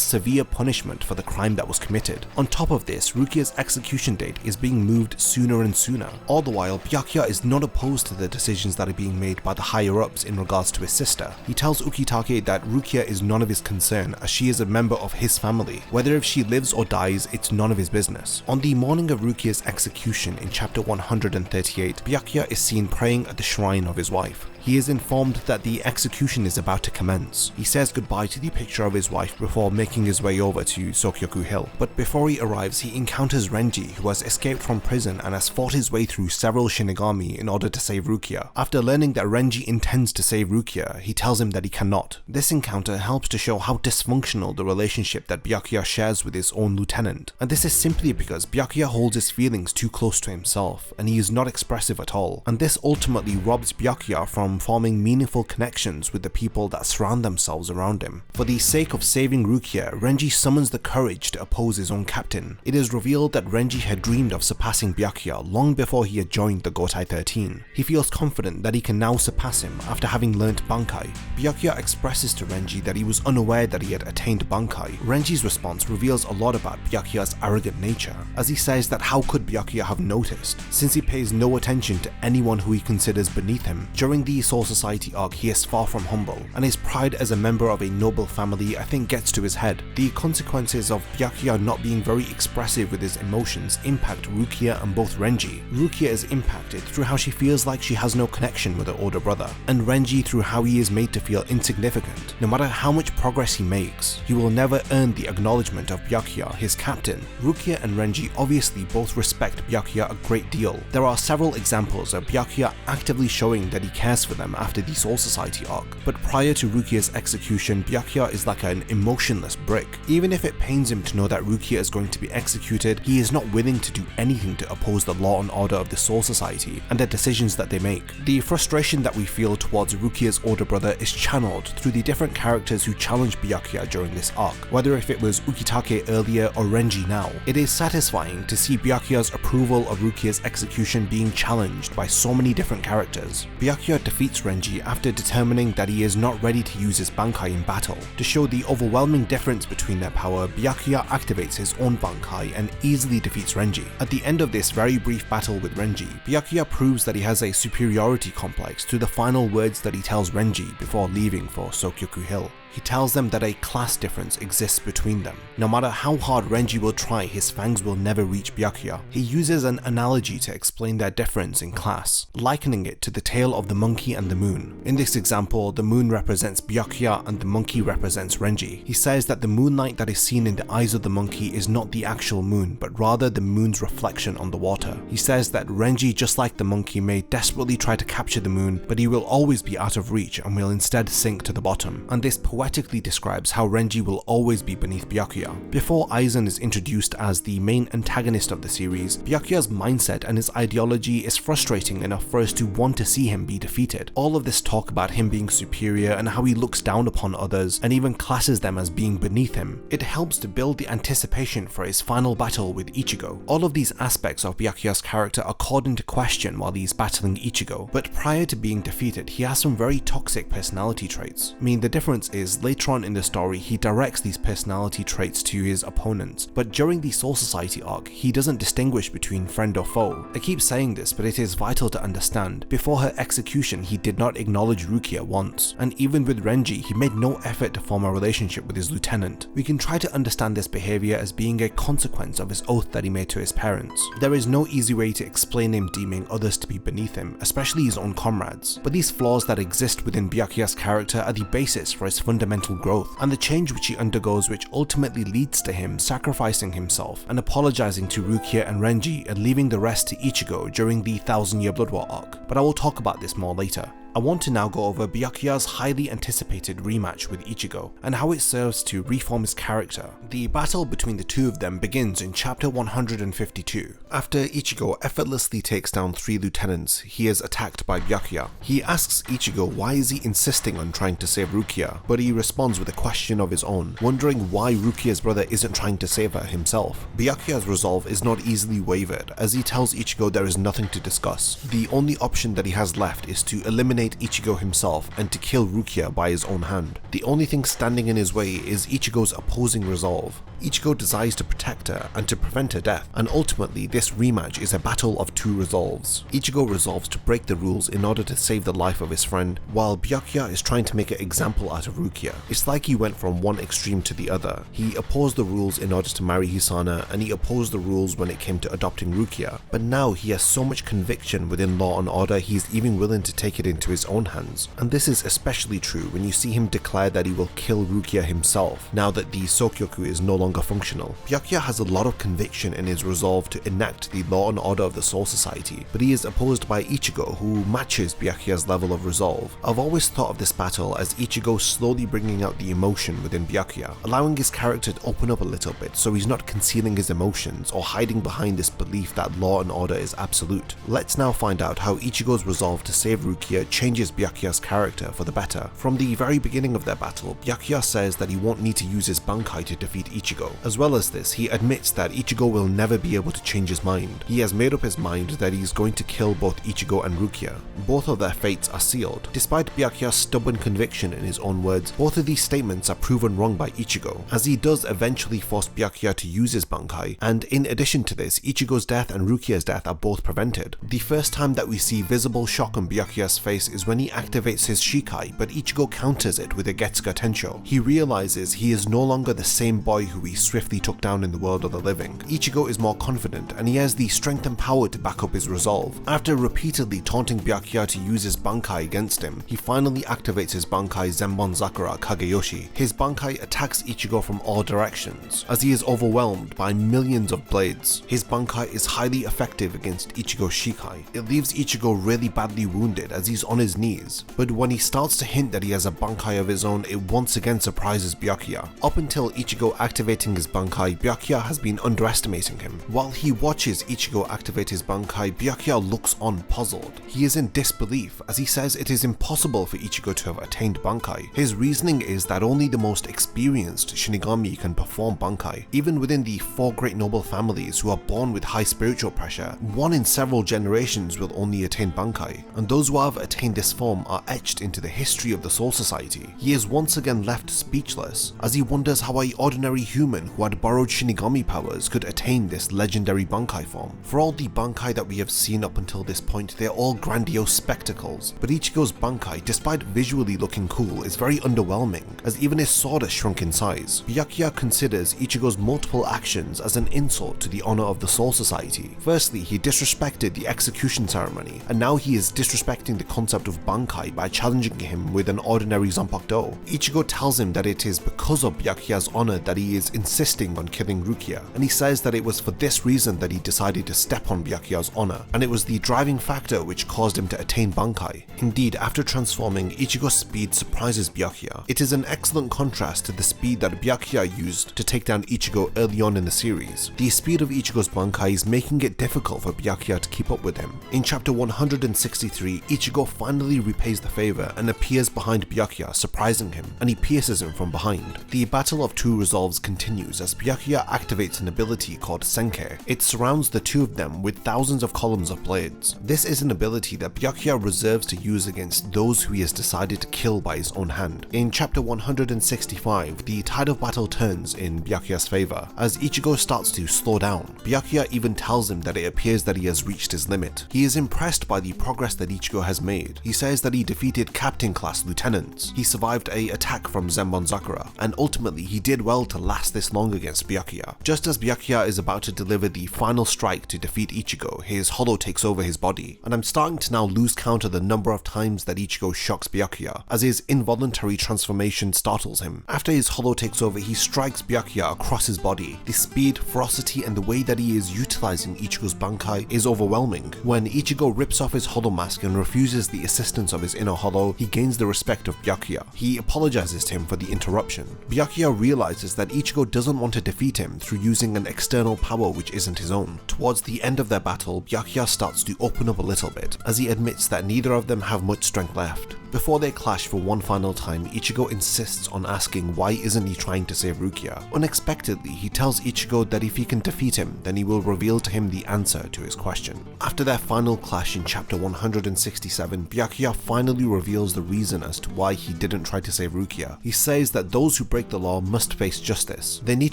severe punishment for the crime that was committed. On top of this, Rukia's execution date is being moved sooner and sooner. All the while, Byakuya is not opposed to the decisions that are being made by the higher-ups in regards to his sister. He tells Ukitake that Rukia is none of his concern as she is a member of his family. Whether if she lives or dies, it's none of his business. On the morning of Rukia's execution in chapter 138, Byakuya is seen praying at the shrine of his wife. He is informed that the execution is about to commence. He says goodbye to the picture of his wife before making his way over to Sokyoku Hill. But before he arrives, he encounters Renji, who has escaped from prison and has fought his way through several Shinigami in order to save Rukia. After learning that Renji intends to save Rukia, he tells him that he cannot. This encounter helps to show how dysfunctional the relationship that Byakuya shares with his own lieutenant. And this is simply because Byakuya holds his feelings too close to himself, and he is not expressive at all. And this ultimately robs Byakuya from forming meaningful connections with the people that surround themselves around him. For the sake of saving Rukia, Renji summons the courage to oppose his own captain. It is revealed that Renji had dreamed of surpassing Byakuya long before he had joined the Gotei 13. He feels confident that he can now surpass him after having learnt Bankai. Byakuya expresses to Renji that he was unaware that he had attained Bankai. Renji's response reveals a lot about Byakuya's arrogant nature, as he says that how could Byakuya have noticed, since he pays no attention to anyone who he considers beneath him. During the Soul Society arc, he is far from humble, and his pride as a member of a noble family I think gets to his head. The consequences of Byakuya not being very expressive with his emotions impact Rukia and both Renji. Rukia is impacted through how she feels like she has no connection with her older brother, and Renji through how he is made to feel insignificant. No matter how much progress he makes, he will never earn the acknowledgement of Byakuya, his captain. Rukia and Renji obviously both respect Byakuya a great deal. There are several examples of Byakuya actively showing that he cares for them after the Soul Society arc, but prior to Rukia's execution, Byakuya is like an emotionless brick. Even if it pains him to know that Rukia is going to be executed, he is not willing to do anything to oppose the law and order of the Soul Society and the decisions that they make. The frustration that we feel towards Rukia's older brother is channeled through the different characters who challenged Byakuya during this arc, whether if it was Ukitake earlier or Renji now. It is satisfying to see Byakuya's approval of Rukia's execution being challenged by so many different characters. Byakuya defeats Renji after determining that he is not ready to use his Bankai in battle. To show the overwhelming difference between their power, Byakuya activates his own Bankai and easily defeats Renji. At the end of this very brief battle with Renji, Byakuya proves that he has a superiority complex through the final words that he tells Renji before leaving for Sokyoku Hill. He tells them that a class difference exists between them. No matter how hard Renji will try, his fangs will never reach Byakuya. He uses an analogy to explain their difference in class, likening it to the tale of the monkey and the moon. In this example, the moon represents Byakuya and the monkey represents Renji. He says that the moonlight that is seen in the eyes of the monkey is not the actual moon, but rather the moon's reflection on the water. He says that Renji, just like the monkey, may desperately try to capture the moon, but he will always be out of reach and will instead sink to the bottom. And this poetically describes how Renji will always be beneath Byakuya. Before Aizen is introduced as the main antagonist of the series, Byakuya's mindset and his ideology is frustrating enough for us to want to see him be defeated. All of this talk about him being superior and how he looks down upon others and even classes them as being beneath him, it helps to build the anticipation for his final battle with Ichigo. All of these aspects of Byakuya's character are called into question while he's battling Ichigo, but prior to being defeated, he has some very toxic personality traits. I mean, the difference is later on in the story, he directs these personality traits to his opponents, but during the Soul Society arc, he doesn't distinguish between friend or foe. I keep saying this, but it is vital to understand. Before her execution, he did not acknowledge Rukia once, and even with Renji, he made no effort to form a relationship with his lieutenant. We can try to understand this behavior as being a consequence of his oath that he made to his parents. There is no easy way to explain him deeming others to be beneath him, especially his own comrades, but these flaws that exist within Byakuya's character are the basis for his fundamental growth and the change which he undergoes, which ultimately leads to him sacrificing himself and apologizing to Rukia and Renji and leaving the rest to Ichigo during the 1000-Year Blood War arc, but I will talk about this more later. I want to now go over Byakuya's highly anticipated rematch with Ichigo, and how it serves to reform his character. The battle between the two of them begins in chapter 152. After Ichigo effortlessly takes down 3 lieutenants, he is attacked by Byakuya. He asks Ichigo why is he insisting on trying to save Rukia, but he responds with a question of his own, wondering why Rukia's brother isn't trying to save her himself. Byakuya's resolve is not easily wavered, as he tells Ichigo there is nothing to discuss. The only option that he has left is to eliminate Ichigo himself and to kill Rukia by his own hand. The only thing standing in his way is Ichigo's opposing resolve. Ichigo desires to protect her and to prevent her death, and ultimately this rematch is a battle of 2 resolves. Ichigo resolves to break the rules in order to save the life of his friend, while Byakuya is trying to make an example out of Rukia. It's like he went from one extreme to the other. He opposed the rules in order to marry Hisana, and he opposed the rules when it came to adopting Rukia, but now he has so much conviction within Law and Order he's even willing to take it into his own hands. And this is especially true when you see him declare that he will kill Rukia himself, now that the Sokyoku is no longer functional. Byakuya has a lot of conviction in his resolve to enact the Law and Order of the Soul Society, but he is opposed by Ichigo, who matches Byakuya's level of resolve. I've always thought of this battle as Ichigo slowly bringing out the emotion within Byakuya, allowing his character to open up a little bit so he's not concealing his emotions or hiding behind this belief that Law and Order is absolute. Let's now find out how Ichigo's resolve to save Rukia changes Byakuya's character for the better. From the very beginning of their battle, Byakuya says that he won't need to use his Bankai to defeat Ichigo. As well as this, he admits that Ichigo will never be able to change his mind. He has made up his mind that he's going to kill both Ichigo and Rukia. Both of their fates are sealed. Despite Byakuya's stubborn conviction in his own words, both of these statements are proven wrong by Ichigo, as he does eventually force Byakuya to use his Bankai, and in addition to this, Ichigo's death and Rukia's death are both prevented. The first time that we see visible shock on Byakuya's face is when he activates his Shikai, but Ichigo counters it with a Getsuga Tensho. He realizes he is no longer the same boy who he swiftly took down in the world of the living. Ichigo is more confident, and he has the strength and power to back up his resolve. After repeatedly taunting Byakuya to use his Bankai against him, he finally activates his Bankai Zenbon Zakura Kageyoshi. His Bankai attacks Ichigo from all directions, as he is overwhelmed by millions of blades. His Bankai is highly effective against Ichigo's Shikai. It leaves Ichigo really badly wounded as he's on his knees, but when he starts to hint that he has a Bankai of his own, it once again surprises Byakuya. Up until Ichigo activating his Bankai, Byakuya has been underestimating him. While he watches Ichigo activate his Bankai, Byakuya looks on puzzled. He is in disbelief as he says it is impossible for Ichigo to have attained Bankai. His reasoning is that only the most experienced Shinigami can perform Bankai. Even within the 4 great noble families who are born with high spiritual pressure, 1 in several generations will only attain Bankai, and those who have attained this form are etched into the history of the Soul Society. He is once again left speechless as he wonders how an ordinary human who had borrowed Shinigami powers could attain this legendary Bankai form. For all the Bankai that we have seen up until this point, they are all grandiose spectacles, but Ichigo's Bankai, despite visually looking cool, is very underwhelming, as even his sword has shrunk in size. Byakuya considers Ichigo's multiple actions as an insult to the honor of the Soul Society. Firstly, he disrespected the execution ceremony, and now he is disrespecting the concept of Bankai by challenging him with an ordinary Zanpakuto. Ichigo tells him that it is because of Byakuya's honor that he is insisting on killing Rukia, and he says that it was for this reason that he decided to step on Byakuya's honor, and it was the driving factor which caused him to attain Bankai. Indeed, after transforming, Ichigo's speed surprises Byakuya. It is an excellent contrast to the speed that Byakuya used to take down Ichigo early on in the series. The speed of Ichigo's Bankai is making it difficult for Byakuya to keep up with him. In chapter 163, Ichigo finally repays the favor and appears behind Byakuya, surprising him, and he pierces him from behind. The battle of 2 resolves continues as Byakuya activates an ability called Senkei. It surrounds the two of them with thousands of columns of blades. This is an ability that Byakuya reserves to use against those who he has decided to kill by his own hand. In chapter 165, the tide of battle turns in Byakuya's favor as Ichigo starts to slow down. Byakuya even tells him that it appears that he has reached his limit. He is impressed by the progress that Ichigo has made. He says that he defeated captain class lieutenants, he survived an attack from Zenbon Zakura, and ultimately he did well to last this long against Byakuya. Just as Byakuya is about to deliver the final strike to defeat Ichigo, his holo takes over his body, and I'm starting to now lose count of the number of times that Ichigo shocks Byakuya, as his involuntary transformation startles him. After his holo takes over, he strikes Byakuya across his body. The speed, ferocity, and the way that he is utilizing Ichigo's Bankai is overwhelming. When Ichigo rips off his holo mask and refuses the assistance of his inner hollow, he gains the respect of Byakuya. He apologizes to him for the interruption. Byakuya realizes that Ichigo doesn't want to defeat him through using an external power which isn't his own. Towards the end of their battle, Byakuya starts to open up a little bit, as he admits that neither of them have much strength left. Before they clash for one final time, Ichigo insists on asking why isn't he trying to save Rukia. Unexpectedly, he tells Ichigo that if he can defeat him, then he will reveal to him the answer to his question. After their final clash in chapter 167, Byakuya finally reveals the reason as to why he didn't try to save Rukia. He says that those who break the law must face justice. They need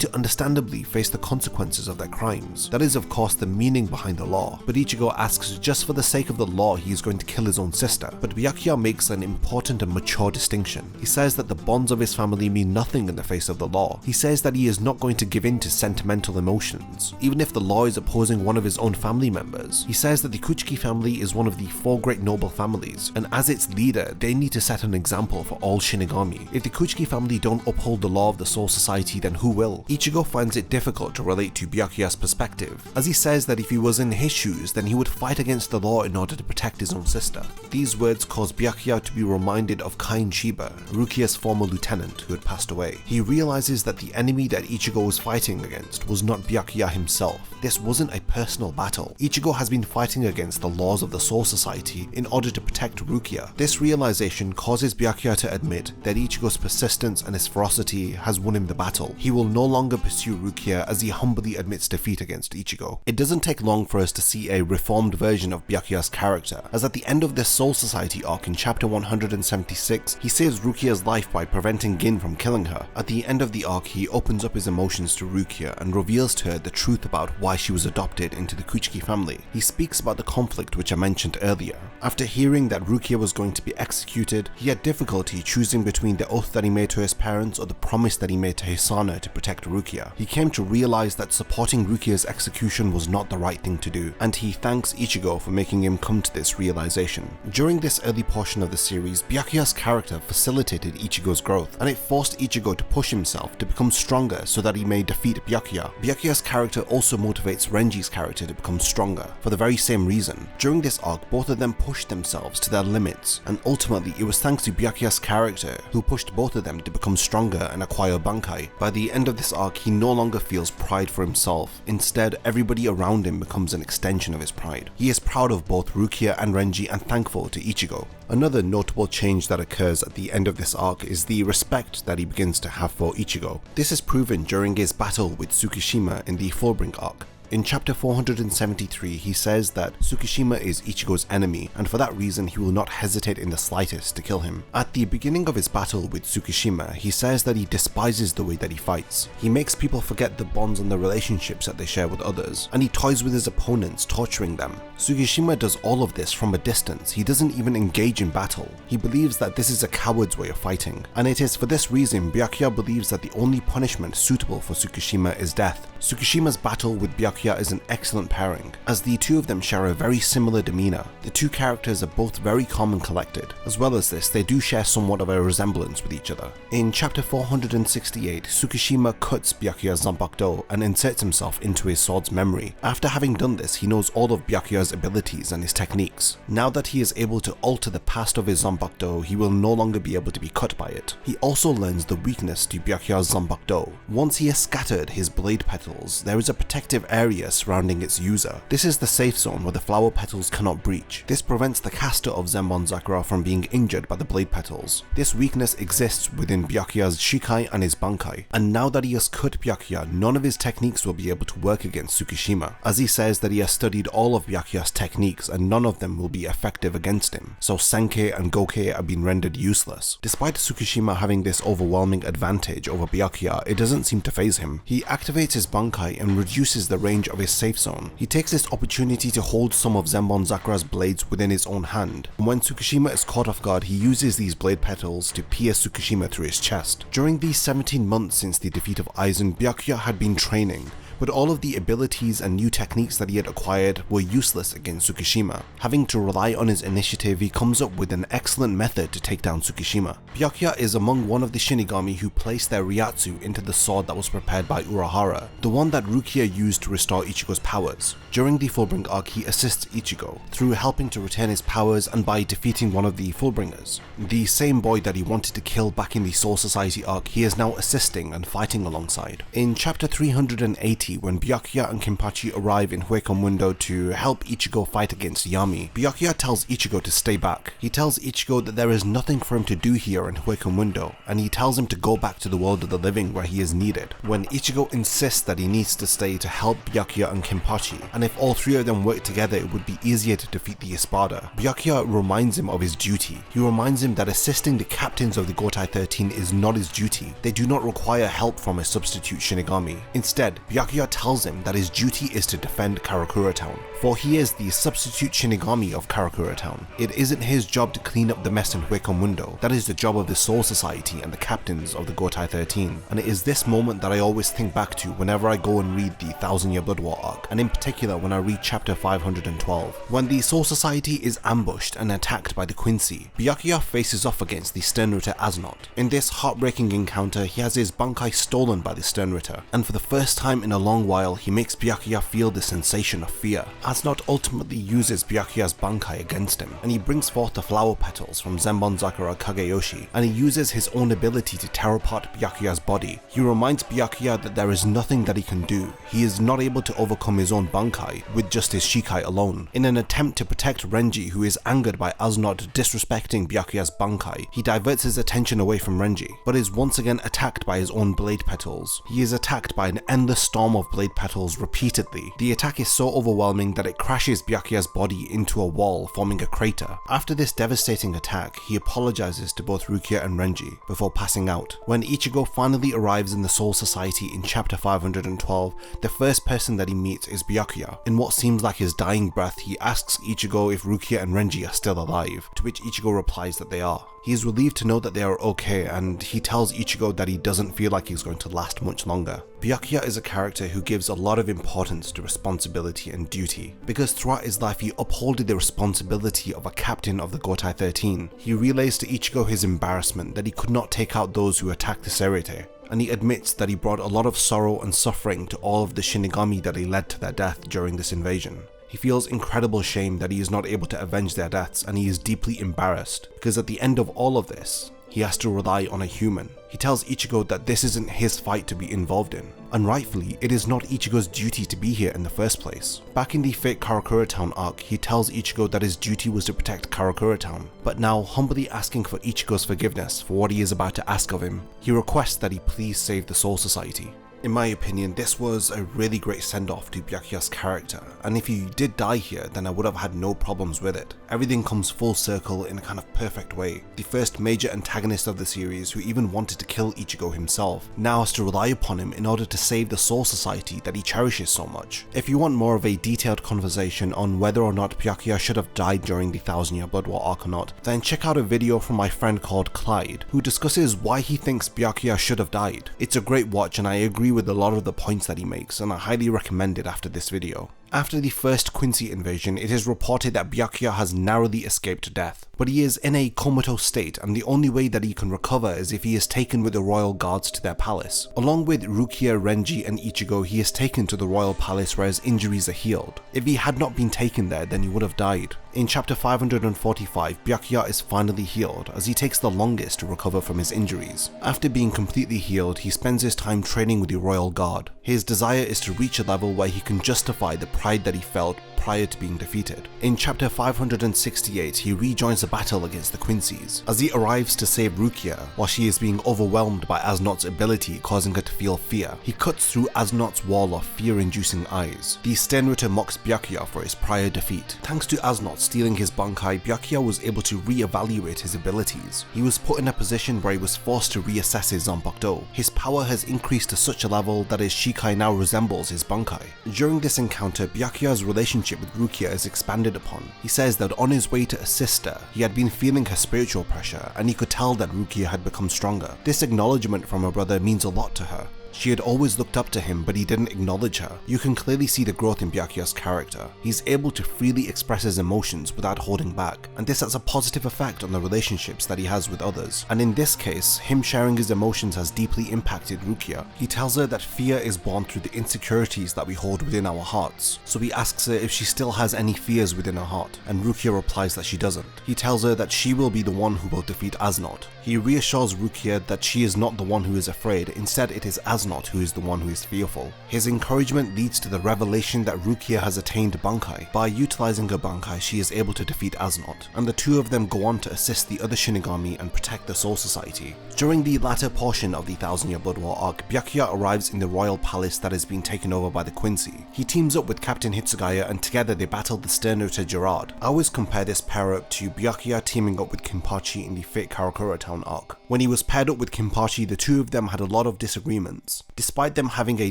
to understandably face the consequences of their crimes. That is of course the meaning behind the law, but Ichigo asks just for the sake of the law he is going to kill his own sister. But Byakuya makes an important and mature distinction. He says that the bonds of his family mean nothing in the face of the law. He says that he is not going to give in to sentimental emotions, even if the law is opposing one of his own family members. He says that the Kuchiki family is one of the 4 great noble families, and as its leader, they need to set an example for all Shinigami. If the Kuchiki family don't uphold the law of the Soul Society, then who will? Ichigo finds it difficult to relate to Byakuya's perspective, as he says that if he was in his shoes, then he would fight against the law in order to protect his own sister. These words cause Byakuya to be reminded of Kain Shiba, Rukia's former lieutenant who had passed away. He realizes that the enemy that Ichigo was fighting against was not Byakuya himself. This wasn't a personal battle. Ichigo has been fighting against the laws of the Soul Society in order to protect Rukia. This realization causes Byakuya to admit that Ichigo's persistence and his ferocity has won him the battle. He will no longer pursue Rukia as he humbly admits defeat against Ichigo. It doesn't take long for us to see a reformed version of Byakuya's character, as at the end of this Soul Society arc in chapter 176, he saves Rukia's life by preventing Gin from killing her. At the end of the arc, he opens up his emotions to Rukia and reveals to her the truth about why she was adopted into the Kuchiki family. He speaks about the conflict which I mentioned earlier. After hearing that Rukia was going to be executed, he had difficulty choosing between the oath that he made to his parents or the promise that he made to Hisana to protect Rukia. He came to realize that supporting Rukia's execution was not the right thing to do, and he thanks Ichigo for making him come to this realization. During this early portion of the series, Byakuya's character facilitated Ichigo's growth, and it forced Ichigo to push himself to become stronger so that he may defeat Byakuya. Byakuya's character also motivates Renji's character to become stronger, for the very same reason. During this arc, both of them pushed themselves to their limits, and ultimately it was thanks to Byakuya's character who pushed both of them to become stronger and acquire Bankai. By the end of this arc, he no longer feels pride for himself. Instead, everybody around him becomes an extension of his pride. He is proud of both Rukia and Renji and thankful to Ichigo. Another notable change that occurs at the end of this arc is the respect that he begins to have for Ichigo. This is proven during his battle with Tsukishima in the Fullbring arc. In chapter 473, he says that Tsukishima is Ichigo's enemy, and for that reason he will not hesitate in the slightest to kill him. At the beginning of his battle with Tsukishima, he says that he despises the way that he fights. He makes people forget the bonds and the relationships that they share with others, and he toys with his opponents, torturing them. Tsukishima does all of this from a distance. He doesn't even engage in battle. He believes that this is a coward's way of fighting, and it is for this reason Byakuya believes that the only punishment suitable for Tsukishima is death. Tsukishima's battle with Byakuya is an excellent pairing, as the two of them share a very similar demeanor. The two characters are both very calm and collected. As well as this, they do share somewhat of a resemblance with each other. In chapter 468, Tsukishima cuts Byakuya's Zanpakuto and inserts himself into his sword's memory. After having done this, he knows all of Byakuya's abilities and his techniques. Now that he is able to alter the past of his Zanpakuto, he will no longer be able to be cut by it. He also learns the weakness to Byakuya's Zanpakuto. Once he has scattered his blade petals, there is a protective area surrounding its user. This is the safe zone where the flower petals cannot breach. This prevents the caster of Zenbonzakura from being injured by the blade petals. This weakness exists within Byakuya's Shikai and his Bankai, and now that he has cut Byakuya, none of his techniques will be able to work against Tsukishima, as he says that he has studied all of Byakuya's techniques and none of them will be effective against him, so Senkei and Gokei have been rendered useless. Despite Tsukishima having this overwhelming advantage over Byakuya, it doesn't seem to faze him. He activates his Bankai and reduces the range of his safe zone. He takes this opportunity to hold some of Zenbonzakura's blades within his own hand, and when Tsukishima is caught off guard, he uses these blade petals to pierce Tsukishima through his chest. During these 17 months since the defeat of Aizen, Byakuya had been training, but all of the abilities and new techniques that he had acquired were useless against Tsukishima. Having to rely on his initiative, he comes up with an excellent method to take down Tsukishima. Byakuya is among one of the Shinigami who placed their Ryatsu into the sword that was prepared by Urahara, the one that Rukia used to restore Ichigo's powers. During the Fullbring arc, he assists Ichigo through helping to retain his powers and by defeating one of the Fullbringers. The same boy that he wanted to kill back in the Soul Society arc, he is now assisting and fighting alongside. In chapter 380, when Byakuya and Kenpachi arrive in Huecomundo to help Ichigo fight against Yami, Byakuya tells Ichigo to stay back. He tells Ichigo that there is nothing for him to do here in Huecomundo, and he tells him to go back to the world of the living where he is needed. When Ichigo insists that he needs to stay to help Byakuya and Kenpachi, and if all three of them work together it would be easier to defeat the Espada, Byakuya reminds him of his duty. He reminds him that assisting the captains of the Gotei 13 is not his duty. They do not require help from a substitute Shinigami. Instead, Byakuya tells him that his duty is to defend Karakura Town, for he is the substitute Shinigami of Karakura Town. It isn't his job to clean up the mess in Huecomundo. That is the job of the Soul Society and the captains of the Gotei 13. And it is this moment that I always think back to whenever I go and read the 1000 Year Blood War arc, and in particular when I read chapter 512. When the Soul Society is ambushed and attacked by the Quincy, Byakuya faces off against the Sternritter Asnot. In this heartbreaking encounter, he has his Bankai stolen by the Sternritter, and for the first time in a long while, he makes Byakuya feel the sensation of fear. Asnot ultimately uses Byakuya's Bankai against him, and he brings forth the flower petals from Zenbon Zakura Kageyoshi, and he uses his own ability to tear apart Byakuya's body. He reminds Byakuya that there is nothing that he can do. He is not able to overcome his own Bankai with just his Shikai alone. In an attempt to protect Renji, who is angered by Asnot disrespecting Byakuya's Bankai, he diverts his attention away from Renji, but is once again attacked by his own blade petals. He is attacked by an endless storm of blade petals repeatedly. The attack is so overwhelming that it crashes Byakuya's body into a wall, forming a crater. After this devastating attack, he apologizes to both Rukia and Renji before passing out. When Ichigo finally arrives in the Soul Society in chapter 512, the first person that he meets is Byakuya. In what seems like his dying breath, he asks Ichigo if Rukia and Renji are still alive, to which Ichigo replies that they are. He is relieved to know that they are okay, and he tells Ichigo that he doesn't feel like he's going to last much longer. Byakuya is a character who gives a lot of importance to responsibility and duty, because throughout his life he upholded the responsibility of a captain of the Gotei 13. He relays to Ichigo his embarrassment that he could not take out those who attacked the Serite, and he admits that he brought a lot of sorrow and suffering to all of the Shinigami that he led to their death during this invasion. He feels incredible shame that he is not able to avenge their deaths, and he is deeply embarrassed because at the end of all of this, he has to rely on a human. He tells Ichigo that this isn't his fight to be involved in, and rightfully, it is not Ichigo's duty to be here in the first place. Back in the Fate Karakura Town arc, he tells Ichigo that his duty was to protect Karakura Town, but now humbly asking for Ichigo's forgiveness for what he is about to ask of him, he requests that he please save the Soul Society. In my opinion, this was a really great send-off to Byakuya's character, and if he did die here, then I would have had no problems with it. Everything comes full circle in a kind of perfect way. The first major antagonist of the series, who even wanted to kill Ichigo himself, now has to rely upon him in order to save the Soul Society that he cherishes so much. If you want more of a detailed conversation on whether or not Byakuya should have died during the 1000 Year Blood War arc or not, then check out a video from my friend called Clyde, who discusses why he thinks Byakuya should have died. It's a great watch, and I agree with a lot of the points that he makes, and I highly recommend it after this video. After the first Quincy invasion, it is reported that Byakuya has narrowly escaped death, but he is in a comatose state, and the only way that he can recover is if he is taken with the royal guards to their palace. Along with Rukia, Renji and Ichigo, he is taken to the royal palace where his injuries are healed. If he had not been taken there, then he would have died. In chapter 545, Byakuya is finally healed, as he takes the longest to recover from his injuries. After being completely healed, he spends his time training with the royal guard. His desire is to reach a level where he can justify the pride that he felt prior to being defeated. In chapter 568, he rejoins the battle against the Quincy's, as he arrives to save Rukia while she is being overwhelmed by Asnot's ability, causing her to feel fear. He cuts through Asnot's wall of fear-inducing eyes. The Sternritter mocks Byakuya for his prior defeat. Thanks to Asnot stealing his Bankai, Byakuya was able to re-evaluate his abilities. He was put in a position where he was forced to reassess his Zanpakuto. His power has increased to such a level that his Shikai now resembles his Bankai. During this encounter, Byakuya's relationship with Rukia is expanded upon. He says that on his way to assist her, he had been feeling her spiritual pressure, and he could tell that Rukia had become stronger. This acknowledgement from her brother means a lot to her. She had always looked up to him, but he didn't acknowledge her. You can clearly see the growth in Byakuya's character. He's able to freely express his emotions without holding back, and this has a positive effect on the relationships that he has with others. And in this case, him sharing his emotions has deeply impacted Rukia. He tells her that fear is born through the insecurities that we hold within our hearts. So he asks her if she still has any fears within her heart, and Rukia replies that she doesn't. He tells her that she will be the one who will defeat Asnod. He reassures Rukia that she is not the one who is afraid, instead it is Asnod who is the one who is fearful. His encouragement leads to the revelation that Rukia has attained Bankai. By utilizing her Bankai, she is able to defeat Asnod, and the two of them go on to assist the other Shinigami and protect the Soul Society. During the latter portion of the Thousand Year Blood War arc, Byakuya arrives in the royal palace that has been taken over by the Quincy. He teams up with Captain Hitsugaya and together they battle the Sternritter Gerard. I always compare this pair up to Byakuya teaming up with Kenpachi in the Fate Karakura Town arc. When he was paired up with Kenpachi, the two of them had a lot of disagreements. Despite them having a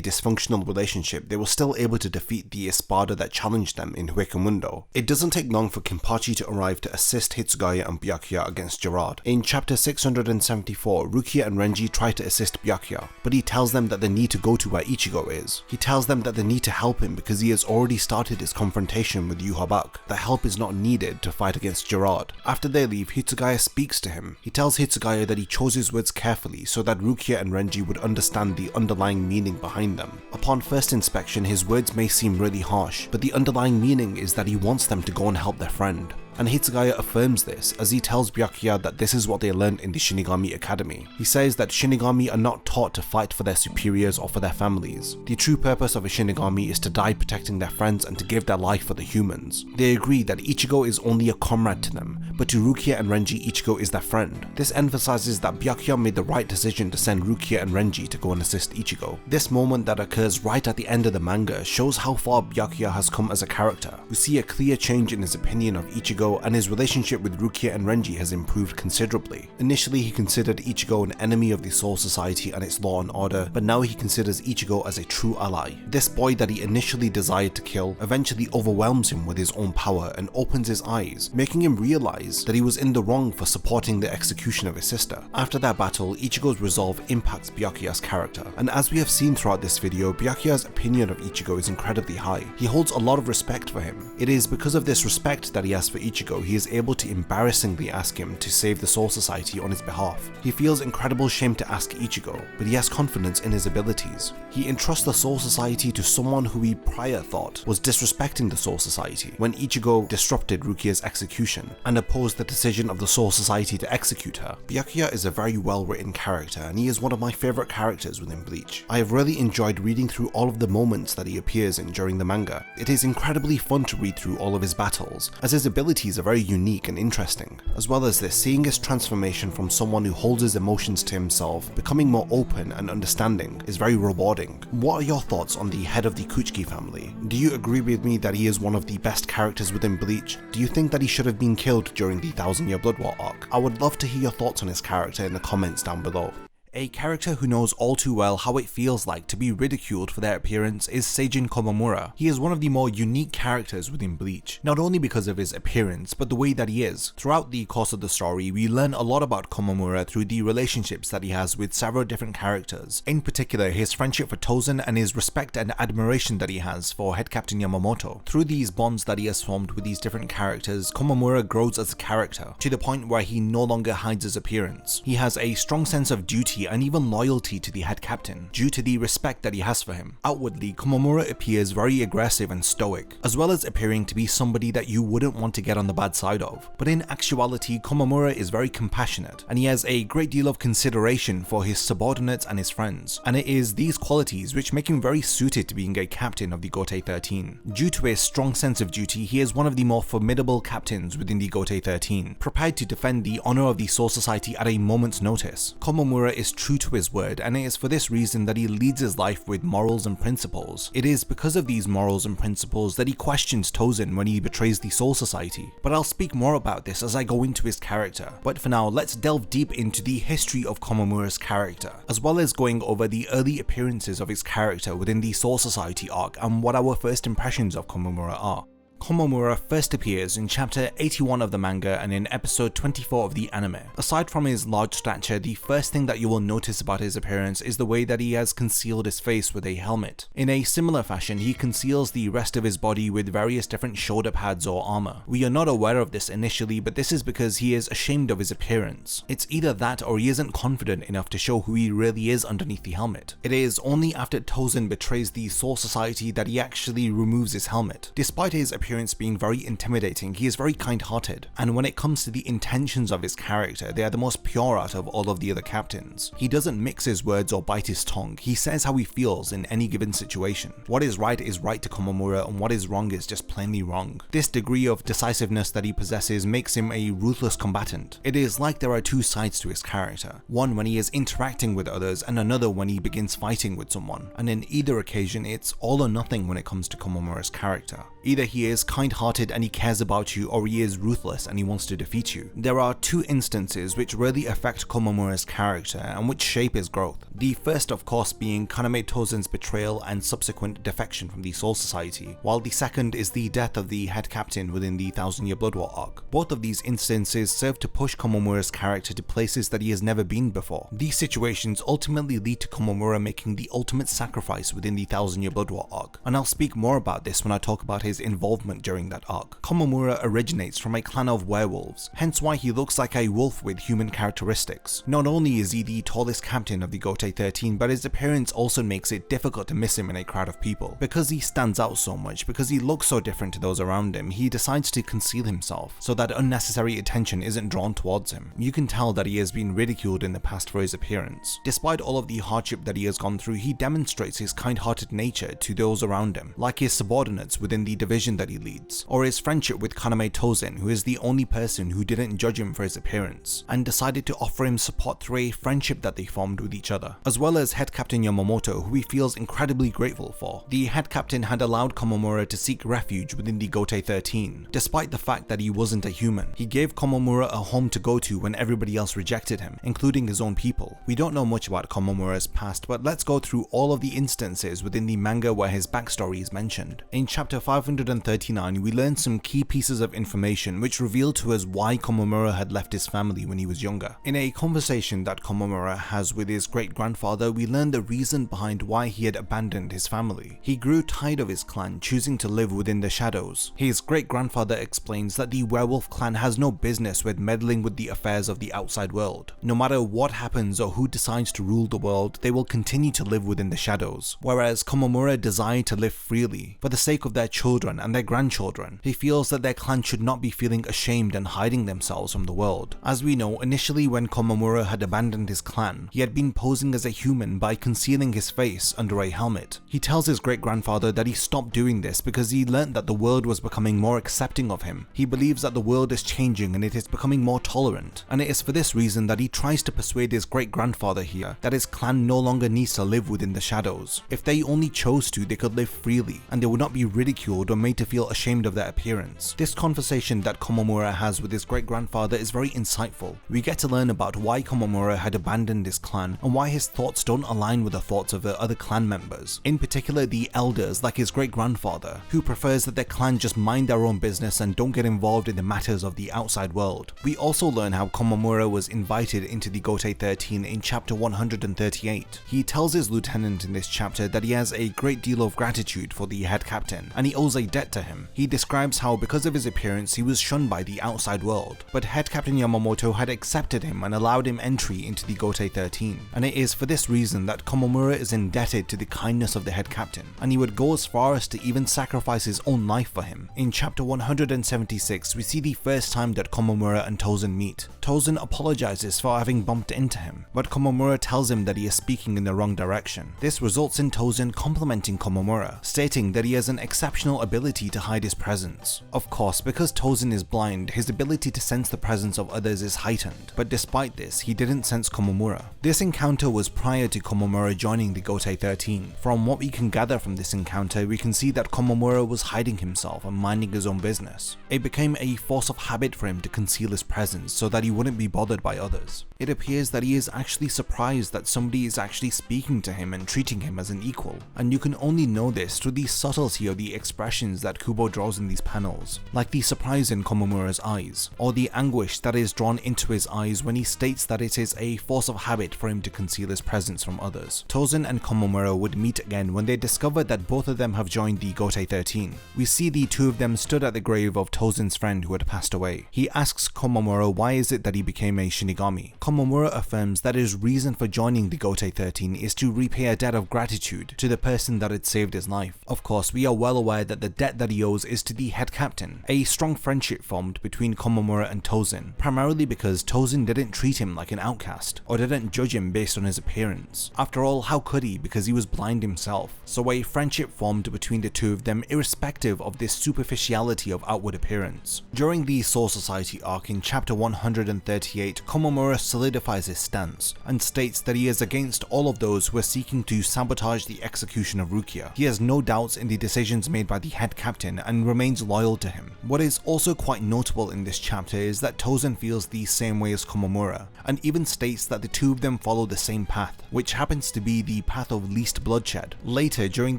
dysfunctional relationship, they were still able to defeat the Espada that challenged them in Huecamundo. It doesn't take long for Kenpachi to arrive to assist Hitsugaya and Byakuya against Gerard. In chapter 674, Rukia and Renji try to assist Byakuya, but he tells them that they need to go to where Ichigo is. He tells them that they need to help him because he has already started his confrontation with Yhwach. That help is not needed to fight against Gerard. After they leave, Hitsugaya speaks to him. He tells Hitsugaya that he chose his words carefully so that Rukia and Renji would understand the underlying meaning behind them. Upon first inspection, his words may seem really harsh, but the underlying meaning is that he wants them to go and help their friend. And Hitsugaya affirms this as he tells Byakuya that this is what they learned in the Shinigami Academy. He says that Shinigami are not taught to fight for their superiors or for their families. The true purpose of a Shinigami is to die protecting their friends and to give their life for the humans. They agree that Ichigo is only a comrade to them, but to Rukia and Renji, Ichigo is their friend. This emphasizes that Byakuya made the right decision to send Rukia and Renji to go and assist Ichigo. This moment that occurs right at the end of the manga shows how far Byakuya has come as a character. We see a clear change in his opinion of Ichigo, and his relationship with Rukia and Renji has improved considerably. Initially he considered Ichigo an enemy of the Soul Society and its law and order, but now he considers Ichigo as a true ally. This boy that he initially desired to kill eventually overwhelms him with his own power and opens his eyes, making him realize that he was in the wrong for supporting the execution of his sister. After that battle, Ichigo's resolve impacts Byakuya's character, and as we have seen throughout this video, Byakuya's opinion of Ichigo is incredibly high. He holds a lot of respect for him. It is because of this respect that he has for Ichigo he is able to embarrassingly ask him to save the Soul Society on his behalf. He feels incredible shame to ask Ichigo, but he has confidence in his abilities. He entrusts the Soul Society to someone who he prior thought was disrespecting the Soul Society when Ichigo disrupted Rukia's execution and opposed the decision of the Soul Society to execute her. Byakuya is a very well written character and he is one of my favourite characters within Bleach. I have really enjoyed reading through all of the moments that he appears in during the manga. It is incredibly fun to read through all of his battles, as his abilities are very unique and interesting. As well as this, seeing his transformation from someone who holds his emotions to himself, becoming more open and understanding, is very rewarding. What are your thoughts on the head of the Kuchiki family? Do you agree with me that he is one of the best characters within Bleach? Do you think that he should have been killed during the Thousand Year Blood War arc? I would love to hear your thoughts on his character in the comments down below. A character who knows all too well how it feels like to be ridiculed for their appearance is Sajin Komamura. He is one of the more unique characters within Bleach, not only because of his appearance, but the way that he is. Throughout the course of the story, we learn a lot about Komamura through the relationships that he has with several different characters, in particular his friendship for Tosen and his respect and admiration that he has for Head Captain Yamamoto. Through these bonds that he has formed with these different characters, Komamura grows as a character, to the point where he no longer hides his appearance. He has a strong sense of duty and even loyalty to the head captain, due to the respect that he has for him. Outwardly, Komamura appears very aggressive and stoic, as well as appearing to be somebody that you wouldn't want to get on the bad side of. But in actuality, Komamura is very compassionate, and he has a great deal of consideration for his subordinates and his friends, and it is these qualities which make him very suited to being a captain of the Gotei 13. Due to his strong sense of duty, he is one of the more formidable captains within the Gotei 13, prepared to defend the honor of the Soul Society at a moment's notice. Komamura is true to his word, and it is for this reason that he leads his life with morals and principles. It is because of these morals and principles that he questions Tosen when he betrays the Soul Society. But I'll speak more about this as I go into his character. But for now, let's delve deep into the history of Komamura's character, as well as going over the early appearances of his character within the Soul Society arc and what our first impressions of Komamura are. Komamura first appears in chapter 81 of the manga and in episode 24 of the anime. Aside from his large stature, the first thing that you will notice about his appearance is the way that he has concealed his face with a helmet. In a similar fashion, he conceals the rest of his body with various different shoulder pads or armor. We are not aware of this initially, but this is because he is ashamed of his appearance. It's either that or he isn't confident enough to show who he really is underneath the helmet. It is only after Tosen betrays the Soul Society that he actually removes his helmet. Despite his appearance being very intimidating, he is very kind-hearted, and when it comes to the intentions of his character, they are the most pure out of all of the other captains. He doesn't mix his words or bite his tongue. He says how he feels in any given situation. What is right to Komamura, and what is wrong is just plainly wrong. This degree of decisiveness that he possesses makes him a ruthless combatant. It is like there are two sides to his character, one when he is interacting with others and another when he begins fighting with someone, and in either occasion it's all or nothing when it comes to Komamura's character. Either he is kind-hearted and he cares about you, or he is ruthless and he wants to defeat you. There are two instances which really affect Komamura's character and which shape his growth. The first of course being Kaname Tosen's betrayal and subsequent defection from the Soul Society, while the second is the death of the head captain within the 1000-Year Blood War arc. Both of these instances serve to push Komamura's character to places that he has never been before. These situations ultimately lead to Komamura making the ultimate sacrifice within the 1000-Year Blood War arc, and I'll speak more about this when I talk about his involvement during that arc. Komamura originates from a clan of werewolves, hence why he looks like a wolf with human characteristics. Not only is he the tallest captain of the Gotei 13, but his appearance also makes it difficult to miss him in a crowd of people. Because he stands out so much, because he looks so different to those around him, he decides to conceal himself so that unnecessary attention isn't drawn towards him. You can tell that he has been ridiculed in the past for his appearance. Despite all of the hardship that he has gone through, he demonstrates his kind-hearted nature to those around him, like his subordinates within the division that he leads, or his friendship with Kaname Tosen, who is the only person who didn't judge him for his appearance, and decided to offer him support through a friendship that they formed with each other, as well as head captain Yamamoto, who he feels incredibly grateful for. The head captain had allowed Komamura to seek refuge within the Gotei 13, despite the fact that he wasn't a human. He gave Komamura a home to go to when everybody else rejected him, including his own people. We don't know much about Komamura's past, but let's go through all of the instances within the manga where his backstory is mentioned. In chapter 539, we learn some key pieces of information which reveal to us why Komamura had left his family when he was younger. In a conversation that Komamura has with his great-grandfather, we learn the reason behind why he had abandoned his family. He grew tired of his clan, choosing to live within the shadows. His great-grandfather explains that the werewolf clan has no business with meddling with the affairs of the outside world. No matter what happens or who decides to rule the world, they will continue to live within the shadows. Whereas Komamura desired to live freely, for the sake of their children and their grandchildren. He feels that their clan should not be feeling ashamed and hiding themselves from the world. As we know, initially when Komamura had abandoned his clan, he had been posing as a human by concealing his face under a helmet. He tells his great-grandfather that he stopped doing this because he learned that the world was becoming more accepting of him. He believes that the world is changing and it is becoming more tolerant, and it is for this reason that he tries to persuade his great-grandfather here that his clan no longer needs to live within the shadows. If they only chose to, they could live freely, and they would not be ridiculed or made to feel ashamed of their appearance. This conversation that Komamura has with his great-grandfather is very insightful. We get to learn about why Komamura had abandoned his clan and why his thoughts don't align with the thoughts of the other clan members, in particular the elders like his great-grandfather, who prefers that their clan just mind their own business and don't get involved in the matters of the outside world. We also learn how Komamura was invited into the Gotei 13 in chapter 138. He tells his lieutenant in this chapter that he has a great deal of gratitude for the head captain, and he owes a debt to him. He describes how because of his appearance he was shunned by the outside world, but head captain Yamamoto had accepted him and allowed him entry into the Gotei 13, and it is for this reason that Komamura is indebted to the kindness of the head captain, and he would go as far as to even sacrifice his own life for him. In chapter 176, we see the first time that Komamura and Tosen meet. Tosen apologizes for having bumped into him, but Komamura tells him that he is speaking in the wrong direction. This results in Tosen complimenting Komamura, stating that he has an exceptional ability to hide his presence. Of course, because Tosen is blind, his ability to sense the presence of others is heightened, but despite this, he didn't sense Komamura. This encounter was was prior to Komamura joining the Gotei 13. From what we can gather from this encounter, we can see that Komamura was hiding himself and minding his own business. It became a force of habit for him to conceal his presence so that he wouldn't be bothered by others. It appears that he is actually surprised that somebody is actually speaking to him and treating him as an equal, and you can only know this through the subtlety of the expressions that Kubo draws in these panels, like the surprise in Komamura's eyes, or the anguish that is drawn into his eyes when he states that it is a force of habit for him to conceal his presence from others. Tosen and Komamura would meet again when they discovered that both of them have joined the Gotei 13. We see the two of them stood at the grave of Tosen's friend who had passed away. He asks Komamura why is it that he became a Shinigami. Komamura affirms that his reason for joining the Gotei 13 is to repay a debt of gratitude to the person that had saved his life. Of course, we are well aware that the debt that he owes is to the head captain. A strong friendship formed between Komamura and Tosen, primarily because Tosen didn't treat him like an outcast, or didn't judge him based on his appearance. After all, how could he, because he was blind himself? So a friendship formed between the two of them irrespective of this superficiality of outward appearance. During the Soul Society arc in chapter 138, Komamura solidifies his stance, and states that he is against all of those who are seeking to sabotage the execution of Rukia. He has no doubts in the decisions made by the head captain and remains loyal to him. What is also quite notable in this chapter is that Tosen feels the same way as Komamura, and even states that the two of them follow the same path, which happens to be the path of least bloodshed. Later, during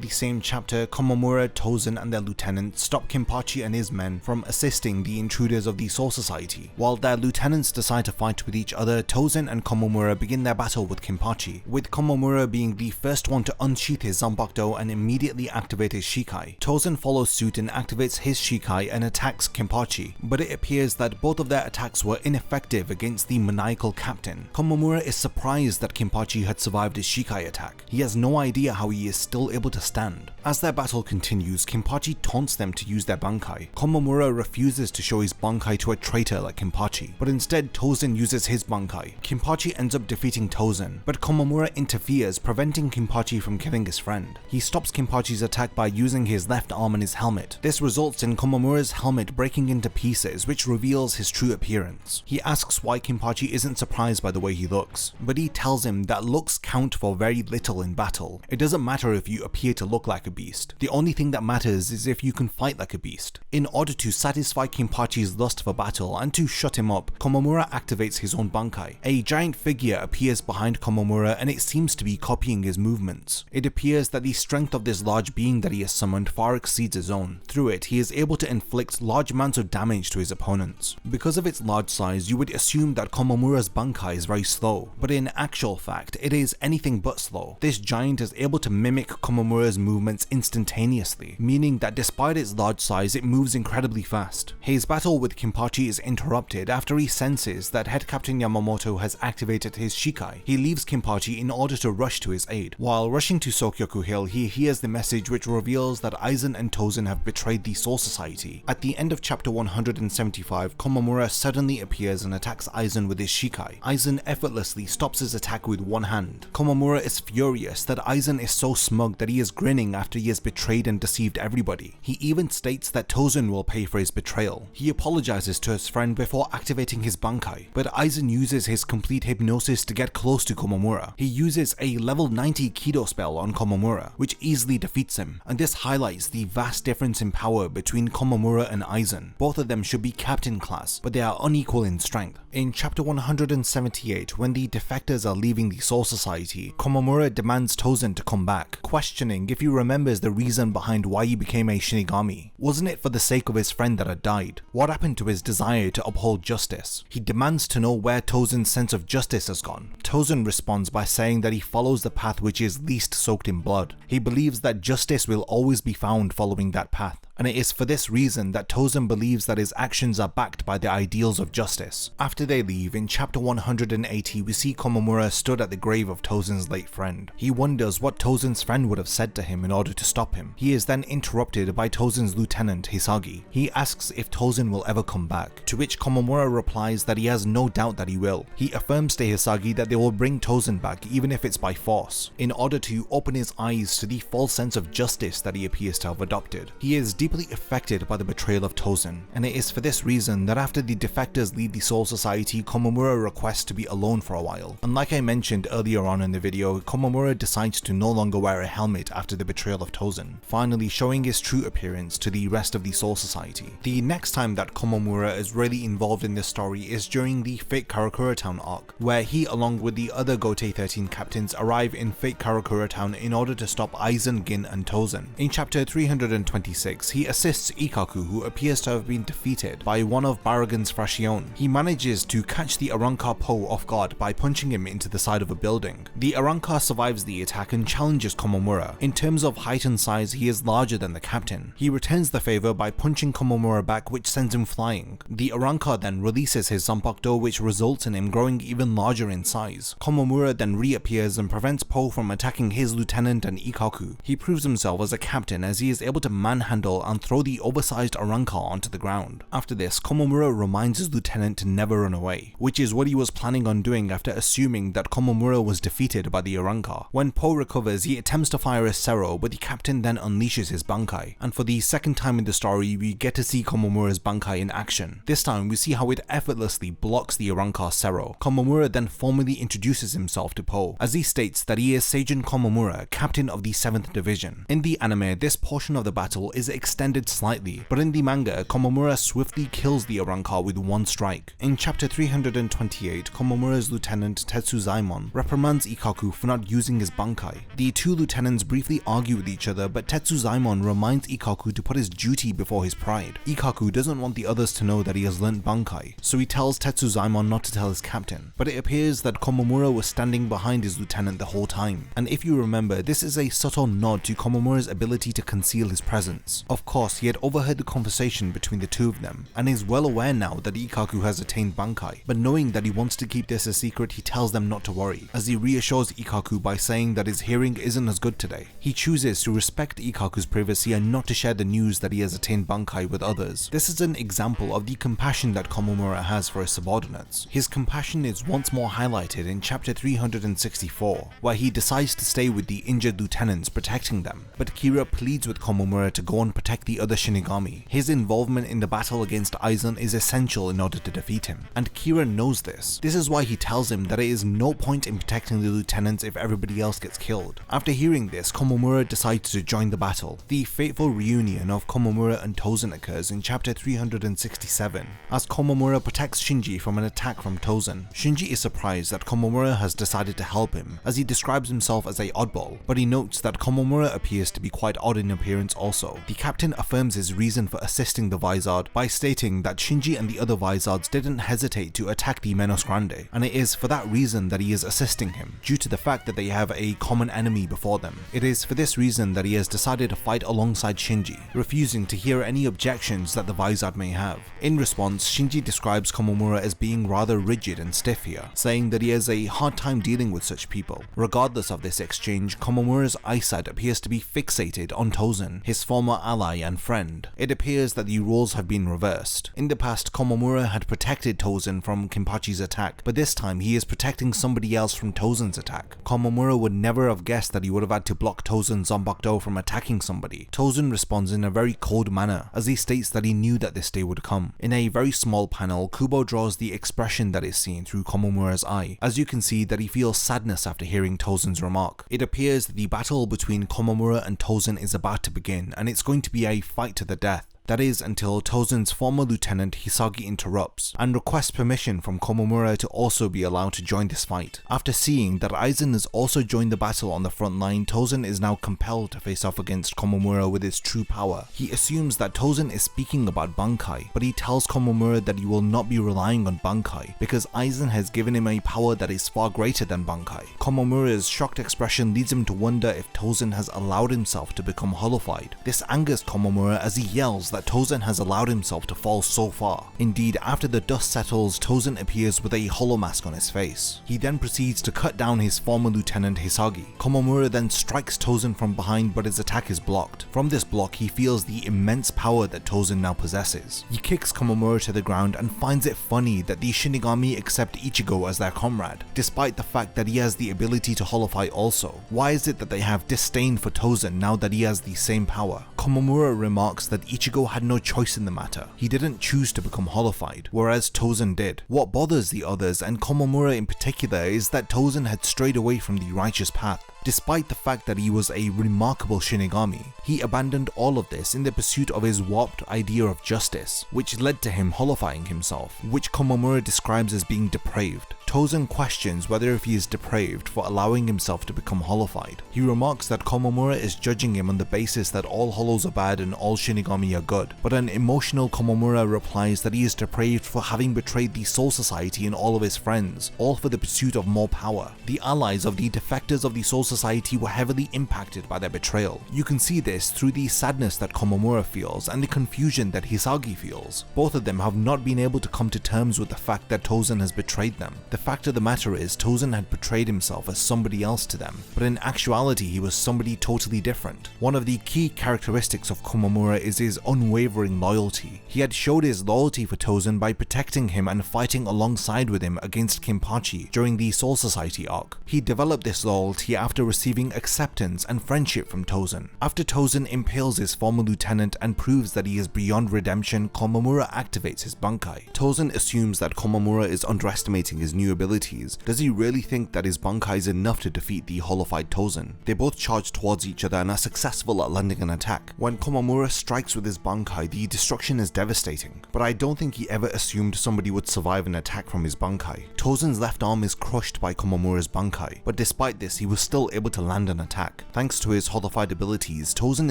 the same chapter, Komamura, Tosen and their lieutenant stop Kenpachi and his men from assisting the intruders of the Soul Society. While their lieutenants decide to fight with each other, Tosen and Komamura begin their battle with Kenpachi, with Komamura being the first one to unsheath his Zanbakudo and immediately activate his Shikai. Tosen follows suit and activates his Shikai and attacks Kenpachi, but it appears that both of their attacks were ineffective against the maniacal captain. Komamura is surprised that Kenpachi had survived his Shikai attack. He has no idea how he is still able to stand. As their battle continues, Kenpachi taunts them to use their Bankai. Komamura refuses to show his Bankai to a traitor like Kenpachi, but instead Tosen uses his Bankai. Kenpachi ends up defeating Tosen, but Komamura interferes, preventing Kenpachi from killing his friend. He stops Kenpachi's attack by using his left arm and his helmet. This results in Komamura's helmet breaking into pieces, which reveals his true appearance. He asks why Kenpachi isn't surprised by the way he looks, but he tells him that looks count for very little in battle. It doesn't matter if you appear to look like a beast. The only thing that matters is if you can fight like a beast. In order to satisfy Kenpachi's lust for battle and to shut him up, Komamura activates his own Bankai. A giant figure appears behind Komamura and it seems to be copying his movements. It appears that the strength of this large being that he has summoned far exceeds his own. Through it, he is able to inflict large amounts of damage to his opponents. Because of its large size, you would assume that Komamura's Bankai is very slow, but in actual fact, it is anything but slow. This giant is able to mimic Komamura's movements instantaneously, meaning that despite its large size, it moves incredibly fast. His battle with Kenpachi is interrupted after he senses that Head Captain Yamamoto has activated his Shikai. He leaves Kenpachi in order to rush to his aid. While rushing to Sokyoku Hill, he hears the message which reveals that Aizen and Tosen have betrayed the Soul Society. At the end of chapter 175, Komamura suddenly appears and attacks Aizen with his Shikai. Aizen effortlessly stops his attack with one hand. Komamura is furious that Aizen is so smug that he is grinning after he has betrayed and deceived everybody. He even states that Tosen will pay for his betrayal. He apologizes to his friend before activating his Bankai, but Aizen uses his complete hypnosis to get close to Komamura. He uses a level 90 Kido spell on Komamura, which easily defeats him, and this highlights the vast difference in power between Komamura and Aizen. Both of them should be captain class, but they are unequal in strength. In chapter 178, when the defectors are leaving the Soul Society, Komamura demands Tosen to come back, questioning if he remembers the reason behind why he became a Shinigami. Wasn't it for the sake of his friend that had died? What happened to his desire to uphold justice? He demands to know where Tosen's sense of justice has gone. Tosen responds by saying that he follows the path which is least soaked in blood. He believes that justice will always be found following that path, and it is for this reason that Tosen believes that his actions are backed by the ideals of justice. After they leave, in chapter 180 we see Komamura stood at the grave of Tosen's late friend. He wonders what Tosen's friend would have said to him in order to stop him. He is then interrupted by Tosen's lieutenant Hisagi. He asks if Tosen will ever come back, to which Komamura replies that he has no doubt that he will. He affirms to Hisagi that they will bring Tosen back even if it's by force, in order to open his eyes to the false sense of justice that he appears to have adopted. He is deeply affected by the betrayal of Tosen, and it is for this reason that after the defectors leave the Soul Society, Komamura requests to be alone for a while. And like I mentioned earlier on in the video, Komamura decides to no longer wear a helmet after the betrayal of Tosen, finally showing his true appearance to the rest of the Soul Society. The next time that Komamura is really involved in this story is during the Fate Karakura Town arc, where he along with the other Gotei 13 captains arrive in Fate Karakura Town in order to stop Aizen, Gin and Tosen. In chapter 326, he assists Ikkaku, who appears to have been defeated by one of Baragon's Frashion. He manages to catch the Arrancar Po off guard by punching him into the side of a building. The Arrancar survives the attack and challenges Komamura. In terms of height and size, he is larger than the captain. He returns the favor by punching Komamura back, which sends him flying. The Arrancar then releases his Zanpakuto, which results in him growing even larger in size. Komamura then reappears and prevents Po from attacking his lieutenant and Ikkaku. He proves himself as a captain as he is able to manhandle and throw the oversized Arrancar onto the ground. After this, Komamura reminds his lieutenant to never run away, which is what he was planning on doing after assuming that Komamura was defeated by the Arrancar. When Po recovers, he attempts to fire a Sero, but the captain then unleashes his Bankai, and for the second time in the story we get to see Komamura's Bankai in action. This time we see how it effortlessly blocks the Arrancar Sero. Komamura then formally introduces himself to Po, as he states that he is Sajin Komamura, captain of the 7th Division. In the anime, this portion of the battle is extended slightly, but in the manga, Komamura swiftly kills the Arrancar with one strike. In chapter 328, Komamura's lieutenant Tetsuzaimon reprimands Ikkaku for not using his Bankai. The two lieutenants briefly argue with each other, but Tetsuzaimon reminds Ikkaku to put his duty before his pride. Ikkaku doesn't want the others to know that he has learnt Bankai, so he tells Tetsuzaimon not to tell his captain, but it appears that Komamura was standing behind his lieutenant the whole time. And if you remember, this is a subtle nod to Komamura's ability to conceal his presence. Of course, he had overheard the conversation between the two of them, and is well aware now that Ikkaku has attained Bankai, but knowing that he wants to keep this a secret, he tells them not to worry, as he reassures Ikkaku by saying that his hearing isn't as good today. He chooses to respect Ikkaku's privacy and not to share the news that he has attained Bankai with others. This is an example of the compassion that Komamura has for his subordinates. His compassion is once more highlighted in chapter 364, where he decides to stay with the injured lieutenants, protecting them, but Kira pleads with Komamura to go and protect the other Shinigami. His involvement in the battle against Aizen is essential in order to defeat him, and Kira knows this. This is why he tells him that it is no point in protecting the lieutenants if everybody else gets killed. After hearing this, Komamura decides to join the battle. The fateful reunion of Komamura and Tosen occurs in chapter 367, as Komamura protects Shinji from an attack from Tosen. Shinji is surprised that Komamura has decided to help him, as he describes himself as a oddball, but he notes that Komamura appears to be quite odd in appearance also. The captain affirms his reason for assisting the Vizard by stating that Shinji and the other Vizards didn't hesitate to attack the Menos Grande, and it is for that reason that he is assisting him, due to the fact that they have a common enemy before them. It is for this reason that he has decided to fight alongside Shinji, refusing to hear any objections that the Vizard may have. In response, Shinji describes Komamura as being rather rigid and stiff here, saying that he has a hard time dealing with such people. Regardless of this exchange, Komamura's eyesight appears to be fixated on Tosen, his former ally and friend. It appears that the roles have been reversed. In the past, Komamura had protected Tosen from Kenpachi's attack, but this time he is protecting somebody else from Tosen's attack. Komamura would never have guessed that he would have had to block Tosen's Zanpakuto from attacking somebody. Tosen responds in a very cold manner, as he states that he knew that this day would come. In a very small panel, Kubo draws the expression that is seen through Komamura's eye, as you can see that he feels sadness after hearing Tosen's remark. It appears that the battle between Komamura and Tosen is about to begin, and it's going to be a fight to the death. That is until Tosen's former lieutenant Hisagi interrupts and requests permission from Komamura to also be allowed to join this fight. After seeing that Aizen has also joined the battle on the front line, Tosen is now compelled to face off against Komamura with his true power. He assumes that Tosen is speaking about Bankai, but he tells Komamura that he will not be relying on Bankai because Aizen has given him a power that is far greater than Bankai. Komamura's shocked expression leads him to wonder if Tosen has allowed himself to become hollowified. This angers Komamura as he yells that that Tosen has allowed himself to fall so far. Indeed, after the dust settles, Tosen appears with a hollow mask on his face. He then proceeds to cut down his former lieutenant Hisagi. Komamura then strikes Tosen from behind, but his attack is blocked. From this block, he feels the immense power that Tosen now possesses. He kicks Komamura to the ground and finds it funny that the Shinigami accept Ichigo as their comrade, despite the fact that he has the ability to hollow fight also. Why is it that they have disdain for Tosen now that he has the same power? Komamura remarks that Ichigo had no choice in the matter. He didn't choose to become hollowified, whereas Tosen did. What bothers the others, and Komamura in particular, is that Tosen had strayed away from the righteous path. Despite the fact that he was a remarkable Shinigami, he abandoned all of this in the pursuit of his warped idea of justice, which led to him hollowifying himself, which Komamura describes as being depraved. Tosen questions whether if he is depraved for allowing himself to become hollowified. He remarks that Komamura is judging him on the basis that all hollows are bad and all Shinigami are good, but an emotional Komamura replies that he is depraved for having betrayed the Soul Society and all of his friends, all for the pursuit of more power. The allies of the defectors of the Soul Society were heavily impacted by their betrayal. You can see this through the sadness that Komamura feels and the confusion that Hisagi feels. Both of them have not been able to come to terms with the fact that Tosen has betrayed them. The fact of the matter is, Tosen had portrayed himself as somebody else to them, but in actuality he was somebody totally different. One of the key characteristics of Komamura is his unwavering loyalty. He had showed his loyalty for Tosen by protecting him and fighting alongside with him against Kenpachi during the Soul Society arc. He developed this loyalty after receiving acceptance and friendship from Tosen. After Tosen impales his former lieutenant and proves that he is beyond redemption, Komamura activates his Bankai. Tosen assumes that Komamura is underestimating his new abilities. Does he really think that his Bankai is enough to defeat the hollowified Tosen? They both charge towards each other and are successful at landing an attack. When Komamura strikes with his Bankai, the destruction is devastating, but I don't think he ever assumed somebody would survive an attack from his Bankai. Tosen's left arm is crushed by Komamura's Bankai, but despite this, he was still able to land an attack. Thanks to his hollowified abilities, Tosen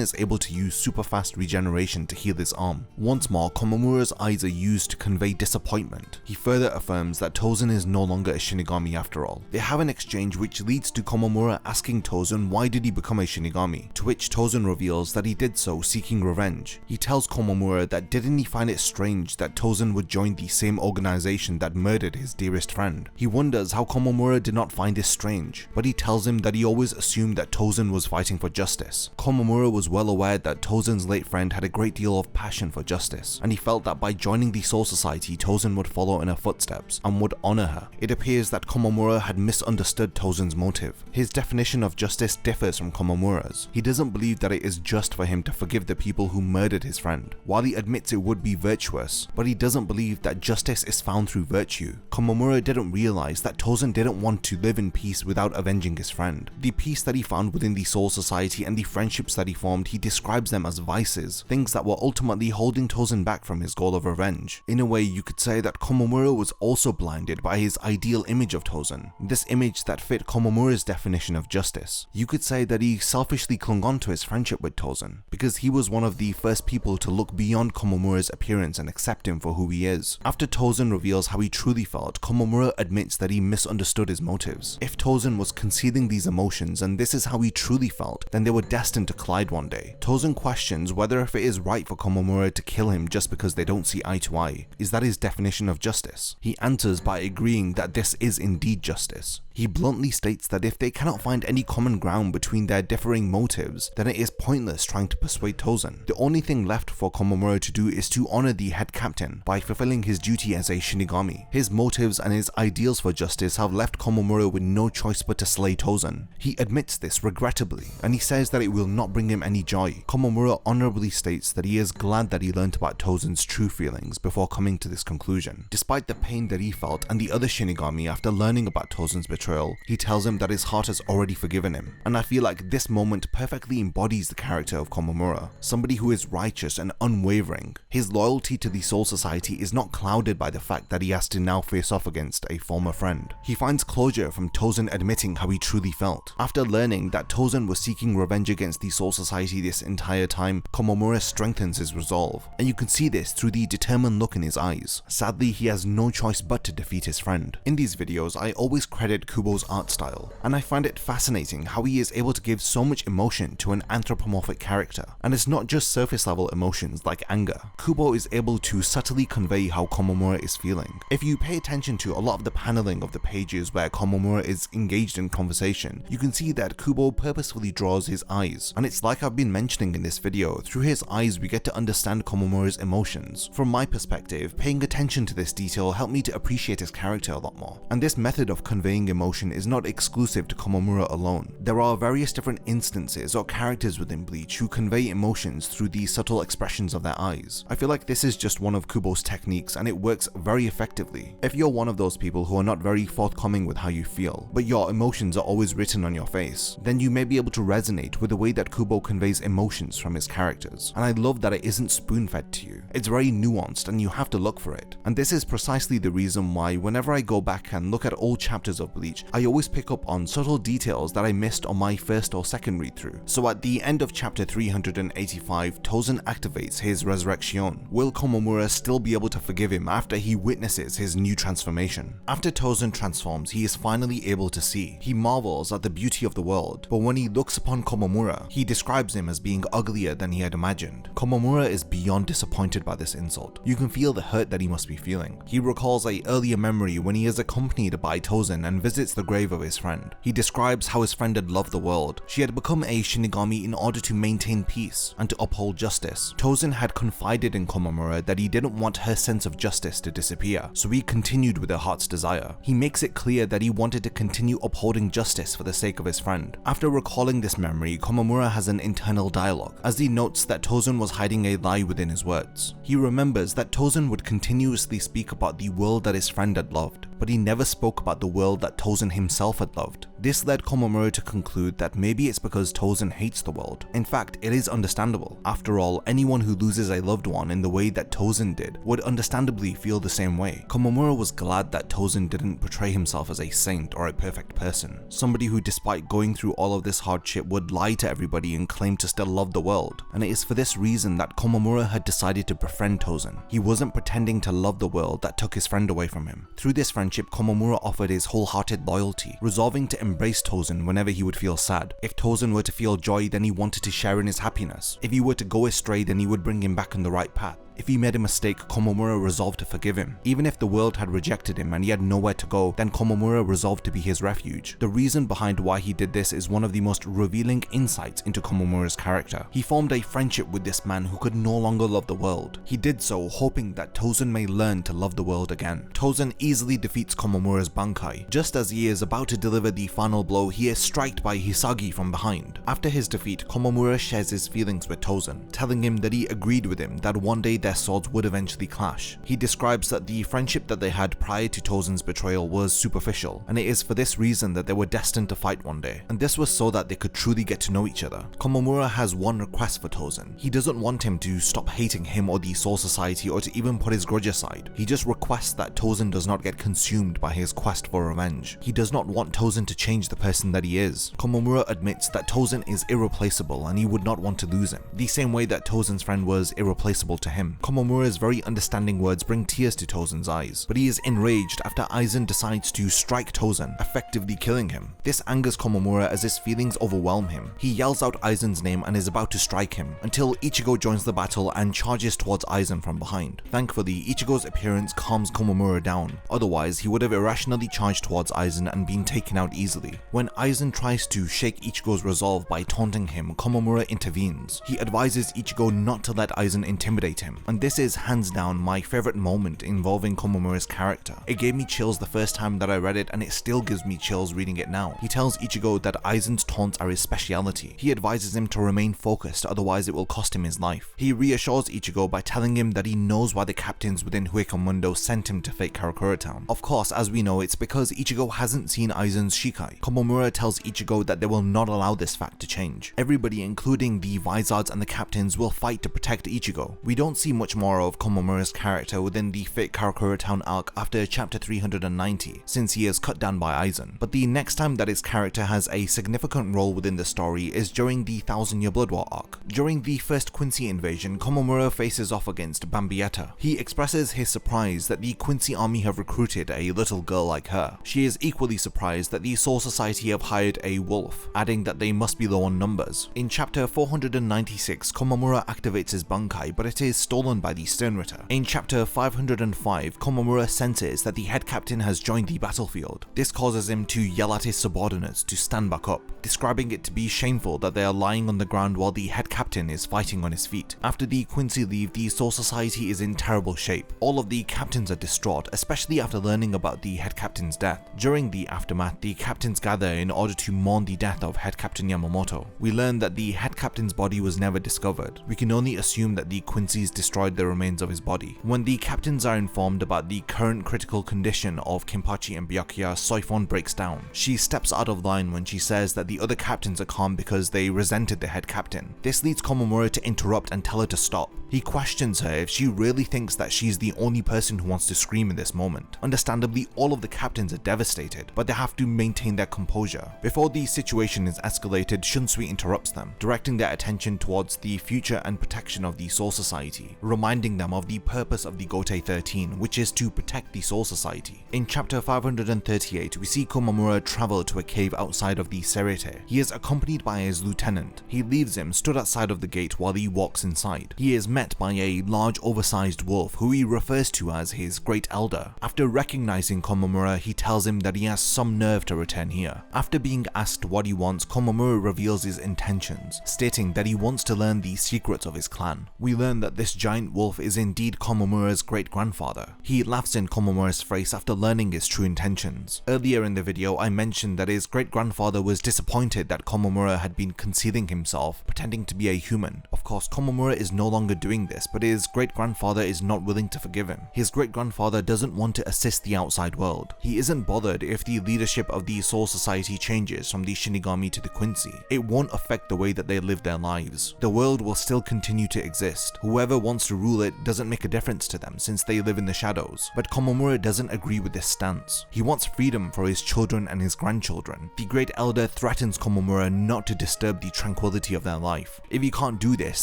is able to use super fast regeneration to heal his arm. Once more, Komamura's eyes are used to convey disappointment. He further affirms that Tosen is no longer a Shinigami after all. They have an exchange which leads to Komamura asking Tosen why did he become a Shinigami, to which Tosen reveals that he did so seeking revenge. He tells Komamura that didn't he find it strange that Tosen would join the same organization that murdered his dearest friend. He wonders how Komamura did not find this strange, but he tells him that he always assumed that Tosen was fighting for justice. Komamura was well aware that Tosen's late friend had a great deal of passion for justice, and he felt that by joining the Soul Society, Tosen would follow in her footsteps and would honor her. It appears that Komamura had misunderstood Tosen's motive. His definition of justice differs from Komamura's. He doesn't believe that it is just for him to forgive the people who murdered his friend, while he admits it would be virtuous, but he doesn't believe that justice is found through virtue. Komamura didn't realize that Tosen didn't want to live in peace without avenging his friend. The peace that he found within the Soul Society and the friendships that he formed, he describes them as vices, things that were ultimately holding Tosen back from his goal of revenge. In a way, you could say that Komamura was also blinded by his ideal image of Tosen, this image that fit Komamura's definition of justice. You could say that he selfishly clung on to his friendship with Tosen, because he was one of the first people to look beyond Komamura's appearance and accept him for who he is. After Tosen reveals how he truly felt, Komamura admits that he misunderstood his motives. If Tosen was concealing these emotions and this is how he truly felt, then they were destined to collide one day. Tosen questions whether if it is right for Komamura to kill him just because they don't see eye to eye. Is that his definition of justice? He answers by agreeing that this is indeed justice. He bluntly states that if they cannot find any common ground between their differing motives, then it is pointless trying to persuade Tosen. The only thing left for Komamura to do is to honor the head captain by fulfilling his duty as a Shinigami. His motives and his ideals for justice have left Komamura with no choice but to slay Tosen. He admits this regrettably, and he says that it will not bring him any joy. Komamura honorably states that he is glad that he learnt about Tosen's true feelings before coming to this conclusion. Despite the pain that he felt and the other Shinigami after learning about Tosen's betrayal, he tells him that his heart has already forgiven him. And I feel like this moment perfectly embodies the character of Komamura, somebody who is righteous and unwavering. His loyalty to the Soul Society is not clouded by the fact that he has to now face off against a former friend. He finds closure from Tosen admitting how he truly felt. After learning that Tosen was seeking revenge against the Soul Society this entire time, Komamura strengthens his resolve, and you can see this through the determined look in his eyes. Sadly, he has no choice but to defeat his friend. In these videos, I always credit Kubo's art style, and I find it fascinating how he is able to give so much emotion to an anthropomorphic character. And it's not just surface level emotions like anger. Kubo is able to subtly convey how Komamura is feeling. If you pay attention to a lot of the paneling of the pages where Komamura is engaged in conversation, you can see that Kubo purposefully draws his eyes, and it's like I've been mentioning in this video, through his eyes we get to understand Komamura's emotions. From my perspective, paying attention to this detail helped me to appreciate his character a lot more. And this method of conveying emotion is not exclusive to Komamura alone. There are various different instances or characters within Bleach who convey emotions through the subtle expressions of their eyes. I feel like this is just one of Kubo's techniques and it works very effectively. If you're one of those people who are not very forthcoming with how you feel, but your emotions are always written on your face, then you may be able to resonate with the way that Kubo conveys emotions from his characters. And I love that it isn't spoon-fed to you. It's very nuanced and you have to look for it. And this is precisely the reason why whenever I go back and look at old chapters of Bleach, I always pick up on subtle details that I missed on my first or second read through. So at the end of chapter 385, Tosen activates his resurrection. Will Komamura still be able to forgive him after he witnesses his new transformation? After Tosen transforms, he is finally able to see. He marvels at the beauty of the world, but when he looks upon Komamura, he describes him as being uglier than he had imagined. Komamura is beyond disappointed by this insult. You can feel the hurt that he must be feeling. He recalls an earlier memory when he is accompanied by Tosen and visits the grave of his friend. He describes how his friend had loved the world. She had become a Shinigami in order to maintain peace and to uphold justice. Tosen had confided in Komamura that he didn't want her sense of justice to disappear, so he continued with her heart's desire. He makes it clear that he wanted to continue upholding justice for the sake of his friend. After recalling this memory, Komamura has an internal dialogue, as he notes that Tosen was hiding a lie within his words. He remembers that Tosen would continuously speak about the world that his friend had loved, but he never spoke about the world that Tosen himself had loved. This led Komamura to conclude that maybe it's because Tosen hates the world. In fact, it is understandable. After all, anyone who loses a loved one in the way that Tosen did would understandably feel the same way. Komamura was glad that Tosen didn't portray himself as a saint or a perfect person, somebody who despite going through all of this hardship would lie to everybody and claim to still love the world. And it is for this reason that Komamura had decided to befriend Tosen. He wasn't pretending to love the world that took his friend away from him. Through this friendship, Komamura offered his wholehearted loyalty, resolving to embrace Tosen whenever he would feel sad. If Tosen were to feel joy, then he wanted to share in his happiness. If he were to go astray, then he would bring him back on the right path. If he made a mistake, Komamura resolved to forgive him. Even if the world had rejected him and he had nowhere to go, then Komamura resolved to be his refuge. The reason behind why he did this is one of the most revealing insights into Komamura's character. He formed a friendship with this man who could no longer love the world. He did so hoping that Tosen may learn to love the world again. Tosen easily defeats Komamura's Bankai. Just as he is about to deliver the final blow, he is struck by Hisagi from behind. After his defeat, Komamura shares his feelings with Tosen, telling him that he agreed with him that one day their swords would eventually clash. He describes that the friendship that they had prior to Tosen's betrayal was superficial, and it is for this reason that they were destined to fight one day, and this was so that they could truly get to know each other. Komamura has one request for Tosen. He doesn't want him to stop hating him or the Soul Society or to even put his grudge aside. He just requests that Tosen does not get consumed by his quest for revenge. He does not want Tosen to change the person that he is. Komamura admits that Tosen is irreplaceable and he would not want to lose him, the same way that Tosen's friend was irreplaceable to him. Komamura's very understanding words bring tears to Tosen's eyes, but he is enraged after Aizen decides to strike Tosen, effectively killing him. This angers Komamura as his feelings overwhelm him. He yells out Aizen's name and is about to strike him, until Ichigo joins the battle and charges towards Aizen from behind. Thankfully, Ichigo's appearance calms Komamura down, otherwise he would have irrationally charged towards Aizen and been taken out easily. When Aizen tries to shake Ichigo's resolve by taunting him, Komamura intervenes. He advises Ichigo not to let Aizen intimidate him, and this is hands down my favorite moment involving Komamura's character. It gave me chills the first time that I read it and it still gives me chills reading it now. He tells Ichigo that Aizen's taunts are his speciality. He advises him to remain focused, otherwise it will cost him his life. He reassures Ichigo by telling him that he knows why the captains within Huecomundo sent him to Fake Karakura Town. Of course, as we know, it's because Ichigo hasn't seen Aizen's Shikai. Komamura tells Ichigo that they will not allow this fact to change. Everybody, including the Vizards and the captains, will fight to protect Ichigo. We don't see much more of Komamura's character within the Fate Karakura Town arc after chapter 390, since he is cut down by Aizen, but the next time that his character has a significant role within the story is during the 1000 Year Blood War arc. During the first Quincy invasion, Komamura faces off against Bambietta. He expresses his surprise that the Quincy army have recruited a little girl like her. She is equally surprised that the Soul Society have hired a wolf, adding that they must be low on numbers. In chapter 496, Komamura activates his Bankai, but it is stolen by the Sternritter. In chapter 505, Komamura senses that the head captain has joined the battlefield. This causes him to yell at his subordinates to stand back up, describing it to be shameful that they are lying on the ground while the head captain is fighting on his feet. After the Quincy leave, the Soul Society is in terrible shape. All of the captains are distraught, especially after learning about the head captain's death. During the aftermath, the captains gather in order to mourn the death of head captain Yamamoto. We learn that the head captain's body was never discovered. We can only assume that the Quincy's destroyed the remains of his body. When the captains are informed about the current critical condition of Kenpachi and Byakuya, Soi-Fon breaks down. She steps out of line when she says that the other captains are calm because they resented the head captain. This leads Komamura to interrupt and tell her to stop. He questions her if she really thinks that she's the only person who wants to scream in this moment. Understandably, all of the captains are devastated, but they have to maintain their composure. Before the situation is escalated, Shunsui interrupts them, directing their attention towards the future and protection of the Soul Society, reminding them of the purpose of the Gotei 13, which is to protect the Soul Society. In chapter 538, we see Komamura travel to a cave outside of the Serete. He is accompanied by his lieutenant. He leaves him stood outside of the gate while he walks inside. He is met by a large oversized wolf who he refers to as his great elder. After recognizing Komamura, he tells him that he has some nerve to return here. After being asked what he wants, Komamura reveals his intentions, stating that he wants to learn the secrets of his clan. We learn that this giant wolf is indeed Komamura's great-grandfather. He laughs in Komamura's face after learning his true intentions. Earlier in the video, I mentioned that his great-grandfather was disappointed that Komamura had been concealing himself, pretending to be a human. Of course, Komamura is no longer doing this, but his great-grandfather is not willing to forgive him. His great-grandfather doesn't want to assist the outside world. He isn't bothered if the leadership of the Soul Society changes from the Shinigami to the Quincy. It won't affect the way that they live their lives. The world will still continue to exist. Whoever wants to rule it doesn't make a difference to them since they live in the shadows. But Komamura doesn't agree with this stance. He wants freedom for his children and his grandchildren. The Great Elder threatens Komamura not to disturb the tranquility of their life. If he can't do this,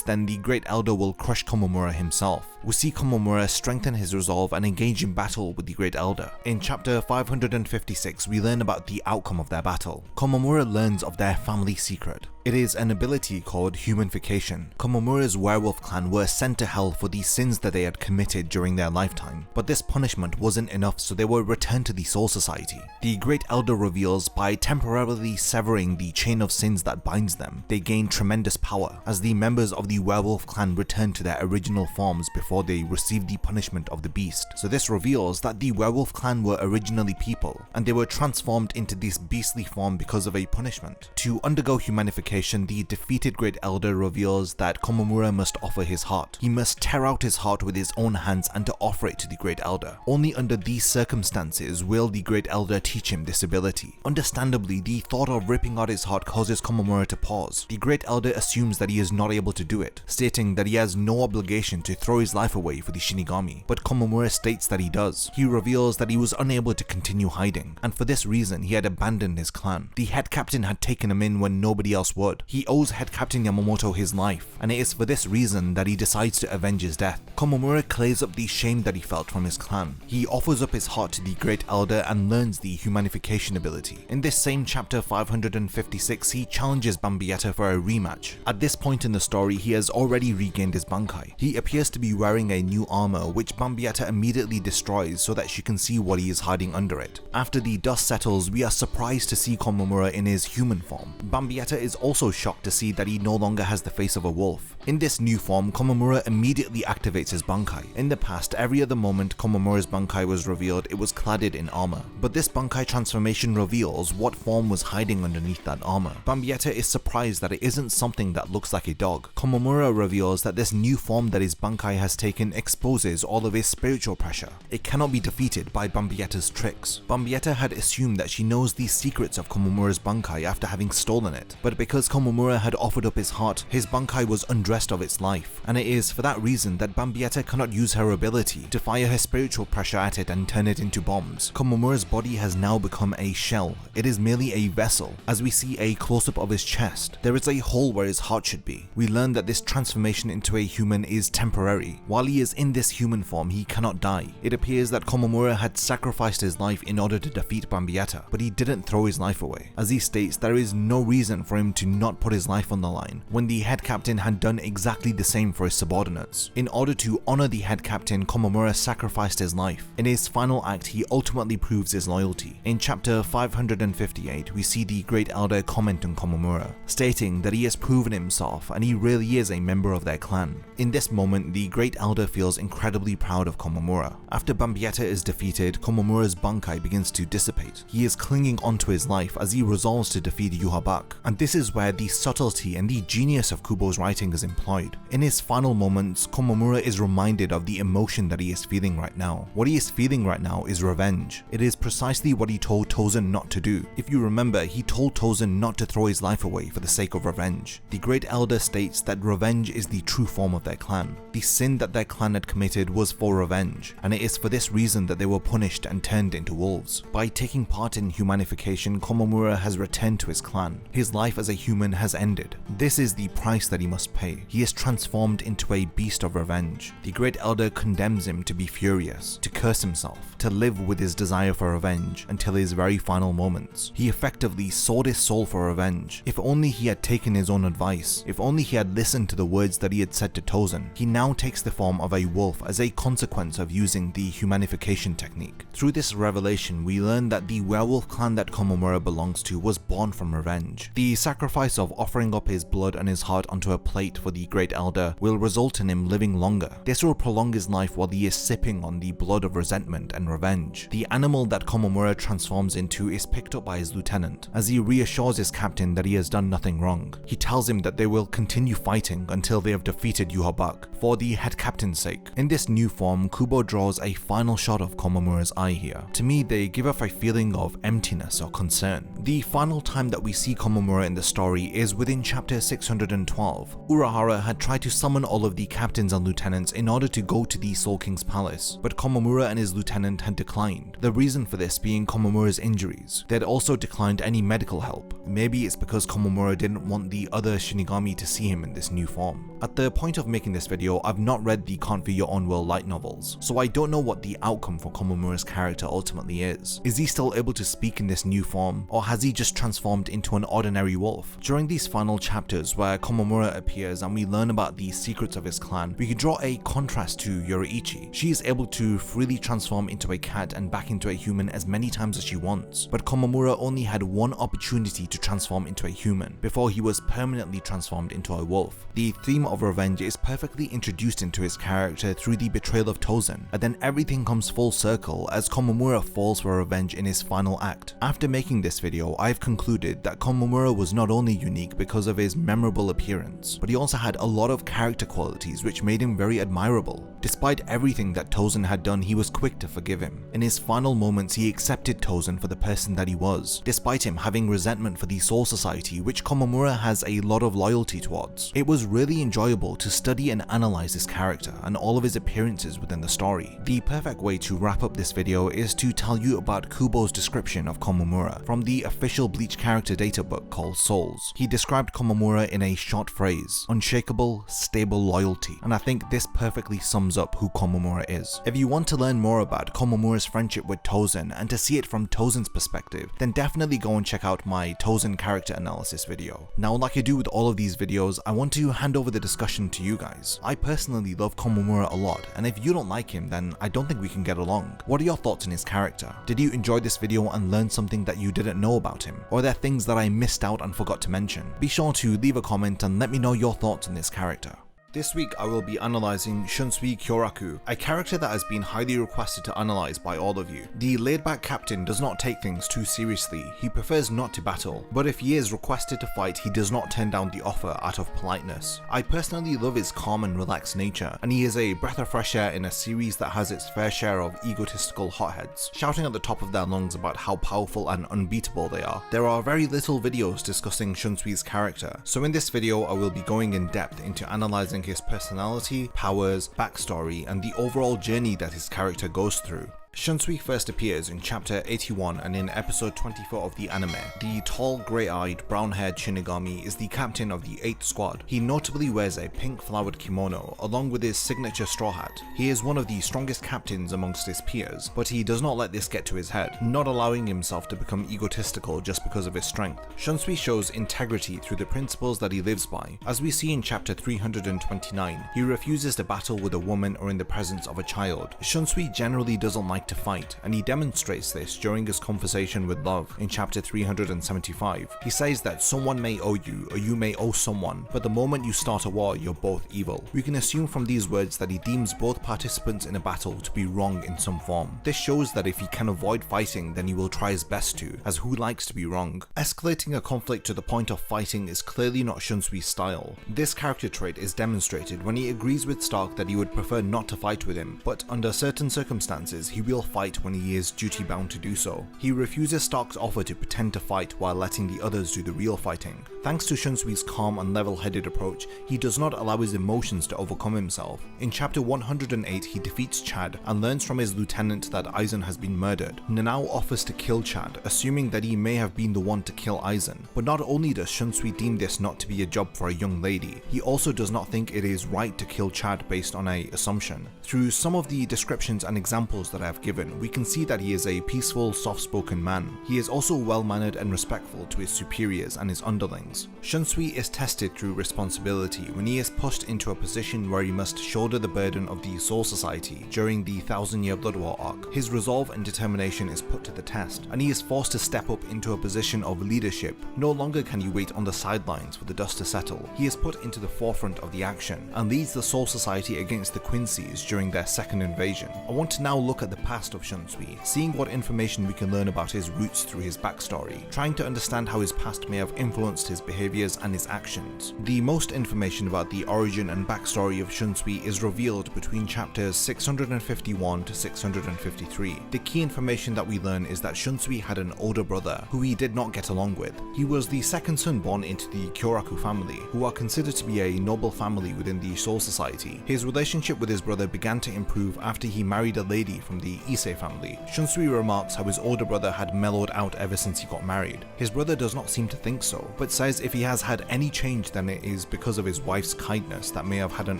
then the Great Elder will crush Komamura himself. We see Komamura strengthen his resolve and engage in battle with the Great Elder. In chapter 556, we learn about the outcome of their battle. Komamura learns of their family secret. It is an ability called humanification. Komamura's werewolf clan were sent to hell for the sins that they had committed during their lifetime, but this punishment wasn't enough, so they were returned to the Soul Society. The Great Elder reveals by temporarily severing the chain of sins that binds them, they gain tremendous power, as the members of the werewolf clan return to their original forms before they receive the punishment of the beast. So this reveals that the werewolf clan were originally people, and they were transformed into this beastly form because of a punishment. To undergo humanification, the defeated Great Elder reveals that Komamura must offer his heart. He must tear out his heart with his own hands and to offer it to the Great Elder. Only under these circumstances will the Great Elder teach him this ability. Understandably, the thought of ripping out his heart causes Komamura to pause. The Great Elder assumes that he is not able to do it, stating that he has no obligation to throw his life away for the Shinigami, but Komamura states that he does. He reveals that he was unable to continue hiding, and for this reason he had abandoned his clan. The head captain had taken him in when nobody else would. He owes head captain Yamamoto his life, and it is for this reason that he decides to avenge his death. Komamura clears up the shame that he felt from his clan. He offers up his heart to the Great Elder and learns the humanification ability. In this same chapter 556, he challenges Bambietta for a rematch. At this point in the story, he has already regained his Bankai. He appears to be wearing a new armor, which Bambietta immediately destroys so that she can see what he is hiding under it. After the dust settles, we are surprised to see Komamura in his human form. Bambietta is also shocked to see that he no longer has the face of a wolf. In this new form, Komamura immediately activates his Bankai. In the past, every other moment Komamura's Bankai was revealed, it was cladded in armor. But this Bankai transformation reveals what form was hiding underneath that armor. Bambietta is surprised that it isn't something that looks like a dog. Komamura reveals that this new form that his Bankai has taken exposes all of his spiritual pressure. It cannot be defeated by Bambietta's tricks. Bambietta had assumed that she knows the secrets of Komamura's Bankai after having stolen it, but because Komamura had offered up his heart, his Bankai was undressed rest of its life, and it is for that reason that Bambietta cannot use her ability to fire her spiritual pressure at it and turn it into bombs. Komamura's body has now become a shell. It is merely a vessel. As we see a close-up of his chest, there is a hole where his heart should be. We learn that this transformation into a human is temporary. While he is in this human form, he cannot die. It appears that Komamura had sacrificed his life in order to defeat Bambietta, but he didn't throw his life away. As he states, there is no reason for him to not put his life on the line, when the head captain had done exactly the same for his subordinates. In order to honor the head captain, Komamura sacrificed his life. In his final act, he ultimately proves his loyalty. In chapter 558, we see the Great Elder comment on Komamura, stating that he has proven himself and he really is a member of their clan. In this moment, the Great Elder feels incredibly proud of Komamura. After Bambietta is defeated, Komamura's bankai begins to dissipate. He is clinging onto his life as he resolves to defeat Yhwach, and this is where the subtlety and the genius of Kubo's writing is employed. In his final moments, Komamura is reminded of the emotion that he is feeling right now. What he is feeling right now is revenge. It is precisely what he told Tosen not to do. If you remember, he told Tosen not to throw his life away for the sake of revenge. The Great Elder states that revenge is the true form of their clan. The sin that their clan had committed was for revenge, and it is for this reason that they were punished and turned into wolves. By taking part in humanification, Komamura has returned to his clan. His life as a human has ended. This is the price that he must pay. He is transformed into a beast of revenge. The Great Elder condemns him to be furious, to curse himself, to live with his desire for revenge until his very final moments. He effectively sold his soul for revenge. If only he had taken his own advice, if only he had listened to the words that he had said to Tosen. He now takes the form of a wolf as a consequence of using the humanification technique. Through this revelation, we learn that the werewolf clan that Komamura belongs to was born from revenge. The sacrifice of offering up his blood and his heart onto a plate for the Great Elder will result in him living longer. This will prolong his life while he is sipping on the blood of resentment and revenge. The animal that Komamura transforms into is picked up by his lieutenant, as he reassures his captain that he has done nothing wrong. He tells him that they will continue fighting until they have defeated Yhwach, for the head captain's sake. In this new form, Kubo draws a final shot of Komamura's eye here. To me, they give off a feeling of emptiness or concern. The final time that we see Komamura in the story is within chapter 612. Urahara had tried to summon all of the captains and lieutenants in order to go to the Soul King's palace, but Komamura and his lieutenant had declined. The reason for this being Komamura's injuries. They had also declined any medical help. Maybe it's because Komamura didn't want the other Shinigami to see him in this new form. At the point of making this video, I've not read the Can't Be Your Own World light novels, so I don't know what the outcome for Komamura's character ultimately is. Is he still able to speak in this new form, or has he just transformed into an ordinary wolf? During these final chapters where Komamura appears and we learn about the secrets of his clan, we can draw a contrast to Yoruichi. She is able to freely transform into a cat and back into a human as many times as she wants, but Komamura only had one opportunity to transform into a human before he was permanently transformed into a wolf. The theme of revenge is perfectly introduced into his character through the betrayal of Tosen, and then everything comes full circle as Komamura falls for revenge in his final act. After making this video, I've concluded that Komamura was not only unique because of his memorable appearance, but he also had a lot of character qualities which made him very admirable. Despite everything that Tosen had done, he was quick to forgive him. In his final moments, he accepted Tosen for the person that he was, despite him having resentment for the Soul Society, which Komamura has a lot of loyalty towards. It was really enjoyable to study and analyze this character and all of his appearances within the story. The perfect way to wrap up this video is to tell you about Kubo's description of Komamura from the official Bleach character data book called Souls. He described Komamura in a short phrase: unshakable, stable loyalty, and I think this perfectly sums up who Komamura is. If you want to learn more about Komamura's friendship with Tosen and to see it from Tosen's perspective, then definitely go and check out my Tosen character analysis video. Now, like I do with all of these videos, I want to hand over the discussion to you guys. I personally love Komamura a lot, and if you don't like him, then I don't think we can get along. What are your thoughts on his character? Did you enjoy this video and learn something that you didn't know about him? Or are there things that I missed out and forgot to mention? Be sure to leave a comment and let me know your thoughts on this character. This week I will be analysing Shunsui Kyoraku, a character that has been highly requested to analyse by all of you. The laid-back captain does not take things too seriously, he prefers not to battle, but if he is requested to fight he does not turn down the offer out of politeness. I personally love his calm and relaxed nature, and he is a breath of fresh air in a series that has its fair share of egotistical hotheads, shouting at the top of their lungs about how powerful and unbeatable they are. There are very little videos discussing Shunsui's character, so in this video I will be going in depth into analysing his personality, powers, backstory, and the overall journey that his character goes through. Shunsui first appears in chapter 81 and in episode 24 of the anime. The tall, grey-eyed, brown-haired Shinigami is the captain of the 8th squad. He notably wears a pink flowered kimono along with his signature straw hat. He is one of the strongest captains amongst his peers, but he does not let this get to his head, not allowing himself to become egotistical just because of his strength. Shunsui shows integrity through the principles that he lives by. As we see in chapter 329, he refuses to battle with a woman or in the presence of a child. Shunsui generally doesn't like to fight, and he demonstrates this during his conversation with Love in chapter 375. He says that someone may owe you or you may owe someone, but the moment you start a war you're both evil. We can assume from these words that he deems both participants in a battle to be wrong in some form. This shows that if he can avoid fighting then he will try his best to, as who likes to be wrong? Escalating a conflict to the point of fighting is clearly not Shunsui's style. This character trait is demonstrated when he agrees with Stark that he would prefer not to fight with him, but under certain circumstances he will fight when he is duty bound to do so. He refuses Stark's offer to pretend to fight while letting the others do the real fighting. Thanks to Shunsui's calm and level-headed approach, he does not allow his emotions to overcome himself. In chapter 108 he defeats Chad and learns from his lieutenant that Aizen has been murdered. Nanao offers to kill Chad, assuming that he may have been the one to kill Aizen. But not only does Shunsui deem this not to be a job for a young lady, he also does not think it is right to kill Chad based on an assumption. Through some of the descriptions and examples that I have given, we can see that he is a peaceful, soft-spoken man. He is also well-mannered and respectful to his superiors and his underlings. Shunsui is tested through responsibility when he is pushed into a position where he must shoulder the burden of the Soul Society during the 1000-year Blood War arc. His resolve and determination is put to the test, and he is forced to step up into a position of leadership. No longer can he wait on the sidelines for the dust to settle. He is put into the forefront of the action, and leads the Soul Society against the Quincy's during their second invasion. I want to now look at the past of Shunsui, seeing what information we can learn about his roots through his backstory, trying to understand how his past may have influenced his behaviours and his actions. The most information about the origin and backstory of Shunsui is revealed between chapters 651 to 653. The key information that we learn is that Shunsui had an older brother who he did not get along with. He was the second son born into the Kyoraku family, who are considered to be a noble family within the Soul Society. His relationship with his brother began to improve after he married a lady from the Issei family. Shunsui remarks how his older brother had mellowed out ever since he got married. His brother does not seem to think so, but says if he has had any change then it is because of his wife's kindness that may have had an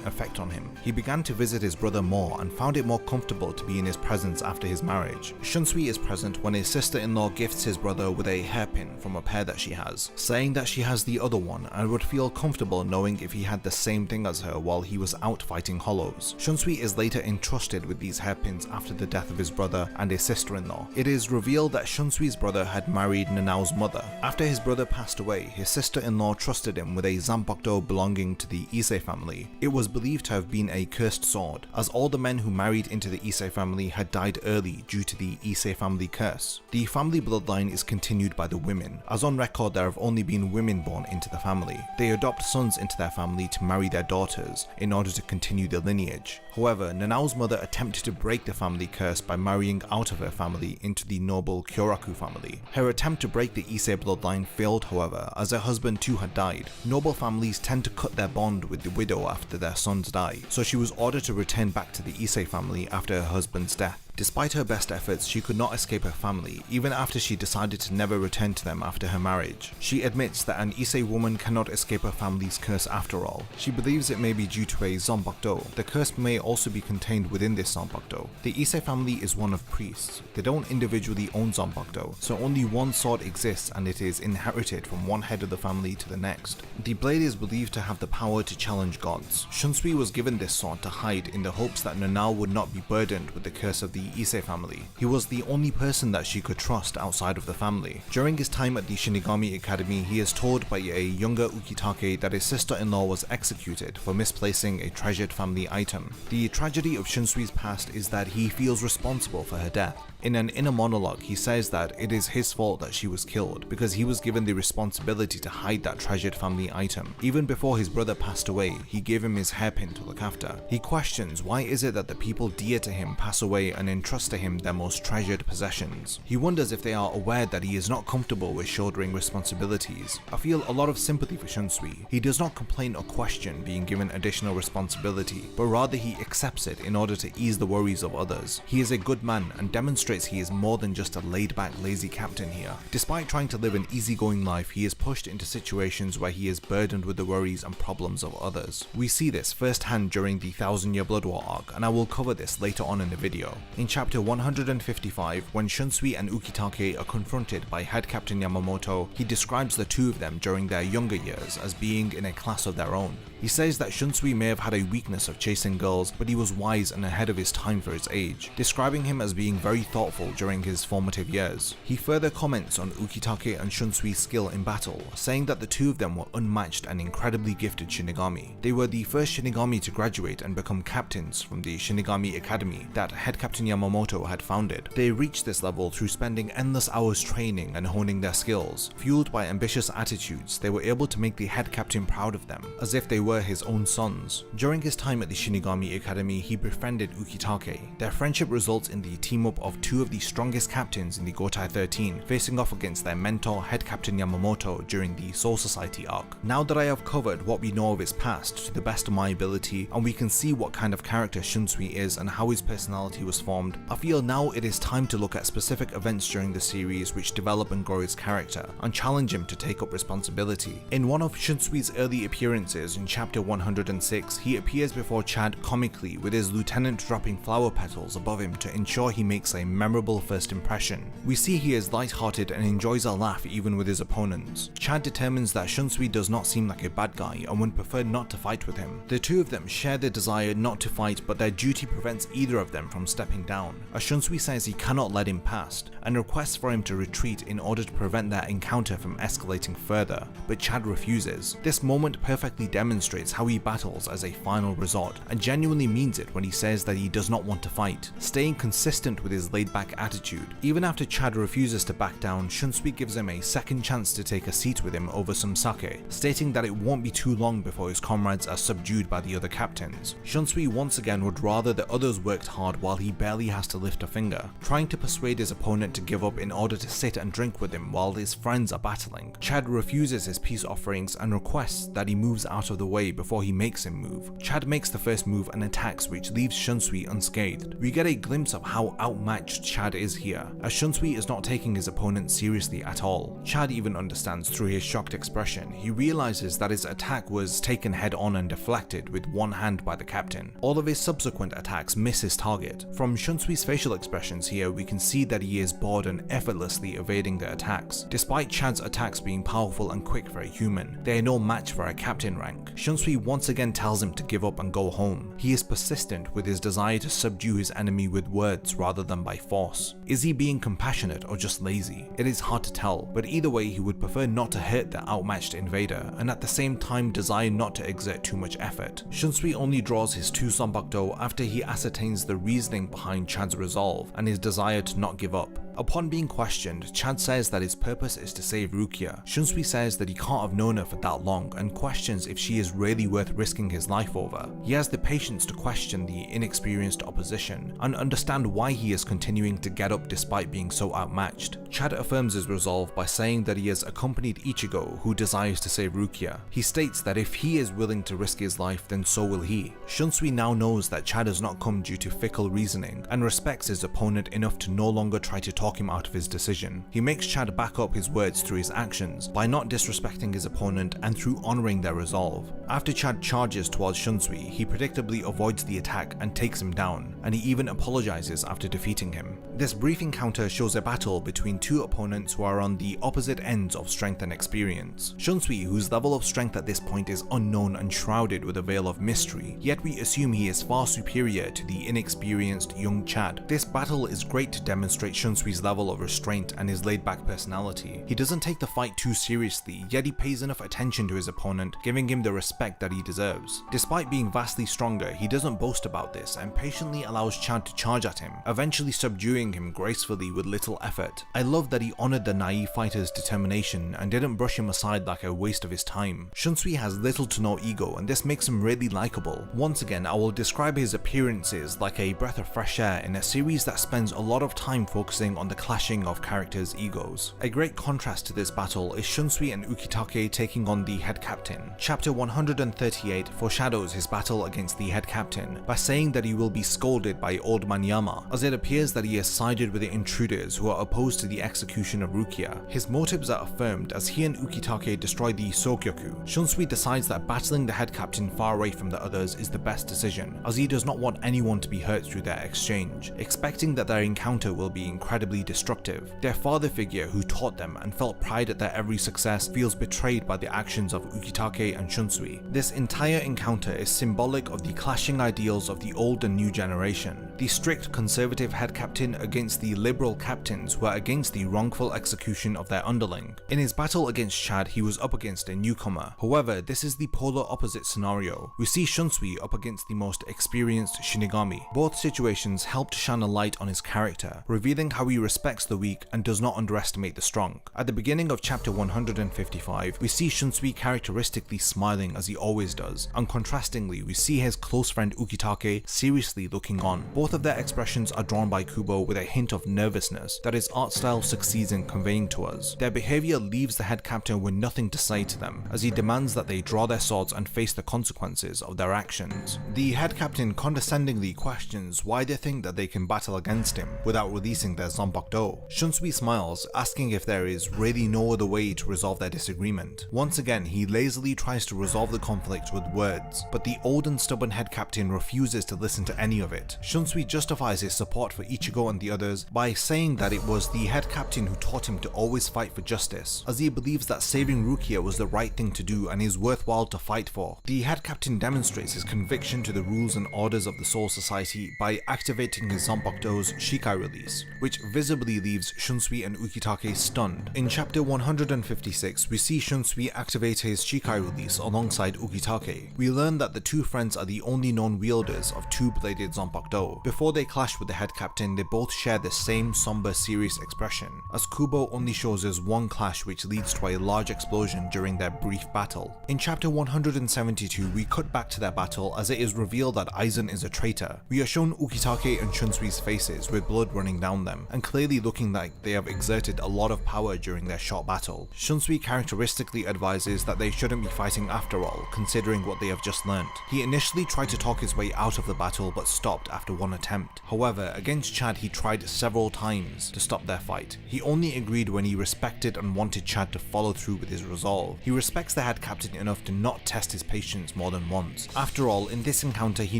effect on him. He began to visit his brother more and found it more comfortable to be in his presence after his marriage. Shunsui is present when his sister-in-law gifts his brother with a hairpin from a pair that she has, saying that she has the other one and would feel comfortable knowing if he had the same thing as her while he was out fighting hollows. Shunsui is later entrusted with these hairpins after the death of his brother and his sister-in-law. It is revealed that Shunsui's brother had married Nanao's mother. After his brother passed away, his sister-in-law trusted him with a zanpakuto belonging to the Issei family. It was believed to have been a cursed sword, as all the men who married into the Issei family had died early due to the Issei family curse. The family bloodline is continued by the women, as on record there have only been women born into the family. They adopt sons into their family to marry their daughters in order to continue the lineage. However, Nanao's mother attempted to break the family curse by marrying out of her family into the noble Kyoraku family. Her attempt to break the Issei bloodline failed, however, as her husband too had died. Noble families tend to cut their bond with the widow after their sons die, so she was ordered to return back to the Issei family after her husband's death. Despite her best efforts, she could not escape her family, even after she decided to never return to them after her marriage. She admits that an Issei woman cannot escape her family's curse after all. She believes it may be due to a zanpakuto. The curse may also be contained within this zanpakuto. The Issei family is one of priests. They don't individually own zanpakuto, so only one sword exists and it is inherited from one head of the family to the next. The blade is believed to have the power to challenge gods. Shunsui was given this sword to hide in the hopes that Nanao would not be burdened with the curse of the the Ise family. He was the only person that she could trust outside of the family. During his time at the Shinigami Academy, he is told by a younger Ukitake that his sister-in-law was executed for misplacing a treasured family item. The tragedy of Shunsui's past is that he feels responsible for her death. In an inner monologue, he says that it is his fault that she was killed because he was given the responsibility to hide that treasured family item. Even before his brother passed away, he gave him his hairpin to look after. He questions why is it that the people dear to him pass away and entrust to him their most treasured possessions. He wonders if they are aware that he is not comfortable with shouldering responsibilities. I feel a lot of sympathy for Shunsui. He does not complain or question being given additional responsibility, but rather he accepts it in order to ease the worries of others. He is a good man and demonstrates he is more than just a laid-back, lazy captain here. Despite trying to live an easygoing life, he is pushed into situations where he is burdened with the worries and problems of others. We see this firsthand during the 1000-Year Blood War arc, and I will cover this later on in the video. In chapter 155, when Shunsui and Ukitake are confronted by Head Captain Yamamoto, he describes the two of them during their younger years as being in a class of their own. He says that Shunsui may have had a weakness of chasing girls, but he was wise and ahead of his time for his age, describing him as being very thoughtful during his formative years. He further comments on Ukitake and Shunsui's skill in battle, saying that the two of them were unmatched and incredibly gifted Shinigami. They were the first Shinigami to graduate and become captains from the Shinigami Academy that Head Captain Yamamoto had founded. They reached this level through spending endless hours training and honing their skills. Fueled by ambitious attitudes, they were able to make the head captain proud of them, as if they were his own sons. During his time at the Shinigami Academy, he befriended Ukitake. Their friendship results in the team-up of two of the strongest captains in the Gotei 13, facing off against their mentor, Head Captain Yamamoto, during the Soul Society arc. Now that I have covered what we know of his past to the best of my ability, and we can see what kind of character Shunsui is and how his personality was formed, I feel now it is time to look at specific events during the series which develop and grow his character, and challenge him to take up responsibility. In one of Shunsui's early appearances in chapter 106, he appears before Chad comically with his lieutenant dropping flower petals above him to ensure he makes a memorable first impression. We see he is light-hearted and enjoys a laugh even with his opponents. Chad determines that Shunsui does not seem like a bad guy and would prefer not to fight with him. The two of them share the desire not to fight, but their duty prevents either of them from stepping down, as Shunsui says he cannot let him past, and requests for him to retreat in order to prevent their encounter from escalating further, but Chad refuses. This moment perfectly demonstrates how he battles as a final resort, and genuinely means it when he says that he does not want to fight, staying consistent with his laid-back attitude. Even after Chad refuses to back down, Shunsui gives him a second chance to take a seat with him over some sake, stating that it won't be too long before his comrades are subdued by the other captains. Shunsui once again would rather the others worked hard while he barely has to lift a finger, trying to persuade his opponent to give up in order to sit and drink with him while his friends are battling. Chad refuses his peace offerings and requests that he moves out of the way before he makes him move. Chad makes the first move and attacks, which leaves Shunsui unscathed. We get a glimpse of how outmatched Chad is here, as Shunsui is not taking his opponent seriously at all. Chad even understands through his shocked expression. He realizes that his attack was taken head on and deflected with one hand by the captain. All of his subsequent attacks miss his target. From Shunsui's facial expressions here, we can see that he is bored and effortlessly evading the attacks. Despite Chad's attacks being powerful and quick for a human, they are no match for a captain rank. Shunsui once again tells him to give up and go home. He is persistent with his desire to subdue his enemy with words rather than by force. Is he being compassionate or just lazy? It is hard to tell, but either way he would prefer not to hurt the outmatched invader, and at the same time desire not to exert too much effort. Shunsui only draws his 2 Zanbakudo after he ascertains the reasoning behind Chad's resolve and his desire to not give up. Upon being questioned, Chad says that his purpose is to save Rukia. Shunsui says that he can't have known her for that long and questions if she is really worth risking his life over. He has the patience to question the inexperienced opposition and understand why he is continuing to get up despite being so outmatched. Chad affirms his resolve by saying that he has accompanied Ichigo, who desires to save Rukia. He states that if he is willing to risk his life, then so will he. Shunsui now knows that Chad has not come due to fickle reasoning and respects his opponent enough to no longer try to talk him out of his decision. He makes Chad back up his words through his actions by not disrespecting his opponent and through honoring their resolve. After Chad charges towards Shunsui, he predictably avoids the attack and takes him down, and he even apologizes after defeating him. This brief encounter shows a battle between two opponents who are on the opposite ends of strength and experience. Shunsui, whose level of strength at this point is unknown and shrouded with a veil of mystery, yet we assume he is far superior to the inexperienced young Chad. This battle is great to demonstrate Shunsui's level of restraint and his laid-back personality. He doesn't take the fight too seriously, yet he pays enough attention to his opponent, giving him the respect that he deserves. Despite being vastly stronger, he doesn't boast about this and patiently allows Chad to charge at him, eventually subduing him gracefully with little effort. I love that he honored the naive fighter's determination and didn't brush him aside like a waste of his time. Shunsui has little to no ego, and this makes him really likable. Once again, I will describe his appearances like a breath of fresh air in a series that spends a lot of time focusing on the clashing of characters' egos. A great contrast to this battle is Shunsui and Ukitake taking on the head captain. Chapter 138 foreshadows his battle against the head captain by saying that he will be scolded by Old Man Yama, as it appears that he has sided with the intruders who are opposed to the execution of Rukia. His motives are affirmed as he and Ukitake destroy the Sogyoku. Shunsui decides that battling the head captain far away from the others is the best decision, as he does not want anyone to be hurt through their exchange, expecting that their encounter will be incredibly destructive. Their father figure, who taught them and felt pride at their every success, feels betrayed by the actions of Ukitake and Shunsui. This entire encounter is symbolic of the clashing ideals of the old and new generation. The strict conservative head captain against the liberal captains who are against the wrongful execution of their underling. In his battle against Chad, he was up against a newcomer. However, this is the polar opposite scenario. We see Shunsui up against the most experienced Shinigami. Both situations help to shine a light on his character, revealing how he respects the weak and does not underestimate the strong. At the beginning of chapter 155, we see Shunsui characteristically smiling as he always does, and contrastingly, we see his close friend Ukitake seriously looking on. Both of their expressions are drawn by Kubo with a hint of nervousness that his art style succeeds in conveying to us. Their behavior leaves the head captain with nothing to say to them, as he demands that they draw their swords and face the consequences of their actions. The head captain condescendingly questions why they think that they can battle against him without releasing their Zanpakuto. Shunsui smiles, asking if there is really no other way to resolve their disagreement. Once again, he lazily tries to resolve the conflict with words, but the old and stubborn head captain refuses to listen to any of it. Shunsui justifies his support for Ichigo and the others by saying that it was the head captain who taught him to always fight for justice, as he believes that saving Rukia was the right thing to do and is worthwhile to fight for. The head captain demonstrates his conviction to the rules and orders of the Soul Society by activating his Zanpakuto's Shikai release, which visibly leaves Shunsui and Ukitake stunned. In chapter 156, we see Shunsui activate his Shikai release alongside Ukitake. We learn that the two friends are the only known wielders of two-bladed Zanpakuto. Before they clash with the head captain, they both share the same somber, serious expression, as Kubo only shows us one clash which leads to a large explosion during their brief battle. In chapter 172, we cut back to their battle as it is revealed that Aizen is a traitor. We are shown Ukitake and Shunsui's faces with blood running down them, and clearly looking like they have exerted a lot of power during their short battle. Shunsui characteristically advises that they shouldn't be fighting after all, considering what they have just learnt. He initially tried to talk his way out of the battle but stopped after one attempt. However, against Chad he tried several times to stop their fight. He only agreed when he respected and wanted Chad to follow through with his resolve. He respects the head captain enough to not test his patience more than once. After all, in this encounter he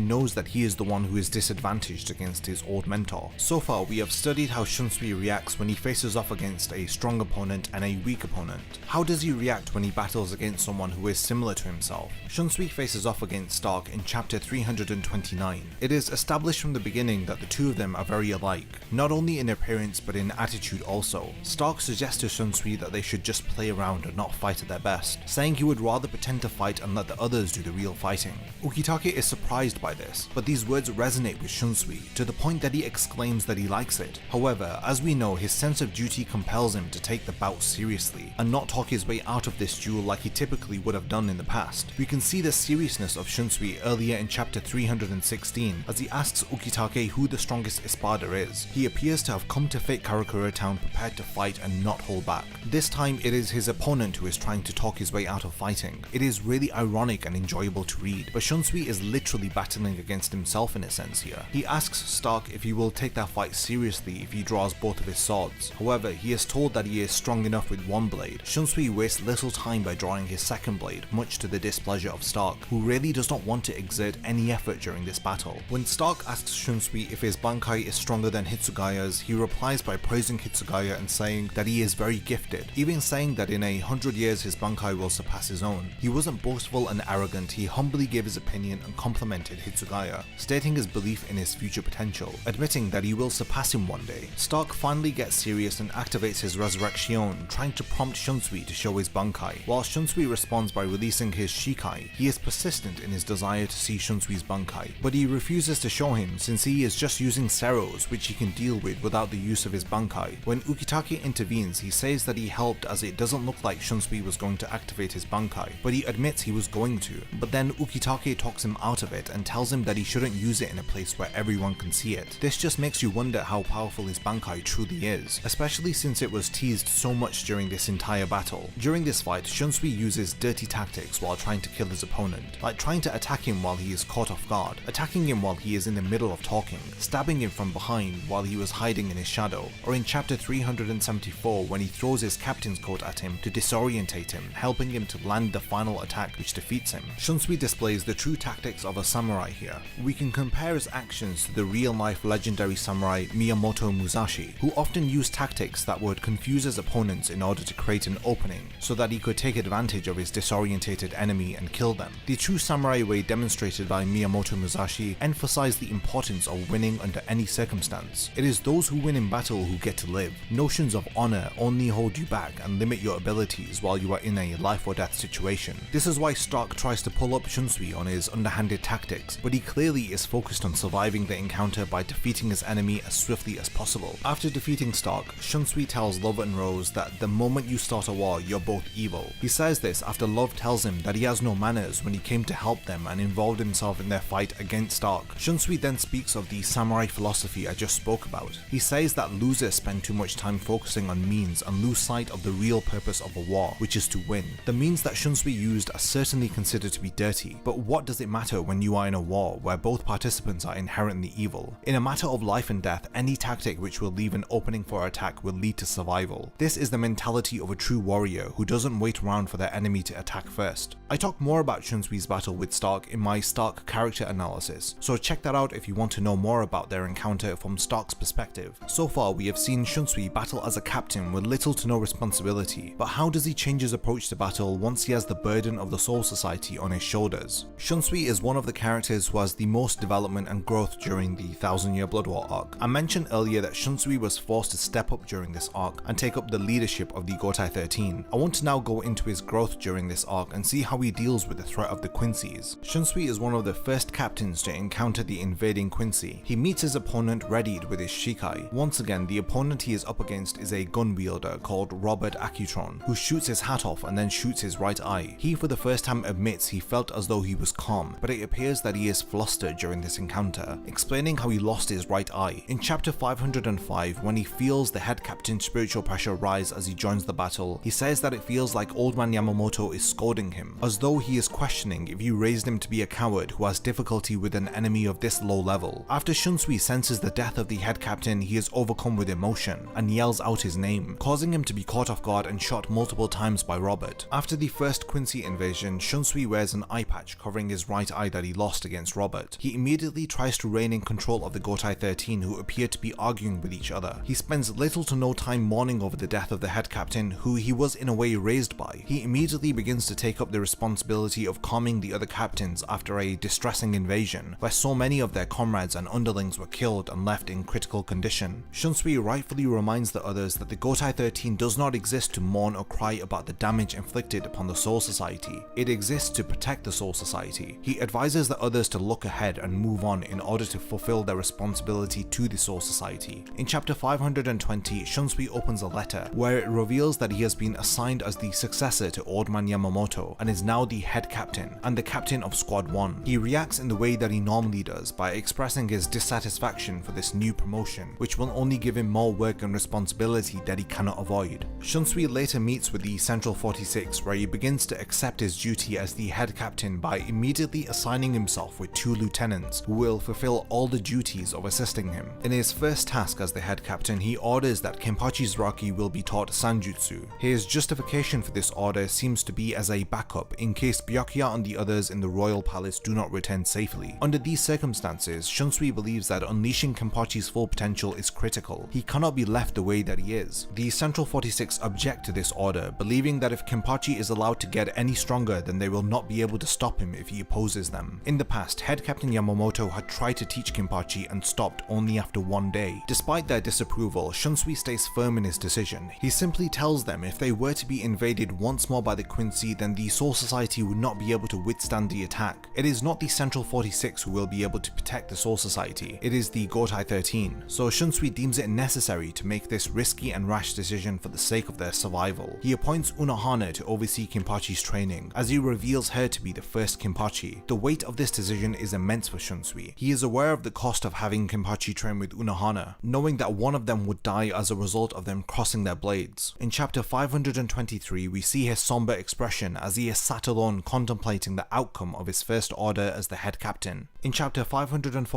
knows that he is the one who is disadvantaged against his old mentor. So far we have studied how Shunsui reacts when he faces off against a strong opponent and a weak opponent. How does he react when he battles against someone who is similar to himself? Shunsui faces off against Stark in chapter 329. It is established from the beginning that the two of them are very alike, not only in appearance but in attitude also. Stark suggests to Shunsui that they should just play around and not fight at their best, saying he would rather pretend to fight and let the others do the real fighting. Ukitake is surprised by this, but these words resonate with Shunsui to the point that he exclaims that he likes it. However, as we know, his sense of duty compels him to take the bout seriously and not talk his way out of this duel like he typically would have done in the past. We can see the seriousness of Shunsui earlier in chapter 316 as he asks Ukitake who the strongest Espada is. He appears to have come to Fate Karakura Town prepared to fight and not hold back. This time it is his opponent who is trying to talk his way out of fighting. It is really ironic and enjoyable to read, but Shunsui is literally battling against himself in a sense here. He asks Stark if he will take that fight seriously if he draws both of his swords. However, he is told that he is strong enough with one blade. Shunsui wastes little time by drawing his second blade, much to the displeasure of Stark, who really does not want to exert any effort during this battle. When Stark asks Shunsui if his Bankai is stronger than Hitsugaya's, he replies by praising Hitsugaya and saying that he is very gifted, even saying that in 100 years his Bankai will surpass his own. He wasn't boastful and arrogant, he humbly gave his opinion and complimented Hitsugaya, stating his belief in his future potential, admitting that he will surpass him one day. Stark finally gets serious and activates his Resurrection, trying to prompt Shunsui to show his Bankai. While Shunsui responds by releasing his Shikai, he is persistent in his desire to see Shunsui's Bankai, but he refuses to show him since he is just using Seros, which he can deal with without the use of his Bankai. When Ukitake intervenes, he says that he helped as it doesn't look like Shunsui was going to activate his Bankai, but he admits he was going to. But then Ukitake talks him out of it and tells him that he shouldn't use it in a place where everyone can see it. This just makes you wonder how powerful his Bankai truly is, especially since it was teased so much during this entire battle. During this fight, Shunsui uses dirty tactics while trying to kill his opponent, like trying to attack him while he is caught off guard, attacking him while he is in the middle of talking, stabbing him from behind while he was hiding in his shadow, or in chapter 374 when he throws his captain's coat at him to disorientate him, helping him to land the final attack which defeats him. Shunsui displays the true tactics of a samurai here. We can compare his actions to the real-life legendary samurai Miyamoto Musashi, who often used tactics that would confuse his opponents in order to create an opening, so that he could take advantage of his disorientated enemy and kill them. The true samurai way demonstrated by Miyamoto Musashi emphasized the importance of winning under any circumstance. It is those who win in battle who get to live. Notions of honor only hold you back and limit your abilities while you are in a life or death situation. This is why Stark tries to pull up Shunsui on his underhanded tactics, but he clearly is focused on surviving the encounter by defeating his enemy as swiftly as possible. After defeating Stark, Shunsui tells Love and Rose that the moment you start a war, you're both evil. He says this after Love tells him that he has no manners when he came to help them and involved himself in their fight against Stark. Shunsui then speaks of the samurai philosophy I just spoke about. He says that losers spend too much time focusing on means and lose sight of the real purpose of a war, which is to win. The means that Shunsui used are certainly considered to be dirty, but what does it matter when you are in a war where both participants are inherently evil? In a matter of life and death, any tactic which will leave an opening for attack will lead to survival. This is the mentality of a true warrior who doesn't wait around for their enemy to attack first. I talk more about Shunsui's battle with Stark in my Stark character analysis, so check that out if you want to know more about their encounter from Stark's perspective. So far we have seen Shunsui battle as a captain with little to no responsibility, but how does he change his approach to battle once he has the burden of the Soul Society on his shoulders? Shunsui is one of the characters who has the most development and growth during the 1000-Year Blood War arc. I mentioned earlier that Shunsui was forced to step up during this arc and take up the leadership of the Gotei 13. I want to now go into his growth during this arc and see how he deals with the threat of the Quincy's. Shunsui is one of the first captains to encounter the invading Quincy. He meets his opponent readied with his Shikai. Once again, the opponent he is up against is a gun wielder called Robert Acutron, who shoots his hat off and then shoots his right eye. He for the first time admits he felt as though he was calm, but it appears that he is flustered during this encounter, explaining how he lost his right eye. In chapter 505, when he feels the head captain's spiritual pressure rise as he joins the battle, he says that it feels like Old Man Yamamoto is scolding him, as though he is questioning if you raised him to be a coward who has difficulty with an enemy of this low level. After Shunsui senses the death of the head captain, he is overcome with emotion and yells out his name, causing him to be caught off guard and shot multiple times by Robert. After the first Quincy invasion, Shunsui wears an eye patch covering his right eye that he lost against Robert. He immediately tries to reign in control of the Gotei 13, who appear to be arguing with each other. He spends little to no time mourning over the death of the head captain, who he was in a way raised by. He immediately begins to take up the responsibility of calming the other captains after a distressing invasion, where so many of their comrades and underlings were killed and left in critical condition. Shunsui rightfully reminds the others that the Gotei 13 does not exist to mourn or cry about the damage inflicted upon the Soul Society. It exists to protect the Soul Society. He advises the others to look ahead and move on in order to fulfill their responsibility to the Soul Society. In chapter 520, Shunsui opens a letter where it reveals that he has been assigned as the successor to Old Man Yamamoto and is now the head captain and the captain of Squad 1. He reacts in the way that he normally does by expressing his dissatisfaction for this new promotion, which will only give him more work and responsibility that he cannot avoid. Shunsui later meets with the Central 46, where he begins to accept his duty as the head captain by immediately assigning himself with 2 lieutenants who will fulfill all the duties of assisting him. In his first task as the head captain, he orders that Kenpachi Zaraki will be taught Sanjutsu. His justification for this order seems to be as a backup in case Byakuya and the others in the royal palace do not return safely. Under these circumstances, Shunsui believes that unleashing Kenpachi's full potential is critical. He cannot be left the way that he is. The Central 46 object to this order, believing that if Kenpachi is allowed to get any stronger, then they will not be able to stop him if he opposes them. In the past, Head Captain Yamamoto had tried to teach Kenpachi and stopped only after one day. Despite their disapproval, Shunsui stays firm in his decision. He simply tells them if they were to be invaded once more by the Quincy, then the Soul Society would not be able to withstand the attack. It is not the Central 46 who will be able to protect the Soul Society, it is the Gotei 13, so Shunsui deems it necessary to make this risky and rash decision for the sake of their survival. He appoints Unohana to oversee Kenpachi's training, as he reveals her to be the first Kenpachi. The weight of this decision is immense for Shunsui. He is aware of the cost of having Kenpachi train with Unohana, knowing that one of them would die as a result of them crossing their blades. In chapter 523, we see his somber expression as he is sat alone contemplating the outcome of his first order as the head captain. In chapter 545,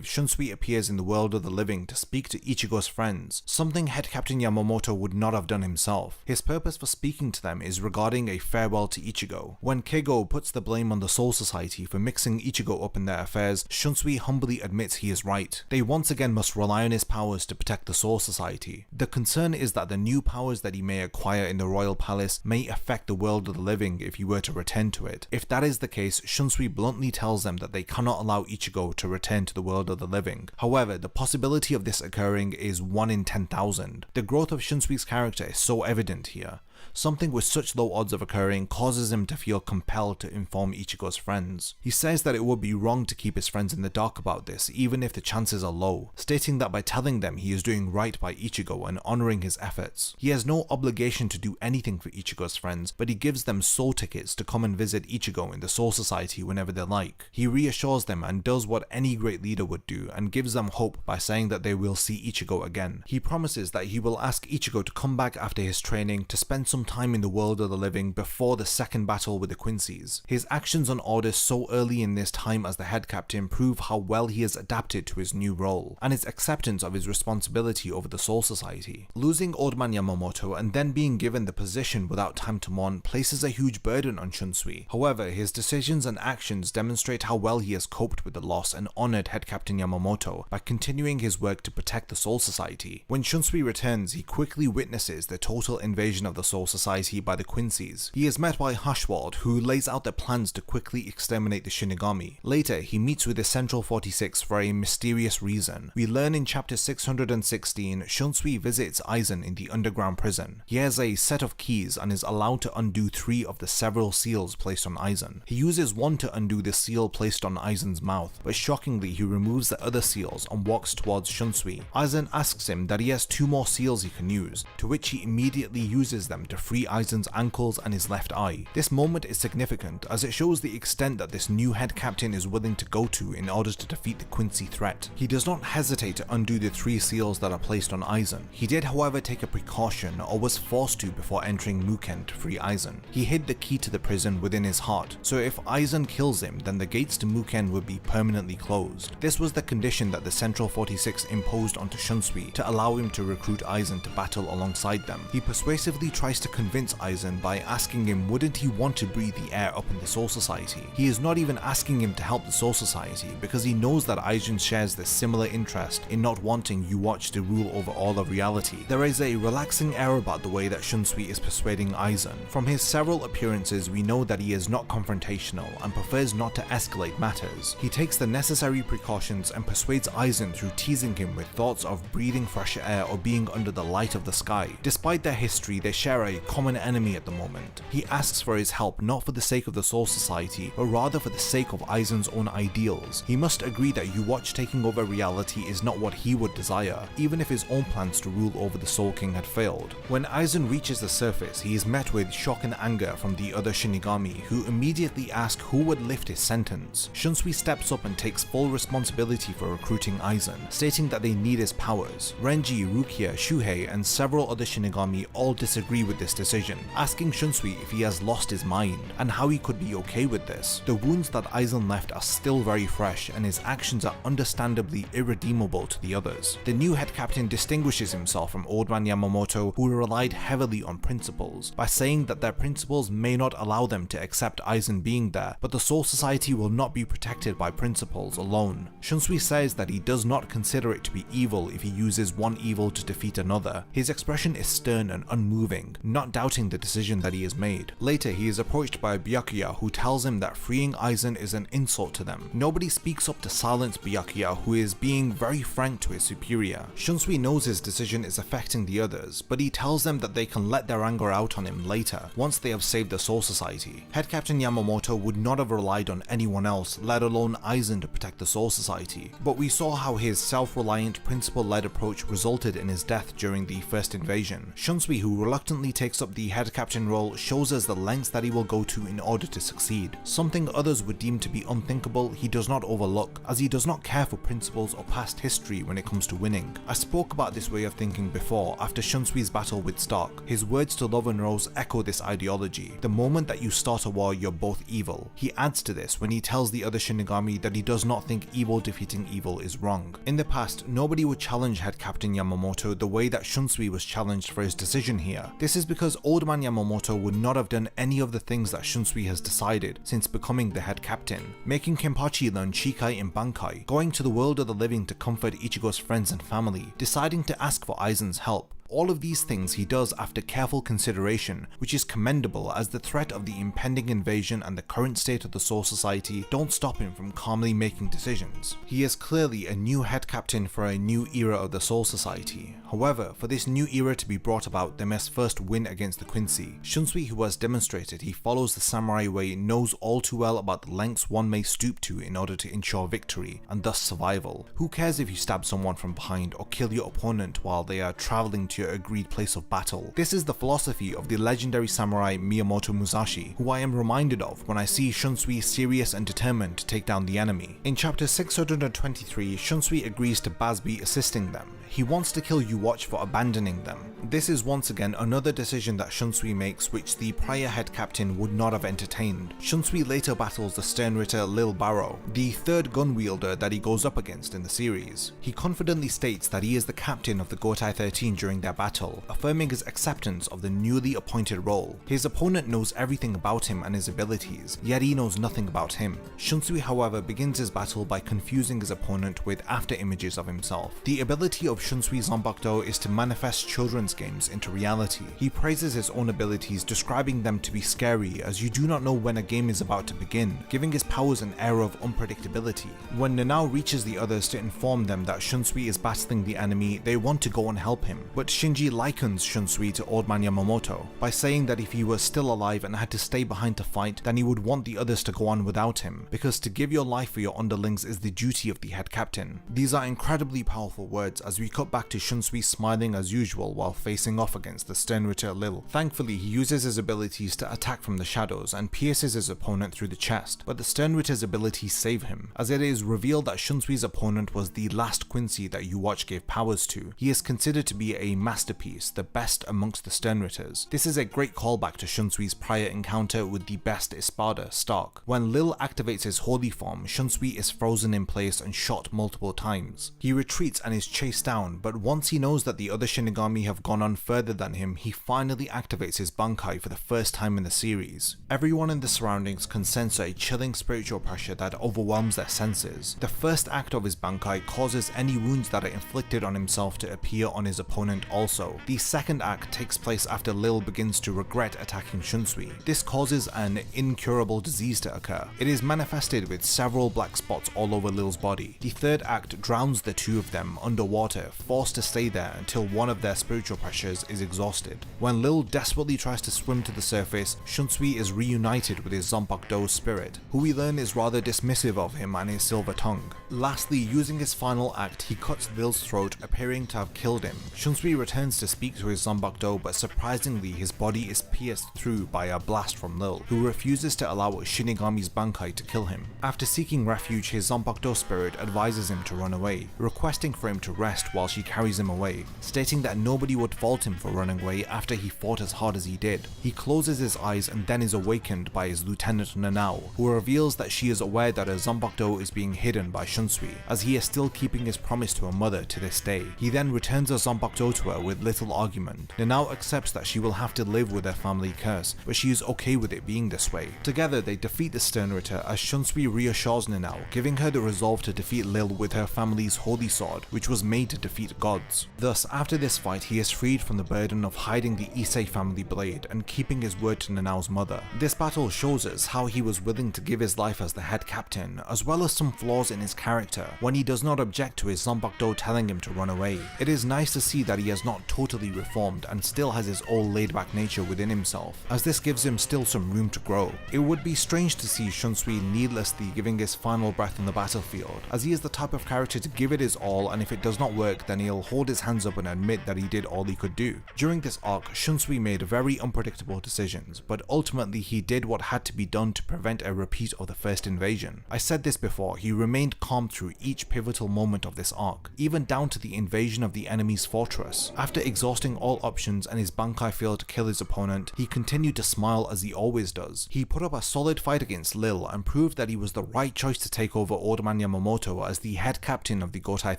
Shunsui appears in the world of the living to speak to Ichigo's friends, something Head Captain Yamamoto would not have done himself. His purpose for speaking to them is regarding a farewell to Ichigo. When Keigo puts the blame on the Soul Society for mixing Ichigo up in their affairs, Shunsui humbly admits he is right. They once again must rely on his powers to protect the Soul Society. The concern is that the new powers that he may acquire in the Royal Palace may affect the world of the living if he were to return to it. If that is the case, Shunsui bluntly tells them that they cannot allow Ichigo to return to the world of the living. However, the possibility of this occurring is 1 in 10,000. The growth of Shunsui's character is so evident here. Something with such low odds of occurring causes him to feel compelled to inform Ichigo's friends. He says that it would be wrong to keep his friends in the dark about this, even if the chances are low, stating that by telling them he is doing right by Ichigo and honouring his efforts. He has no obligation to do anything for Ichigo's friends, but he gives them soul tickets to come and visit Ichigo in the Soul Society whenever they like. He reassures them and does what any great leader would do, and gives them hope by saying that they will see Ichigo again. He promises that he will ask Ichigo to come back after his training to spend some time in the world of the living before the second battle with the Quincy's. His actions on orders so early in this time as the head captain prove how well he has adapted to his new role, and his acceptance of his responsibility over the Soul Society. Losing Old Man Yamamoto and then being given the position without time to mourn places a huge burden on Shunsui. However, his decisions and actions demonstrate how well he has coped with the loss and honoured head captain Yamamoto by continuing his work to protect the Soul Society. When Shunsui returns, he quickly witnesses the total invasion of the Soul Society by the Quincy's. He is met by Hashwald, who lays out their plans to quickly exterminate the Shinigami. Later, he meets with the Central 46 for a mysterious reason. We learn in chapter 616, Shunsui visits Aizen in the underground prison. He has a set of keys and is allowed to undo 3 of the several seals placed on Aizen. He uses one to undo the seal placed on Aizen's mouth, but shockingly he removes the other seals and walks towards Shunsui. Aizen asks him that he has 2 more seals he can use, to which he immediately uses them to free Aizen's ankles and his left eye. This moment is significant as it shows the extent that this new head captain is willing to go to in order to defeat the Quincy threat. He does not hesitate to undo the 3 seals that are placed on Aizen. He did however take a precaution, or was forced to before entering Muken to free Aizen. He hid the key to the prison within his heart, so if Aizen kills him, then the gates to Muken would be permanently closed. This was the condition that the Central 46 imposed onto Shunsui to allow him to recruit Aizen to battle alongside them. He persuasively tries to convince Aizen by asking him wouldn't he want to breathe the air up in the Soul Society. He is not even asking him to help the Soul Society because he knows that Aizen shares this similar interest in not wanting Yuwatch to rule over all of reality. There is a relaxing air about the way that Shunsui is persuading Aizen. From his several appearances we know that he is not confrontational and prefers not to escalate matters. He takes the necessary precautions and persuades Aizen through teasing him with thoughts of breathing fresh air or being under the light of the sky. Despite their history, they share a common enemy at the moment. He asks for his help not for the sake of the Soul Society, but rather for the sake of Aizen's own ideals. He must agree that Yuwatch taking over reality is not what he would desire, even if his own plans to rule over the Soul King had failed. When Aizen reaches the surface, he is met with shock and anger from the other Shinigami, who immediately ask who would lift his sentence. Shunsui steps up and takes full responsibility for recruiting Aizen, stating that they need his powers. Renji, Rukia, Shuhei, and several other Shinigami all disagree with with this decision, asking Shunsui if he has lost his mind and how he could be okay with this. The wounds that Aizen left are still very fresh and his actions are understandably irredeemable to the others. The new head captain distinguishes himself from Old Man Yamamoto, who relied heavily on principles, by saying that their principles may not allow them to accept Aizen being there, but the Soul Society will not be protected by principles alone. Shunsui says that he does not consider it to be evil if he uses one evil to defeat another. His expression is stern and unmoving, not doubting the decision that he has made. Later, he is approached by Byakuya, who tells him that freeing Aizen is an insult to them. Nobody speaks up to silence Byakuya, who is being very frank to his superior. Shunsui knows his decision is affecting the others, but he tells them that they can let their anger out on him later, once they have saved the Soul Society. Head Captain Yamamoto would not have relied on anyone else, let alone Aizen, to protect the Soul Society, but we saw how his self-reliant, principle-led approach resulted in his death during the first invasion. Shunsui, who reluctantly takes up the head captain role, shows us the lengths that he will go to in order to succeed. Something others would deem to be unthinkable, he does not overlook, as he does not care for principles or past history when it comes to winning. I spoke about this way of thinking before after Shunsui's battle with Stark. His words to Love and Rose echo this ideology. The moment that you start a war, you're both evil. He adds to this when he tells the other Shinigami that he does not think evil defeating evil is wrong. In the past, nobody would challenge Head Captain Yamamoto the way that Shunsui was challenged for his decision here. This is because Old Man Yamamoto would not have done any of the things that Shunsui has decided since becoming the head captain, making Kenpachi learn Shikai and Bankai, going to the world of the living to comfort Ichigo's friends and family, deciding to ask for Aizen's help. All of these things he does after careful consideration, which is commendable, as the threat of the impending invasion and the current state of the Soul Society don't stop him from calmly making decisions. He is clearly a new head captain for a new era of the Soul Society. However, for this new era to be brought about, they must first win against the Quincy. Shunsui, who has demonstrated he follows the samurai way, knows all too well about the lengths one may stoop to in order to ensure victory, and thus survival. Who cares if you stab someone from behind or kill your opponent while they are travelling to your agreed place of battle? This is the philosophy of the legendary samurai Miyamoto Musashi, who I am reminded of when I see Shunsui serious and determined to take down the enemy. In chapter 623, Shunsui agrees to Basby assisting them. He wants to kill Yuwatch for abandoning them. This is once again another decision that Shunsui makes which the prior head captain would not have entertained. Shunsui later battles the Sternritter Lil Barrow, the third gun wielder that he goes up against in the series. He confidently states that he is the captain of the Gotei 13 during their battle, affirming his acceptance of the newly appointed role. His opponent knows everything about him and his abilities, yet he knows nothing about him. Shunsui, however, begins his battle by confusing his opponent with after images of himself. The ability of Shunsui Zanbakudo is to manifest children's games into reality. He praises his own abilities, describing them to be scary as you do not know when a game is about to begin, giving his powers an air of unpredictability. When Nanao reaches the others to inform them that Shunsui is battling the enemy, they want to go and help him, but Shinji likens Shunsui to Old Man Yamamoto by saying that if he was still alive and had to stay behind to fight, then he would want the others to go on without him, because to give your life for your underlings is the duty of the head captain. These are incredibly powerful words as we cut back to Shunsui smiling as usual while facing off against the Sternritter Lil. Thankfully, he uses his abilities to attack from the shadows and pierces his opponent through the chest, but the Sternritter's abilities save him, as it is revealed that Shunsui's opponent was the last Quincy that Yuwatch gave powers to. He is considered to be a masterpiece, the best amongst the Sternritters. This is a great callback to Shunsui's prior encounter with the best Espada, Stark. When Lil activates his holy form, Shunsui is frozen in place and shot multiple times. He retreats and is chased down, but once he knows that the other Shinigami have gone on further than him, he finally activates his Bankai for the first time in the series. Everyone in the surroundings can sense a chilling spiritual pressure that overwhelms their senses. The first act of his Bankai causes any wounds that are inflicted on himself to appear on his opponent also. The second act takes place after Lil begins to regret attacking Shunsui. This causes an incurable disease to occur. It is manifested with several black spots all over Lil's body. The third act drowns the two of them underwater, forced to stay there until one of their spiritual pressures is exhausted. When Lil desperately tries to swim to the surface, Shunsui is reunited with his Zanbakudo's spirit, who we learn is rather dismissive of him and his silver tongue. Lastly, using his final act, he cuts Lil's throat, appearing to have killed him. Shunsui returns to speak to his Zanbakudo, but surprisingly his body is pierced through by a blast from Lil, who refuses to allow Shinigami's Bankai to kill him. After seeking refuge, his Zanbakudo spirit advises him to run away, requesting for him to rest while she carries him away, stating that nobody would fault him for running away after he fought as hard as he did. He closes his eyes and then is awakened by his lieutenant Nanao, who reveals that she is aware that her Zanbakudo is being hidden by Shunsui, as he is still keeping his promise to her mother to this day. He then returns her Zanbakudo to her with little argument. Nanao accepts that she will have to live with her family curse, but she is okay with it being this way. Together they defeat the Stern Ritter as Shunsui reassures Nanao, giving her the resolve to defeat Lil with her family's holy sword, which was made to defeat gods. Thus, after this fight, he is freed from the burden of hiding the Issei family blade and keeping his word to Nanao's mother. This battle shows us how he was willing to give his life as the head captain, as well as some flaws in his character when he does not object to his Zanbakudo telling him to run away. It is nice to see that he has not totally reformed and still has his old laid-back nature within himself, as this gives him still some room to grow. It would be strange to see Shunsui needlessly giving his final breath on the battlefield, as he is the type of character to give it his all, and if it does not work then he'll hold his hands up and admit that he did all he could do. During this arc, Shunsui made very unpredictable decisions, but ultimately he did what had to be done to prevent a repeat of the first invasion. I said this before, he remained calm through each pivotal moment of this arc, even down to the invasion of the enemy's fortress. After exhausting all options and his Bankai failed to kill his opponent, he continued to smile as he always does. He put up a solid fight against Lil and proved that he was the right choice to take over Old Man Yamamoto as the head captain of the Gotei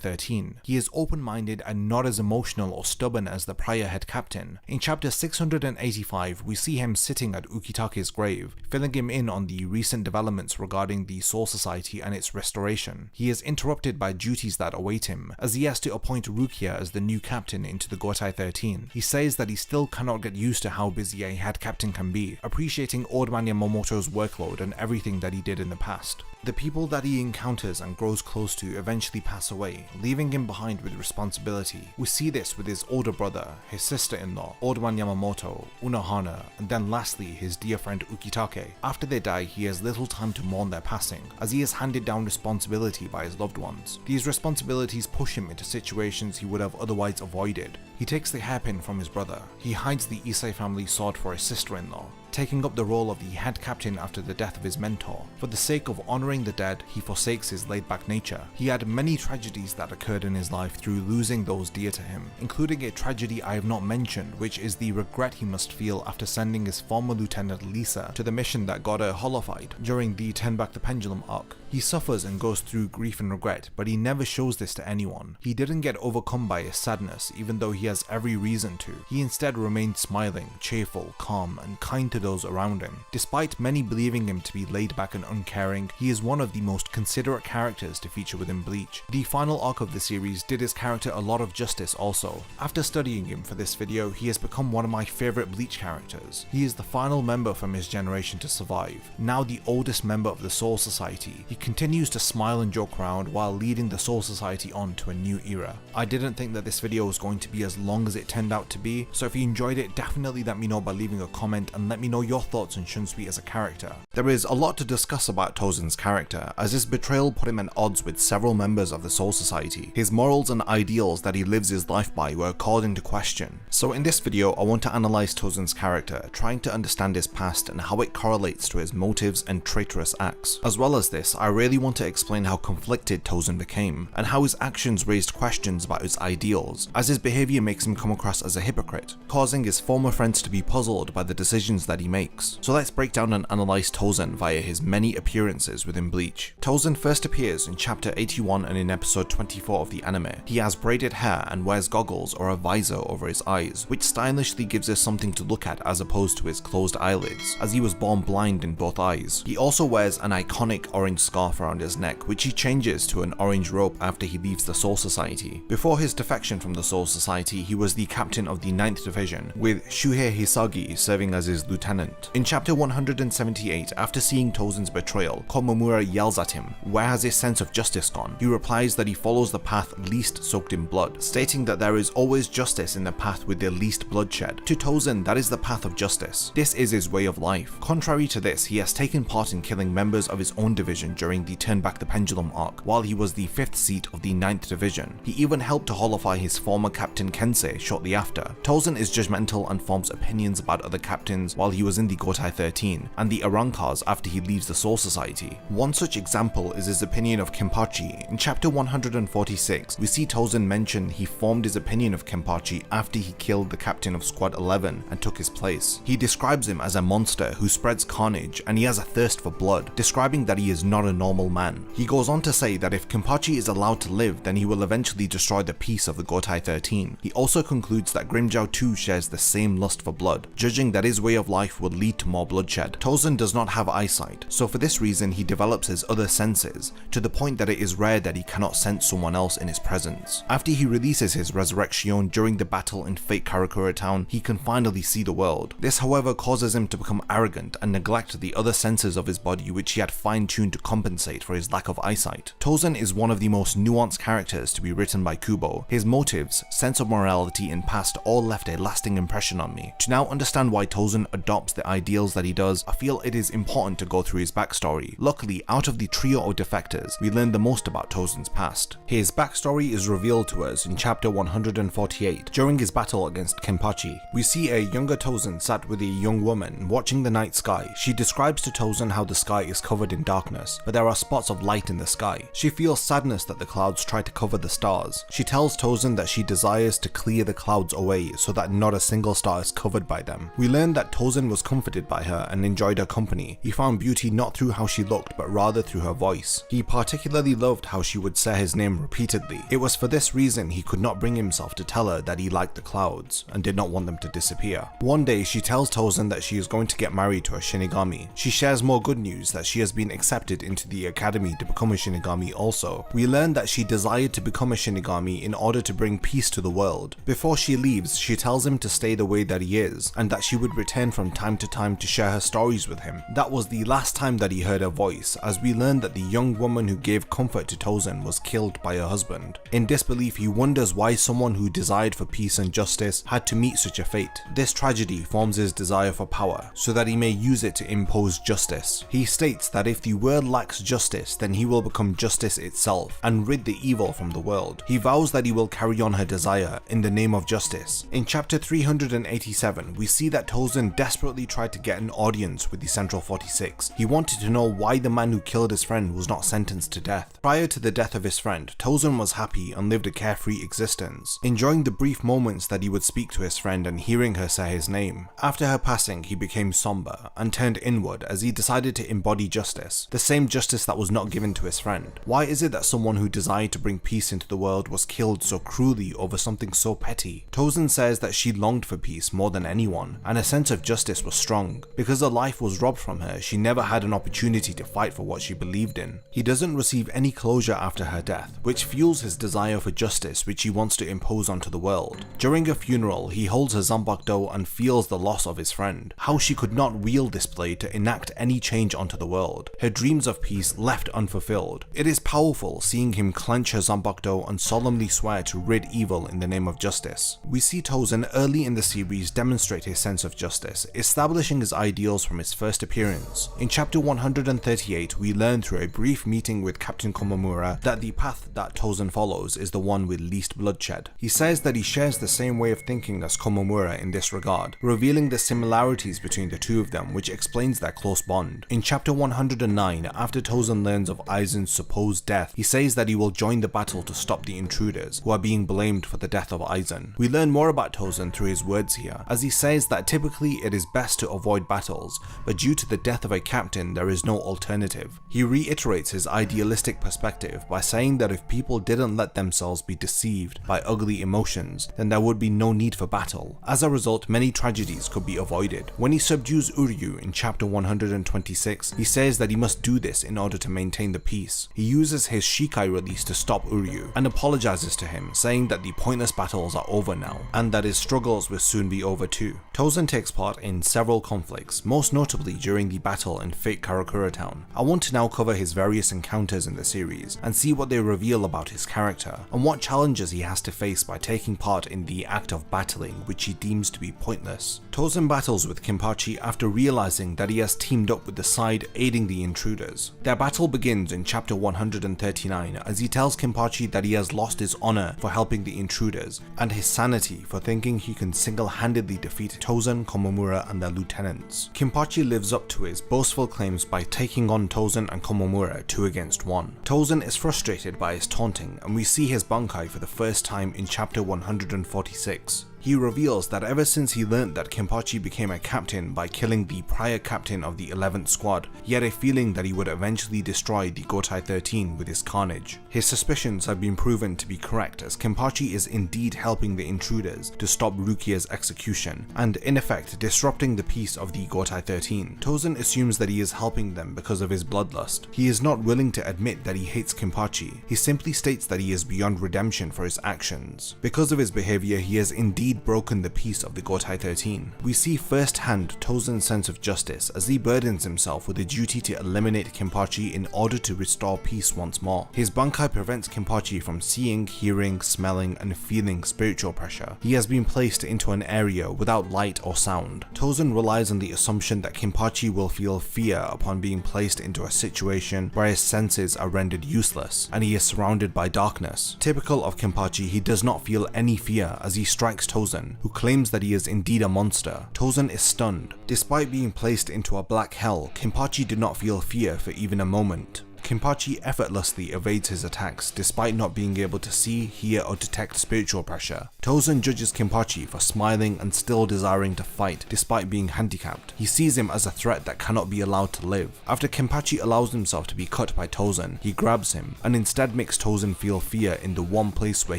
13. He is open-minded and not as emotional or stubborn as the prior head captain. In chapter 685, we see him sitting at Ukitake's grave, filling him in on the recent developments regarding the Soul Society and its restoration. He is interrupted by duties that await him, as he has to appoint Rukia as the new captain into the Gotei 13. He says that he still cannot get used to how busy a head captain can be, appreciating Old Man Yamamoto's workload and everything that he did in the past. The people that he encounters and grows close to eventually pass away, leaving him behind with responsibility. We see this with his older brother, his sister-in-law, Old Man Yamamoto, Unohana, and then lastly his dear friend Ukitake. After they die, he has little time to mourn their passing, as he has handed down responsibility by his loved ones. These responsibilities push him into situations he would have otherwise avoided. He takes the hairpin from his brother. He hides the Issei family sword for his sister-in-law, taking up the role of the head captain after the death of his mentor. For the sake of honouring the dead, he forsakes his laid-back nature. He had many tragedies that occurred in his life through losing those dear to him, including a tragedy I have not mentioned, which is the regret he must feel after sending his former lieutenant Lisa to the mission that got her hollowified during the Turn Back the Pendulum arc. He suffers and goes through grief and regret, but he never shows this to anyone. He didn't get overcome by his sadness, even though he has every reason to. He instead remained smiling, cheerful, calm, and kind to those around him. Despite many believing him to be laid back and uncaring, he is one of the most considerate characters to feature within Bleach. The final arc of the series did his character a lot of justice also. After studying him for this video, he has become one of my favourite Bleach characters. He is the final member from his generation to survive, now the oldest member of the Soul Society. He continues to smile and joke around while leading the Soul Society on to a new era. I didn't think that this video was going to be as long as it turned out to be, so if you enjoyed it, definitely let me know by leaving a comment and let me know your thoughts on Shunsui as a character. There is a lot to discuss about Tosen's character, as his betrayal put him at odds with several members of the Soul Society. His morals and ideals that he lives his life by were called into question. So in this video, I want to analyse Tosen's character, trying to understand his past and how it correlates to his motives and traitorous acts. As well as this, I really want to explain how conflicted Tosen became, and how his actions raised questions about his ideals, as his behaviour makes him come across as a hypocrite, causing his former friends to be puzzled by the decisions that he makes. So let's break down and analyse Tosen via his many appearances within Bleach. Tosen first appears in chapter 81 and in episode 24 of the anime. He has braided hair and wears goggles or a visor over his eyes, which stylishly gives us something to look at as opposed to his closed eyelids, as he was born blind in both eyes. He also wears an iconic orange scarf around his neck, which he changes to an orange rope after he leaves the Soul Society. Before his defection from the Soul Society, he was the captain of the 9th Division, with Shuhei Hisagi serving as his lieutenant. In chapter 178, after seeing Tosen's betrayal, Komamura yells at him, "Where has his sense of justice gone?" He replies that he follows the path least soaked in blood, stating that there is always justice in the path with the least bloodshed. To Tosen, that is the path of justice. This is his way of life. Contrary to this, he has taken part in killing members of his own division during the Turn Back the Pendulum arc, while he was the 5th seat of the 9th Division. He even helped to holify his former captain Kensei shortly after. Tosen is judgmental and forms opinions about other captains while he was in the Gotei 13, and the Arrancars after he leaves the Soul Society. One such example is his opinion of Kenpachi. In chapter 146, we see Tosen mention he formed his opinion of Kenpachi after he killed the captain of Squad 11 and took his place. He describes him as a monster who spreads carnage and he has a thirst for blood, describing that he is not a normal man. He goes on to say that if Kenpachi is allowed to live, then he will eventually destroy the peace of the Gotei 13. He also concludes that Grimmjow too shares the same lust for blood, judging that his way of life would lead to more bloodshed. Tosen does not have eyesight, so for this reason he develops his other senses, to the point that it is rare that he cannot sense someone else in his presence. After he releases his resurrection during the battle in Fate Karakura Town, he can finally see the world. This however causes him to become arrogant and neglect the other senses of his body which he had fine-tuned to compensate for his lack of eyesight. Tosen is one of the most nuanced characters to be written by Kubo. His motives, sense of morality and past all left a lasting impression on me. To now understand why Tosen adopts the ideals that he does, I feel it is important to go through his backstory. Luckily, out of the trio of defectors, we learn the most about Tosen's past. His backstory is revealed to us in chapter 148, during his battle against Kenpachi. We see a younger Tosen sat with a young woman watching the night sky. She describes to Tosen how the sky is covered in darkness, but there are spots of light in the sky. She feels sadness that the clouds try to cover the stars. She tells Tosen that she desires to clear the clouds away so that not a single star is covered by them. We learn that Tosen was comforted by her and enjoyed her company. He found beauty not through how she looked but rather through her voice. He particularly loved how she would say his name repeatedly. It was for this reason he could not bring himself to tell her that he liked the clouds and did not want them to disappear. One day she tells Tosen that she is going to get married to a Shinigami. She shares more good news that she has been accepted into the academy to become a Shinigami also. We learn that she desired to become a Shinigami in order to bring peace to the world. Before she leaves, she tells him to stay the way that he is, and that she would return from time to time to share her stories with him. That was the last time that he heard her voice, as we learn that the young woman who gave comfort to Tosen was killed by her husband. In disbelief, he wonders why someone who desired for peace and justice had to meet such a fate. This tragedy forms his desire for power, so that he may use it to impose justice. He states that if the world lacks justice, then he will become justice itself and rid the evil from the world. He vows that he will carry on her desire in the name of justice. In chapter 387, we see that Tosen desperately tried to get an audience with the Central 46. He wanted to know why the man who killed his friend was not sentenced to death. Prior to the death of his friend, Tosen was happy and lived a carefree existence, enjoying the brief moments that he would speak to his friend and hearing her say his name. After her passing, he became somber and turned inward as he decided to embody justice, the same justice that was not given to his friend. Why is it that someone who desired to bring peace into the world was killed so cruelly over something so petty? Tosen says that she longed for peace more than anyone, and her sense of justice was strong. Because her life was robbed from her, she never had an opportunity to fight for what she believed in. He doesn't receive any closure after her death, which fuels his desire for justice which he wants to impose onto the world. During a funeral, he holds her zanbakudo and feels the loss of his friend. How she could not wield this blade to enact any change onto the world. Her dreams of peace left unfulfilled. It is powerful seeing him clench her zanbakudo and solemnly swear to rid evil in the name of justice. We see Tosen early in the series demonstrate his sense of justice, establishing his ideals from his first appearance. In chapter 138, we learn through a brief meeting with Captain Komamura that the path that Tosen follows is the one with least bloodshed. He says that he shares the same way of thinking as Komamura in this regard, revealing the similarities between the two of them, which explains their close bond. In chapter 109, after Tosen learns of Aizen's supposed death, he says that he will join the battle to stop the intruders who are being blamed for the death of Aizen. We learn more about Tosen through his words here, as he says that typically it is best to avoid battles, but due to the death of a captain there is no alternative. He reiterates his idealistic perspective by saying that if people didn't let themselves be deceived by ugly emotions, then there would be no need for battle. As a result, many tragedies could be avoided. When he subdues Uryu in chapter 126, he says that he must do this in order to maintain the peace. He uses his Shikai release to stop Uryu and apologizes to him, saying that the pointless battles are over now, and that his struggles will soon be over too. Tosen takes part in several conflicts, most notably during the battle in Fate Karakura Town. I want to now cover his various encounters in the series, and see what they reveal about his character, and what challenges he has to face by taking part in the act of battling which he deems to be pointless. Tosen battles with Kenpachi after realizing that he has teamed up with the side aiding the intruders. Their battle begins in chapter 139 as he tells Kenpachi that he has lost his honor for helping the intruders, and his sanity for thinking he can single-handedly defeat Tosen, Komamura and their lieutenants. Kenpachi lives up to his boastful claims by taking on Tosen and Komamura 2 against 1. Tosen is frustrated by his taunting, and we see his Bankai for the first time in chapter 146. He reveals that ever since he learnt that Kenpachi became a captain by killing the prior captain of the 11th squad, he had a feeling that he would eventually destroy the Gotei 13 with his carnage. His suspicions have been proven to be correct, as Kenpachi is indeed helping the intruders to stop Rukia's execution, and in effect disrupting the peace of the Gotei 13. Tosen assumes that he is helping them because of his bloodlust. He is not willing to admit that he hates Kenpachi. He simply states that he is beyond redemption for his actions. Because of his behavior, he has indeed broken the peace of the Gotei 13. We see firsthand Tosen's sense of justice as he burdens himself with the duty to eliminate Kenpachi in order to restore peace once more. His Bankai prevents Kenpachi from seeing, hearing, smelling, and feeling spiritual pressure. He has been placed into an area without light or sound. Tosen relies on the assumption that Kenpachi will feel fear upon being placed into a situation where his senses are rendered useless, and he is surrounded by darkness. Typical of Kenpachi, he does not feel any fear as he strikes Tosen, who claims that he is indeed a monster. Tosen is stunned. Despite being placed into a black hell, Kenpachi did not feel fear for even a moment. Kenpachi effortlessly evades his attacks despite not being able to see, hear or detect spiritual pressure. Tosen judges Kenpachi for smiling and still desiring to fight despite being handicapped. He sees him as a threat that cannot be allowed to live. After Kenpachi allows himself to be cut by Tosen, he grabs him and instead makes Tosen feel fear in the one place where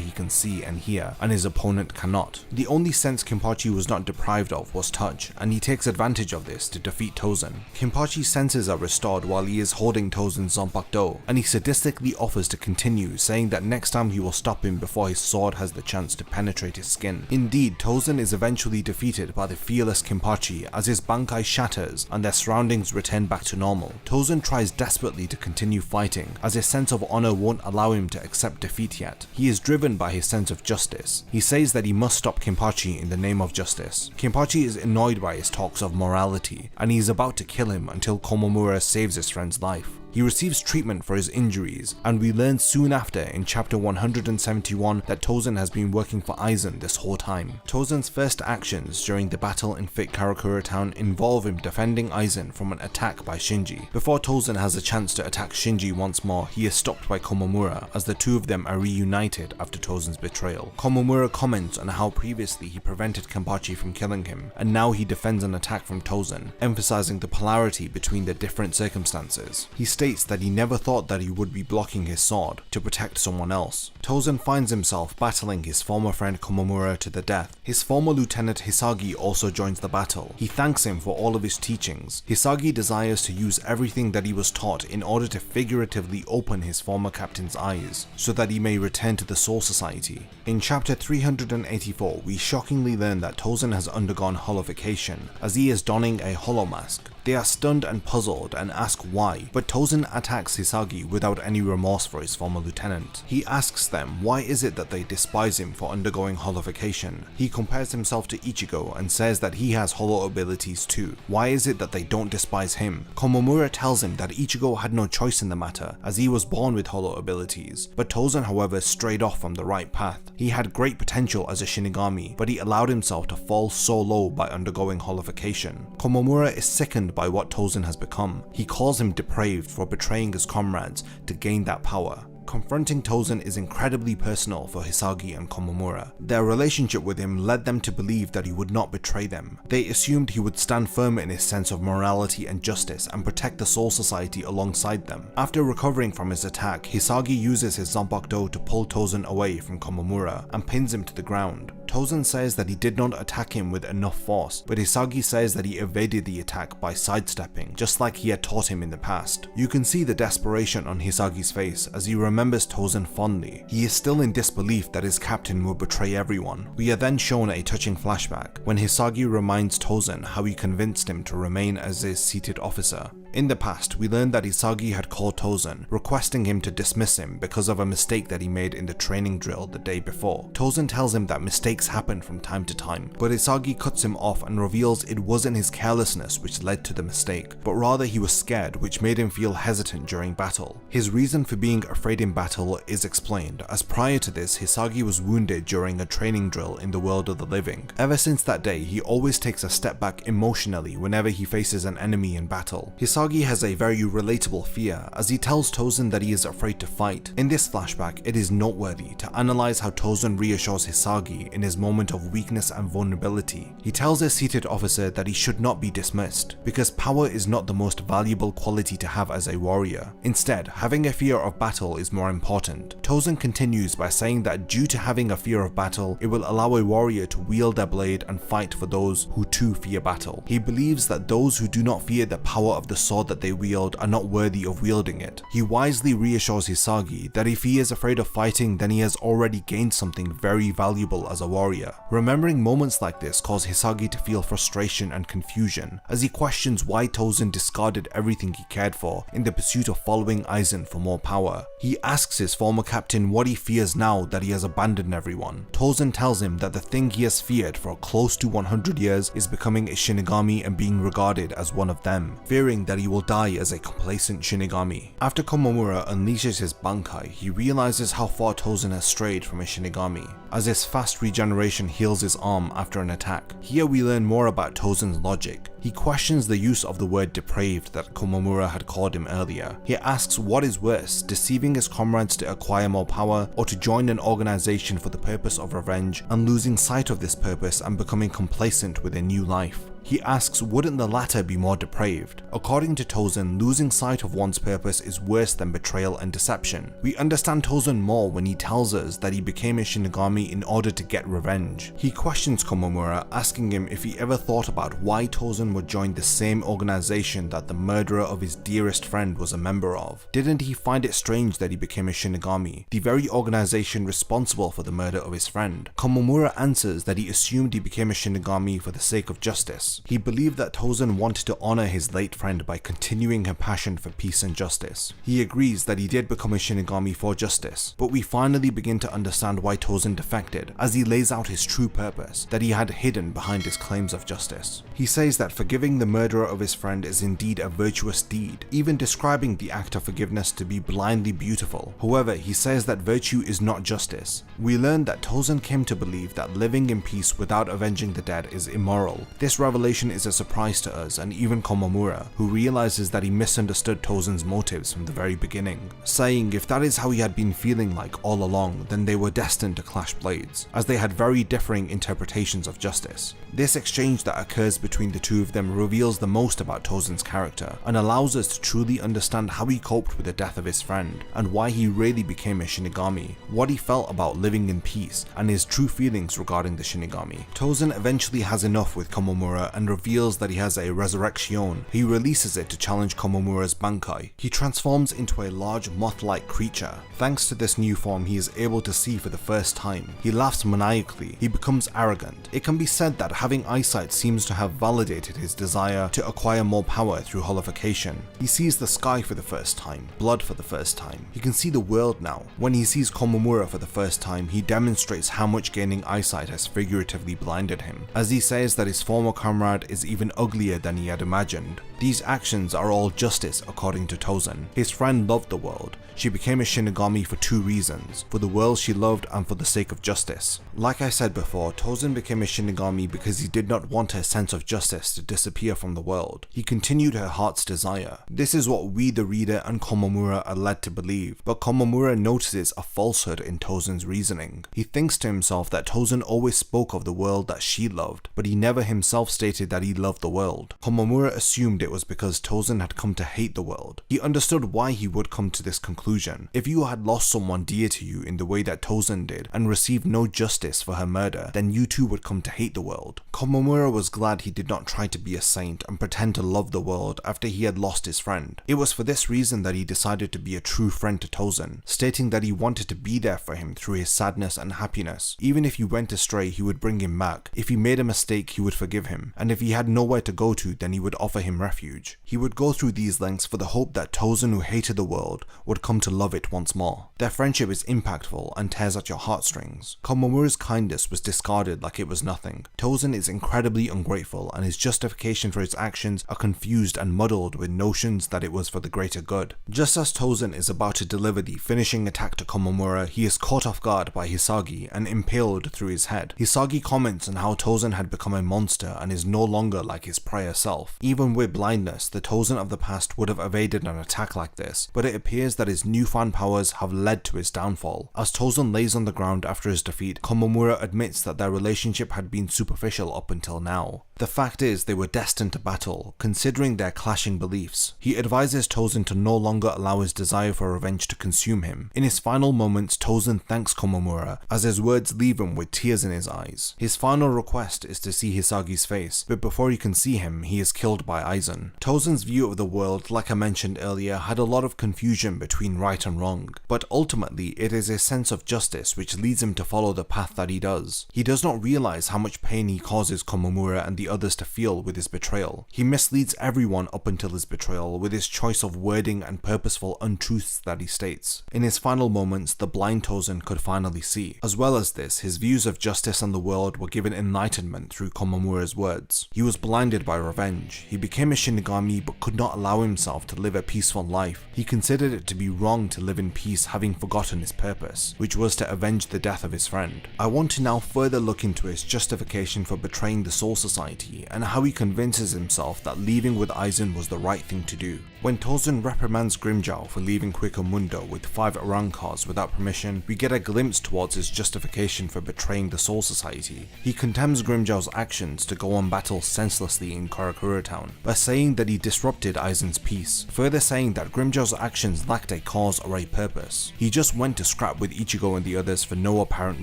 he can see and hear, and his opponent cannot. The only sense Kenpachi was not deprived of was touch, and he takes advantage of this to defeat Tosen. Kenpachi's senses are restored while he is holding Tosen's Zanpakuto, and he sadistically offers to continue, saying that next time he will stop him before his sword has the chance to penetrate his skin. Indeed, Tosen is eventually defeated by the fearless Kenpachi as his Bankai shatters and their surroundings return back to normal. Tosen tries desperately to continue fighting as his sense of honor won't allow him to accept defeat yet. He is driven by his sense of justice. He says that he must stop Kenpachi in the name of justice. Kenpachi is annoyed by his talks of morality, and he is about to kill him until Komamura saves his friend's life. He receives treatment for his injuries, and we learn soon after in chapter 171 that Tosen has been working for Aizen this whole time. Tosen's first actions during the battle in Fake Karakura Town involve him defending Aizen from an attack by Shinji. Before Tosen has a chance to attack Shinji once more, he is stopped by Komamura as the two of them are reunited after Tosen's betrayal. Komamura comments on how previously he prevented Kenpachi from killing him, and now he defends an attack from Tosen, emphasizing the polarity between the different circumstances. He states that he never thought that he would be blocking his sword to protect someone else. Tosen finds himself battling his former friend Komamura to the death. His former lieutenant Hisagi also joins the battle. He thanks him for all of his teachings. Hisagi desires to use everything that he was taught in order to figuratively open his former captain's eyes, so that he may return to the Soul Society. In chapter 384, we shockingly learn that Tosen has undergone holification, as he is donning a hollow mask. They are stunned and puzzled and ask why, but Tosen attacks Hisagi without any remorse for his former lieutenant. He asks them why is it that they despise him for undergoing holification. He compares himself to Ichigo and says that he has hollow abilities too. Why is it that they don't despise him? Komamura tells him that Ichigo had no choice in the matter, as he was born with hollow abilities, but Tosen however strayed off from the right path. He had great potential as a Shinigami, but he allowed himself to fall so low by undergoing holification. Komamura is sickened by what Tosen has become. He calls him depraved for betraying his comrades to gain that power. Confronting Tosen is incredibly personal for Hisagi and Komamura. Their relationship with him led them to believe that he would not betray them. They assumed he would stand firm in his sense of morality and justice and protect the Soul Society alongside them. After recovering from his attack, Hisagi uses his Zanpakuto to pull Tosen away from Komamura and pins him to the ground. Tosen says that he did not attack him with enough force, but Hisagi says that he evaded the attack by sidestepping, just like he had taught him in the past. You can see the desperation on Hisagi's face as he remembers Tosen fondly. He is still in disbelief that his captain will betray everyone. We are then shown a touching flashback when Hisagi reminds Tosen how he convinced him to remain as his seated officer. In the past, we learned that Hisagi had called Tosen, requesting him to dismiss him because of a mistake that he made in the training drill the day before. Tosen tells him that mistakes happen from time to time, but Hisagi cuts him off and reveals it wasn't his carelessness which led to the mistake, but rather he was scared, which made him feel hesitant during battle. His reason for being afraid in battle is explained, as prior to this, Hisagi was wounded during a training drill in the world of the living. Ever since that day, he always takes a step back emotionally whenever he faces an enemy in battle. Hisagi has a very relatable fear, as he tells Tosen that he is afraid to fight. In this flashback, it is noteworthy to analyze how Tosen reassures Hisagi in his moment of weakness and vulnerability. He tells a seated officer that he should not be dismissed, because power is not the most valuable quality to have as a warrior. Instead, having a fear of battle is more important. Tosen continues by saying that due to having a fear of battle, it will allow a warrior to wield their blade and fight for those who too fear battle. He believes that those who do not fear the power of the sword that they wield are not worthy of wielding it. He wisely reassures Hisagi that if he is afraid of fighting, then he has already gained something very valuable as a warrior. Remembering moments like this cause Hisagi to feel frustration and confusion, as he questions why Tosen discarded everything he cared for in the pursuit of following Aizen for more power. He asks his former captain what he fears now that he has abandoned everyone. Tosen tells him that the thing he has feared for close to 100 years is becoming a Shinigami and being regarded as one of them, fearing that he will die as a complacent Shinigami. After Komamura unleashes his Bankai, he realizes how far Tosen has strayed from a Shinigami, as his fast regeneration heals his arm after an attack. Here we learn more about Tosen's logic. He questions the use of the word depraved that Komamura had called him earlier. He asks what is worse, deceiving his comrades to acquire more power, or to join an organization for the purpose of revenge and losing sight of this purpose and becoming complacent with a new life. He asks, wouldn't the latter be more depraved? According to Tosen, losing sight of one's purpose is worse than betrayal and deception. We understand Tosen more when he tells us that he became a Shinigami in order to get revenge. He questions Komamura, asking him if he ever thought about why Tosen would join the same organization that the murderer of his dearest friend was a member of. Didn't he find it strange that he became a Shinigami, the very organization responsible for the murder of his friend? Komamura answers that he assumed he became a Shinigami for the sake of justice. He believed that Tosen wanted to honor his late friend by continuing her passion for peace and justice. He agrees that he did become a Shinigami for justice, but we finally begin to understand why Tosen defected, as he lays out his true purpose that he had hidden behind his claims of justice. He says that forgiving the murderer of his friend is indeed a virtuous deed, even describing the act of forgiveness to be blindly beautiful. However, he says that virtue is not justice. We learn that Tosen came to believe that living in peace without avenging the dead is immoral. This revelation is a surprise to us and even Komamura, who realizes that he misunderstood Tosen's motives from the very beginning, saying if that is how he had been feeling like all along, then they were destined to clash blades, as they had very differing interpretations of justice. This exchange that occurs between the two of them reveals the most about Tosen's character and allows us to truly understand how he coped with the death of his friend and why he really became a Shinigami, what he felt about living in peace, and his true feelings regarding the Shinigami. Tosen eventually has enough with Komamura and reveals that he has a resurrection. He releases it to challenge Komamura's Bankai. He transforms into a large moth-like creature. Thanks to this new form, he is able to see for the first time. He laughs maniacally. He becomes arrogant. It can be said that having eyesight seems to have validated his desire to acquire more power through holification. He sees the sky for the first time, blood for the first time. He can see the world now. When he sees Komamura for the first time, he demonstrates how much gaining eyesight has figuratively blinded him, as he says that his former comrade is even uglier than he had imagined. These actions are all justice according to Tosen. His friend loved the world. She became a Shinigami for two reasons, for the world she loved and for the sake of justice. Like I said before, Tosen became a Shinigami because he did not want her sense of justice to disappear from the world. He continued her heart's desire. This is what we the reader and Komamura are led to believe, but Komamura notices a falsehood in Tosen's reasoning. He thinks to himself that Tosen always spoke of the world that she loved, but he never himself stated that he loved the world. Komamura assumed it was because Tosen had come to hate the world. He understood why he would come to this conclusion. If you had lost someone dear to you in the way that Tosen did and received no justice for her murder, then you too would come to hate the world. Komamura was glad he did not try to to be a saint and pretend to love the world after he had lost his friend. It was for this reason that he decided to be a true friend to Tosen, stating that he wanted to be there for him through his sadness and happiness. Even if he went astray, he would bring him back. If he made a mistake, he would forgive him. And if he had nowhere to go to, then he would offer him refuge. He would go through these lengths for the hope that Tosen, who hated the world, would come to love it once more. Their friendship is impactful and tears at your heartstrings. Komamura's kindness was discarded like it was nothing. Tosen is incredibly ungrateful, and his justification for his actions are confused and muddled with notions that it was for the greater good. Just as Tosen is about to deliver the finishing attack to Komamura, he is caught off guard by Hisagi and impaled through his head. Hisagi comments on how Tosen had become a monster and is no longer like his prior self. Even with blindness, the Tosen of the past would have evaded an attack like this, but it appears that his newfound powers have led to his downfall. As Tosen lays on the ground after his defeat, Komamura admits that their relationship had been superficial up until now. The fact is, they were destined to battle, considering their clashing beliefs. He advises Tosen to no longer allow his desire for revenge to consume him. In his final moments, Tosen thanks Komamura, as his words leave him with tears in his eyes. His final request is to see Hisagi's face, but before he can see him, he is killed by Aizen. Tosen's view of the world, like I mentioned earlier, had a lot of confusion between right and wrong, but ultimately it is his sense of justice which leads him to follow the path that he does. He does not realize how much pain he causes Komamura and the others to feel with his betrayal. He misleads everyone up until his betrayal with his choice of wording and purposeful untruths that he states. In his final moments, the blind Tosen could finally see. As well as this, his views of justice and the world were given enlightenment through Komamura's words. He was blinded by revenge. He became a Shinigami but could not allow himself to live a peaceful life. He considered it to be wrong to live in peace, having forgotten his purpose, which was to avenge the death of his friend. I want to now further look into his justification for betraying the Soul Society and how he convinces himself that leaving with Aizen was the right thing to do. When Tosen reprimands Grimmjow for leaving Quickomundo with 5 Arancars without permission, we get a glimpse towards his justification for betraying the Soul Society. He condemns Grimmjow's actions to go on battle senselessly in Karakura Town by saying that he disrupted Aizen's peace, further saying that Grimmjow's actions lacked a cause or a purpose. He just went to scrap with Ichigo and the others for no apparent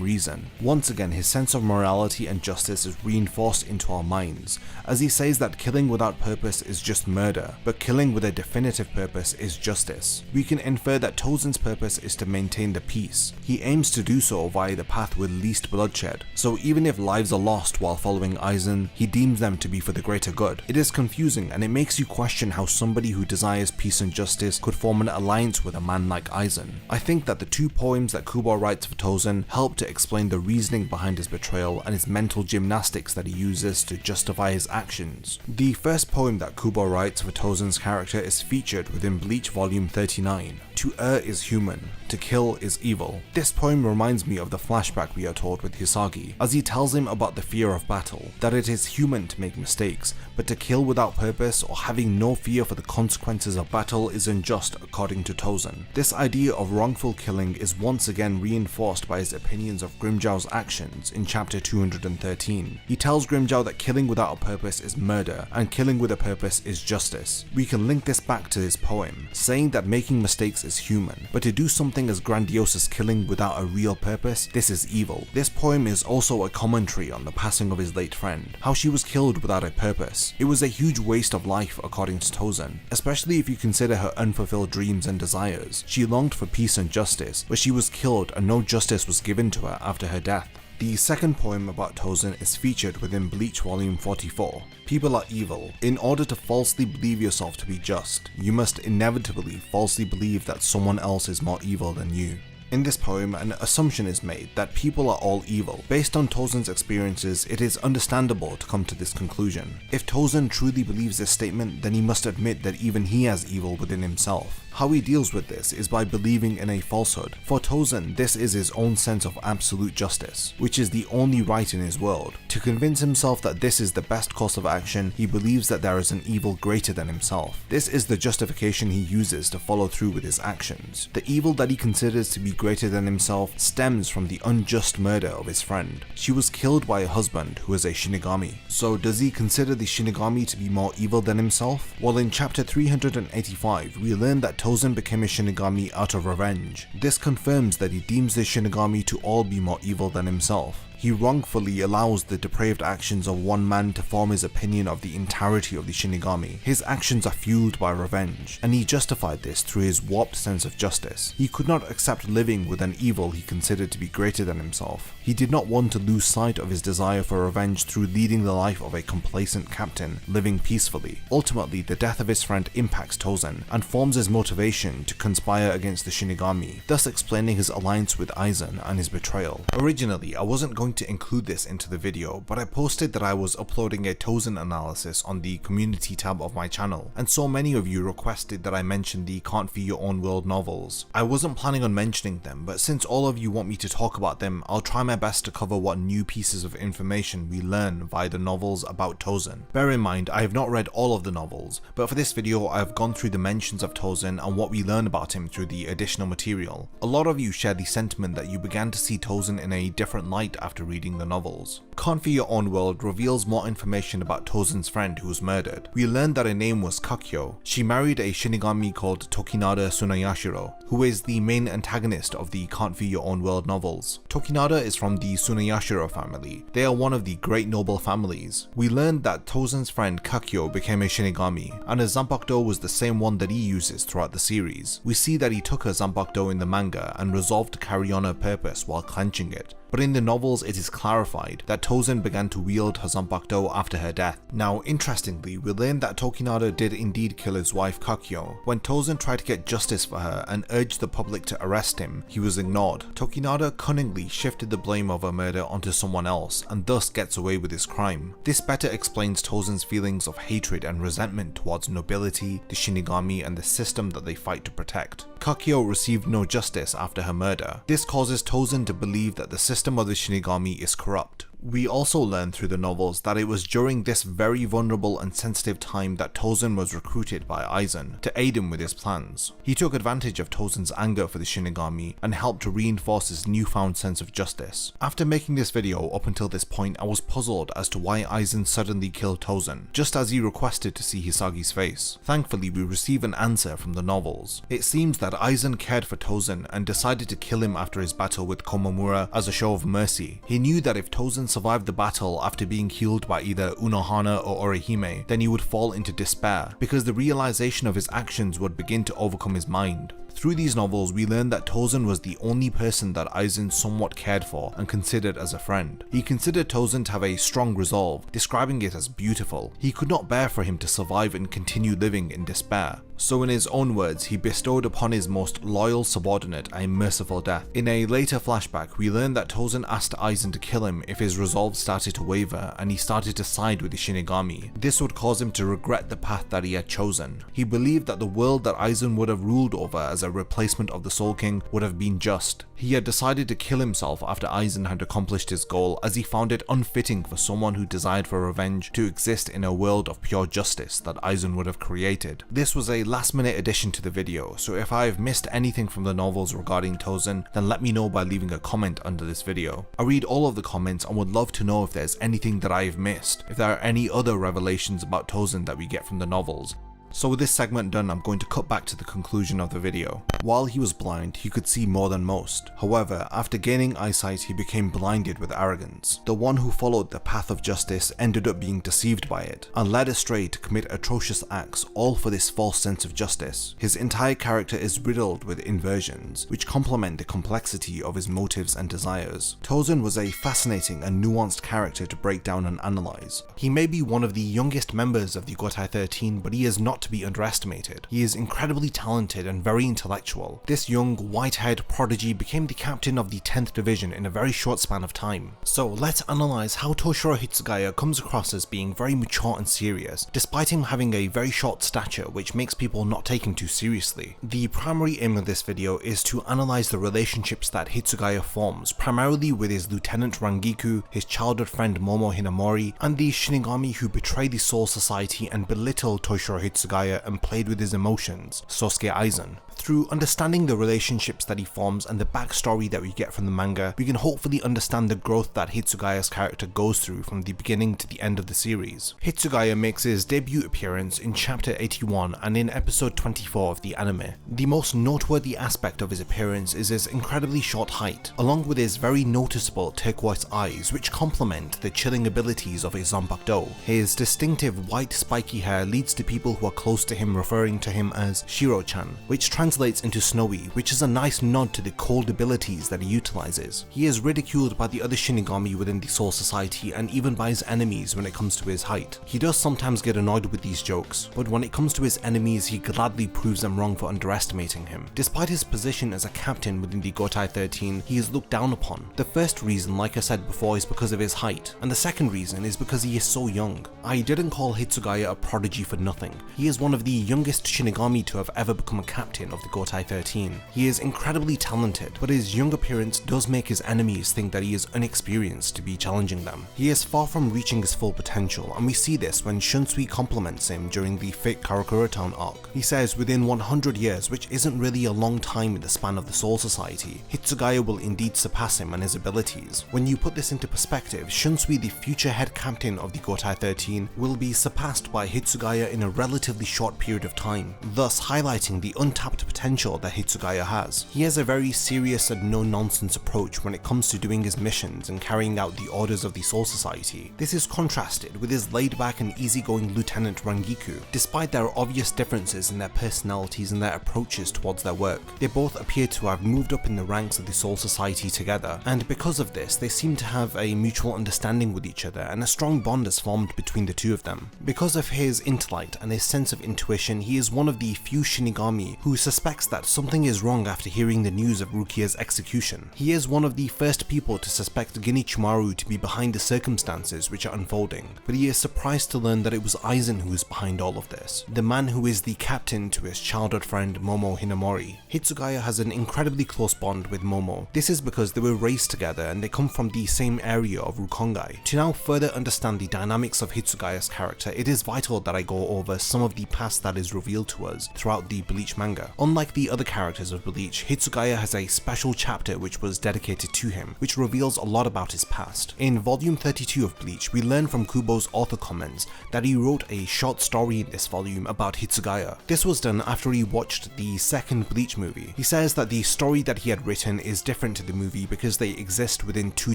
reason. Once again, his sense of morality and justice is reinforced into our minds, as he says that killing without purpose is just murder, but killing with a definitive purpose is justice. We can infer that Tosen's purpose is to maintain the peace. He aims to do so via the path with least bloodshed, so even if lives are lost while following Aizen, he deems them to be for the greater good. It is confusing, and it makes you question how somebody who desires peace and justice could form an alliance with a man like Aizen. I think that the 2 poems that Kubo writes for Tosen help to explain the reasoning behind his betrayal and his mental gymnastics that he uses to justify his actions. The first poem that Kubo writes for Tosen's character is featured within Bleach Volume 39. To err is human, to kill is evil. This poem reminds me of the flashback we are told with Hisagi, as he tells him about the fear of battle, that it is human to make mistakes, but to kill without purpose or having no fear for the consequences of battle is unjust according to Tosen. This idea of wrongful killing is once again reinforced by his opinions of Grimmjow's actions in chapter 213. He tells Grimmjow that killing without a purpose is murder, and killing with a purpose is justice. We can link this back to his poem, saying that making mistakes is human, but to do something as grandiose as killing without a real purpose, this is evil. This poem is also a commentary on the passing of his late friend, how she was killed without a purpose. It was a huge waste of life according to Tosen, especially if you consider her unfulfilled dreams and desires. She longed for peace and justice, but she was killed and no justice was given to her after her death. The second poem about Tosen is featured within Bleach Volume 44. People are evil. In order to falsely believe yourself to be just, you must inevitably falsely believe that someone else is more evil than you. In this poem, an assumption is made that people are all evil. Based on Tosen's experiences, it is understandable to come to this conclusion. If Tosen truly believes this statement, then he must admit that even he has evil within himself. How he deals with this is by believing in a falsehood. For Tosen, this is his own sense of absolute justice, which is the only right in his world. To convince himself that this is the best course of action, he believes that there is an evil greater than himself. This is the justification he uses to follow through with his actions. The evil that he considers to be greater than himself stems from the unjust murder of his friend. She was killed by a husband who is a Shinigami. So does he consider the Shinigami to be more evil than himself? Well, in chapter 385, we learn that Tosen became a Shinigami out of revenge. This confirms that he deems the Shinigami to all be more evil than himself. He wrongfully allows the depraved actions of one man to form his opinion of the entirety of the Shinigami. His actions are fueled by revenge, and he justified this through his warped sense of justice. He could not accept living with an evil he considered to be greater than himself. He did not want to lose sight of his desire for revenge through leading the life of a complacent captain, living peacefully. Ultimately, the death of his friend impacts Tosen, and forms his motivation to conspire against the Shinigami, thus explaining his alliance with Aizen and his betrayal. Originally, I wasn't going to include this into the video, but I posted that I was uploading a Tosen analysis on the community tab of my channel, and so many of you requested that I mention the Can't Feed Your Own World novels. I wasn't planning on mentioning them, but since all of you want me to talk about them, I'll try my best to cover what new pieces of information we learn via the novels about Tosen. Bear in mind, I have not read all of the novels, but for this video I have gone through the mentions of Tosen and what we learn about him through the additional material. A lot of you share the sentiment that you began to see Tosen in a different light after reading the novels. Can't Feed Your Own World reveals more information about Tosen's friend who was murdered. We learned that her name was Kakyo. She married a Shinigami called Tokinada Tsunayashiro, who is the main antagonist of the Can't Feed Your Own World novels. Tokinada is from the Tsunayashiro family. They are one of the great noble families. We learned that Tosen's friend Kakyo became a Shinigami, and her Zanpakuto was the same one that he uses throughout the series. We see that he took her Zanpakuto in the manga and resolved to carry on her purpose while clenching it. But in the novels it is clarified that Tosen began to wield her Zanpakuto after her death. Now interestingly, we learn that Tokinada did indeed kill his wife Kakyo. When Tosen tried to get justice for her and urged the public to arrest him, he was ignored. Tokinada cunningly shifted the blame of her murder onto someone else and thus gets away with his crime. This better explains Tosen's feelings of hatred and resentment towards nobility, the Shinigami, and the system that they fight to protect. Kakyo received no justice after her murder. This causes Tosen to believe that the system of the Shinigami is corrupt. We also learn through the novels that it was during this very vulnerable and sensitive time that Tosen was recruited by Aizen to aid him with his plans. He took advantage of Tosen's anger for the Shinigami and helped to reinforce his newfound sense of justice. After making this video up until this point, I was puzzled as to why Aizen suddenly killed Tosen, just as he requested to see Hisagi's face. Thankfully, we receive an answer from the novels. It seems that Aizen cared for Tosen and decided to kill him after his battle with Komamura as a show of mercy. He knew that if Tosen survived the battle after being healed by either Unohana or Orihime, then he would fall into despair, because the realization of his actions would begin to overcome his mind. Through these novels, we learn that Tosen was the only person that Aizen somewhat cared for and considered as a friend. He considered Tosen to have a strong resolve, describing it as beautiful. He could not bear for him to survive and continue living in despair. So in his own words, he bestowed upon his most loyal subordinate a merciful death. In a later flashback, we learn that Tosen asked Aizen to kill him if his resolve started to waver and he started to side with the Shinigami. This would cause him to regret the path that he had chosen. He believed that the world that Aizen would have ruled over as a replacement of the Soul King would have been just. He had decided to kill himself after Aizen had accomplished his goal, as he found it unfitting for someone who desired for revenge to exist in a world of pure justice that Aizen would have created. This was a last-minute addition to the video, so if I have missed anything from the novels regarding Tosen, then let me know by leaving a comment under this video. I read all of the comments and would love to know if there's anything that I have missed, if there are any other revelations about Tosen that we get from the novels. So with this segment done, I'm going to cut back to the conclusion of the video. While he was blind, he could see more than most. However, after gaining eyesight, he became blinded with arrogance. The one who followed the path of justice ended up being deceived by it, and led astray to commit atrocious acts, all for this false sense of justice. His entire character is riddled with inversions, which complement the complexity of his motives and desires. Tosen was a fascinating and nuanced character to break down and analyze. He may be one of the youngest members of the Gotei 13, but he is not to be underestimated. He is incredibly talented and very intellectual. This young, white-haired prodigy became the captain of the 10th Division in a very short span of time. So let's analyze how Toshiro Hitsugaya comes across as being very mature and serious, despite him having a very short stature, which makes people not take him too seriously. The primary aim of this video is to analyze the relationships that Hitsugaya forms, primarily with his Lieutenant Rangiku, his childhood friend Momo Hinamori, and the Shinigami who betray the Soul Society and belittle Toshiro Hitsugaya and played with his emotions, Sosuke Aizen. Through understanding the relationships that he forms and the backstory that we get from the manga, we can hopefully understand the growth that Hitsugaya's character goes through from the beginning to the end of the series. Hitsugaya makes his debut appearance in chapter 81 and in episode 24 of the anime. The most noteworthy aspect of his appearance is his incredibly short height, along with his very noticeable turquoise eyes which complement the chilling abilities of his zanpakuto. His distinctive white spiky hair leads to people who are close to him referring to him as Shiro-chan, which translates into snowy, which is a nice nod to the cold abilities that he utilizes. He is ridiculed by the other Shinigami within the Soul Society and even by his enemies when it comes to his height. He does sometimes get annoyed with these jokes, but when it comes to his enemies he gladly proves them wrong for underestimating him. Despite his position as a captain within the Gotei 13, he is looked down upon. The first reason, like I said before, is because of his height, and the second reason is because he is so young. I didn't call Hitsugaya a prodigy for nothing. He is one of the youngest Shinigami to have ever become a captain of the Gotei 13. He is incredibly talented, but his young appearance does make his enemies think that he is inexperienced to be challenging them. He is far from reaching his full potential, and we see this when Shunsui compliments him during the Fate Karakura Town arc. He says within 100 years, which isn't really a long time in the span of the Soul Society, Hitsugaya will indeed surpass him and his abilities. When you put this into perspective, Shunsui, the future head captain of the Gotei 13, will be surpassed by Hitsugaya in a relatively short period of time, thus highlighting the untapped potential that Hitsugaya has. He has a very serious and no-nonsense approach when it comes to doing his missions and carrying out the orders of the Soul Society. This is contrasted with his laid-back and easygoing Lieutenant Rangiku. Despite their obvious differences in their personalities and their approaches towards their work, they both appear to have moved up in the ranks of the Soul Society together, and because of this they seem to have a mutual understanding with each other and a strong bond is formed between the two of them. Because of his intellect and his sense of intuition, he is one of the few Shinigami who suspects that something is wrong after hearing the news of Rukia's execution. He is one of the first people to suspect Gin Ichimaru to be behind the circumstances which are unfolding, but he is surprised to learn that it was Aizen who is behind all of this, the man who is the captain to his childhood friend Momo Hinamori. Hitsugaya has an incredibly close bond with Momo. This is because they were raised together and they come from the same area of Rukongai. To now further understand the dynamics of Hitsugaya's character, it is vital that I go over some of the past that is revealed to us throughout the Bleach manga. Unlike the other characters of Bleach, Hitsugaya has a special chapter which was dedicated to him, which reveals a lot about his past. In volume 32 of Bleach, we learn from Kubo's author comments that he wrote a short story in this volume about Hitsugaya. This was done after he watched the second Bleach movie. He says that the story that he had written is different to the movie because they exist within two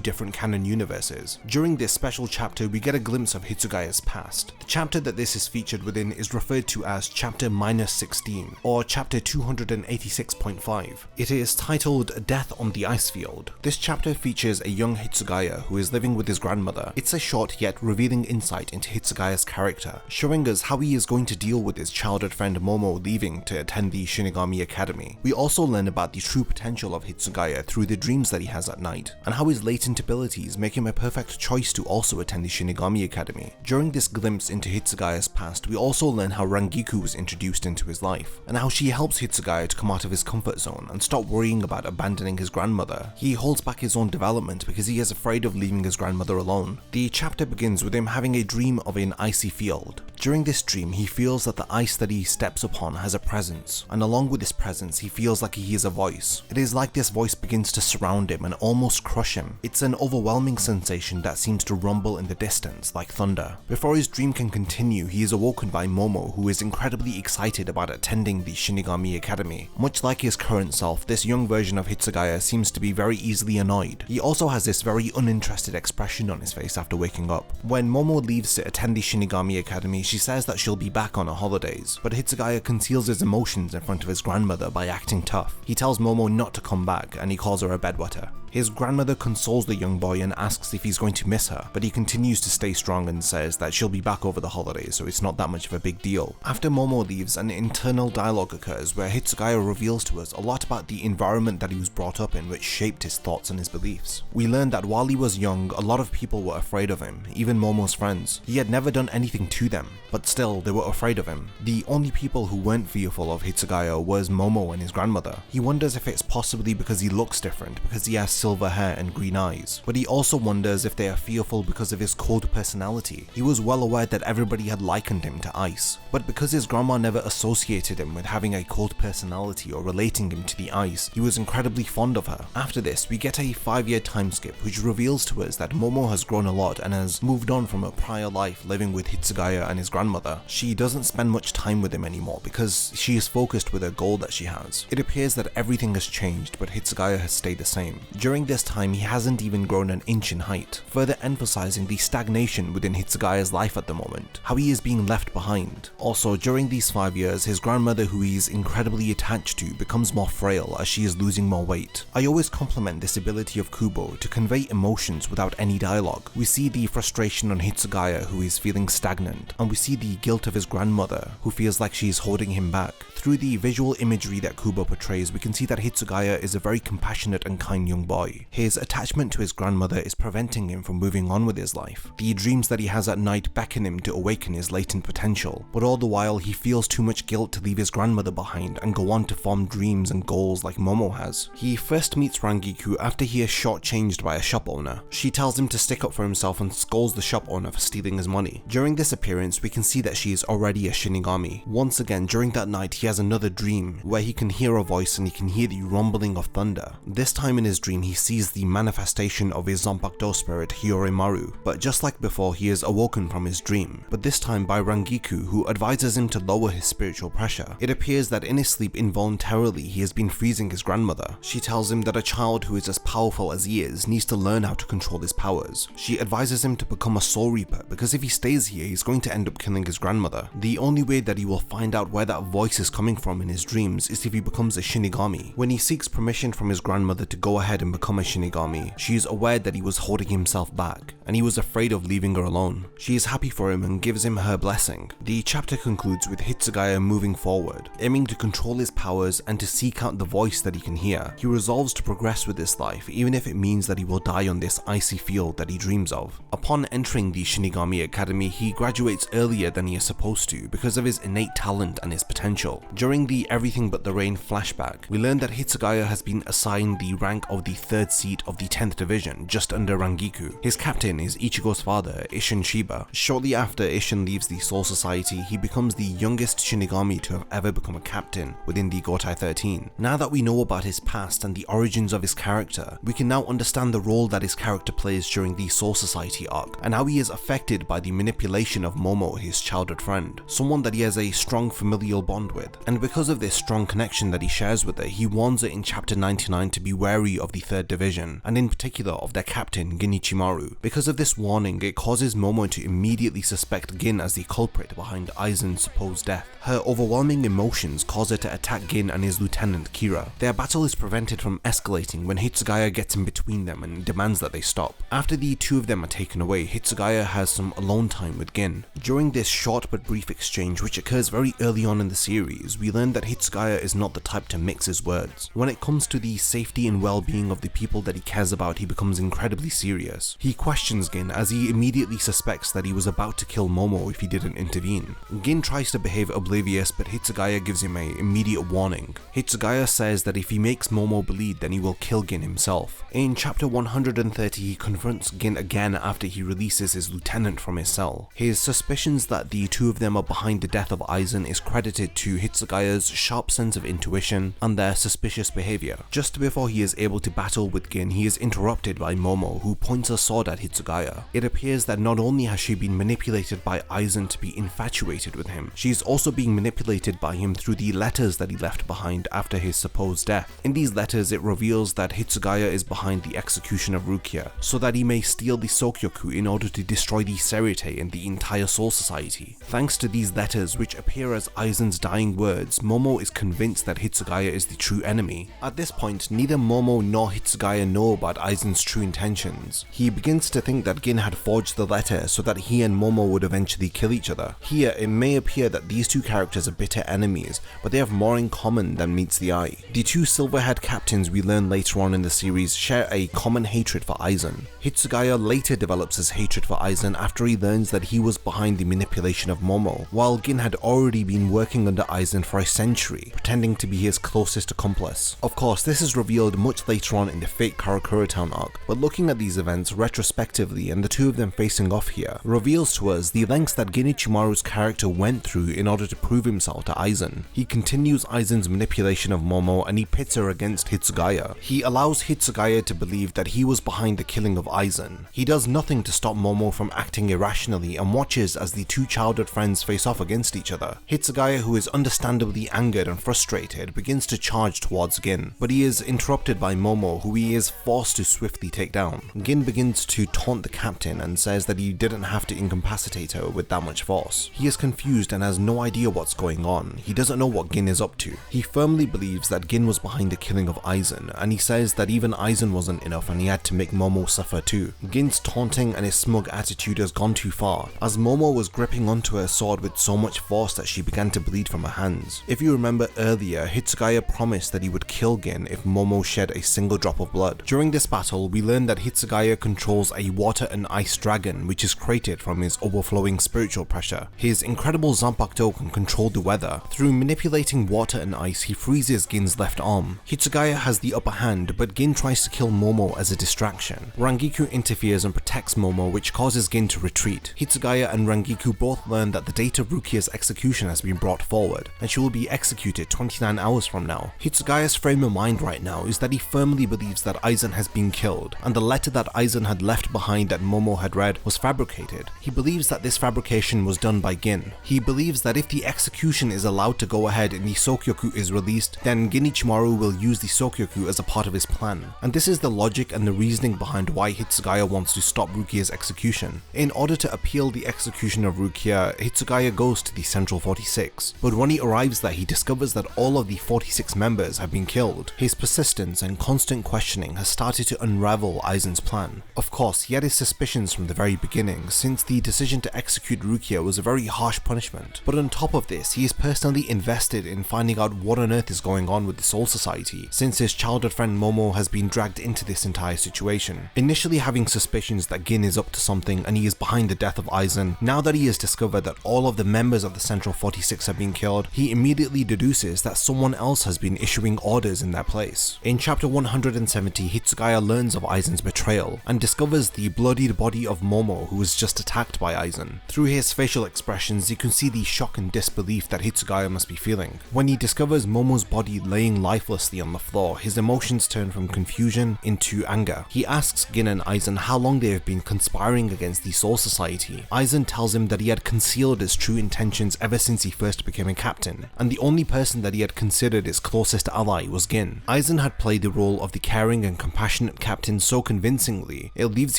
different canon universes. During this special chapter, we get a glimpse of Hitsugaya's past. The chapter that this is featured within is referred to as chapter -16, or chapter 286.5. It is titled Death on the Ice Field. This chapter features a young Hitsugaya who is living with his grandmother. It's a short yet revealing insight into Hitsugaya's character, showing us how he is going to deal with his childhood friend Momo leaving to attend the Shinigami Academy. We also learn about the true potential of Hitsugaya through the dreams that he has at night, and how his latent abilities make him a perfect choice to also attend the Shinigami Academy. During this glimpse into Hitsugaya's past, we also learn how Rangiku was introduced into his life, and how she helps Hitsugaya to come out of his comfort zone and stop worrying about abandoning his grandmother. He holds back his own development because he is afraid of leaving his grandmother alone. The chapter begins with him having a dream of an icy field. During this dream, he feels that the ice that he steps upon has a presence, and along with this presence, he feels like he hears a voice. It is like this voice begins to surround him and almost crush him. It's an overwhelming sensation that seems to rumble in the distance like thunder. Before his dream can continue, he is awoken by Momo, who is incredibly excited about attending the Shinigami Academy. Much like his current self, this young version of Hitsugaya seems to be very easily annoyed. He also has this very uninterested expression on his face after waking up. When Momo leaves to attend the Shinigami Academy, she says that she'll be back on her holidays, but Hitsugaya conceals his emotions in front of his grandmother by acting tough. He tells Momo not to come back, and he calls her a bedwetter. His grandmother consoles the young boy and asks if he's going to miss her, but he continues to stay strong and says that she'll be back over the holidays, so it's not that much of a big deal. After Momo leaves, an internal dialogue occurs where Hitsugaya reveals to us a lot about the environment that he was brought up in, which shaped his thoughts and his beliefs. We learn that while he was young, a lot of people were afraid of him, even Momo's friends. He had never done anything to them, but still they were afraid of him. The only people who weren't fearful of Hitsugaya was Momo and his grandmother. He wonders if it's possibly because he looks different, because he has silver hair and green eyes, but he also wonders if they are fearful because of his cold personality. He was well aware that everybody had likened him to ice, but because his grandma never associated him with having a cold cult personality or relating him to the ice, he was incredibly fond of her. After this, we get a 5-year time skip which reveals to us that Momo has grown a lot and has moved on from her prior life living with Hitsugaya and his grandmother. She doesn't spend much time with him anymore because she is focused with a goal that she has. It appears that everything has changed, but Hitsugaya has stayed the same. During this time, he hasn't even grown an inch in height, further emphasizing the stagnation within Hitsugaya's life at the moment, how he is being left behind. Also, during these 5 years, his grandmother, who he is incredibly attached to, becomes more frail as she is losing more weight. I always compliment this ability of Kubo to convey emotions without any dialogue. We see the frustration on Hitsugaya, who is feeling stagnant, and we see the guilt of his grandmother, who feels like she is holding him back. Through the visual imagery that Kubo portrays, we can see that Hitsugaya is a very compassionate and kind young boy. His attachment to his grandmother is preventing him from moving on with his life. The dreams that he has at night beckon him to awaken his latent potential, but all the while he feels too much guilt to leave his grandmother behind and go on to form dreams and goals like Momo has. He first meets Rangiku after he is shortchanged by a shop owner. She tells him to stick up for himself and scolds the shop owner for stealing his money. During this appearance, we can see that she is already a Shinigami. Once again, during that night, he has another dream where he can hear a voice and he can hear the rumbling of thunder. This time in his dream, he sees the manifestation of his Zanpakuto spirit Hiyorimaru, but just like before, he is awoken from his dream, but this time by Rangiku, who advises him to lower his spiritual pressure. It appears that in his sleep, involuntarily, he has been freezing his grandmother. She tells him that a child who is as powerful as he is needs to learn how to control his powers. She advises him to become a Soul Reaper because if he stays here, he's going to end up killing his grandmother. The only way that he will find out where that voice is coming from in his dreams is if he becomes a Shinigami. When he seeks permission from his grandmother to go ahead and become a Shinigami, she is aware that he was holding himself back, and he was afraid of leaving her alone. She is happy for him and gives him her blessing. The chapter concludes with Hitsugaya moving forward, aiming to control his powers and to seek out the voice that he can hear. He resolves to progress with his life, even if it means that he will die on this icy field that he dreams of. Upon entering the Shinigami Academy, he graduates earlier than he is supposed to because of his innate talent and his potential. During the Everything But the Rain flashback, we learn that Hitsugaya has been assigned the rank of the 3rd seat of the 10th division, just under Rangiku. His captain is Ichigo's father, Isshin Shiba. Shortly after Isshin leaves the Soul Society, he becomes the youngest Shinigami to have ever become a captain within the Gotei 13. Now that we know about his past and the origins of his character, we can now understand the role that his character plays during the Soul Society arc, and how he is affected by the manipulation of Momo, his childhood friend, someone that he has a strong familial bond with. And because of this strong connection that he shares with her, he warns her in chapter 99 to be wary of the 3rd division, and in particular of their captain, Gin Ichimaru. Because of this warning, it causes Momo to immediately suspect Gin as the culprit behind Aizen's supposed death. Her overwhelming emotions cause her to attack Gin and his lieutenant Kira. Their battle is prevented from escalating when Hitsugaya gets in between them and demands that they stop. After the two of them are taken away, Hitsugaya has some alone time with Gin. During this short but brief exchange, which occurs very early on in the series, we learn that Hitsugaya is not the type to mix his words. When it comes to the safety and well-being of the people that he cares about, he becomes incredibly serious. He questions Gin as he immediately suspects that he was about to kill Momo if he didn't intervene. Gin tries to behave oblivious, but Hitsugaya gives him an immediate warning. Hitsugaya says that if he makes Momo bleed, then he will kill Gin himself. In chapter 130, he confronts Gin again after he releases his lieutenant from his cell. His suspicions that the two of them are behind the death of Aizen is credited to Hitsugaya's sharp sense of intuition and their suspicious behavior. Just before he is able to battle with Gin, he is interrupted by Momo, who points a sword at Hitsugaya. It appears that not only has she been manipulated by Aizen to be infatuated with him, she is also being manipulated by him through the letters that he left behind after his supposed death. In these letters, it reveals that Hitsugaya is behind the execution of Rukia, so that he may steal the Sokyoku in order to destroy the Serite and the entire Soul Society. Thanks to these letters, which appear as Aizen's dying words, Momo is convinced that Hitsugaya is the true enemy. At this point, neither Momo nor Hitsugaya know about Aizen's true intentions. He begins to think that Gin had forged the letter so that he and Momo would eventually kill each other. Here, it may appear that these two characters are bitter enemies, but they have more in common than meets the eye. The two silver-haired captains we learn later on in the series share a common hatred for Aizen. Hitsugaya later develops his hatred for Aizen after he learns that he was behind the manipulation of Momo, while Gin had already been working under Aizen for a century, pretending to be his closest accomplice. Of course, this is revealed much later on in the Fate Karakura Town arc, but looking at these events retrospectively and the two of them facing off here, reveals to us the lengths that Gin Ichimaru's character went through in order to prove himself to Aizen. He continues Aizen's manipulation of Momo and he pits her against Hitsugaya. He allows Hitsugaya to believe that he was behind the killing of Aizen. He does nothing to stop Momo from acting irrationally and watches as the two childhood friends face off against each other. Hitsugaya, who is understandably angered and frustrated, begins to charge towards Gin, but he is interrupted by Momo, who he is forced to swiftly take down. Gin begins to taunt the captain and says that he didn't have to incapacitate her with that much force. He is confused and has no idea what's going on. He doesn't know what Gin is up to. He firmly believes that Gin was behind the killing of Aizen, and he says that even Aizen wasn't enough and he had to make Momo suffer too. Gin's taunting and his smug attitude has gone too far, as Momo was gripping onto her sword with so much force that she began to bleed from her hands. If you remember earlier, Hitsugaya promised that he would kill Gin if Momo shed a single drop of blood. During this battle, we learn that Hitsugaya controls a water and ice dragon which is created from his overflowing spiritual pressure. His incredible Zanpakuto can control the weather. Through manipulating water and ice, he freezes Gin's left arm. Hitsugaya has the upper hand, but Gin tries to kill Momo as a distraction. Rangiku interferes and protects Momo, which causes Gin to retreat. Hitsugaya and Rangiku both learn that the date of Rukia's execution has been brought forward, and she will be executed 29 hours from now. Hitsugaya's frame of mind right now is that he firmly believes that Aizen has been killed, and the letter that Aizen had left behind that Momo had read was fabricated. He believes that this fabrication was done by Gin. He believes that if the execution is allowed to go ahead and the Sokyoku is released, then Gin Ichimaru will use the Sokyoku as a part of his plan. And this is the logic and the reasoning behind why Hitsugaya wants to stop Rukia's execution. In order to appeal the execution of Rukia, Hitsugaya goes to the Central 46, but when he arrives there he discovers that all of the 46 members have been killed. His persistence and constant questioning has started to unravel Aizen's plan. Of course, he had his suspicions from the very beginning, since the decision to execute Rukia was a very harsh punishment. But on top of this, he is personally invested in finding out what on earth is going on with the Soul Society, since his childhood friend Momo has been dragged into this entire situation. Initially having suspicions that Gin is up to something and he is behind the death of Aizen, now that he has discovered that all of the members of the Central 46 have been killed, he immediately deduces that someone else has been issuing orders in their place. In chapter 170, Hitsugaya learns of Aizen's betrayal and discovers the bloodied body of Momo, who was just attacked by Aizen. Through his facial expressions, you can see the shock and disbelief that Hitsugaya must be feeling. When he discovers Momo's body laying lifelessly on the floor, his emotions turn from confusion into anger. He asks Gin and Aizen how long they have been conspiring against the Soul Society. Aizen tells him that he had concealed his true intentions ever since he first became a captain, and the only person that he had considered his closest ally was Gin. Aizen had played the role of the caring and compassionate captain so convincingly, it leaves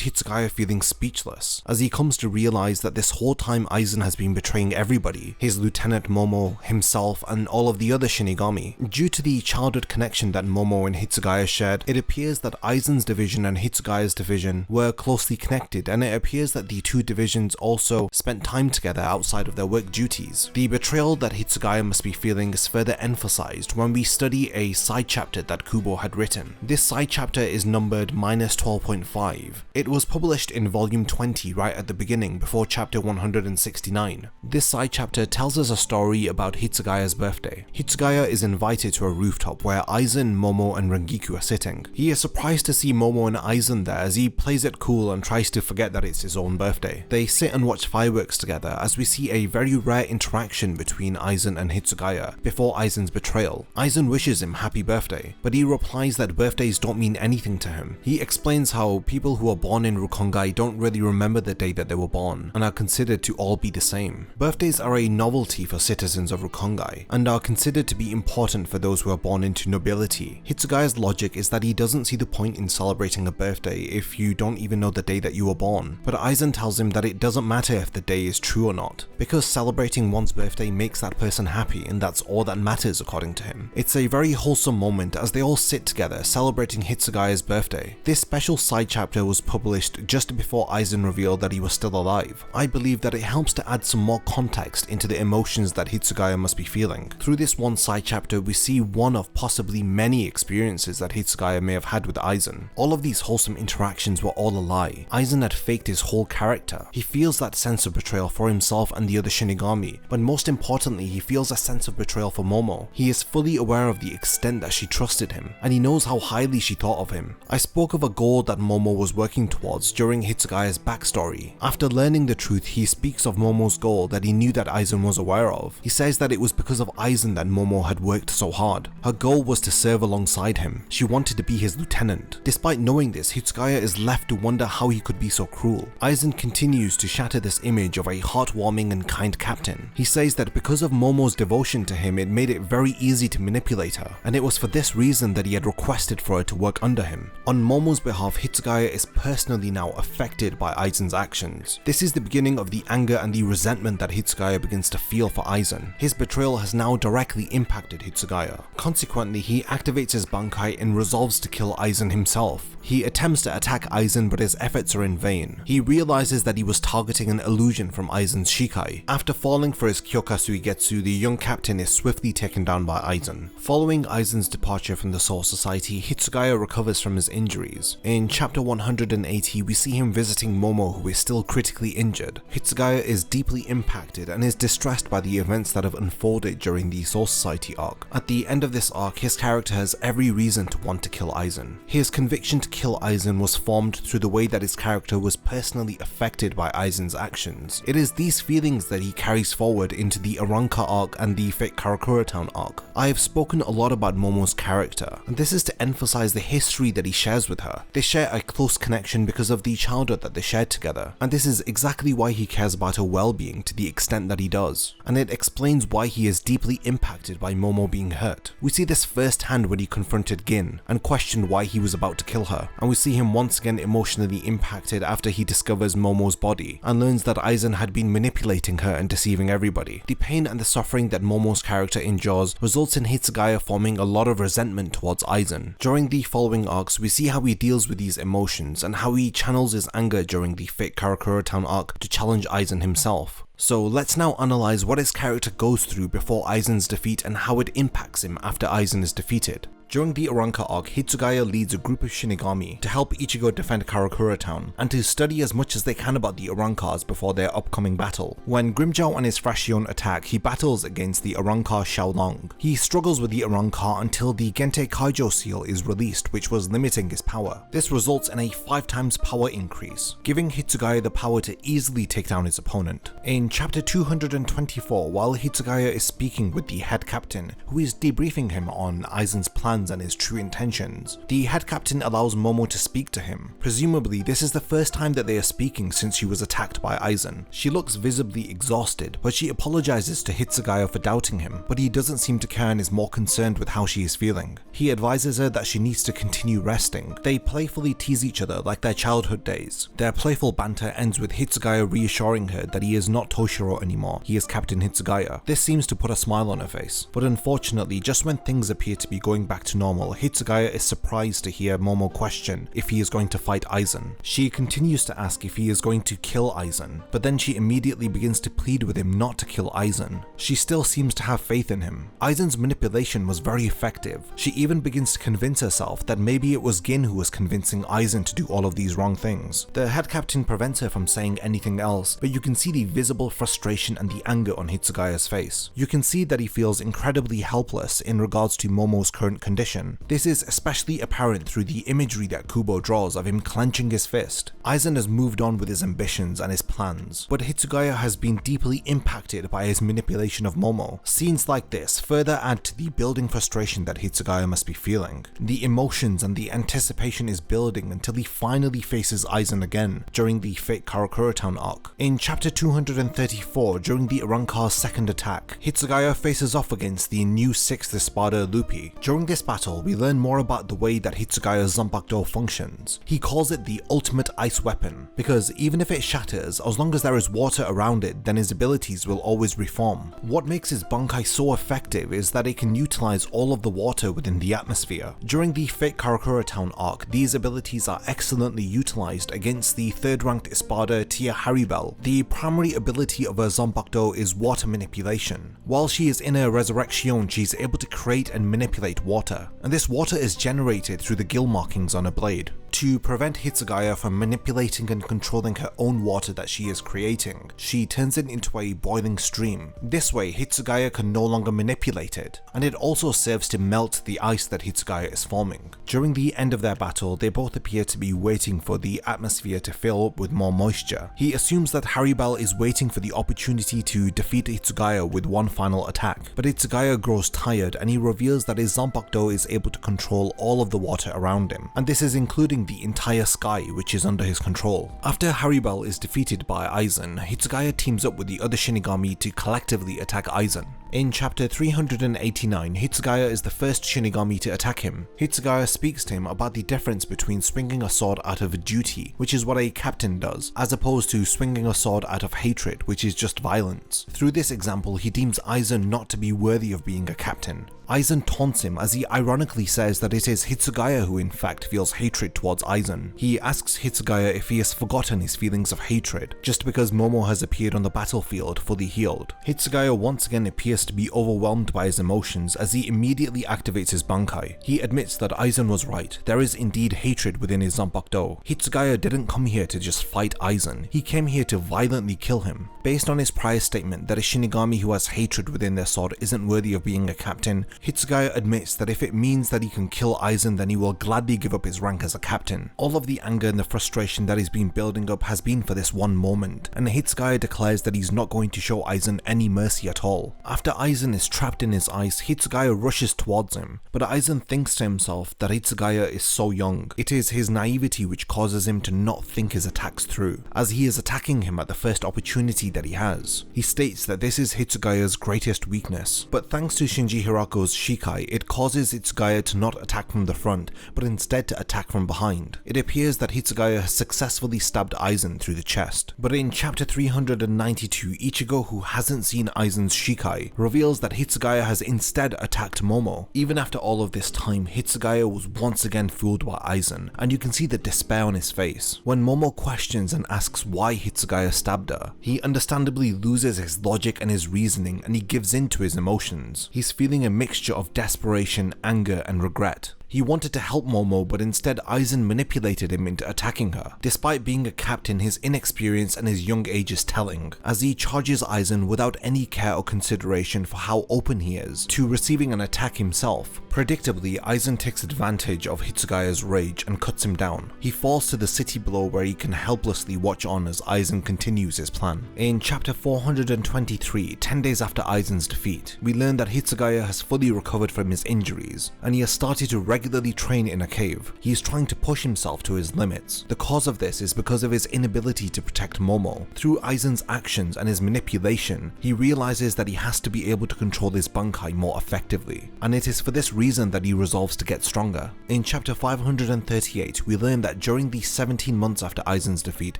Hitsugaya feeling speechless, as he comes to realize that this whole time Aizen has been betraying everybody, his lieutenant Momo, himself, and all of the other Shinigami. Due to the childhood connection that Momo and Hitsugaya shared, it appears that Aizen's division and Hitsugaya's division were closely connected, and it appears that the two divisions also spent time together outside of their work duties. The betrayal that Hitsugaya must be feeling is further emphasized when we study a side chapter that Kubo had written. This side chapter is numbered -12.5. It was published in volume 20 right at the beginning, before chapter 169. This side chapter tells us a story about Hitsugaya's birthday. Hitsugaya is invited to a rooftop where Aizen, Momo, and Rangiku are sitting. He is surprised to see Momo and Aizen there as he plays it cool and tries to forget that it's his own birthday. They sit and watch fireworks together as we see a very rare interaction between Aizen and Hitsugaya before Aizen's betrayal. Aizen wishes him happy birthday, but he replies that birthdays don't mean anything to him. He explains how people who are born in Rukongai don't really remember the day that they were born and are considered to all be the same. Birthdays are a novelty for citizens of Rukongai and are considered to be important for those who are born into nobility. Hitsugaya's logic is that he doesn't see the point in celebrating a birthday if you don't even know the day that you were born, but Aizen tells him that it doesn't matter if the day is true or not, because celebrating one's birthday makes that person happy and that's all that matters according to him. It's a very wholesome moment as they all sit together celebrating Hitsugaya's birthday. This special side chapter was published just before Aizen revealed that he was still alive. I believe that it helps to add some more context into the emotions that Hitsugaya must be feeling. Through this one side chapter, we see one of possibly many experiences that Hitsugaya may have had with Aizen. All of these wholesome interactions were all a lie. Aizen had faked his whole character. He feels that sense of betrayal for himself and the other Shinigami, but most importantly, he feels a sense of betrayal for Momo. He is fully aware of the extent that she trusted him, and he knows how highly she thought of him. I spoke of a goal that Momo was working towards during Hitsugaya's backstory. After learning the truth, he speaks of Momo's goal that he knew that Aizen was aware of. He says that it was because of of Aizen that Momo had worked so hard. Her goal was to serve alongside him. She wanted to be his lieutenant. Despite knowing this, Hitsugaya is left to wonder how he could be so cruel. Aizen continues to shatter this image of a heartwarming and kind captain. He says that because of Momo's devotion to him, it made it very easy to manipulate her, and it was for this reason that he had requested for her to work under him. On Momo's behalf, Hitsugaya is personally now affected by Aizen's actions. This is the beginning of the anger and the resentment that Hitsugaya begins to feel for Aizen. His betrayal has now directly impacted Hitsugaya. Consequently, he activates his Bankai and resolves to kill Aizen himself. He attempts to attack Aizen, but his efforts are in vain. He realizes that he was targeting an illusion from Aizen's Shikai. After falling for his Kyoka Suigetsu, the young captain is swiftly taken down by Aizen. Following Aizen's departure from the Soul Society, Hitsugaya recovers from his injuries. In chapter 180, we see him visiting Momo, who is still critically injured. Hitsugaya is deeply impacted and is distressed by the events that have unfolded during the Soul Society arc. At the end of this arc, his character has every reason to want to kill Aizen. His conviction to kill Aizen was formed through the way that his character was personally affected by Aizen's actions. It is these feelings that he carries forward into the Arrancar arc and the Fate Karakura Town arc. I have spoken a lot about Momo's character, and this is to emphasize the history that he shares with her. They share a close connection because of the childhood that they shared together, and this is exactly why he cares about her well-being to the extent that he does, and it explains why he is deeply impacted by Momo being hurt. We see this firsthand when he confronted Gin and questioned why he was about to kill her, and we see him once again emotionally impacted after he discovers Momo's body and learns that Aizen had been manipulating her and deceiving everybody. The pain and the suffering that Momo's character endures results in Hitsugaya forming a lot of resentment towards Aizen. During the following arcs, we see how he deals with these emotions and how he channels his anger during the Fate Karakura Town arc to challenge Aizen himself. So let's now analyze what his character goes through before Aizen's defeat and how it impacts him after Aizen is defeated. During the Arrancar arc, Hitsugaya leads a group of Shinigami to help Ichigo defend Karakura Town and to study as much as they can about the Arrancars before their upcoming battle. When Grimmjow and his Fracción attack, he battles against the Arrancar Xiaolong. He struggles with the Arrancar until the Gentei Kaijo seal is released, which was limiting his power. This results in a 5 times power increase, giving Hitsugaya the power to easily take down his opponent. In chapter 224, while Hitsugaya is speaking with the head captain, who is debriefing him on Aizen's plans and his true intentions, the head captain allows Momo to speak to him. Presumably, this is the first time that they are speaking since she was attacked by Aizen. She looks visibly exhausted, but she apologizes to Hitsugaya for doubting him, but he doesn't seem to care and is more concerned with how she is feeling. He advises her that she needs to continue resting. They playfully tease each other like their childhood days. Their playful banter ends with Hitsugaya reassuring her that he is not Toshiro anymore, he is Captain Hitsugaya. This seems to put a smile on her face, but unfortunately, just when things appear to be going back to normal, Hitsugaya is surprised to hear Momo question if he is going to fight Aizen. She continues to ask if he is going to kill Aizen, but then she immediately begins to plead with him not to kill Aizen. She still seems to have faith in him. Aizen's manipulation was very effective. She even begins to convince herself that maybe it was Gin who was convincing Aizen to do all of these wrong things. The head captain prevents her from saying anything else, but you can see the visible frustration and the anger on Hitsugaya's face. You can see that he feels incredibly helpless in regards to Momo's current condition. This is especially apparent through the imagery that Kubo draws of him clenching his fist. Aizen has moved on with his ambitions and his plans, but Hitsugaya has been deeply impacted by his manipulation of Momo. Scenes like this further add to the building frustration that Hitsugaya must be feeling. The emotions and the anticipation is building until he finally faces Aizen again during the Fate Karakura Town arc. In chapter 234, during the Arrancar's second attack, Hitsugaya faces off against the new 6th Espada Lupi. During this battle, we learn more about the way that Hitsugaya's Zanpakuto functions. He calls it the ultimate ice weapon, because even if it shatters, as long as there is water around it, then his abilities will always reform. What makes his Bankai so effective is that it can utilize all of the water within the atmosphere. During the Fate Karakura Town arc, these abilities are excellently utilized against the 3rd ranked Espada Tia Haribel. The primary ability of her Zanpakuto is water manipulation. While she is in her Resurrection, she is able to create and manipulate water, and this water is generated through the gill markings on her blade. to prevent Hitsugaya from manipulating and controlling her own water that she is creating, she turns it into a boiling stream. This way, Hitsugaya can no longer manipulate it, and it also serves to melt the ice that Hitsugaya is forming. During the end of their battle, they both appear to be waiting for the atmosphere to fill up with more moisture. He assumes that Haribel is waiting for the opportunity to defeat Hitsugaya with one final attack, but Hitsugaya grows tired and he reveals that his Zanpakuto is able to control all of the water around him, and this is including the entire sky which is under his control. After Haribel is defeated by Aizen, Hitsugaya teams up with the other Shinigami to collectively attack Aizen. In chapter 389, Hitsugaya is the first Shinigami to attack him. Hitsugaya speaks to him about the difference between swinging a sword out of duty, which is what a captain does, as opposed to swinging a sword out of hatred, which is just violence. Through this example, he deems Aizen not to be worthy of being a captain. Aizen taunts him as he ironically says that it is Hitsugaya who in fact feels hatred towards Aizen. He asks Hitsugaya if he has forgotten his feelings of hatred, just because Momo has appeared on the battlefield fully healed. Hitsugaya once again appears to be overwhelmed by his emotions as he immediately activates his Bankai. He admits that Aizen was right, there is indeed hatred within his Zanpakuto. Hitsugaya didn't come here to just fight Aizen, he came here to violently kill him. Based on his prior statement that a Shinigami who has hatred within their sword isn't worthy of being a captain, Hitsugaya admits that if it means that he can kill Aizen, then he will gladly give up his rank as a captain. All of the anger and the frustration that he's been building up has been for this one moment, and Hitsugaya declares that he's not going to show Aizen any mercy at all. After Aizen is trapped in his ice, Hitsugaya rushes towards him, but Aizen thinks to himself that Hitsugaya is so young. It is his naivety which causes him to not think his attacks through, as he is attacking him at the first opportunity that he has. He states that this is Hitsugaya's greatest weakness, but thanks to Shinji Hirako's Shikai, it causes Hitsugaya to not attack from the front, but instead to attack from behind. It appears that Hitsugaya has successfully stabbed Aizen through the chest, but in chapter 392, Ichigo, who hasn't seen Aizen's Shikai, reveals that Hitsugaya has instead attacked Momo. Even after all of this time, Hitsugaya was once again fooled by Aizen, and you can see the despair on his face. When Momo questions and asks why Hitsugaya stabbed her, he understandably loses his logic and his reasoning, and he gives in to his emotions. He's feeling a mixture of desperation, anger, and regret. He wanted to help Momo, but instead Aizen manipulated him into attacking her. Despite being a captain, his inexperience and his young age is telling, as he charges Aizen without any care or consideration for how open he is to receiving an attack himself. Predictably, Aizen takes advantage of Hitsugaya's rage and cuts him down. He falls to the city below where he can helplessly watch on as Aizen continues his plan. In chapter 423, 10 days after Aizen's defeat, we learn that Hitsugaya has fully recovered from his injuries, and he has started to regularly train in a cave. He is trying to push himself to his limits. The cause of this is because of his inability to protect Momo. Through Aizen's actions and his manipulation, he realizes that he has to be able to control his Bankai more effectively, and it is for this reason that he resolves to get stronger. In chapter 538, we learn that during the 17 months after Aizen's defeat,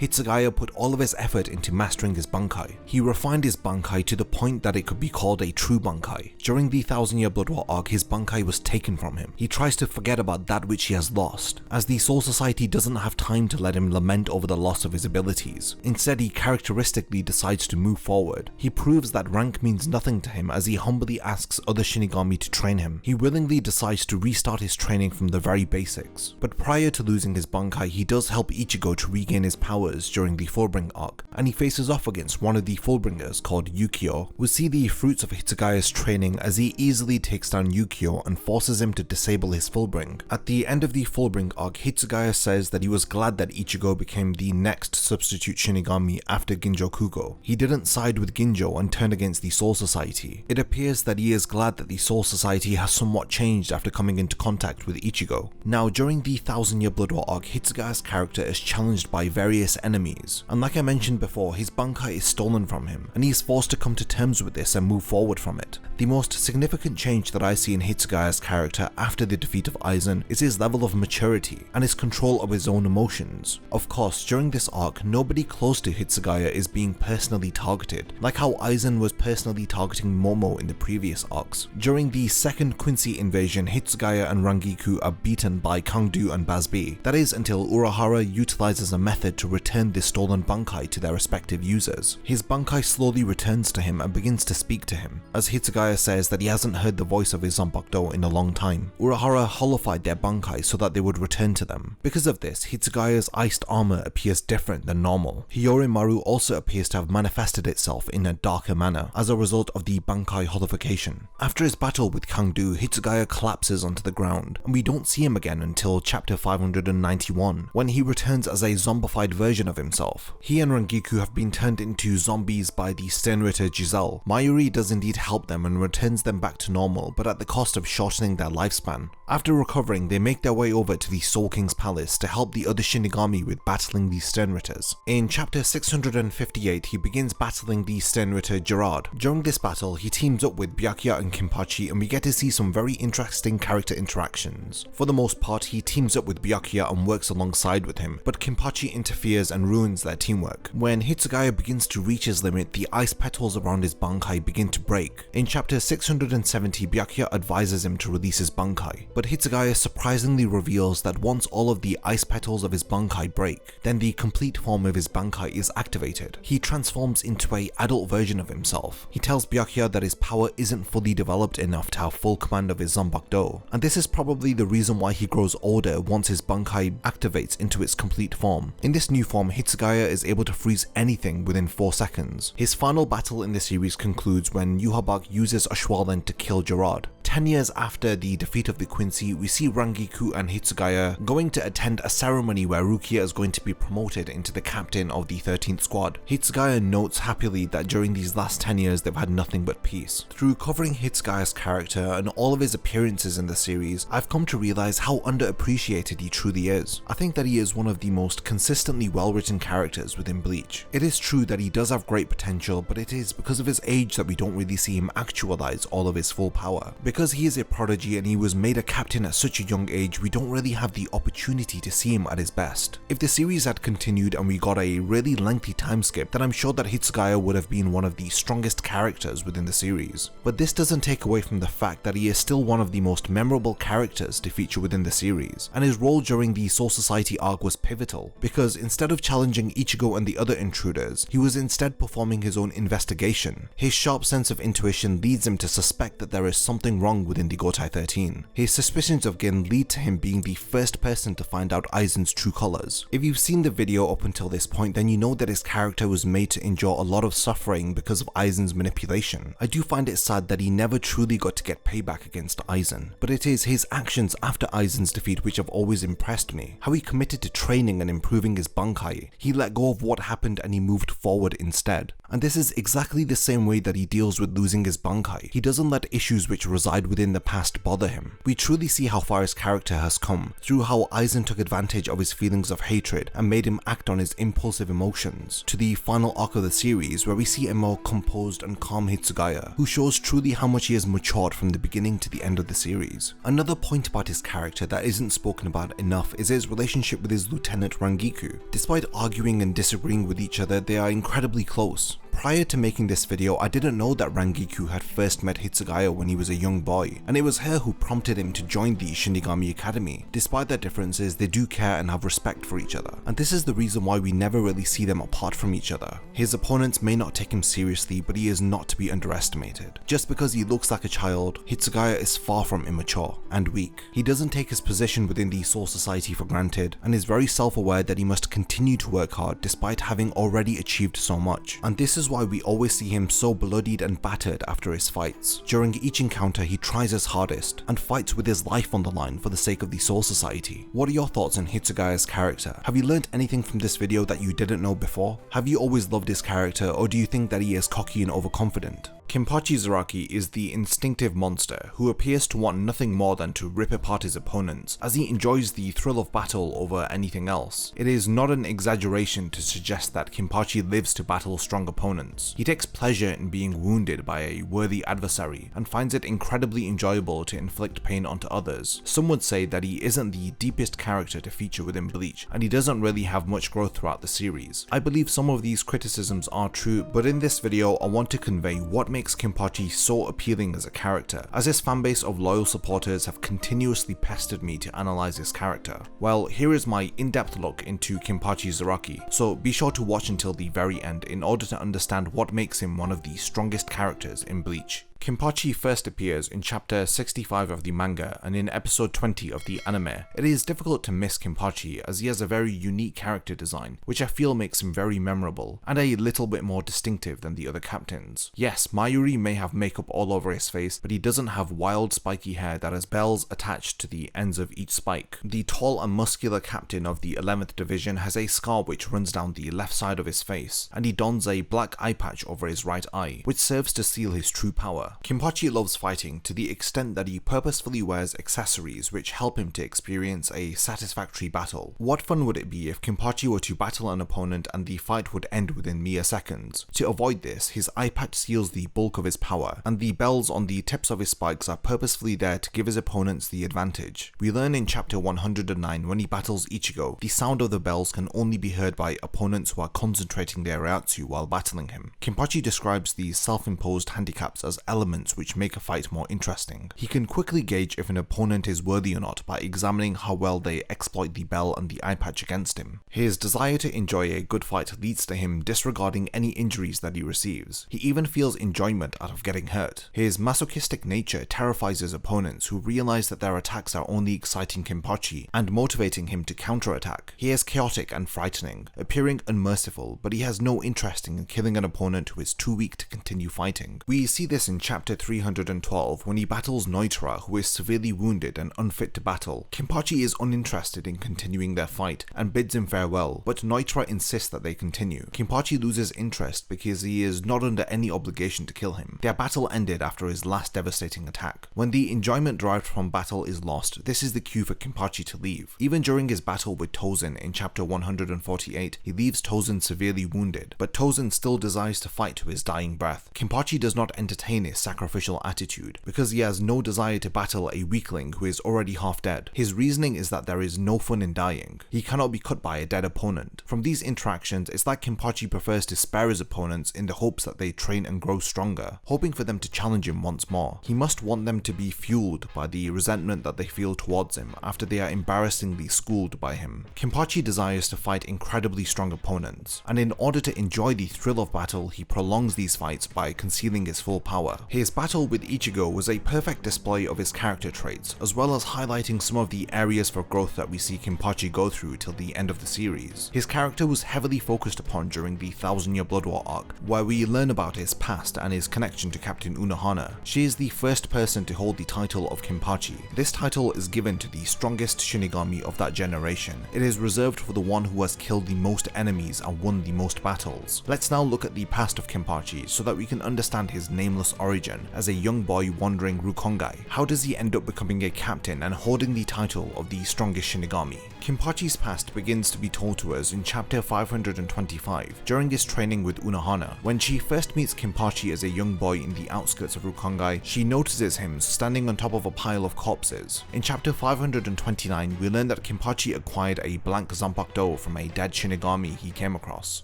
Hitsugaya put all of his effort into mastering his Bankai. He refined his Bankai to the point that it could be called a true Bankai. During the 1000-year Blood War arc, his Bankai was taken from him. He tries to forget about that which he has lost, as the Soul Society doesn't have time to let him lament over the loss of his abilities. Instead, he characteristically decides to move forward. He proves that rank means nothing to him as he humbly asks other Shinigami to train him. He willingly decides to restart his training from the very basics. But prior to losing his Bankai, he does help Ichigo to regain his powers during the Fullbring arc, and he faces off against one of the Fullbringers called Yukio. We see the fruits of Hitsugaya's training as he easily takes down Yukio and forces him to disable his Fullbring. At the end of the Fullbring arc, Hitsugaya says that he was glad that Ichigo became the next substitute Shinigami after Ginjo Kugo. He didn't side with Ginjo and turn against the Soul Society. It appears that he is glad that the Soul Society has somewhat changed after coming into contact with Ichigo. Now, during the 1000-year Blood War arc, Hitsugaya's character is challenged by various enemies, and like I mentioned before, his Bankai is stolen from him, and he is forced to come to terms with this and move forward from it. The most significant change that I see in Hitsugaya's character after the defeat of Aizen is his level of maturity and his control of his own emotions. Of course, during this arc, nobody close to Hitsugaya is being personally targeted, like how Aizen was personally targeting Momo in the previous arcs. During the second Quincy invasion, Hitsugaya and Rangiku are beaten by Kangdu and Bazbi. That is until Unohana utilizes a method to return this stolen Bankai to their respective users. His Bankai slowly returns to him and begins to speak to him, as Hitsugaya says that he hasn't heard the voice of his Zanpakuto in a long time. Unohana Hitsugaya holofied their Bankai so that they would return to them. Because of this, Hitsugaya's iced armor appears different than normal. Hiyorimaru also appears to have manifested itself in a darker manner as a result of the Bankai holification. After his battle with Kangdu, Hitsugaya collapses onto the ground, and we don't see him again until chapter 591, when he returns as a zombified version of himself. He and Rangiku have been turned into zombies by the Sternritter Giselle. Mayuri does indeed help them and returns them back to normal, but at the cost of shortening their lifespan. After recovering, they make their way over to the Soul King's palace to help the other Shinigami with battling the Sternritters. In chapter 658, he begins battling the Sternritter Gerard. During this battle, he teams up with Byakuya and Kenpachi, and we get to see some very interesting character interactions. For the most part, he teams up with Byakuya and works alongside with him, but Kenpachi interferes and ruins their teamwork. When Hitsugaya begins to reach his limit, the ice petals around his Bankai begin to break. In chapter 670, Byakuya advises him to release his Bankai, but Hitsugaya surprisingly reveals that once all of the ice petals of his Bankai break, then the complete form of his Bankai is activated. He transforms into an adult version of himself. He tells Byakuya that his power isn't fully developed enough to have full command of his Zanbakudo, and this is probably the reason why he grows older once his Bankai activates into its complete form. In this new form, Hitsugaya is able to freeze anything within 4 seconds. His final battle in the series concludes when Yhwach uses a Schwallen to kill Gerard. 10 years after the defeat of the Quincy, we see Rangiku and Hitsugaya going to attend a ceremony where Rukia is going to be promoted into the captain of the 13th squad. Hitsugaya notes happily that during these last 10 years they've had nothing but peace. Through covering Hitsugaya's character and all of his appearances in the series, I've come to realize how underappreciated he truly is. I think that he is one of the most consistently well-written characters within Bleach. It is true that he does have great potential, but it is because of his age that we don't really see him actualize all of his full power. Because he is a prodigy and he was made a captain at such a young age, we don't really have the opportunity to see him at his best. If the series had continued and we got a really lengthy time skip, then I'm sure that Hitsugaya would have been one of the strongest characters within the series. But this doesn't take away from the fact that he is still one of the most memorable characters to feature within the series, and his role during the Soul Society arc was pivotal, because instead of challenging Ichigo and the other intruders, he was instead performing his own investigation. His sharp sense of intuition leads him to suspect that there is something wrong within the Gotei 13. His suspicions of Gin lead to him being the first person to find out Aizen's true colors. If you've seen the video up until this point, then you know that his character was made to endure a lot of suffering because of Aizen's manipulation. I do find it sad that he never truly got to get payback against Aizen, but it is his actions after Aizen's defeat which have always impressed me. How he committed to training and improving his Bankai. He let go of what happened and he moved forward instead. And this is exactly the same way that he deals with losing his Bankai. He doesn't let issues which reside within the past bother him. We truly see how far his character has come, through how Aizen took advantage of his feelings of hatred and made him act on his impulsive emotions, to the final arc of the series where we see a more composed and calm Hitsugaya, who shows truly how much he has matured from the beginning to the end of the series. Another point about his character that isn't spoken about enough is his relationship with his lieutenant Rangiku. Despite arguing and disagreeing with each other, they are incredibly close. Prior to making this video, I didn't know that Rangiku had first met Hitsugaya when he was a young boy, and it was her who prompted him to join the Shinigami Academy. Despite their differences, they do care and have respect for each other, and this is the reason why we never really see them apart from each other. His opponents may not take him seriously, but he is not to be underestimated. Just because he looks like a child, Hitsugaya is far from immature and weak. He doesn't take his position within the Soul Society for granted, and is very self-aware that he must continue to work hard despite having already achieved so much, and this is why we always see him so bloodied and battered after his fights. During each encounter, he tries his hardest and fights with his life on the line for the sake of the Soul Society. What are your thoughts on Hitsugaya's character? Have you learned anything from this video that you didn't know before? Have you always loved his character, or do you think that he is cocky and overconfident? Kenpachi Zaraki is the instinctive monster who appears to want nothing more than to rip apart his opponents, as he enjoys the thrill of battle over anything else. It is not an exaggeration to suggest that Kenpachi lives to battle strong opponents. He takes pleasure in being wounded by a worthy adversary and finds it incredibly enjoyable to inflict pain onto others. Some would say that he isn't the deepest character to feature within Bleach, and he doesn't really have much growth throughout the series. I believe some of these criticisms are true, but in this video I want to convey what makes Kenpachi so appealing as a character, as his fanbase of loyal supporters have continuously pestered me to analyze his character. Well, here is my in-depth look into Kenpachi Zaraki, so be sure to watch until the very end in order to understand what makes him one of the strongest characters in Bleach. Kenpachi first appears in chapter 65 of the manga and in episode 20 of the anime. It is difficult to miss Kenpachi as he has a very unique character design, which I feel makes him very memorable and a little bit more distinctive than the other captains. Yes, Mayuri may have makeup all over his face, but he doesn't have wild spiky hair that has bells attached to the ends of each spike. The tall and muscular captain of the 11th Division has a scar which runs down the left side of his face, and he dons a black eye patch over his right eye, which serves to seal his true power. Kenpachi loves fighting to the extent that he purposefully wears accessories which help him to experience a satisfactory battle. What fun would it be if Kenpachi were to battle an opponent and the fight would end within mere seconds? To avoid this, his eye patch seals the bulk of his power, and the bells on the tips of his spikes are purposefully there to give his opponents the advantage. We learn in chapter 109 when he battles Ichigo, the sound of the bells can only be heard by opponents who are concentrating their Reiatsu while battling him. Kenpachi describes these self-imposed handicaps as elements which make a fight more interesting. He can quickly gauge if an opponent is worthy or not by examining how well they exploit the bell and the eye patch against him. His desire to enjoy a good fight leads to him disregarding any injuries that he receives. He even feels enjoyment out of getting hurt. His masochistic nature terrifies his opponents who realize that their attacks are only exciting Kenpachi and motivating him to counterattack. He is chaotic and frightening, appearing unmerciful, but he has no interest in killing an opponent who is too weak to continue fighting. We see this in chapter 312 when he battles Noitra, who is severely wounded and unfit to battle. Kenpachi is uninterested in continuing their fight and bids him farewell, but Noitra insists that they continue. Kenpachi loses interest because he is not under any obligation to kill him. Their battle ended after his last devastating attack. When the enjoyment derived from battle is lost, this is the cue for Kenpachi to leave. Even during his battle with Tosen in chapter 148, he leaves Tosen severely wounded, but Tosen still desires to fight to his dying breath. Kenpachi does not entertain his sacrificial attitude because he has no desire to battle a weakling who is already half dead. His reasoning is that there is no fun in dying. He cannot be cut by a dead opponent. From these interactions, it's like Kenpachi prefers to spare his opponents in the hopes that they train and grow stronger, hoping for them to challenge him once more. He must want them to be fueled by the resentment that they feel towards him after they are embarrassingly schooled by him. Kenpachi desires to fight incredibly strong opponents, and in order to enjoy the thrill of battle, he prolongs these fights by concealing his full power. His battle with Ichigo was a perfect display of his character traits, as well as highlighting some of the areas for growth that we see Kenpachi go through till the end of the series. His character was heavily focused upon during the 1000-year Blood War arc, where we learn about his past and his connection to Captain Unohana. She is the first person to hold the title of Kenpachi. This title is given to the strongest Shinigami of that generation. It is reserved for the one who has killed the most enemies and won the most battles. Let's now look at the past of Kenpachi so that we can understand his nameless origin as a young boy wandering Rukongai. How does he end up becoming a captain and holding the title of the strongest Shinigami? Kenpachi's past begins to be told to us in chapter 525 during his training with Unohana. When she first meets Kenpachi as a young boy in the outskirts of Rukongai, she notices him standing on top of a pile of corpses. In chapter 529, we learn that Kenpachi acquired a blank Zanpakuto from a dead Shinigami he came across.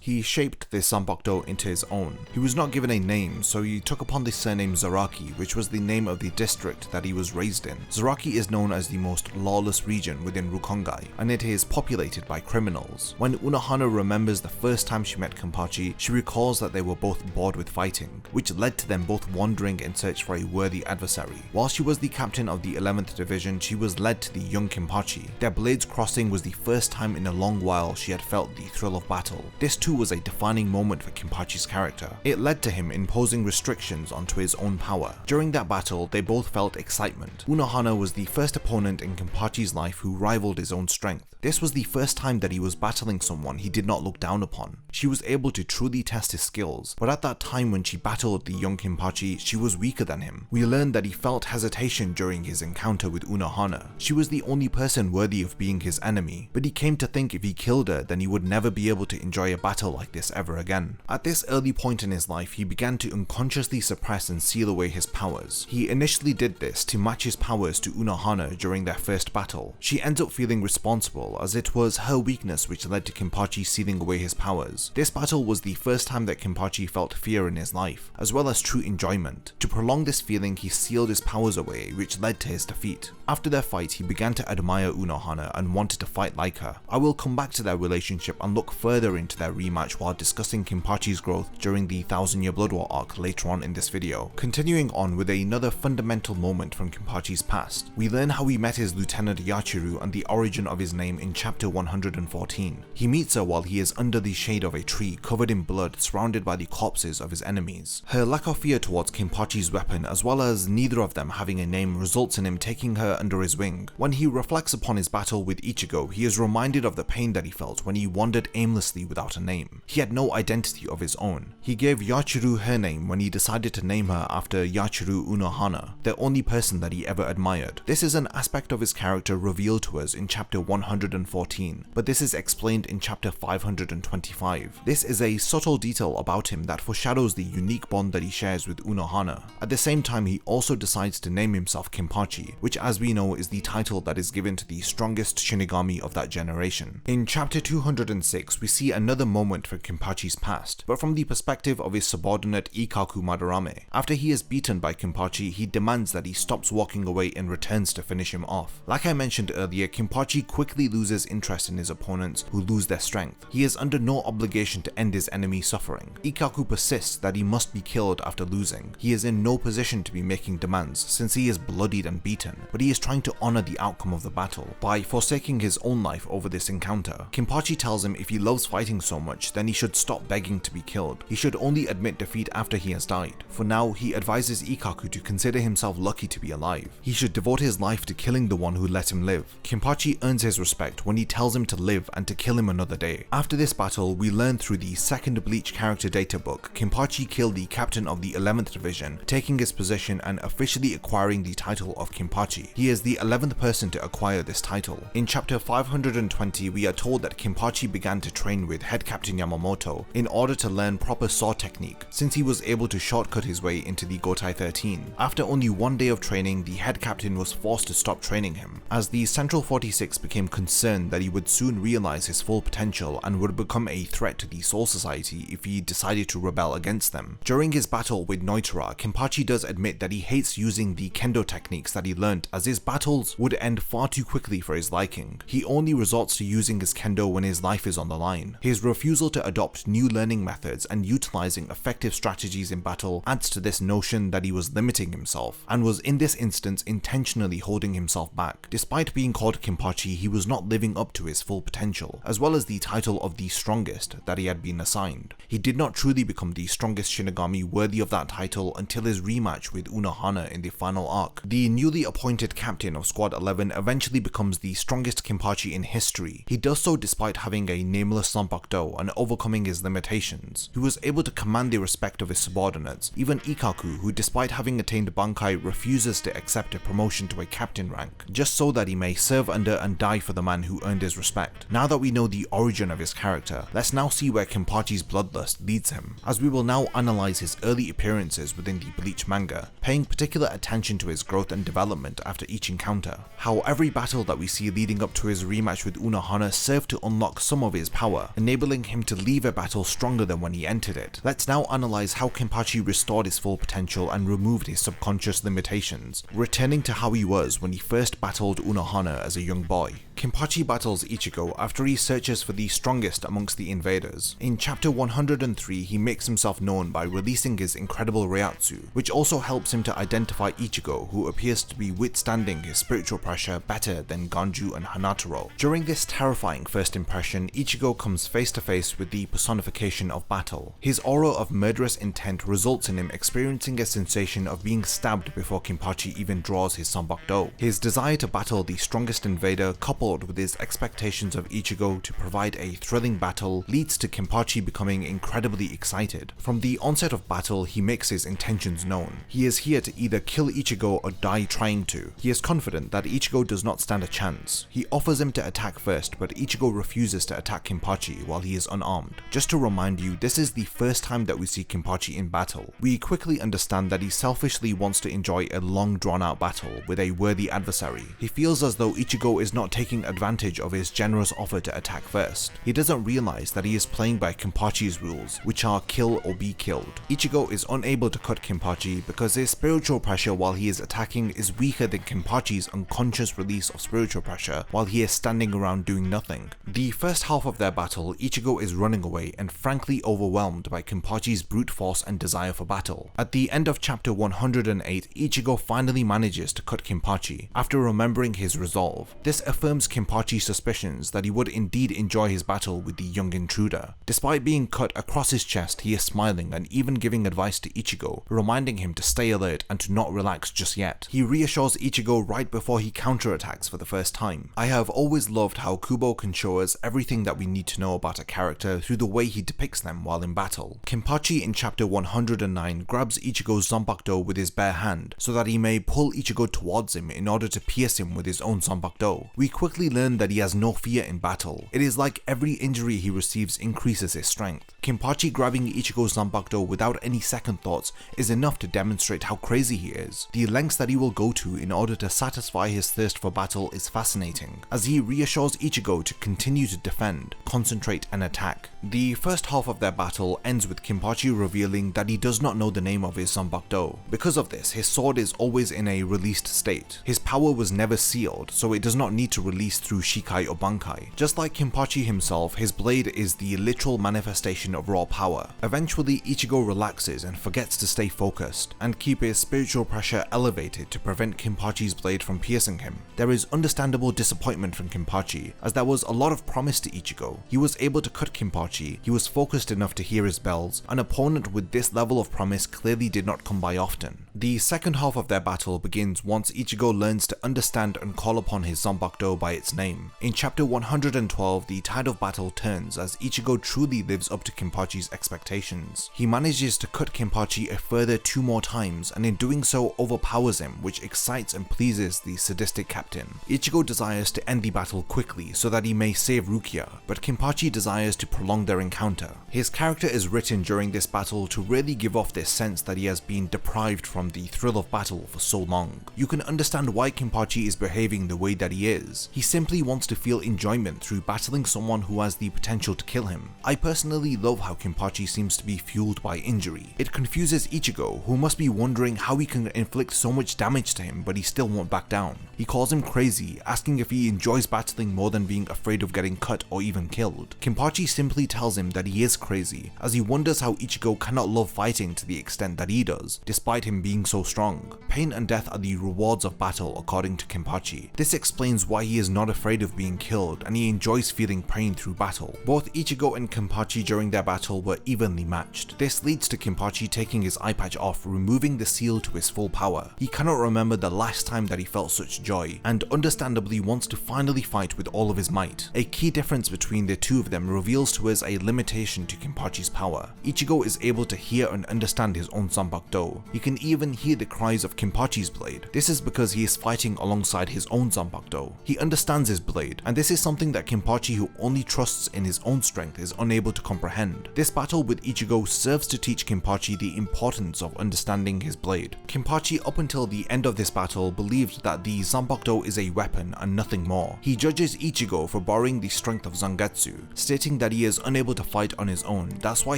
He shaped this Zanpakuto into his own. He was not given a name, so he took upon the surname Zaraki, which was the name of the district that he was raised in. Zaraki is known as the most lawless region within Rukongai, and it is populated by criminals. When Unohana remembers the first time she met Kenpachi, she recalls that they were both bored with fighting, which led to them both wandering in search for a worthy adversary. While she was the captain of the 11th Division, she was led to the young Kenpachi. Their blades crossing was the first time in a long while she had felt the thrill of battle. This too was a defining moment for Kenpachi's character. It led to him imposing restrictions onto his own power. During that battle, they both felt excitement. Unohana was the first opponent in Kenpachi's life who rivaled his own strength. This was the first time that he was battling someone he did not look down upon. She was able to truly test his skills, but at that time when she battled the young Kenpachi, she was weaker than him. We learned that he felt hesitation during his encounter with Unohana. She was the only person worthy of being his enemy, but he came to think if he killed her, then he would never be able to enjoy a battle like this ever again. At this early point in his life, he began to unconsciously suppress and seal away his powers. He initially did this to match his powers to Unohana during their first battle. She ends up feeling responsible battle, as it was her weakness which led to Kenpachi sealing away his powers. This battle was the first time that Kenpachi felt fear in his life, as well as true enjoyment. To prolong this feeling, he sealed his powers away, which led to his defeat. After their fight, he began to admire Unohana and wanted to fight like her. I will come back to their relationship and look further into their rematch while discussing Kenpachi's growth during the 1000-year Blood War arc later on in this video. Continuing on with another fundamental moment from Kenpachi's past, we learn how he met his lieutenant Yachiru and the origin of his name in chapter 114. He meets her while he is under the shade of a tree covered in blood, surrounded by the corpses of his enemies. Her lack of fear towards Kenpachi's weapon, as well as neither of them having a name, results in him taking her under his wing. When he reflects upon his battle with Ichigo, he is reminded of the pain that he felt when he wandered aimlessly without a name. He had no identity of his own. He gave Yachiru her name when he decided to name her after Yachiru Unohana, the only person that he ever admired. This is an aspect of his character revealed to us in chapter 114, but this is explained in chapter 525. This is a subtle detail about him that foreshadows the unique bond that he shares with Unohana. At the same time, he also decides to name himself Kenpachi, which as we know is the title that is given to the strongest Shinigami of that generation. In chapter 206, we see another moment for Kenpachi's past, but from the perspective of his subordinate Ikkaku Madarame. After he is beaten by Kenpachi, he demands that he stops walking away and returns to finish him off. Like I mentioned earlier, Kenpachi quickly loses interest in his opponents who lose their strength. He is under no obligation to end his enemy's suffering. Ikkaku persists that he must be killed after losing. He is in no position to be making demands since he is bloodied and beaten, but he is trying to honor the outcome of the battle by forsaking his own life over this encounter. Kenpachi tells him if he loves fighting so much, then he should stop begging to be killed. He should only admit defeat after he has died. For now, he advises Ikkaku to consider himself lucky to be alive. He should devote his life to killing the one who let him live. Kenpachi earns his respect when he tells him to live and to kill him another day. After this battle, we learn through the second Bleach character data book, Kenpachi killed the captain of the 11th division, taking his position and officially acquiring the title of Kenpachi. He is the 11th person to acquire this title. In chapter 520, we are told that Kenpachi began to train with head captain Yamamoto in order to learn proper sword technique, since he was able to shortcut his way into the Gotei 13. After only one day of training, the head captain was forced to stop training him, as the Central 46 became concerned that he would soon realize his full potential and would become a threat to the Soul Society if he decided to rebel against them. During his battle with Noitara, Kenpachi does admit that he hates using the kendo techniques that he learnt, as his battles would end far too quickly for his liking. He only resorts to using his kendo when his life is on the line. His refusal to adopt new learning methods and utilizing effective strategies in battle adds to this notion that he was limiting himself, and was in this instance intentionally holding himself back. Despite being called Kenpachi, he was not living up to his full potential, as well as the title of the strongest that he had been assigned. He did not truly become the strongest Shinigami worthy of that title until his rematch with Unohana in the final arc. The newly appointed captain of Squad 11 eventually becomes the strongest Kenpachi in history. He does so despite having a nameless Zanpakuto and overcoming his limitations. He was able to command the respect of his subordinates, even Ikkaku, who despite having attained Bankai refuses to accept a promotion to a captain rank, just so that he may serve under and die for the man who earned his respect. Now that we know the origin of his character, let's now see where Kenpachi's bloodlust leads him, as we will now analyze his early appearances within the Bleach manga, paying particular attention to his growth and development after each encounter. How every battle that we see leading up to his rematch with Unohana served to unlock some of his power, enabling him to leave a battle stronger than when he entered it. Let's now analyze how Kenpachi restored his full potential and removed his subconscious limitations, returning to how he was when he first battled Unohana as a young boy. Kenpachi battles Ichigo after he searches for the strongest amongst the invaders. In chapter 103, he makes himself known by releasing his incredible Reiatsu, which also helps him to identify Ichigo, who appears to be withstanding his spiritual pressure better than Ganju and Hanataro. During this terrifying first impression, Ichigo comes face to face with the personification of battle. His aura of murderous intent results in him experiencing a sensation of being stabbed before Kenpachi even draws his Zanpakuto. His desire to battle the strongest invader, coupled with his expectations of Ichigo to provide a thrilling battle, leads to Kenpachi becoming incredibly excited. From the onset of battle, he makes his intentions known. He is here to either kill Ichigo or die trying to. He is confident that Ichigo does not stand a chance. He offers him to attack first, but Ichigo refuses to attack Kenpachi while he is unarmed. Just to remind you, this is the first time that we see Kenpachi in battle. We quickly understand that he selfishly wants to enjoy a long drawn out battle with a worthy adversary. He feels as though Ichigo is not taking taking advantage of his generous offer to attack first. He doesn't realize that he is playing by Kenpachi's rules, which are kill or be killed. Ichigo is unable to cut Kenpachi because his spiritual pressure while he is attacking is weaker than Kenpachi's unconscious release of spiritual pressure while he is standing around doing nothing. The first half of their battle, Ichigo is running away and frankly overwhelmed by Kenpachi's brute force and desire for battle. At the end of chapter 108, Ichigo finally manages to cut Kenpachi after remembering his resolve. This affirms Kenpachi's suspicions that he would indeed enjoy his battle with the young intruder. Despite being cut across his chest, he is smiling and even giving advice to Ichigo, reminding him to stay alert and to not relax just yet. He reassures Ichigo right before he counterattacks for the first time. I have always loved how Kubo can show us everything that we need to know about a character through the way he depicts them while in battle. Kenpachi in chapter 109 grabs Ichigo's Zanbakudo with his bare hand so that he may pull Ichigo towards him in order to pierce him with his own Zanbakudo. We quickly learn that he has no fear in battle. It is like every injury he receives increases his strength. Kenpachi grabbing Ichigo's Zanbakudo without any second thoughts is enough to demonstrate how crazy he is. The lengths that he will go to in order to satisfy his thirst for battle is fascinating, as he reassures Ichigo to continue to defend, concentrate and attack. The first half of their battle ends with Kenpachi revealing that he does not know the name of his Zanbakudo. Because of this, his sword is always in a released state. His power was never sealed, so it does not need to release through Shikai or Bankai. Just like Kenpachi himself, his blade is the literal manifestation of raw power. Eventually, Ichigo relaxes and forgets to stay focused and keep his spiritual pressure elevated to prevent Kenpachi's blade from piercing him. There is understandable disappointment from Kenpachi, as there was a lot of promise to Ichigo. He was able to cut Kenpachi, he was focused enough to hear his bells. An opponent with this level of promise clearly did not come by often. The second half of their battle begins once Ichigo learns to understand and call upon his Zanbakudo by its name. In chapter 112, the tide of battle turns as Ichigo truly lives up to Kenpachi's expectations. He manages to cut Kenpachi a further 2 more times, and in doing so overpowers him, which excites and pleases the sadistic captain. Ichigo desires to end the battle quickly so that he may save Rukia, but Kenpachi desires to prolong their encounter. His character is written during this battle to really give off this sense that he has been deprived from the thrill of battle for so long. You can understand why Kenpachi is behaving the way that he is. He simply wants to feel enjoyment through battling someone who has the potential to kill him. I personally love how Kenpachi seems to be fueled by injury. It confuses Ichigo, who must be wondering how he can inflict so much damage to him but he still won't back down. He calls him crazy, asking if he enjoys battling more than being afraid of getting cut or even killed. Kenpachi simply tells him that he is crazy, as he wonders how Ichigo cannot love fighting to the extent that he does, despite him being so strong. Pain and death are the rewards of battle according to Kenpachi. This explains why he is not afraid of being killed and he enjoys feeling pain through battle. Both Ichigo and Kenpachi during their battle were evenly matched. This leads to Kenpachi taking his eye patch off, removing the seal to his full power. He cannot remember the last time that he felt such joy, and understandably wants to finally fight with all of his might. A key difference between the two of them reveals to us a limitation to Kenpachi's power. Ichigo is able to hear and understand his own Zanbakudo. He can even hear the cries of Kenpachi's blade. This is because he is fighting alongside his own Zanbakudo. He understands his blade, and this is something that Kenpachi, who only trusts in his own strength, is unable to comprehend. This battle with Ichigo serves to teach Kenpachi the importance of understanding his blade. Kenpachi, up until the end of this battle, believed that the Zanbakudo is a weapon and nothing more. He judges Ichigo for borrowing the strength of Zangetsu, stating that he is unable to fight on his own. That's why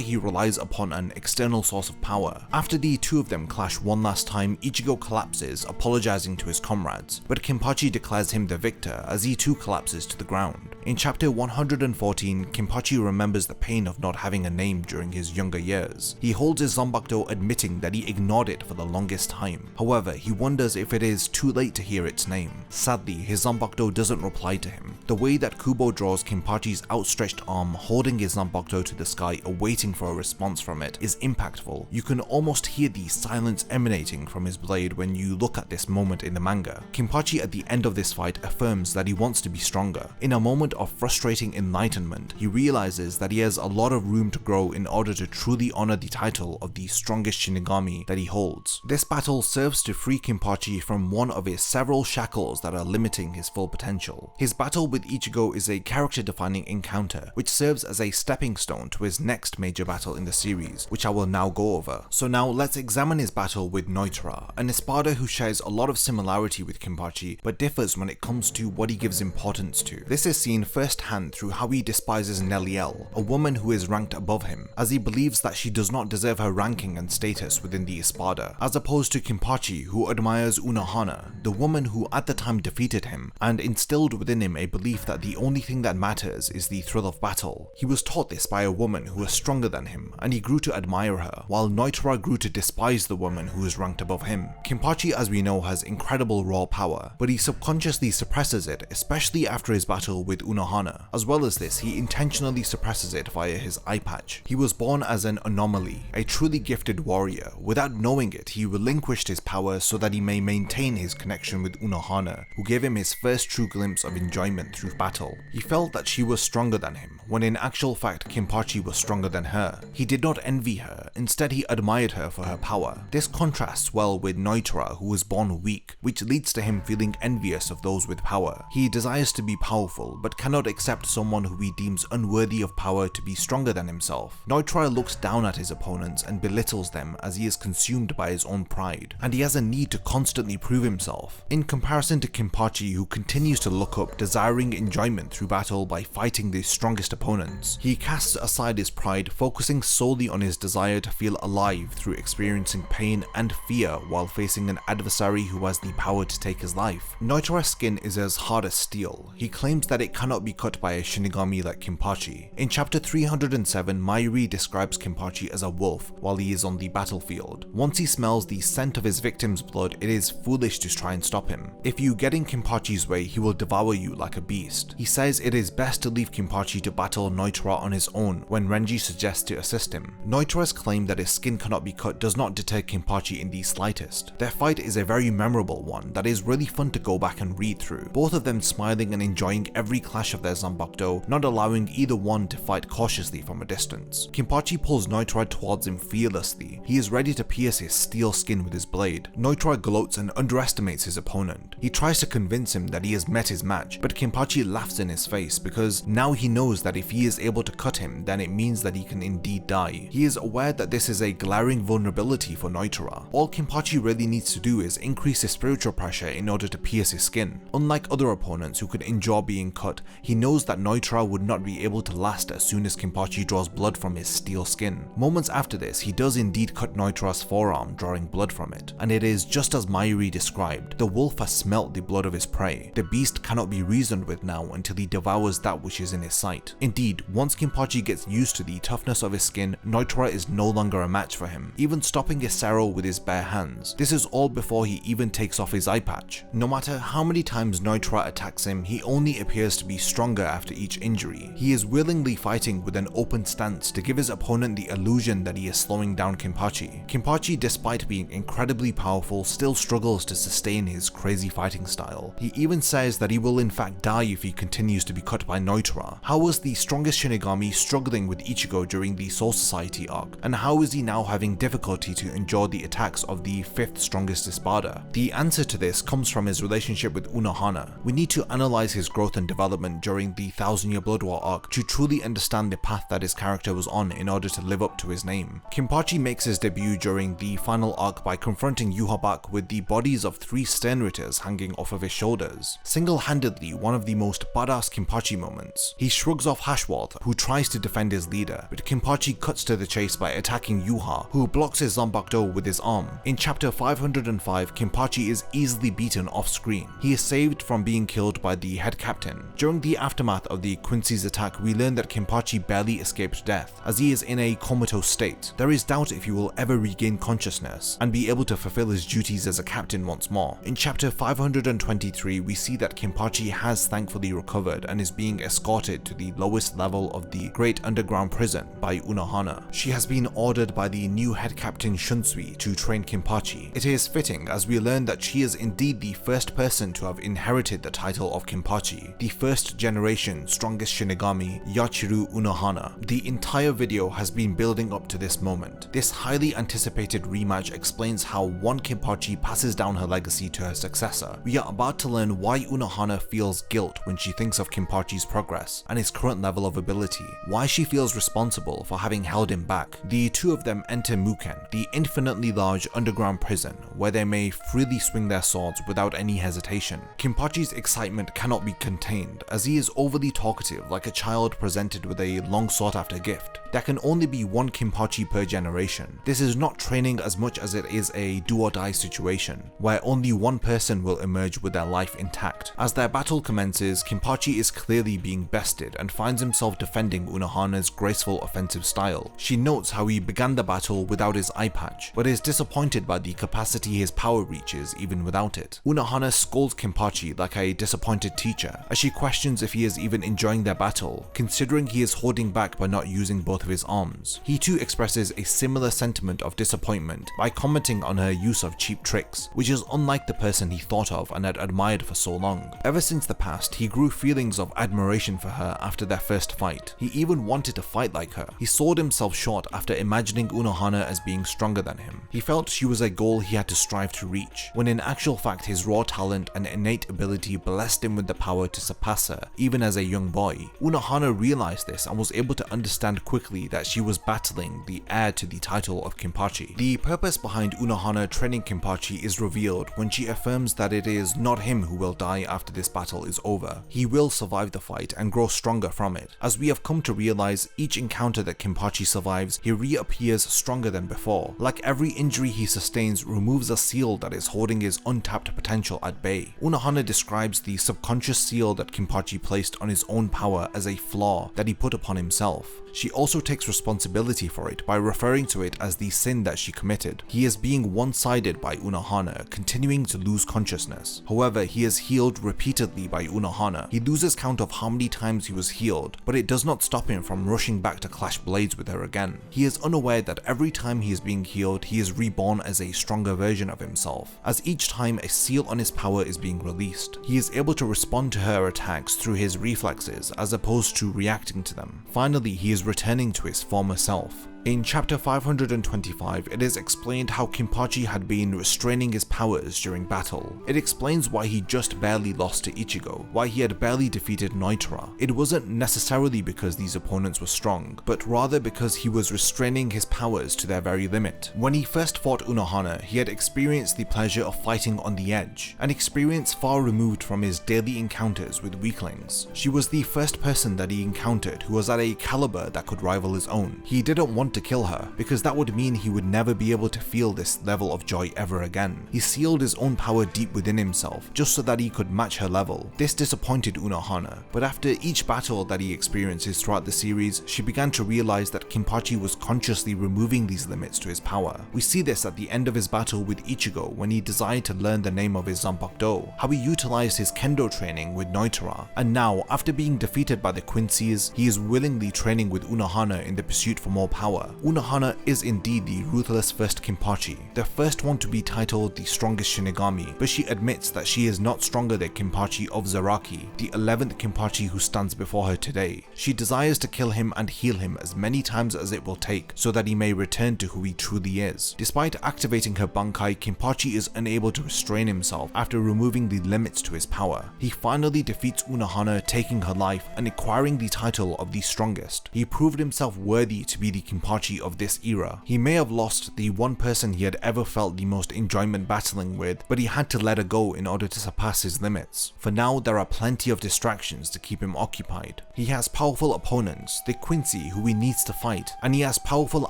he relies upon an external source of power. After the two of them clash one last time, Ichigo collapses, apologizing to his comrades, but Kenpachi declares him the victor as he too collapses to the ground. In chapter 114, Kenpachi remembers the pain of not having a name during his younger years. He holds his Zanbakudo, admitting that he ignored it for the longest time. However, he wonders if it is too late to hear its name. Sadly, his Zanbakudo doesn't reply to him. The way that Kubo draws Kenpachi's outstretched arm holding his Zanbakudo to the sky, awaiting for a response from it, is impactful. You can almost hear the silence emanating from his blade when you look at this moment in the manga. Kenpachi at the end of this fight affirms that he wants to be stronger. In a moment moment of frustrating enlightenment, he realizes that he has a lot of room to grow in order to truly honor the title of the strongest Shinigami that he holds. This battle serves to free Kenpachi from one of his several shackles that are limiting his full potential. His battle with Ichigo is a character-defining encounter, which serves as a stepping stone to his next major battle in the series, which I will now go over. So now let's examine his battle with Noitra, an espada who shares a lot of similarity with Kenpachi, but differs when it comes to what he gives importance to. This is seen firsthand through how he despises Neliel, a woman who is ranked above him, as he believes that she does not deserve her ranking and status within the espada, as opposed to Kenpachi, who admires Unohana, the woman who at the time defeated him, and instilled within him a belief that the only thing that matters is the thrill of battle. He was taught this by a woman who was stronger than him, and he grew to admire her, while Noitra grew to despise the woman who is ranked above him. Kenpachi, as we know, has incredible raw power, but he subconsciously suppresses it, especially after his battle with Unohana. As well as this, he intentionally suppresses it via his eye patch. He was born as an anomaly, a truly gifted warrior. Without knowing it, he relinquished his power so that he may maintain his connection with Unohana, who gave him his first true glimpse of enjoyment through battle. He felt that she was stronger than him, when in actual fact Kenpachi was stronger than her. He did not envy her, instead he admired her for her power. This contrasts well with Noitra, who was born weak, which leads to him feeling envious of those with power. He desires to be powerful, but cannot accept someone who he deems unworthy of power to be stronger than himself. Noitra looks down at his opponents and belittles them as he is consumed by his own pride, and he has a need to constantly prove himself. In comparison to Kenpachi, who continues to look up, desiring enjoyment through battle by fighting the strongest opponents, he casts aside his pride, focusing solely on his desire to feel alive through experiencing pain and fear while facing an adversary who has the power to take his life. Noitra's skin is as hard as steel. He claims that it cannot be cut by a Shinigami like Kenpachi. In chapter 307, Mayuri describes Kenpachi as a wolf while he is on the battlefield. Once he smells the scent of his victim's blood, it is foolish to try and stop him. If you get in Kenpachi's way, he will devour you like a beast. He says it is best to leave Kenpachi to battle Noitra on his own when Renji suggests to assist him. Noitra's claim that his skin cannot be cut does not deter Kenpachi in the slightest. Their fight is a very memorable one that is really fun to go back and read through, both of them smiling and enjoying every clash of their Zanbakudo, not allowing either one to fight cautiously from a distance. Kenpachi pulls Noitra towards him fearlessly. He is ready to pierce his steel skin with his blade. Noitra gloats and underestimates his opponent. He tries to convince him that he has met his match, but Kenpachi laughs in his face because now he knows that if he is able to cut him, then it means that he can indeed die. He is aware that this is a glaring vulnerability for Noitra. All Kenpachi really needs to do is increase his spiritual pressure in order to pierce his skin. Unlike other opponents who could endure being cut, he knows that Noitra would not be able to last as soon as Kenpachi draws blood from his steel skin. Moments after this, he does indeed cut Noitra's forearm, drawing blood from it, and it is just as Mayuri described. The wolf has smelt the blood of his prey. The beast cannot be reasoned with now until he devours that which is in his sight. Indeed, once Kenpachi gets used to the toughness of his skin, Noitra is no longer a match for him, even stopping his Sero with his bare hands. This is all before he even takes off his eye patch. No matter how many times Noitra attacks him, he only appears to be stronger after each injury. He is willingly fighting with an open stance to give his opponent the illusion that he is slowing down Kenpachi. Kenpachi, despite being incredibly powerful, still struggles to sustain his crazy fighting style. He even says that he will in fact die if he continues to be cut by Noitra. How was the strongest Shinigami struggling with Ichigo during the Soul Society arc, and how is he now having difficulty to endure the attacks of the 5th strongest Espada? The answer to this comes from his relationship with Unohana. We need to analyze his growth and development during the 1000-Year Blood War arc to truly understand the path that his character was on in order to live up to his name. Kenpachi makes his debut during the final arc by confronting Yhwach with the bodies of 3 Sternritters hanging off of his shoulders. Single-handedly one of the most badass Kenpachi moments. He shrugs off Hashwalt, who tries to defend his leader, but Kenpachi cuts to the chase by attacking Yuha, who blocks his Zanbakudo with his arm. In chapter 505, Kenpachi is easily beaten off screen. He is saved from being killed by the head captain. During the aftermath of the Quincy's attack, we learn that Kenpachi barely escaped death, as he is in a comatose state. There is doubt if he will ever regain consciousness and be able to fulfill his duties as a captain once more. In chapter 523, we see that Kenpachi has thankfully recovered and is being escorted to the lowest level of the Great Underground Prison by Unohana. She has been ordered by the new head captain Shunsui to train Kenpachi. It is fitting as we learn that she is indeed the first person to have inherited the title of Kenpachi, the first first generation strongest Shinigami, Yachiru Unohana. The entire video has been building up to this moment. This highly anticipated rematch explains how one Kenpachi passes down her legacy to her successor. We are about to learn why Unohana feels guilt when she thinks of Kenpachi's progress and his current level of ability, why she feels responsible for having held him back. The two of them enter Muken, the infinitely large underground prison where they may freely swing their swords without any hesitation. Kenpachi's excitement cannot be contained as he is overly talkative, like a child presented with a long sought after gift. There can only be one Kenpachi per generation. This is not training as much as it is a do or die situation, where only one person will emerge with their life intact. As their battle commences, Kenpachi is clearly being bested and finds himself defending Unohana's graceful offensive style. She notes how he began the battle without his eye patch, but is disappointed by the capacity his power reaches even without it. Unohana scolds Kenpachi like a disappointed teacher, as she questions if he is even enjoying their battle, considering he is holding back by not using both of his arms. He too expresses a similar sentiment of disappointment by commenting on her use of cheap tricks, which is unlike the person he thought of and had admired for so long. Ever since the past, he grew feelings of admiration for her after their first fight. He even wanted to fight like her. He sold himself short after imagining Unohana as being stronger than him. He felt she was a goal he had to strive to reach, when in actual fact his raw talent and innate ability blessed him with the power to surpass her, even as a young boy. Unohana realized this and was able to understand quickly that she was battling the heir to the title of Kenpachi. The purpose behind Unohana training Kenpachi is revealed when she affirms that it is not him who will die after this battle is over. He will survive the fight and grow stronger from it. As we have come to realize, each encounter that Kenpachi survives, he reappears stronger than before. Like every injury he sustains removes a seal that is holding his untapped potential at bay. Unohana describes the subconscious seal that Kenpachi placed on his own power as a flaw that he put upon himself. She also takes responsibility for it by referring to it as the sin that she committed. He is being one-sided by Unohana, continuing to lose consciousness. However, he is healed repeatedly by Unohana. He loses count of how many times he was healed, but it does not stop him from rushing back to clash blades with her again. He is unaware that every time he is being healed, he is reborn as a stronger version of himself. As each time a seal on his power is being released, he is able to respond to her attacks through his reflexes as opposed to reacting to them. Finally, he is returning to his former self. In chapter 525, it is explained how Kenpachi had been restraining his powers during battle. It explains why he just barely lost to Ichigo, why he had barely defeated Noitara. It wasn't necessarily because these opponents were strong, but rather because he was restraining his powers to their very limit. When he first fought Unohana, he had experienced the pleasure of fighting on the edge, an experience far removed from his daily encounters with weaklings. She was the first person that he encountered who was at a caliber that could rival his own. He didn't want to kill her, because that would mean he would never be able to feel this level of joy ever again. He sealed his own power deep within himself, just so that he could match her level. This disappointed Unohana, but after each battle that he experiences throughout the series, she began to realize that Kenpachi was consciously removing these limits to his power. We see this at the end of his battle with Ichigo when he desired to learn the name of his Zanpakuto, how he utilized his kendo training with Noitara, and now, after being defeated by the Quincy's, he is willingly training with Unohana in the pursuit for more power. Unohana is indeed the ruthless first Kenpachi, the first one to be titled the strongest Shinigami, but she admits that she is not stronger than Kenpachi of Zaraki, the 11th Kenpachi who stands before her today. She desires to kill him and heal him as many times as it will take so that he may return to who he truly is. Despite activating her Bankai, Kenpachi is unable to restrain himself after removing the limits to his power. He finally defeats Unohana, taking her life and acquiring the title of the strongest. He proved himself worthy to be the Kenpachi of this era. He may have lost the one person he had ever felt the most enjoyment battling with, but he had to let her go in order to surpass his limits. For now, there are plenty of distractions to keep him occupied. He has powerful opponents, the Quincy who he needs to fight, and he has powerful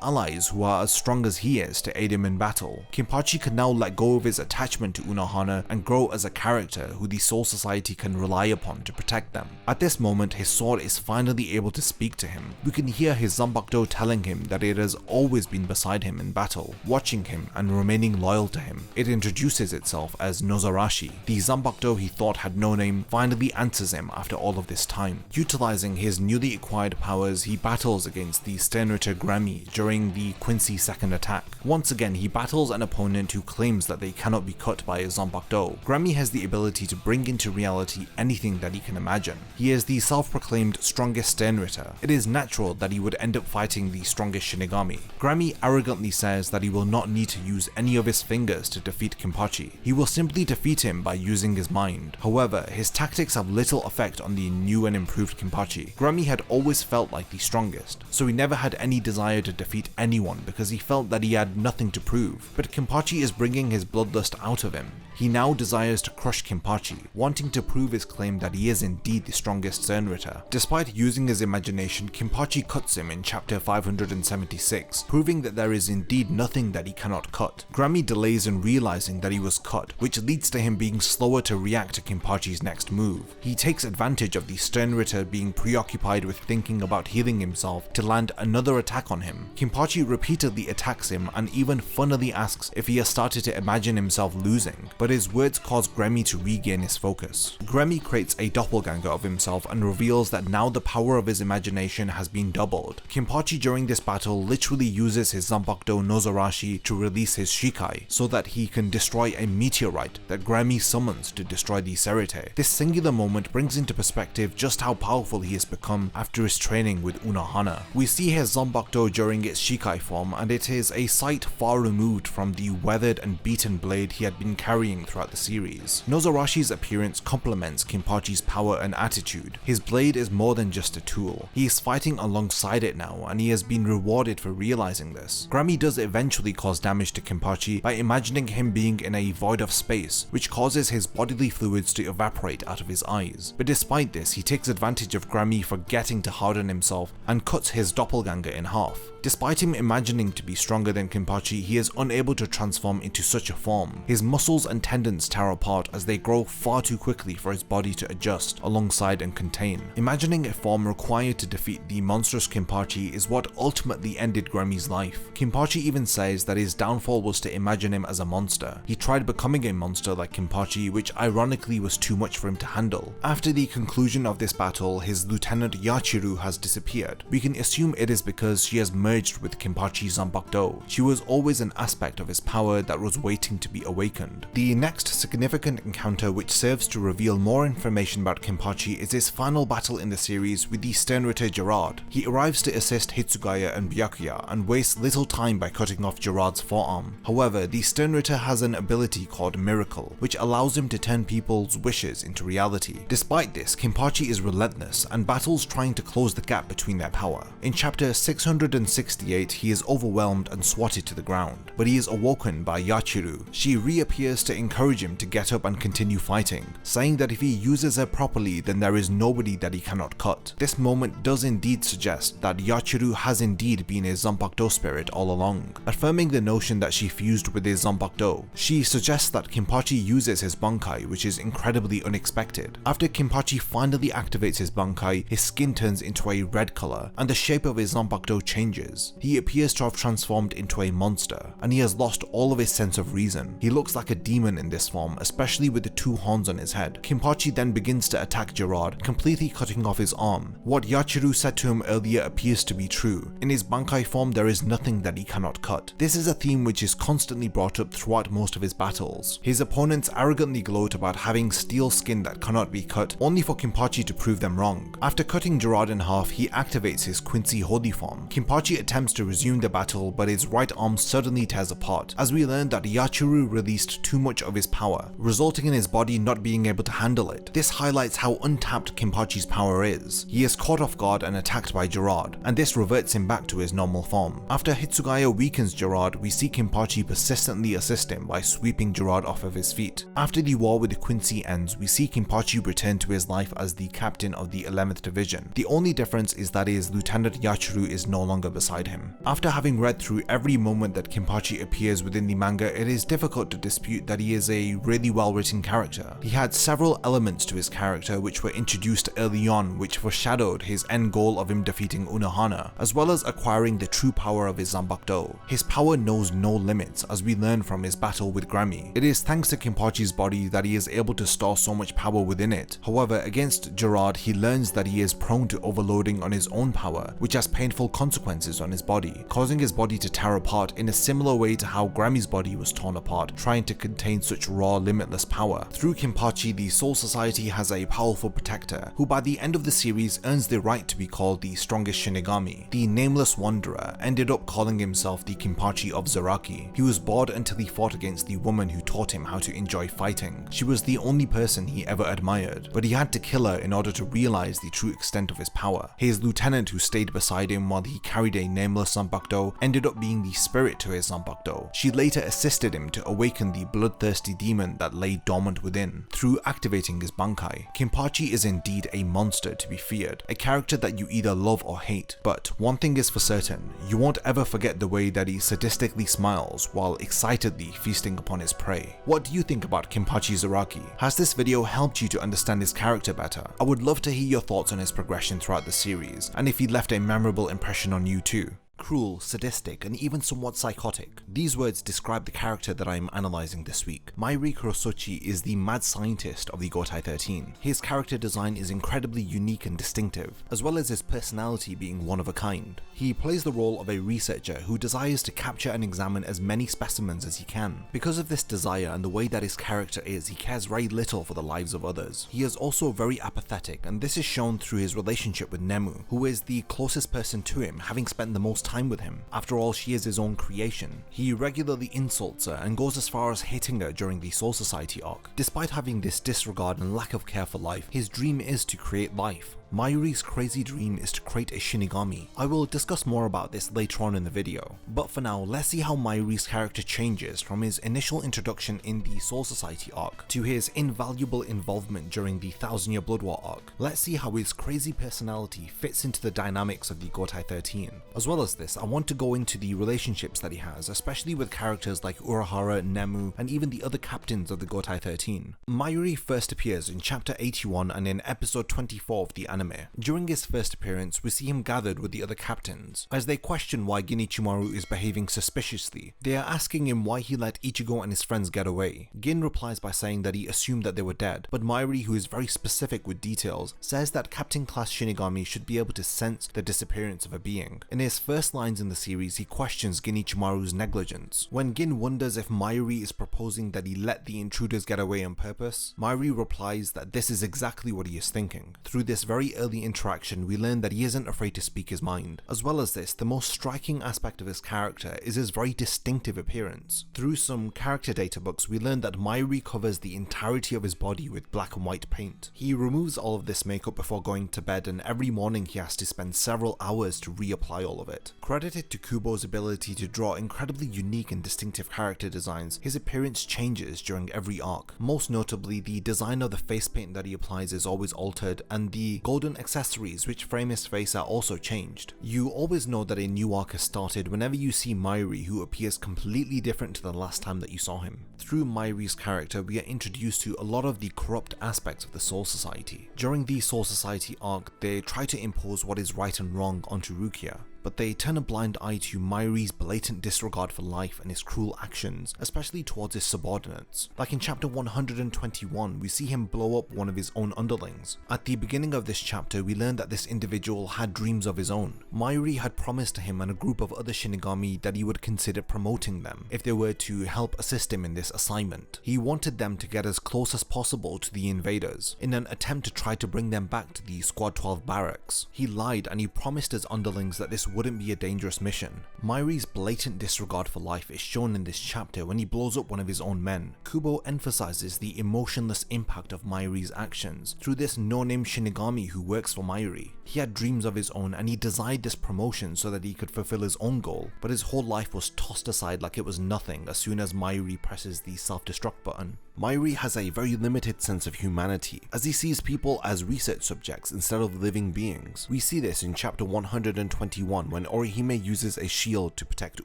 allies who are as strong as he is to aid him in battle. Kenpachi can now let go of his attachment to Unohana and grow as a character who the Soul Society can rely upon to protect them. At this moment, his sword is finally able to speak to him. We can hear his Zanpakuto telling him that it has always been beside him in battle, watching him and remaining loyal to him. It introduces itself as Nozarashi. The Zanbakudo he thought had no name finally answers him after all of this time. Utilizing his newly acquired powers, he battles against the Sternritter Grammy during the Quincy second attack. Once again, he battles an opponent who claims that they cannot be cut by a Zanbakudo. Grammy has the ability to bring into reality anything that he can imagine. He is the self-proclaimed strongest Sternritter. It is natural that he would end up fighting the strongest Shinigami. Grammy arrogantly says that he will not need to use any of his fingers to defeat Kenpachi. He will simply defeat him by using his mind. However, his tactics have little effect on the new and improved Kenpachi. Grammy had always felt like the strongest, so he never had any desire to defeat anyone because he felt that he had nothing to prove. But Kenpachi is bringing his bloodlust out of him. He now desires to crush Kenpachi, wanting to prove his claim that he is indeed the strongest Sternritter. Despite using his imagination, Kenpachi cuts him in chapter 576, proving that there is indeed nothing that he cannot cut. Grammy delays in realizing that he was cut, which leads to him being slower to react to Kenpachi's next move. He takes advantage of the Sternritter being preoccupied with thinking about healing himself to land another attack on him. Kenpachi repeatedly attacks him and even funnily asks if he has started to imagine himself losing, but his words cause Grammy to regain his focus. Grammy creates a doppelganger of himself and reveals that now the power of his imagination has been doubled. Kenpachi during this battle literally uses his Zanbakudo Nozarashi to release his Shikai, so that he can destroy a meteorite that Grammy summons to destroy the Serite. This singular moment brings into perspective just how powerful he has become after his training with Unohana. We see his Zanbakudo during its Shikai form, and it is a sight far removed from the weathered and beaten blade he had been carrying throughout the series. Nozarashi's appearance complements Kenpachi's power and attitude. His blade is more than just a tool. He is fighting alongside it now, and he has been rewarded for realizing this. Grammy does eventually cause damage to Kenpachi by imagining him being in a void of space, which causes his bodily fluids to evaporate out of his eyes. But despite this, he takes advantage of Grammy forgetting to harden himself and cuts his doppelganger in half. Despite him imagining to be stronger than Kenpachi, he is unable to transform into such a form. His muscles and tendons tear apart as they grow far too quickly for his body to adjust alongside and contain. Imagining a form required to defeat the monstrous Kenpachi is what ultimately ended Grammy's life. Kenpachi even says that his downfall was to imagine him as a monster. He tried becoming a monster like Kenpachi, which ironically was too much for him to handle. After the conclusion of this battle, his lieutenant Yachiru has disappeared. We can assume it is because she has merged with Kenpachi's Zanbakudo. She was always an aspect of his power that was waiting to be awakened. The next significant encounter which serves to reveal more information about Kenpachi is his final battle in the series with the Sternritter Gerard. He arrives to assist Hitsugaya and Byakuya and wastes little time by cutting off Gerard's forearm. However, the Sternritter has an ability called Miracle, which allows him to turn people's wishes into reality. Despite this, Kenpachi is relentless and battles trying to close the gap between their power. In chapter 668, he is overwhelmed and swatted to the ground, but he is awoken by Yachiru. She reappears to encourage him to get up and continue fighting, saying that if he uses her properly, then there is nobody that he cannot cut. This moment does indeed suggest that Yachiru has indeed been a Zanbakudo spirit all along, affirming the notion that she fused with his Zanbakudo. She suggests that Kenpachi uses his Bankai, which is incredibly unexpected. After Kenpachi finally activates his Bankai, his skin turns into a red color, and the shape of his Zanbakudo changes. He appears to have transformed into a monster, and he has lost all of his sense of reason. He looks like a demon in this form, especially with the two horns on his head. Kenpachi then begins to attack Gerard, completely cutting off his arm. What Yachiru said to him earlier appears to be true. In his Bankai form, there is nothing that he cannot cut. This is a theme which is constantly brought up throughout most of his battles. His opponents arrogantly gloat about having steel skin that cannot be cut, only for Kenpachi to prove them wrong. After cutting Gerard in half, he activates his Quincy Holy form. Kenpachi attempts to resume the battle, but his right arm suddenly tears apart, as we learn that Yachiru released too much of his power, resulting in his body not being able to handle it. This highlights how untapped Kenpachi's power is. He is caught off guard and attacked by Gerard, and this reverts him back to his normal form. After Hitsugaya weakens Gerard, we see Kenpachi persistently assist him by sweeping Gerard off of his feet. After the war with the Quincy ends, we see Kenpachi return to his life as the captain of the 11th Division. The only difference is that his Lieutenant Yachiru is no longer beside him. After having read through every moment that Kenpachi appears within the manga, it is difficult to dispute that he is a really well written character. He had several elements to his character which were introduced early on, which foreshadowed his end goal of him defeating Unohana, as well as a acquiring the true power of his Zanbakudo. His power knows no limits, as we learn from his battle with Grammy. It is thanks to Kenpachi's body that he is able to store so much power within it. However, against Gerard, he learns that he is prone to overloading on his own power, which has painful consequences on his body, causing his body to tear apart in a similar way to how Grammy's body was torn apart, trying to contain such raw, limitless power. Through Kenpachi, the Soul Society has a powerful protector, who by the end of the series earns the right to be called the strongest Shinigami. The Nameless Wanderer ended up calling himself the Kenpachi of Zaraki. He was bored until he fought against the woman who taught him how to enjoy fighting. She was the only person he ever admired, but he had to kill her in order to realize the true extent of his power. His lieutenant, who stayed beside him while he carried a nameless Zanbakudo, ended up being the spirit to his Zanbakudo. She later assisted him to awaken the bloodthirsty demon that lay dormant within. Through activating his Bankai, Kenpachi is indeed a monster to be feared, a character that you either love or hate. But one thing is for certain, you won't ever forget the way that he sadistically smiles while excitedly feasting upon his prey. What do you think about Kenpachi Zaraki? Has this video helped you to understand his character better? I would love to hear your thoughts on his progression throughout the series, and if he left a memorable impression on you too. Cruel, sadistic, and even somewhat psychotic. These words describe the character that I am analysing this week. Mayuri Kurotsuchi is the mad scientist of the Gotei 13. His character design is incredibly unique and distinctive, as well as his personality being one of a kind. He plays the role of a researcher who desires to capture and examine as many specimens as he can. Because of this desire and the way that his character is, he cares very little for the lives of others. He is also very apathetic, and this is shown through his relationship with Nemu, who is the closest person to him, having spent the most time with him. After all, she is his own creation. He regularly insults her and goes as far as hitting her during the Soul Society arc. Despite having this disregard and lack of care for life, his dream is to create life. Mayuri's crazy dream is to create a Shinigami. I will discuss more about this later on in the video, but for now, let's see how Mayuri's character changes from his initial introduction in the Soul Society arc to his invaluable involvement during the 1000-Year Blood War arc. Let's see how his crazy personality fits into the dynamics of the Gotei 13. As well as this, I want to go into the relationships that he has, especially with characters like Urahara, Nemu, and even the other captains of the Gotei 13. Mayuri first appears in chapter 81 and in episode 24 of the anime. During his first appearance, we see him gathered with the other captains. As they question why Gin Ichimaru is behaving suspiciously, they are asking him why he let Ichigo and his friends get away. Gin replies by saying that he assumed that they were dead, but Mayuri, who is very specific with details, says that Captain Class Shinigami should be able to sense the disappearance of a being. In his first lines in the series, he questions Gin Ichimaru's negligence. When Gin wonders if Mayuri is proposing that he let the intruders get away on purpose, Mayuri replies that this is exactly what he is thinking. Through this very early interaction, we learn that he isn't afraid to speak his mind. As well as this, the most striking aspect of his character is his very distinctive appearance. Through some character data books, we learn that Mayuri covers the entirety of his body with black and white paint. He removes all of this makeup before going to bed, and every morning he has to spend several hours to reapply all of it. Credited to Kubo's ability to draw incredibly unique and distinctive character designs, his appearance changes during every arc. Most notably, the design of the face paint that he applies is always altered, and the golden accessories which frame his face are also changed. You always know that a new arc has started whenever you see Mayuri, who appears completely different to the last time that you saw him. Through Mayuri's character, we are introduced to a lot of the corrupt aspects of the Soul Society. During the Soul Society arc, they try to impose what is right and wrong onto Rukia, but they turn a blind eye to Mayuri's blatant disregard for life and his cruel actions, especially towards his subordinates. Like in chapter 121, we see him blow up one of his own underlings. At the beginning of this chapter, we learn that this individual had dreams of his own. Mayuri had promised to him and a group of other Shinigami that he would consider promoting them if they were to help assist him in this assignment. He wanted them to get as close as possible to the invaders, in an attempt to try to bring them back to the Squad 12 barracks. He lied and he promised his underlings that this wouldn't be a dangerous mission. Mayuri's blatant disregard for life is shown in this chapter when he blows up one of his own men. Kubo emphasizes the emotionless impact of Mayuri's actions through this no-name Shinigami who works for Mayuri. He had dreams of his own and he desired this promotion so that he could fulfill his own goal, but his whole life was tossed aside like it was nothing as soon as Mayuri presses the self-destruct button. Mayuri has a very limited sense of humanity, as he sees people as research subjects instead of living beings. We see this in chapter 121 when Orihime uses a shield to protect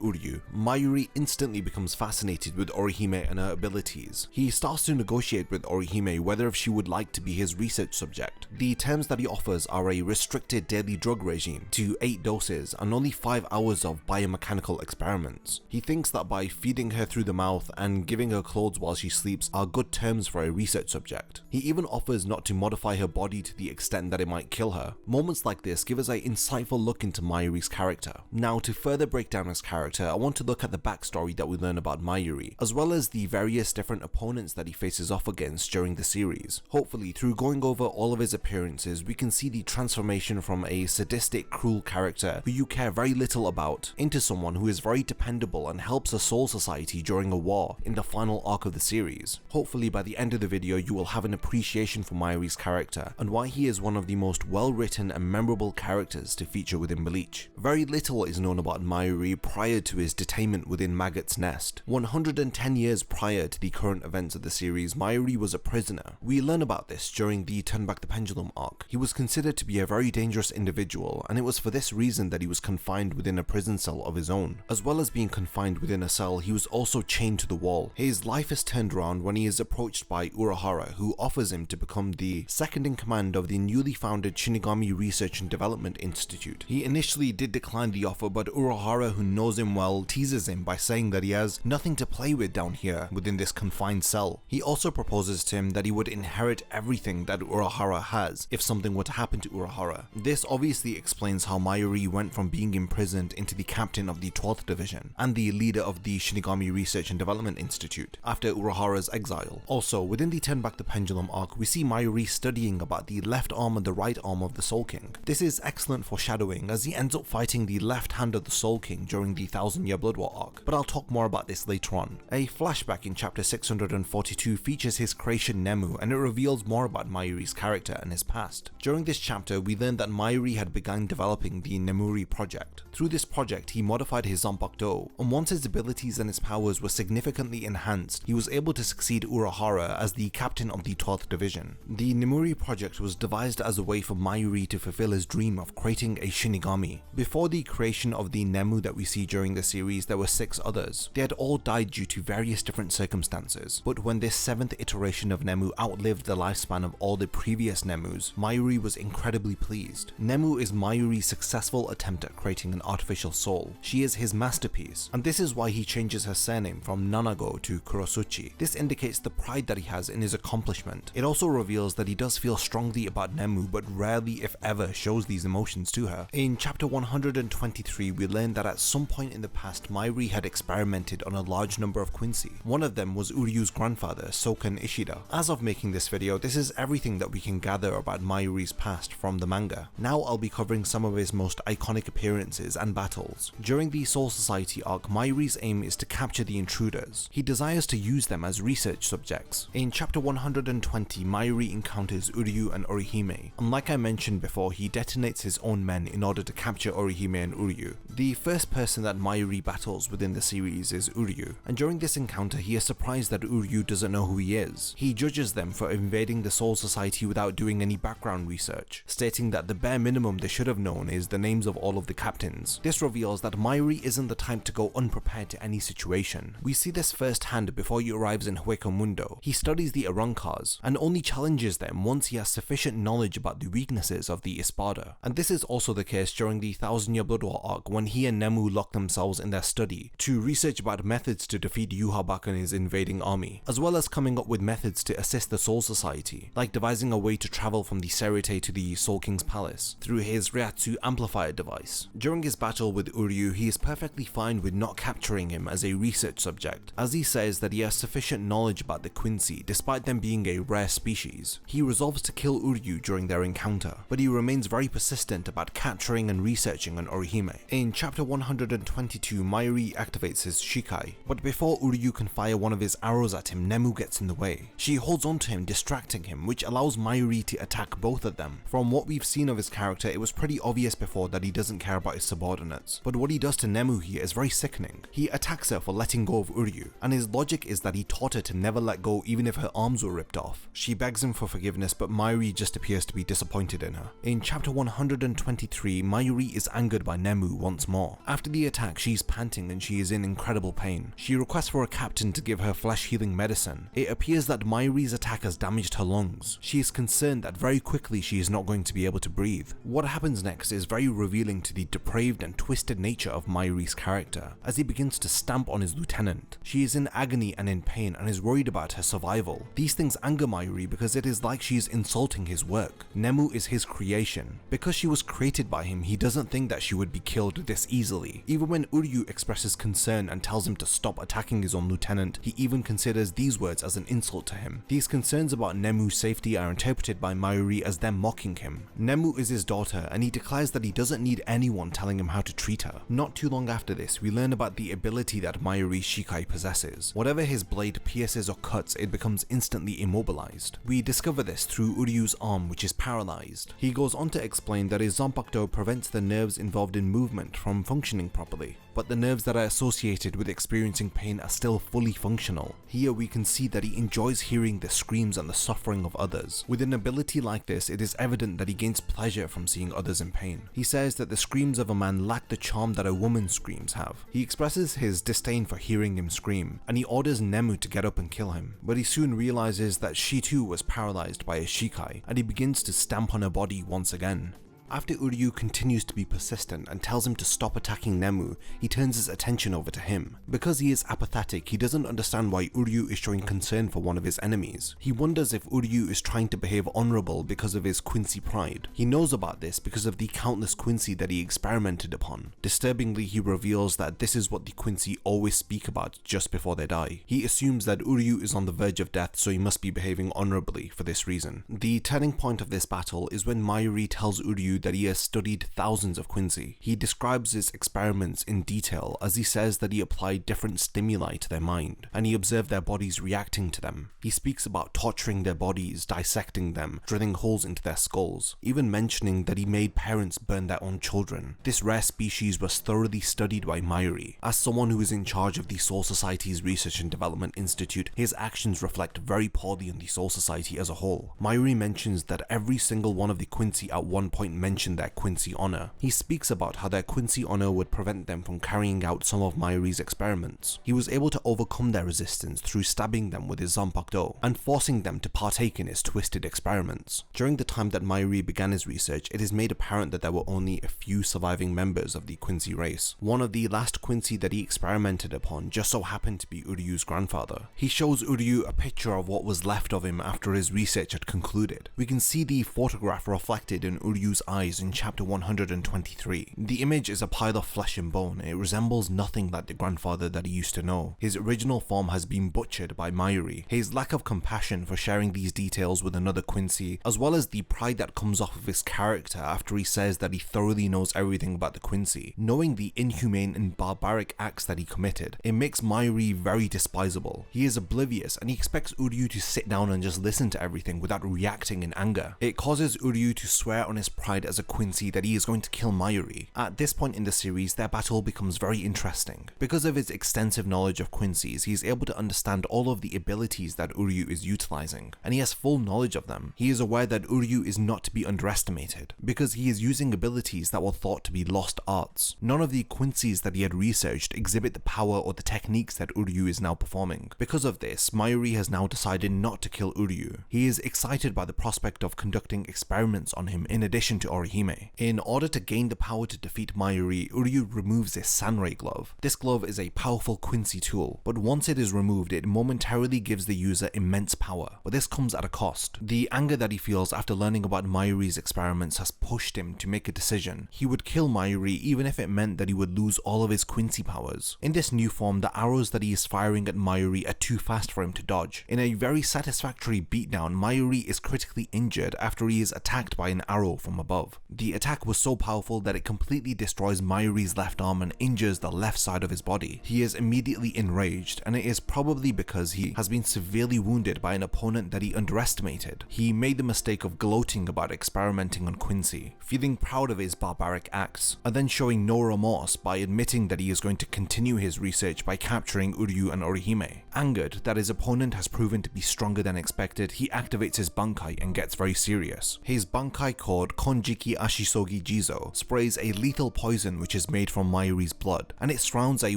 Uryu. Mayuri instantly becomes fascinated with Orihime and her abilities. He starts to negotiate with Orihime whether if she would like to be his research subject. The terms that he offers are a restricted daily drug regime to 8 doses and only 5 hours of biomechanical experiments. He thinks that by feeding her through the mouth and giving her clothes while she sleeps are good terms for a research subject. He even offers not to modify her body to the extent that it might kill her. Moments like this give us an insightful look into Mayuri's character. Now, to further break down his character, I want to look at the backstory that we learn about Mayuri, as well as the various different opponents that he faces off against during the series. Hopefully, through going over all of his appearances, we can see the transformation from a sadistic, cruel character who you care very little about into someone who is very dependable and helps a soul society during a war in the final arc of the series. Hopefully by the end of the video you will have an appreciation for Mayuri's character and why he is one of the most well-written and memorable characters to feature within Bleach. Very little is known about Mayuri prior to his detainment within Maggot's Nest. 110 years prior to the current events of the series, Mayuri was a prisoner. We learn about this during the Turn Back the Pendulum arc. He was considered to be a very dangerous individual, and it was for this reason that he was confined within a prison cell of his own. As well as being confined within a cell, he was also chained to the wall. His life is turned around when he is approached by Unohana, who offers him to become the second in command of the newly founded Shinigami Research and Development Institute. He initially did decline the offer, but Unohana, who knows him well, teases him by saying that he has nothing to play with down here within this confined cell. He also proposes to him that he would inherit everything that Unohana has if something were to happen to Unohana. This obviously explains how Mayuri went from being imprisoned into the captain of the 12th Division and the leader of the Shinigami Research and Development Institute after Unohana's exile. Also, within the Turn Back the Pendulum arc, we see Mayuri studying about the left arm and the right arm of the Soul King. This is excellent foreshadowing as he ends up fighting the left hand of the Soul King during the 1000-Year Blood War arc, but I'll talk more about this later on. A flashback in chapter 642 features his creation Nemu, and it reveals more about Mayuri's character and his past. During this chapter, we learned that Mayuri had begun developing the Nemuri project. Through this project, he modified his Zanpakuto, and once his abilities and his powers were significantly enhanced, he was able to succeed Unohana as the captain of the 12th Division. The Nemuri project was devised as a way for Mayuri to fulfill his dream of creating a Shinigami. Before the creation of the Nemu that we see during the series, there were 6 others. They had all died due to various different circumstances, but when this 7th iteration of Nemu outlived the lifespan of all the previous Nemus, Mayuri was incredibly pleased. Nemu is Mayuri's successful attempt at creating an artificial soul. She is his masterpiece, and this is why he changes her surname from Nanago to Kurotsuchi. This indicates the pride that he has in his accomplishment. It also reveals that he does feel strongly about Nemu, but rarely if ever shows these emotions to her. In chapter 123, we learn that at some point in the past, Mayuri had experimented on a large number of Quincy. One of them was Uryu's grandfather, Soken Ishida. As of making this video, this is everything that we can gather about Mayuri's past from the manga. Now I'll be covering some of his most iconic appearances and battles. During the Soul Society arc, Mayuri's aim is to capture the intruders. He desires to use them as research subjects. In chapter 120, Mayuri encounters Uryu and Orihime, and like I mentioned before, he detonates his own men in order to capture Orihime and Uryu. The first person that Mayuri battles within the series is Uryu, and during this encounter he is surprised that Uryu doesn't know who he is. He judges them for invading the Soul Society without doing any background research, stating that the bare minimum they should have known is the names of all of the captains. This reveals that Mayuri isn't the type to go unprepared to any situation. We see this firsthand before he arrives in Hueco Mundo. He studies the Arancars and only challenges them once he has sufficient knowledge about the weaknesses of the Espada. And this is also the case during the 1000-Year Blood War arc when he and Nemu lock themselves in their study to research about methods to defeat Yhwach and his invading army, as well as coming up with methods to assist the Soul Society, like devising a way to travel from the Serite to the Soul King's palace through his Ryatsu amplifier device. During his battle with Uryu, he is perfectly fine with not capturing him as a research subject, as he says that he has sufficient knowledge about the Quincy despite them being a rare species. He resolves to kill Uryu during their encounter, but he remains very persistent about capturing and researching on Orihime. In chapter 122, Mayuri activates his Shikai, but before Uryu can fire one of his arrows at him, Nemu gets in the way. She holds onto him, distracting him, which allows Mayuri to attack both of them. From what we've seen of his character, it was pretty obvious before that he doesn't care about his subordinates, but what he does to Nemu here is very sickening. He attacks her for letting go of Uryu, and his logic is that he taught her to never let go even if her arms were ripped off. She begs him for forgiveness, but Mayuri just appears to be disappointed in her. In chapter 123, Mayuri is angered by Nemu once more. After the attack, she's panting and she is in incredible pain. She requests for a captain to give her flesh healing medicine. It appears that Mayuri's attack has damaged her lungs. She is concerned that very quickly she is not going to be able to breathe. What happens next is very revealing to the depraved and twisted nature of Mayuri's character, as he begins to stamp on his lieutenant. She is in agony and in pain and is worried about her survival. These things anger Mayuri because it is like she is insulting his work. Nemu is his creation. Because she was created by him, he doesn't think that she would be killed this easily. Even when Uryu expresses concern and tells him to stop attacking his own lieutenant, he even considers these words as an insult to him. These concerns about Nemu's safety are interpreted by Mayuri as them mocking him. Nemu is his daughter, and he declares that he doesn't need anyone telling him how to treat her. Not too long after this, we learn about the ability that Mayuri Shikai possesses. Whatever his blade pierces or cuts, it becomes instantly immobilized. We discover this through Uryu's arm, which is paralyzed. He goes on to explain that his Zanpakuto prevents the nerves involved in movement from functioning properly, but the nerves that are associated with experiencing pain are still fully functional. Here we can see that he enjoys hearing the screams and the suffering of others. With an ability like this, it is evident that he gains pleasure from seeing others in pain. He says that the screams of a man lack the charm that a woman's screams have. He expresses his disdain for hearing him scream, and he orders Nemu to get up and kill him, but he soon realizes that she too was paralyzed by a Shikai, and he begins to stamp on her body once again. After Uryu continues to be persistent and tells him to stop attacking Nemu, he turns his attention over to him. Because he is apathetic, he doesn't understand why Uryu is showing concern for one of his enemies. He wonders if Uryu is trying to behave honorable because of his Quincy pride. He knows about this because of the countless Quincy that he experimented upon. Disturbingly, he reveals that this is what the Quincy always speak about just before they die. He assumes that Uryu is on the verge of death, so he must be behaving honorably for this reason. The turning point of this battle is when Mayuri tells Uryu that he has studied thousands of Quincy. He describes his experiments in detail, as he says that he applied different stimuli to their mind, and he observed their bodies reacting to them. He speaks about torturing their bodies, dissecting them, drilling holes into their skulls, even mentioning that he made parents burn their own children. This rare species was thoroughly studied by Mayuri. As someone who is in charge of the Soul Society's Research and Development Institute, his actions reflect very poorly on the Soul Society as a whole. Mayuri mentions that every single one of the Quincy at one point mentioned their Quincy honor. He speaks about how their Quincy honor would prevent them from carrying out some of Mayuri's experiments. He was able to overcome their resistance through stabbing them with his Zanpakuto and forcing them to partake in his twisted experiments. During the time that Mayuri began his research, it is made apparent that there were only a few surviving members of the Quincy race. One of the last Quincy that he experimented upon just so happened to be Uryu's grandfather. He shows Uryu a picture of what was left of him after his research had concluded. We can see the photograph reflected in Uryu's eyes in chapter 123. The image is a pile of flesh and bone. It resembles nothing like the grandfather that he used to know. His original form has been butchered by Mayuri. His lack of compassion for sharing these details with another Quincy, as well as the pride that comes off of his character after he says that he thoroughly knows everything about the Quincy, knowing the inhumane and barbaric acts that he committed, it makes Mayuri very despisable. He is oblivious and he expects Uryu to sit down and just listen to everything without reacting in anger. It causes Uryu to swear on his pride as a Quincy that he is going to kill Mayuri. At this point in the series, their battle becomes very interesting. Because of his extensive knowledge of Quincy's, he is able to understand all of the abilities that Uryu is utilizing, and he has full knowledge of them. He is aware that Uryu is not to be underestimated, because he is using abilities that were thought to be lost arts. None of the Quincy's that he had researched exhibit the power or the techniques that Uryu is now performing. Because of this, Mayuri has now decided not to kill Uryu. He is excited by the prospect of conducting experiments on him in addition to Orihime. In order to gain the power to defeat Mayuri, Uryu removes his Sanrei glove. This glove is a powerful Quincy tool, but once it is removed, it momentarily gives the user immense power, but this comes at a cost. The anger that he feels after learning about Mayuri's experiments has pushed him to make a decision. He would kill Mayuri even if it meant that he would lose all of his Quincy powers. In this new form, the arrows that he is firing at Mayuri are too fast for him to dodge. In a very satisfactory beatdown, Mayuri is critically injured after he is attacked by an arrow from above. above. The attack was so powerful that it completely destroys Mayuri's left arm and injures the left side of his body. He is immediately enraged, and it is probably because he has been severely wounded by an opponent that he underestimated. He made the mistake of gloating about experimenting on Quincy, feeling proud of his barbaric acts, and then showing no remorse by admitting that he is going to continue his research by capturing Uryu and Orihime. Angered that his opponent has proven to be stronger than expected, he activates his Bankai and gets very serious. His Bankai called Konjiki Ashisogi Jizo sprays a lethal poison which is made from Mayuri's blood, and it surrounds a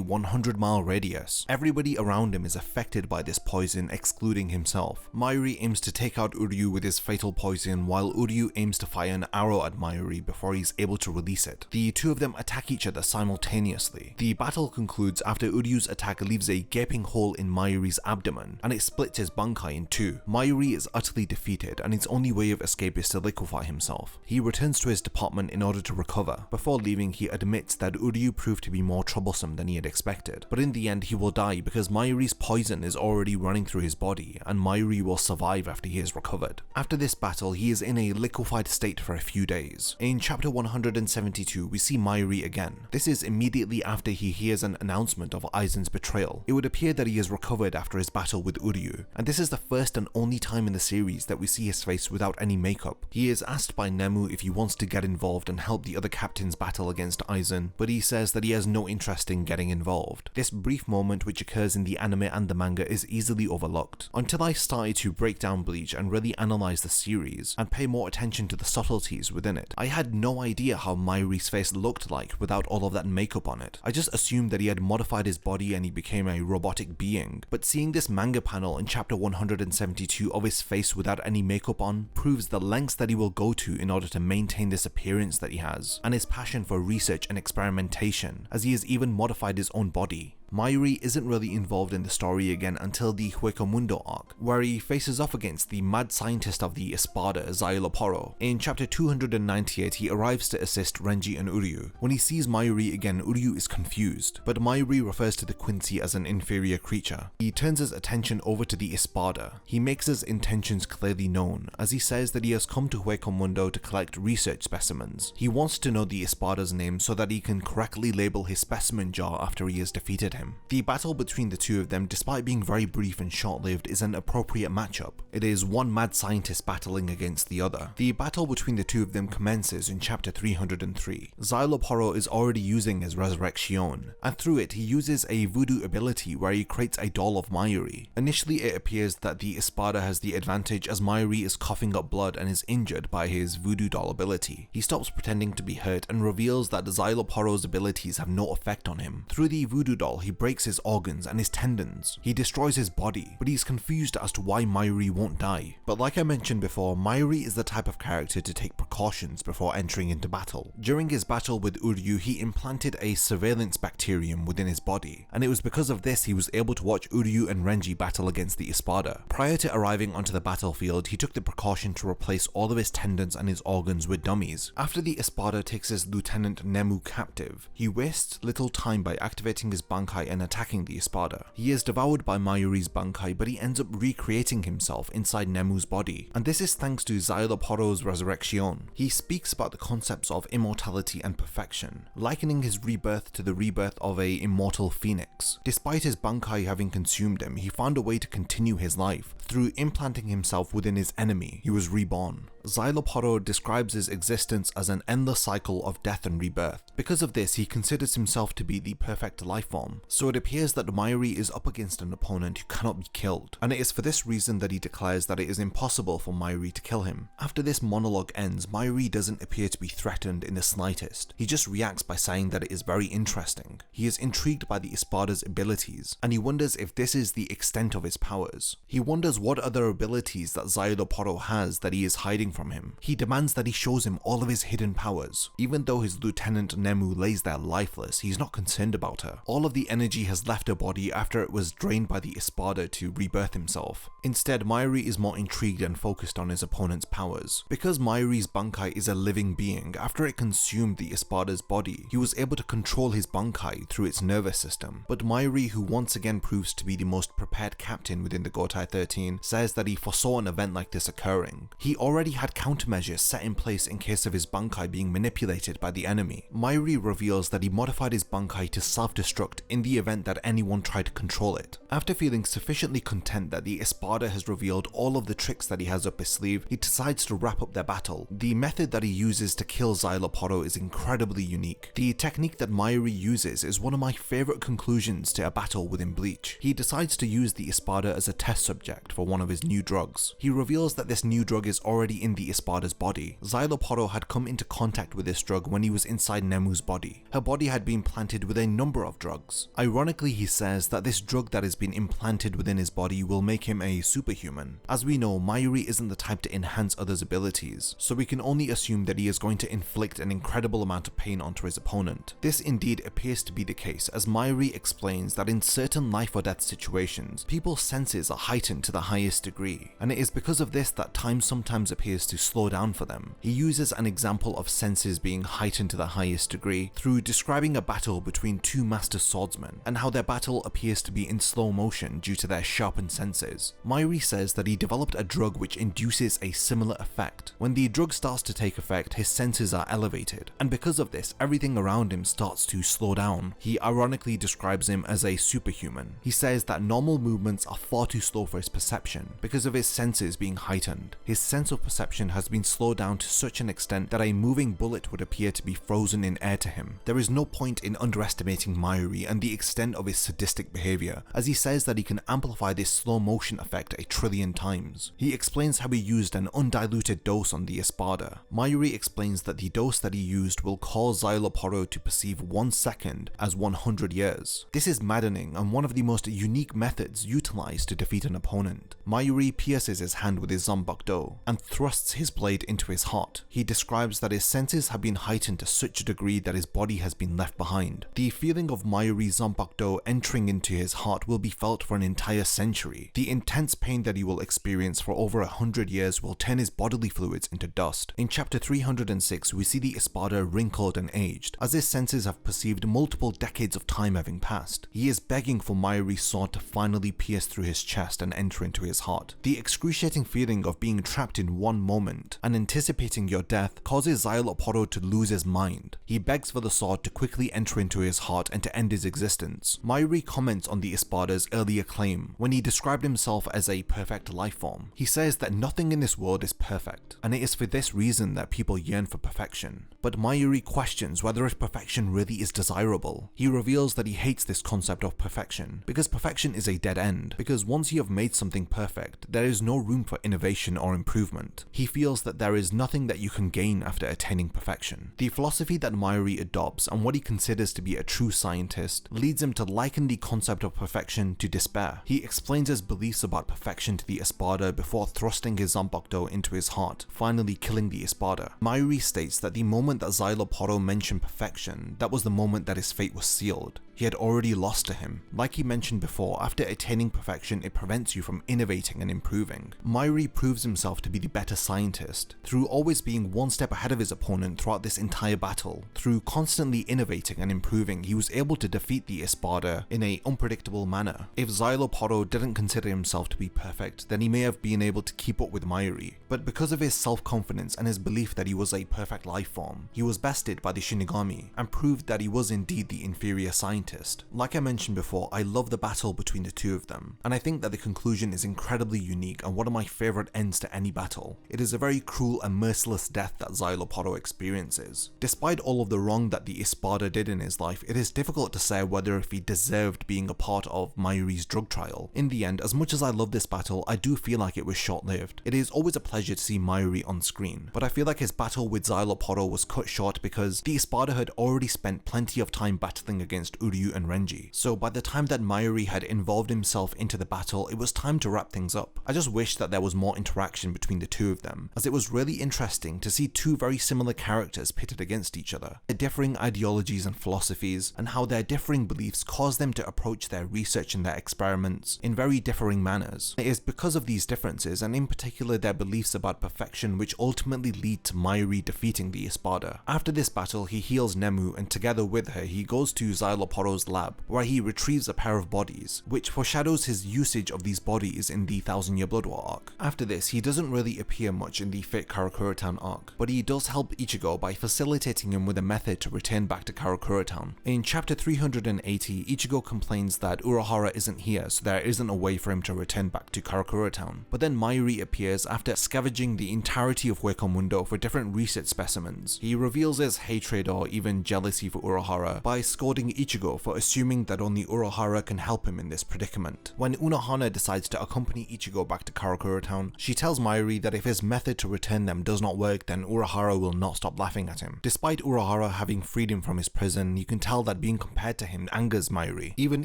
100-mile radius. Everybody around him is affected by this poison, excluding himself. Mayuri aims to take out Uryu with his fatal poison, while Uryu aims to fire an arrow at Mayuri before he's able to release it. The two of them attack each other simultaneously. The battle concludes after Uryu's attack leaves a gaping hole in Mayuri's abdomen, and it splits his Bankai in two. Mayuri is utterly defeated, and his only way of escape is to liquefy himself. He returns to his department in order to recover. Before leaving, he admits that Uryu proved to be more troublesome than he had expected, but in the end he will die because Mayuri's poison is already running through his body, and Mayuri will survive after he is recovered. After this battle, he is in a liquefied state for a few days. In chapter 172, we see Mayuri again. This is immediately after he hears an announcement of Aizen's betrayal. It would appear that he has recovered after his battle with Uryu, and this is the first and only time in the series that we see his face without any makeup. He is asked by Nemu if he wants to get involved and help the other captains battle against Aizen, but he says that he has no interest in getting involved. This brief moment, which occurs in the anime and the manga, is easily overlooked. Until I started to break down Bleach and really analyze the series and pay more attention to the subtleties within it, I had no idea how Mayuri's face looked like without all of that makeup on it. I just assumed that he had modified his body and he became a robotic being, but seeing this manga panel in chapter 172 of his face without any makeup on proves the lengths that he will go to in order to maintain this appearance that he has, and his passion for research and experimentation, as he has even modified his own body. Mayuri isn't really involved in the story again until the Huecomundo arc, where he faces off against the mad scientist of the Espada, Zaioloporo. In chapter 298, he arrives to assist Renji and Uryu. When he sees Mayuri again, Uryu is confused, but Mayuri refers to the Quincy as an inferior creature. He turns his attention over to the Espada. He makes his intentions clearly known, as he says that he has come to Huecomundo to collect research specimens. He wants to know the Espada's name so that he can correctly label his specimen jar after he has defeated him. The battle between the two of them, despite being very brief and short-lived, is an appropriate matchup. It is one mad scientist battling against the other. The battle between the two of them commences in chapter 303. Zaioloporo is already using his Resurrection, and through it he uses a voodoo ability where he creates a doll of Mayuri. Initially it appears that the Espada has the advantage as Mayuri is coughing up blood and is injured by his voodoo doll ability. He stops pretending to be hurt and reveals that Zaioloporo's abilities have no effect on him. Through the voodoo doll, he breaks his organs and his tendons. He destroys his body, but he's confused as to why Mayuri won't die. But like I mentioned before, Mayuri is the type of character to take precautions before entering into battle. During his battle with Uryu, he implanted a surveillance bacterium within his body, and it was because of this he was able to watch Uryu and Renji battle against the Espada. Prior to arriving onto the battlefield, he took the precaution to replace all of his tendons and his organs with dummies. After the Espada takes his lieutenant Nemu captive, he wastes little time by activating his Bankai and attacking the Espada. He is devoured by Mayuri's Bankai, but he ends up recreating himself inside Nemu's body, and this is thanks to Zaioloporo's Resurrection. He speaks about the concepts of immortality and perfection, likening his rebirth to the rebirth of a immortal phoenix. Despite his Bankai having consumed him, he found a way to continue his life. Through implanting himself within his enemy, he was reborn. Zaioloporo describes his existence as an endless cycle of death and rebirth. Because of this, he considers himself to be the perfect life form, so it appears that Mayuri is up against an opponent who cannot be killed, and it is for this reason that he declares that it is impossible for Mayuri to kill him. After this monologue ends, Mayuri doesn't appear to be threatened in the slightest. He just reacts by saying that it is very interesting. He is intrigued by the Espada's abilities, and he wonders if this is the extent of his powers. He wonders what other abilities that Zaioloporo has that he is hiding from him. He demands that he shows him all of his hidden powers. Even though his lieutenant Nemu lays there lifeless, he's not concerned about her. All of the energy has left her body after it was drained by the Espada to rebirth himself. Instead, Mayuri is more intrigued and focused on his opponent's powers. Because Mayuri's Bankai is a living being, after it consumed the Espada's body, he was able to control his Bankai through its nervous system. But Mayuri, who once again proves to be the most prepared captain within the Gotei 13, says that he foresaw an event like this occurring. He already had had countermeasures set in place in case of his Bankai being manipulated by the enemy. Mayuri reveals that he modified his Bankai to self-destruct in the event that anyone tried to control it. After feeling sufficiently content that the Espada has revealed all of the tricks that he has up his sleeve, he decides to wrap up their battle. The method that he uses to kill Xyloporo is incredibly unique. The technique that Mayuri uses is one of my favorite conclusions to a battle within Bleach. He decides to use the Espada as a test subject for one of his new drugs. He reveals that this new drug is already in the Espada's body. Xyloporo had come into contact with this drug when he was inside Nemu's body. Her body had been planted with a number of drugs. Ironically, he says that this drug that has been implanted within his body will make him a superhuman. As we know, Mayuri isn't the type to enhance others' abilities, so we can only assume that he is going to inflict an incredible amount of pain onto his opponent. This indeed appears to be the case, as Mayuri explains that in certain life or death situations, people's senses are heightened to the highest degree, and it is because of this that time sometimes appears to slow down for them. He uses an example of senses being heightened to the highest degree through describing a battle between two master swordsmen, and how their battle appears to be in slow motion due to their sharpened senses. Mayuri says that he developed a drug which induces a similar effect. When the drug starts to take effect, his senses are elevated, and because of this, everything around him starts to slow down. He ironically describes him as a superhuman. He says that normal movements are far too slow for his perception because of his senses being heightened. His sense of perception has been slowed down to such an extent that a moving bullet would appear to be frozen in air to him. There is no point in underestimating Mayuri and the extent of his sadistic behavior, as he says that he can amplify this slow motion effect a trillion times. He explains how he used an undiluted dose on the Espada. Mayuri explains that the dose that he used will cause Xyloporo to perceive 1 second as 100 years. This is maddening and one of the most unique methods utilized to defeat an opponent. Mayuri pierces his hand with his Zanbakudo and thrusts his blade into his heart. He describes that his senses have been heightened to such a degree that his body has been left behind. The feeling of Mayuri's Zanbakudo entering into his heart will be felt for an entire century. The intense pain that he will experience for over 100 years will turn his bodily fluids into dust. In chapter 306, we see the Espada wrinkled and aged, as his senses have perceived multiple decades of time having passed. He is begging for Mayuri's sword to finally pierce through his chest and enter into his heart. The excruciating feeling of being trapped in one moment and anticipating your death causes Xyloporo to lose his mind. He begs for the sword to quickly enter into his heart and to end his existence. Mayuri comments on the Espada's earlier claim when he described himself as a perfect life form. He says that nothing in this world is perfect, and it is for this reason that people yearn for perfection. But Mayuri questions whether if perfection really is desirable. He reveals that he hates this concept of perfection, because perfection is a dead end, because once you have made something perfect, there is no room for innovation or improvement. He feels that there is nothing that you can gain after attaining perfection. The philosophy that Mayuri adopts and what he considers to be a true scientist leads him to liken the concept of perfection to despair. He explains his beliefs about perfection to the Espada before thrusting his Zanbakudo into his heart, finally killing the Espada. Mayuri states that the moment that Xyloporo mentioned perfection, that was the moment that his fate was sealed. He had already lost to him. Like he mentioned before, after attaining perfection, it prevents you from innovating and improving. Mayuri proves himself to be the better scientist, through always being one step ahead of his opponent throughout this entire battle. Through constantly innovating and improving, he was able to defeat the Espada in an unpredictable manner. If Xyloporo didn't consider himself to be perfect, then he may have been able to keep up with Mayuri. But because of his self-confidence and his belief that he was a perfect life form, he was bested by the Shinigami and proved that he was indeed the inferior scientist. Like I mentioned before, I love the battle between the two of them, and I think that the conclusion is incredibly unique and one of my favorite ends to any battle. It is a very cruel and merciless death that Xyloporo experiences. Despite all of the wrong that the Espada did in his life, it is difficult to say whether if he deserved being a part of Mayuri's drug trial. In the end, as much as I love this battle, I do feel like it was short-lived. It is always a pleasure to see Mayuri on screen, but I feel like his battle with Xyloporo was cut short because the Espada had already spent plenty of time battling against Uryu and Renji, so by the time that Mayuri had involved himself into the battle, it was time to wrap things up. I just wish that there was more interaction between the two of them, as it was really interesting to see two very similar characters pitted against each other, their differing ideologies and philosophies, and how their differing beliefs caused them to approach their research and their experiments in very differing manners. It is because of these differences, and in particular their beliefs about perfection, which ultimately lead to Mayuri defeating the Espada. After this battle, he heals Nemu, and together with her, he goes to Xyloporo Toro's lab, where he retrieves a pair of bodies, which foreshadows his usage of these bodies in the Thousand Year Blood War arc. After this, he doesn't really appear much in the Fate Karakura Town arc, but he does help Ichigo by facilitating him with a method to return back to Karakura Town. In chapter 380, Ichigo complains that Unohana isn't here, so there isn't a way for him to return back to Karakura Town. But then Mayuri appears after scavenging the entirety of Hueco for different research specimens. He reveals his hatred or even jealousy for Unohana by scolding Ichigo for assuming that only Unohana can help him in this predicament. When Unohana decides to accompany Ichigo back to Karakura Town, she tells Mayuri that if his method to return them does not work, then Unohana will not stop laughing at him. Despite Unohana having freed him from his prison, you can tell that being compared to him angers Mayuri. Even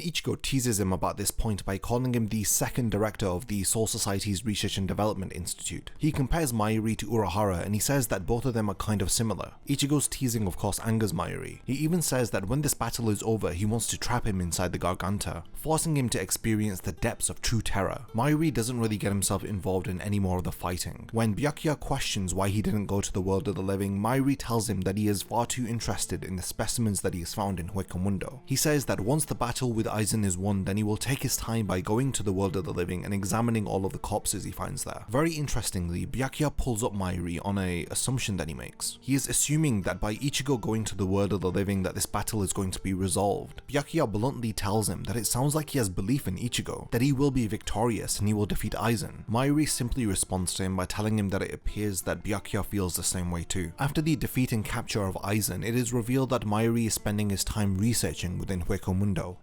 Ichigo teases him about this point by calling him the second director of the Soul Society's Research and Development Institute. He compares Mayuri to Unohana and he says that both of them are kind of similar. Ichigo's teasing of course angers Mayuri. He even says that when this battle is over, he wants to trap him inside the Garganta, forcing him to experience the depths of true terror. Mayuri doesn't really get himself involved in any more of the fighting. When Byakuya questions why he didn't go to the world of the living, Mayuri tells him that he is far too interested in the specimens that he has found in Hueco. He says that once the battle with Aizen is won, then he will take his time by going to the world of the living and examining all of the corpses he finds there. Very interestingly, Byakuya pulls up Mayuri on an assumption that he makes. He is assuming that by Ichigo going to the world of the living that this battle is going to be resolved. Byakuya bluntly tells him that it sounds like he has belief in Ichigo, that he will be victorious and he will defeat Aizen. Mayuri simply responds to him by telling him that it appears that Byakuya feels the same way too. After the defeat and capture of Aizen, it is revealed that Mayuri is spending his time researching within Hueco,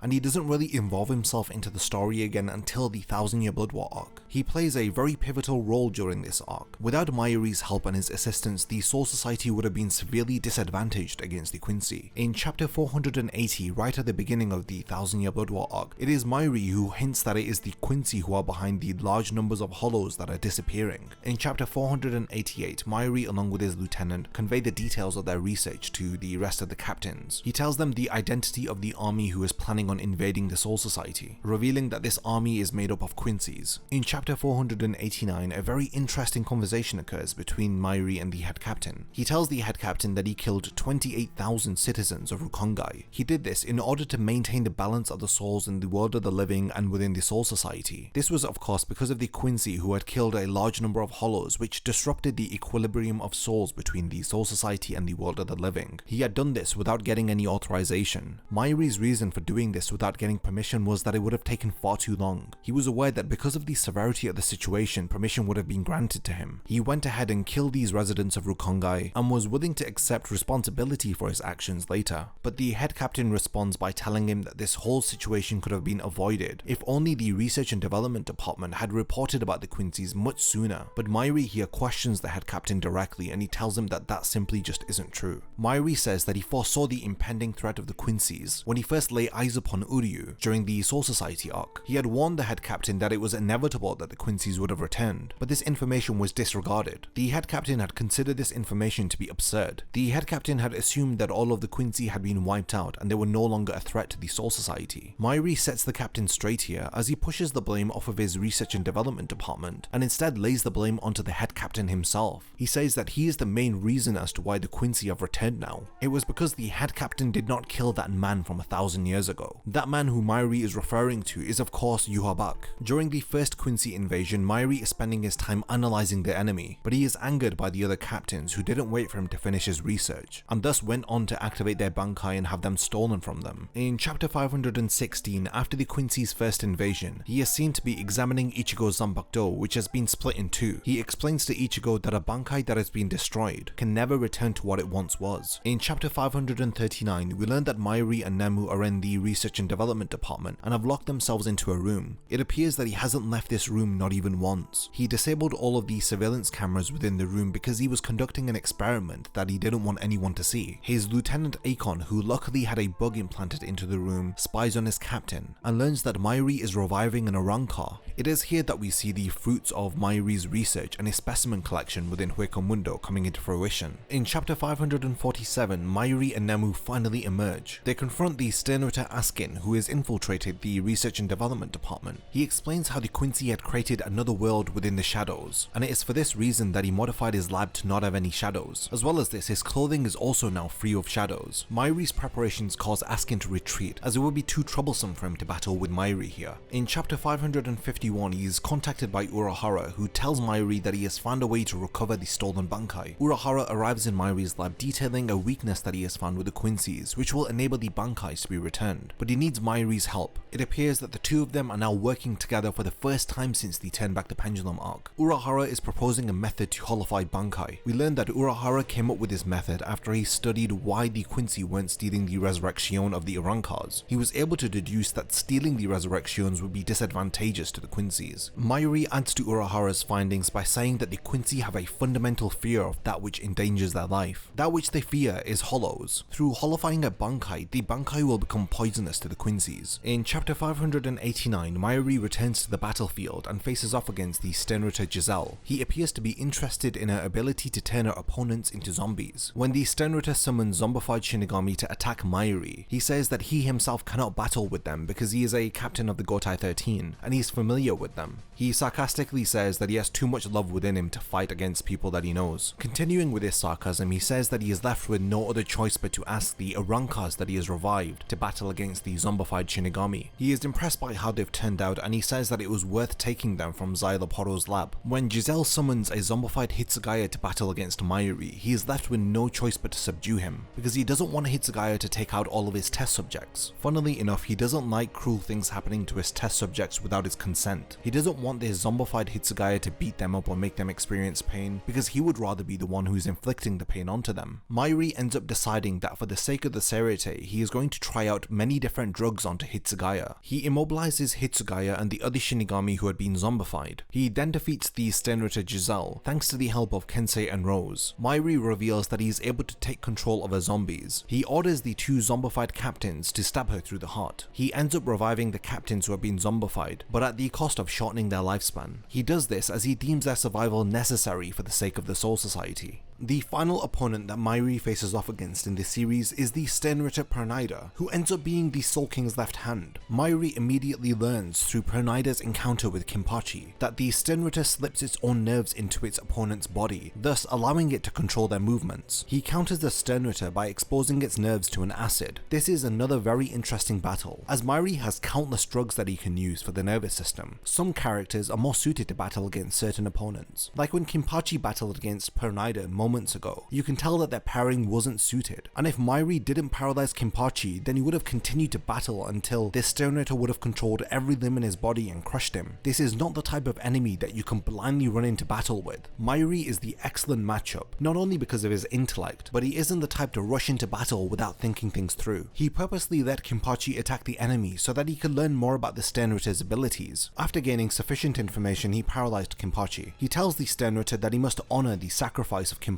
and he doesn't really involve himself into the story again until the Thousand Year Blood War arc. He plays a very pivotal role during this arc. Without Mayuri's help and his assistance, the Soul Society would have been severely disadvantaged against the Quincy. In chapter 480, right at the beginning of the Thousand Year Blood War arc, it is Mayuri who hints that it is the Quincy who are behind the large numbers of hollows that are disappearing. In chapter 488, Mayuri along with his lieutenant convey the details of their research to the rest of the captains. He tells them the identity of the army who is planning on invading the Soul Society, revealing that this army is made up of Quincy's. In chapter 489, a very interesting conversation occurs between Mayuri and the head captain. He tells the head captain that he killed 28,000 citizens of Rukongai. He did this in order to maintain the balance of the souls in the world of the living and within the Soul Society. This was of course because of the Quincy who had killed a large number of hollows, which disrupted the equilibrium of souls between the Soul Society and the world of the living. He had done this without getting any authorization. Mayuri's reason for doing this without getting permission was that it would have taken far too long. He was aware that because of the severity of the situation, permission would have been granted to him. He went ahead and killed these residents of Rukongai and was willing to accept responsibility for his actions later. But the head captain responds by telling him that this whole situation could have been avoided if only the Research and Development Department had reported about the Quincy's much sooner. But Mayuri here questions the head captain directly and he tells him that that simply just isn't true. Mayuri says that he foresaw the impending threat of the Quincy's when he first lay eyes upon Uryu during the Soul Society arc. He had warned the head captain that it was inevitable that the Quincy's would have returned, but this information was disregarded. The head captain had considered this information to be absurd. The head captain had assumed that all of the Quincy had been wiped out and they were no longer a threat to the Soul Society. Mayuri sets the captain straight here as he pushes the blame off of his Research and Development Department and instead lays the blame onto the head captain himself. He says that he is the main reason as to why the Quincy have returned now. It was because the head captain did not kill that man from 1,000 years ago. That man who Mayuri is referring to is of course Yhwach. During the first Quincy invasion, Mayuri is spending his time analyzing the enemy, but he is angered by the other captains who didn't wait for him to finish his research, and thus went on to activate their Bankai and have them stolen from them. In chapter 516, after the Quincy's first invasion, he is seen to be examining Ichigo's Zanpakuto, which has been split in two. He explains to Ichigo that a Bankai that has been destroyed can never return to what it once was. In chapter 539, we learn that Mayuri and Nemu are in the Research and Development Department and have locked themselves into a room. It appears that he hasn't left this room not even once. He disabled all of the surveillance cameras within the room because he was conducting an experiment that he didn't want anyone to see. His lieutenant Akon, who luckily had a bug implanted into the room, spies on his captain and learns that Mayuri is reviving an Arankar. It is here that we see the fruits of Mayuri's research and his specimen collection within Hueco Mundo coming into fruition. In chapter 547, Mayuri and Nemu finally emerge. They confront the Sternritter Askin, who has infiltrated the Research and Development Department. He explains how the Quincy had created another world within the shadows, and it is for this reason that he modified his lab to not have any shadows. As well as this, his clothing is also now free of shadows. Mayuri's preparations cause Askin asking to retreat, as it would be too troublesome for him to battle with Mayuri here. In chapter 551, he is contacted by Unohana, who tells Mayuri that he has found a way to recover the stolen Bankai. Unohana arrives in Mayuri's lab detailing a weakness that he has found with the Quincy's, which will enable the Bankais to be returned, but he needs Mayuri's help. It appears that the two of them are now working together for the first time since the Turn Back the Pendulum arc. Unohana is proposing a method to holify Bankai. We learn that Unohana came up with this method after he studied why the Quincy weren't stealing the resurrection of the Arancars. He was able to deduce that stealing the resurrections would be disadvantageous to the Quincy's. Mayuri adds to Unohana's findings by saying that the Quincy have a fundamental fear of that which endangers their life. That which they fear is hollows. Through holifying a Bankai, the Bankai will become poisonous to the Quincy's. In chapter 589, Mayuri returns to the battlefield and faces off against the Sternritter Giselle. He appears to be interested in her ability to turn her opponents into zombies. When the Sternritter summons zombified Shinigami to attack Mayuri, he says that he himself cannot battle with them because he is a captain of the Gotei 13 and he is familiar with them. He sarcastically says that he has too much love within him to fight against people that he knows. Continuing with his sarcasm, he says that he is left with no other choice but to ask the Arancars that he has revived to battle against the zombified Shinigami. He is impressed by how they've turned out and he says that it was worth taking them from Xyloporo's lab. When Giselle summons a zombified Hitsugaya to battle against Mayuri, he is left with no choice but to subdue him, because he doesn't want Hitsugaya to take out all of his test subjects. Funnily enough, he doesn't like cruel things happening to his test subjects without his consent. He doesn't want this zombified Hitsugaya to beat them up or make them experience pain, because he would rather be the one who's inflicting the pain onto them. Mayuri ends up deciding that for the sake of the Serite, he is going to try out many different drugs onto Hitsugaya. He immobilizes Hitsugaya and the other Shinigami who had been zombified. He then defeats the Sternritter Giselle, thanks to the help of Kensei and Rose. Mayuri reveals that he is able to take control of her zombies. He orders the two zombified captains to stab her through the heart. He ends up reviving the captains who have been zombified, but at the cost of shortening their lifespan. He does this as he deems their survival necessary for the sake of the Soul Society. The final opponent that Mayuri faces off against in this series is the Sternritter Pernida, who ends up being the Soul King's left hand. Mayuri immediately learns through Pernida's encounter with Kenpachi that the Sternritter slips its own nerves into its opponent's body, thus allowing it to control their movements. He counters the Sternritter by exposing its nerves to an acid. This is another very interesting battle, as Mayuri has countless drugs that he can use for the nervous system. Some characters are more suited to battle against certain opponents, like when Kenpachi battled against Pernida moments ago. You can tell that their pairing wasn't suited, and if Mayuri didn't paralyze Kenpachi, then he would have continued to battle until this Sternritter would have controlled every limb in his body and crushed him. This is not the type of enemy that you can blindly run into battle with. Mayuri is the excellent matchup, not only because of his intellect, but he isn't the type to rush into battle without thinking things through. He purposely let Kenpachi attack the enemy so that he could learn more about the Sternritter's abilities. After gaining sufficient information, he paralyzed Kenpachi. He tells the Sternritter that he must honor the sacrifice of Kenpachi.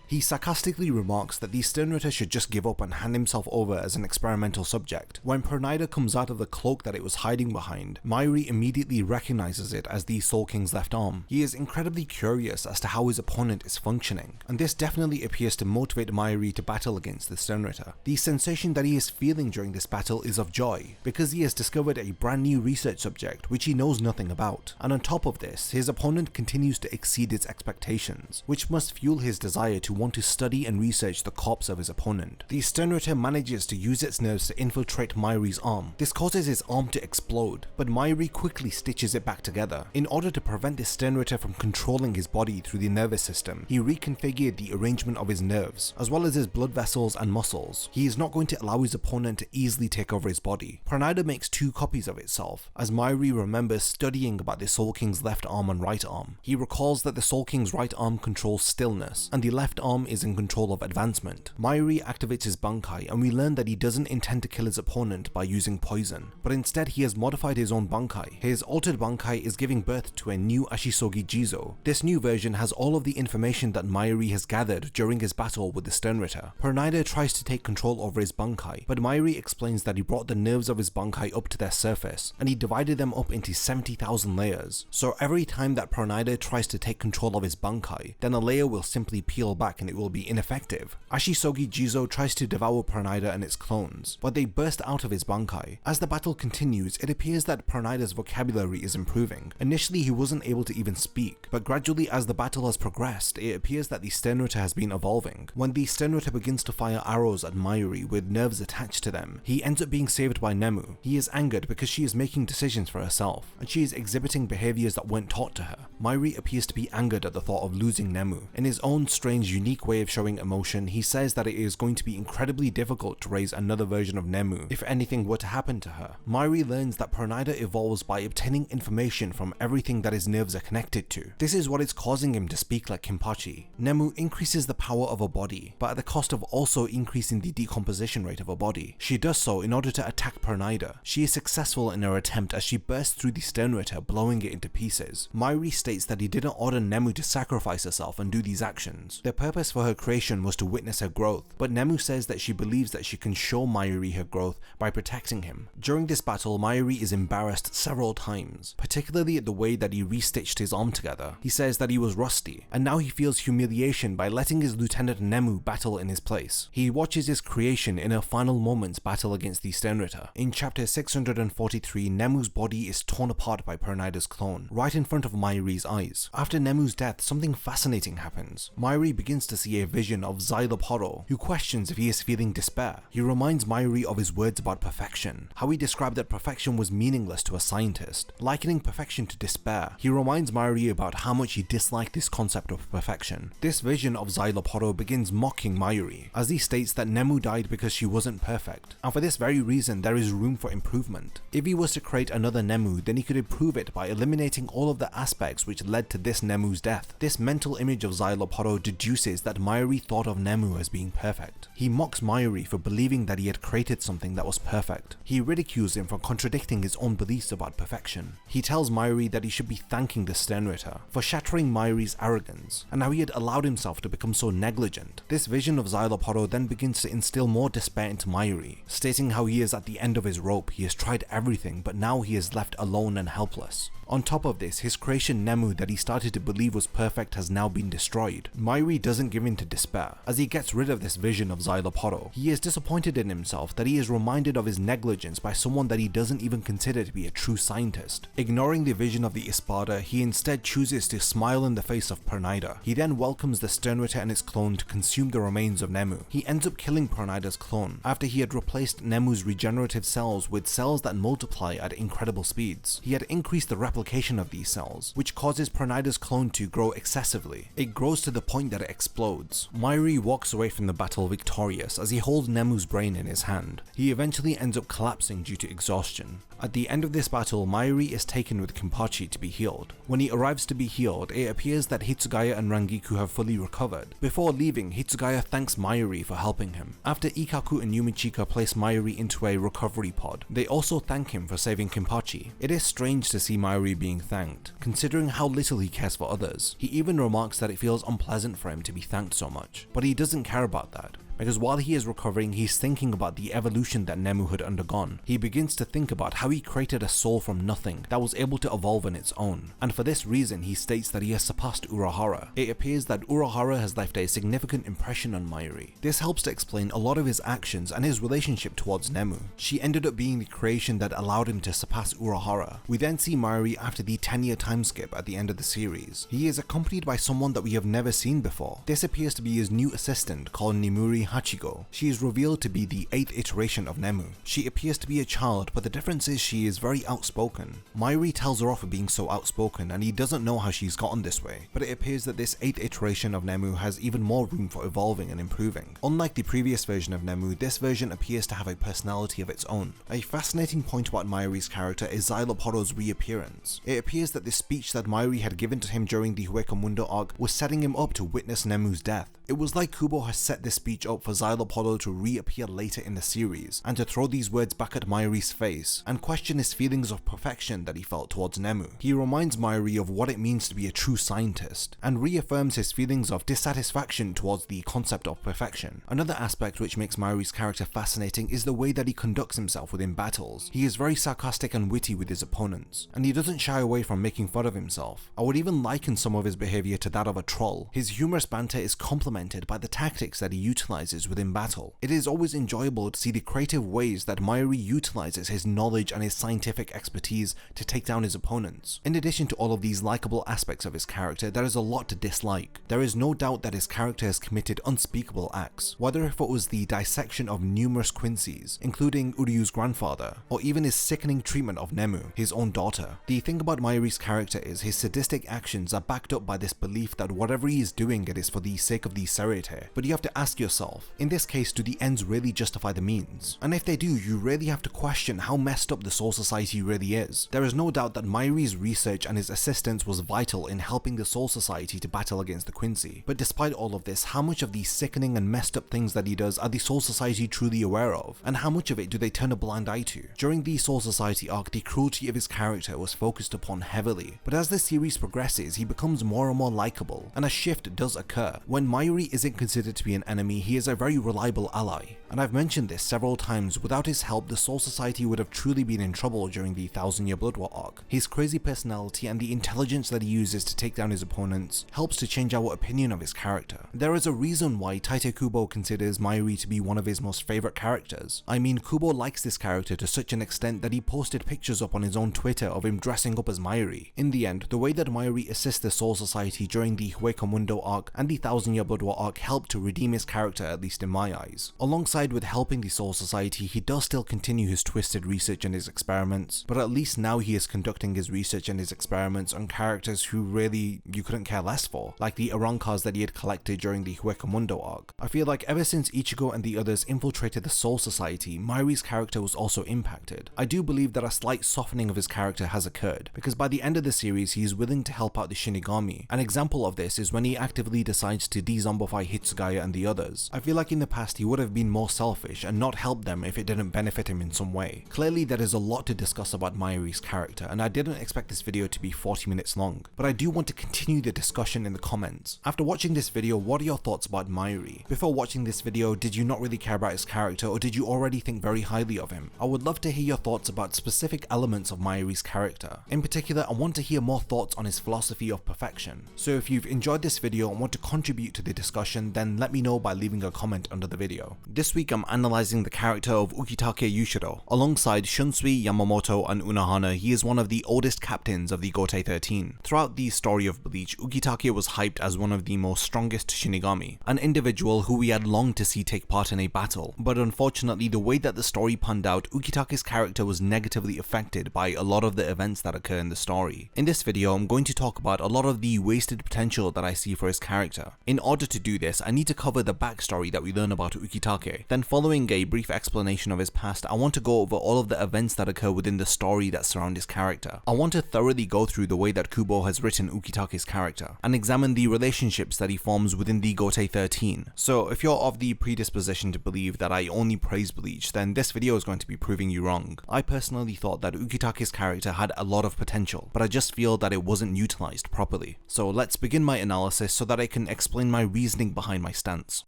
He sarcastically remarks that the Sternritter should just give up and hand himself over as an experimental subject. When Pernida comes out of the cloak that it was hiding behind, Mayuri immediately recognizes it as the Soul King's left arm. He is incredibly curious as to how his opponent is functioning, and this definitely appears to motivate Mayuri to battle against the Sternritter. The sensation that he is feeling during this battle is of joy, because he has discovered a brand new research subject which he knows nothing about, and on top of this, his opponent continues to exceed his expectations, which must fuel his desire to want to study and research the corpse of his opponent. The Sternritter manages to use its nerves to infiltrate Mayuri's arm. This causes his arm to explode, but Mayuri quickly stitches it back together. In order to prevent the Sternritter from controlling his body through the nervous system, he reconfigured the arrangement of his nerves, as well as his blood vessels and muscles. He is not going to allow his opponent to easily take over his body. Pernida makes two copies of itself, as Mayuri remembers studying about the Soul King's left arm and right arm. He recalls that the Soul King's right arm controls stillness, and the left arm is in control of advancement. Mayuri activates his Bankai, and we learn that he doesn't intend to kill his opponent by using poison, but instead he has modified his own Bankai. His altered Bankai is giving birth to a new Ashisogi Jizo. This new version has all of the information that Mayuri has gathered during his battle with the Sternritter. Pernida tries to take control over his Bankai, but Mayuri explains that he brought the nerves of his Bankai up to their surface, and he divided them up into 70,000 layers. So every time that Pernida tries to take control of his Bankai, then a layer will simply peel back and it will be ineffective. Ashisogi Jizo tries to devour Pernida and its clones, but they burst out of his bankai. As the battle continues, it appears that Pernida's vocabulary is improving. Initially he wasn't able to even speak, but gradually as the battle has progressed, it appears that the Sternritter has been evolving. When the Sternritter begins to fire arrows at Mayuri with nerves attached to them, he ends up being saved by Nemu. He is angered because she is making decisions for herself, and she is exhibiting behaviors that weren't taught to her. Mayuri appears to be angered at the thought of losing Nemu. In his own strange, unique way of showing emotion, he says that it is going to be incredibly difficult to raise another version of Nemu if anything were to happen to her. Mayuri learns that Pernida evolves by obtaining information from everything that his nerves are connected to. This is what is causing him to speak like Kenpachi. Nemu increases the power of a body, but at the cost of also increasing the decomposition rate of a body. She does so in order to attack Pernida. She is successful in her attempt as she bursts through the Sternritter, blowing it into pieces. Mayuri states that he didn't order Nemu to sacrifice herself and do these actions. The purpose for her creation was to witness her growth, but Nemu says that she believes that she can show Mayuri her growth by protecting him. During this battle, Mayuri is embarrassed several times, particularly at the way that he restitched his arm together. He says that he was rusty, and now he feels humiliation by letting his lieutenant Nemu battle in his place. He watches his creation in her final moments battle against the Sternritter. In chapter 643, Nemu's body is torn apart by Pernida's clone, right in front of Mayuri's eyes. After Nemu's death, something fascinating happens. Mayuri begins to see a vision of Xyloporo, who questions if he is feeling despair. He reminds Mayuri of his words about perfection, how he described that perfection was meaningless to a scientist, likening perfection to despair. He reminds Mayuri about how much he disliked this concept of perfection. This vision of Xyloporo begins mocking Mayuri, as he states that Nemu died because she wasn't perfect, and for this very reason there is room for improvement. If he was to create another Nemu, then he could improve it by eliminating all of the aspects which led to this Nemu's death. This mental image of Xyloporo deduces that Mayuri thought of Nemu as being perfect. He mocks Mayuri for believing that he had created something that was perfect. He ridicules him for contradicting his own beliefs about perfection. He tells Mayuri that he should be thanking the Sternritter for shattering Mayuri's arrogance, and how he had allowed himself to become so negligent. This vision of Xyloporo then begins to instill more despair into Mayuri, stating how he is at the end of his rope. He has tried everything, but now he is left alone and helpless. On top of this, his creation Nemu that he started to believe was perfect has now been destroyed. Mayuri doesn't give in to despair. As he gets rid of this vision of Xyloporo, he is disappointed in himself that he is reminded of his negligence by someone that he doesn't even consider to be a true scientist. Ignoring the vision of the Espada, he instead chooses to smile in the face of Pernida. He then welcomes the Sternritter and its clone to consume the remains of Nemu. He ends up killing Pernida's clone after he had replaced Nemu's regenerative cells with cells that multiply at incredible speeds. He had increased the replication of these cells, which causes Pernida's clone to grow excessively. It grows to the point that it explodes. Mayuri walks away from the battle victorious as he holds Nemu's brain in his hand. He eventually ends up collapsing due to exhaustion. At the end of this battle, Mayuri is taken with Kenpachi to be healed. When he arrives to be healed, it appears that Hitsugaya and Rangiku have fully recovered. Before leaving, Hitsugaya thanks Mayuri for helping him. After Ikaku and Yumichika place Mayuri into a recovery pod, they also thank him for saving Kenpachi. It is strange to see Mayuri being thanked, considering how little he cares for others. He even remarks that it feels unpleasant for him to be thanked so much, but he doesn't care about that, because while he is recovering, he's thinking about the evolution that Nemu had undergone. He begins to think about how he created a soul from nothing that was able to evolve on its own, and for this reason he states that he has surpassed Unohana. It appears that Unohana has left a significant impression on Mayuri. This helps to explain a lot of his actions and his relationship towards Nemu. She ended up being the creation that allowed him to surpass Unohana. We then see Mayuri after the 10-year time skip at the end of the series. He is accompanied by someone that we have never seen before. This appears to be his new assistant called Nimuri Hachigo. She is revealed to be the 8th iteration of Nemu. She appears to be a child, but the difference is she is very outspoken. Mayuri tells her off for being so outspoken, and he doesn't know how she's gotten this way, but it appears that this 8th iteration of Nemu has even more room for evolving and improving. Unlike the previous version of Nemu, this version appears to have a personality of its own. A fascinating point about Mayuri's character is Xyloporo's reappearance. It appears that the speech that Mayuri had given to him during the Hueco Mundo arc was setting him up to witness Nemu's death. It was like Kubo has set this speech up for Xylopolo to reappear later in the series, and to throw these words back at Mayuri's face, and question his feelings of perfection that he felt towards Nemu. He reminds Mayuri of what it means to be a true scientist, and reaffirms his feelings of dissatisfaction towards the concept of perfection. Another aspect which makes Mayuri's character fascinating is the way that he conducts himself within battles. He is very sarcastic and witty with his opponents, and he doesn't shy away from making fun of himself. I would even liken some of his behavior to that of a troll. His humorous banter is complemented by the tactics that he utilizes within battle. It is always enjoyable to see the creative ways that Mayuri utilizes his knowledge and his scientific expertise to take down his opponents. In addition to all of these likable aspects of his character, there is a lot to dislike. There is no doubt that his character has committed unspeakable acts, whether if it was the dissection of numerous Quincy's, including Uryu's grandfather, or even his sickening treatment of Nemu, his own daughter. The thing about Mayuri's character is his sadistic actions are backed up by this belief that whatever he is doing, it is for the sake of the Serete. But you have to ask yourself, in this case, do the ends really justify the means? And if they do, you really have to question how messed up the Soul Society really is. There is no doubt that Mayuri's research and his assistance was vital in helping the Soul Society to battle against the Quincy. But despite all of this, how much of these sickening and messed up things that he does are the Soul Society truly aware of? And how much of it do they turn a blind eye to? During the Soul Society arc, the cruelty of his character was focused upon heavily, but as the series progresses, he becomes more and more likable, and a shift does occur. When Mayuri isn't considered to be an enemy, he is a very reliable ally. And I've mentioned this several times, without his help, the Soul Society would have truly been in trouble during the 1000-Year Blood War arc. His crazy personality and the intelligence that he uses to take down his opponents helps to change our opinion of his character. There is a reason why Tite Kubo considers Mayuri to be one of his most favorite characters. I mean, Kubo likes this character to such an extent that he posted pictures up on his own Twitter of him dressing up as Mayuri. In the end, the way that Mayuri assists the Soul Society during the Huecomundo arc and the 1000-Year Blood War arc helped to redeem his character, at least in my eyes. Alongside with helping the Soul Society, he does still continue his twisted research and his experiments, but at least now he is conducting his research and his experiments on characters who really you couldn't care less for, like the Arancas that he had collected during the Huecomundo arc. I feel like ever since Ichigo and the others infiltrated the Soul Society, Mayuri's character was also impacted. I do believe that a slight softening of his character has occurred, because by the end of the series he is willing to help out the Shinigami. An example of this is when he actively decides to de-zombify Hitsugaya and the others. I feel like in the past he would have been more selfish and not helped them if it didn't benefit him in some way. Clearly there is a lot to discuss about Mayuri's character, and I didn't expect this video to be 40 minutes long, but I do want to continue the discussion in the comments. After watching this video, what are your thoughts about Mayuri? Before watching this video, did you not really care about his character, or did you already think very highly of him? I would love to hear your thoughts about specific elements of Mayuri's character. In particular, I want to hear more thoughts on his philosophy of perfection. So if you've enjoyed this video and want to contribute to the discussion, then let me know by leaving a comment under the video. This week I'm analysing the character of Ukitake Jūshirō. Alongside Shunsui, Yamamoto and Unohana, he is one of the oldest captains of the Gotei 13. Throughout the story of Bleach, Ukitake was hyped as one of the most strongest Shinigami, an individual who we had longed to see take part in a battle, but unfortunately the way that the story panned out, Ukitake's character was negatively affected by a lot of the events that occur in the story. In this video I'm going to talk about a lot of the wasted potential that I see for his character. In order to do this, I need to cover the backstory that we learn about Ukitake. Then following a brief explanation of his past, I want to go over all of the events that occur within the story that surround his character. I want to thoroughly go through the way that Kubo has written Ukitake's character, and examine the relationships that he forms within the Gotei 13. So if you're of the predisposition to believe that I only praise Bleach, then this video is going to be proving you wrong. I personally thought that Ukitake's character had a lot of potential, but I just feel that it wasn't utilized properly. So let's begin my analysis so that I can explain my reasoning behind my stance.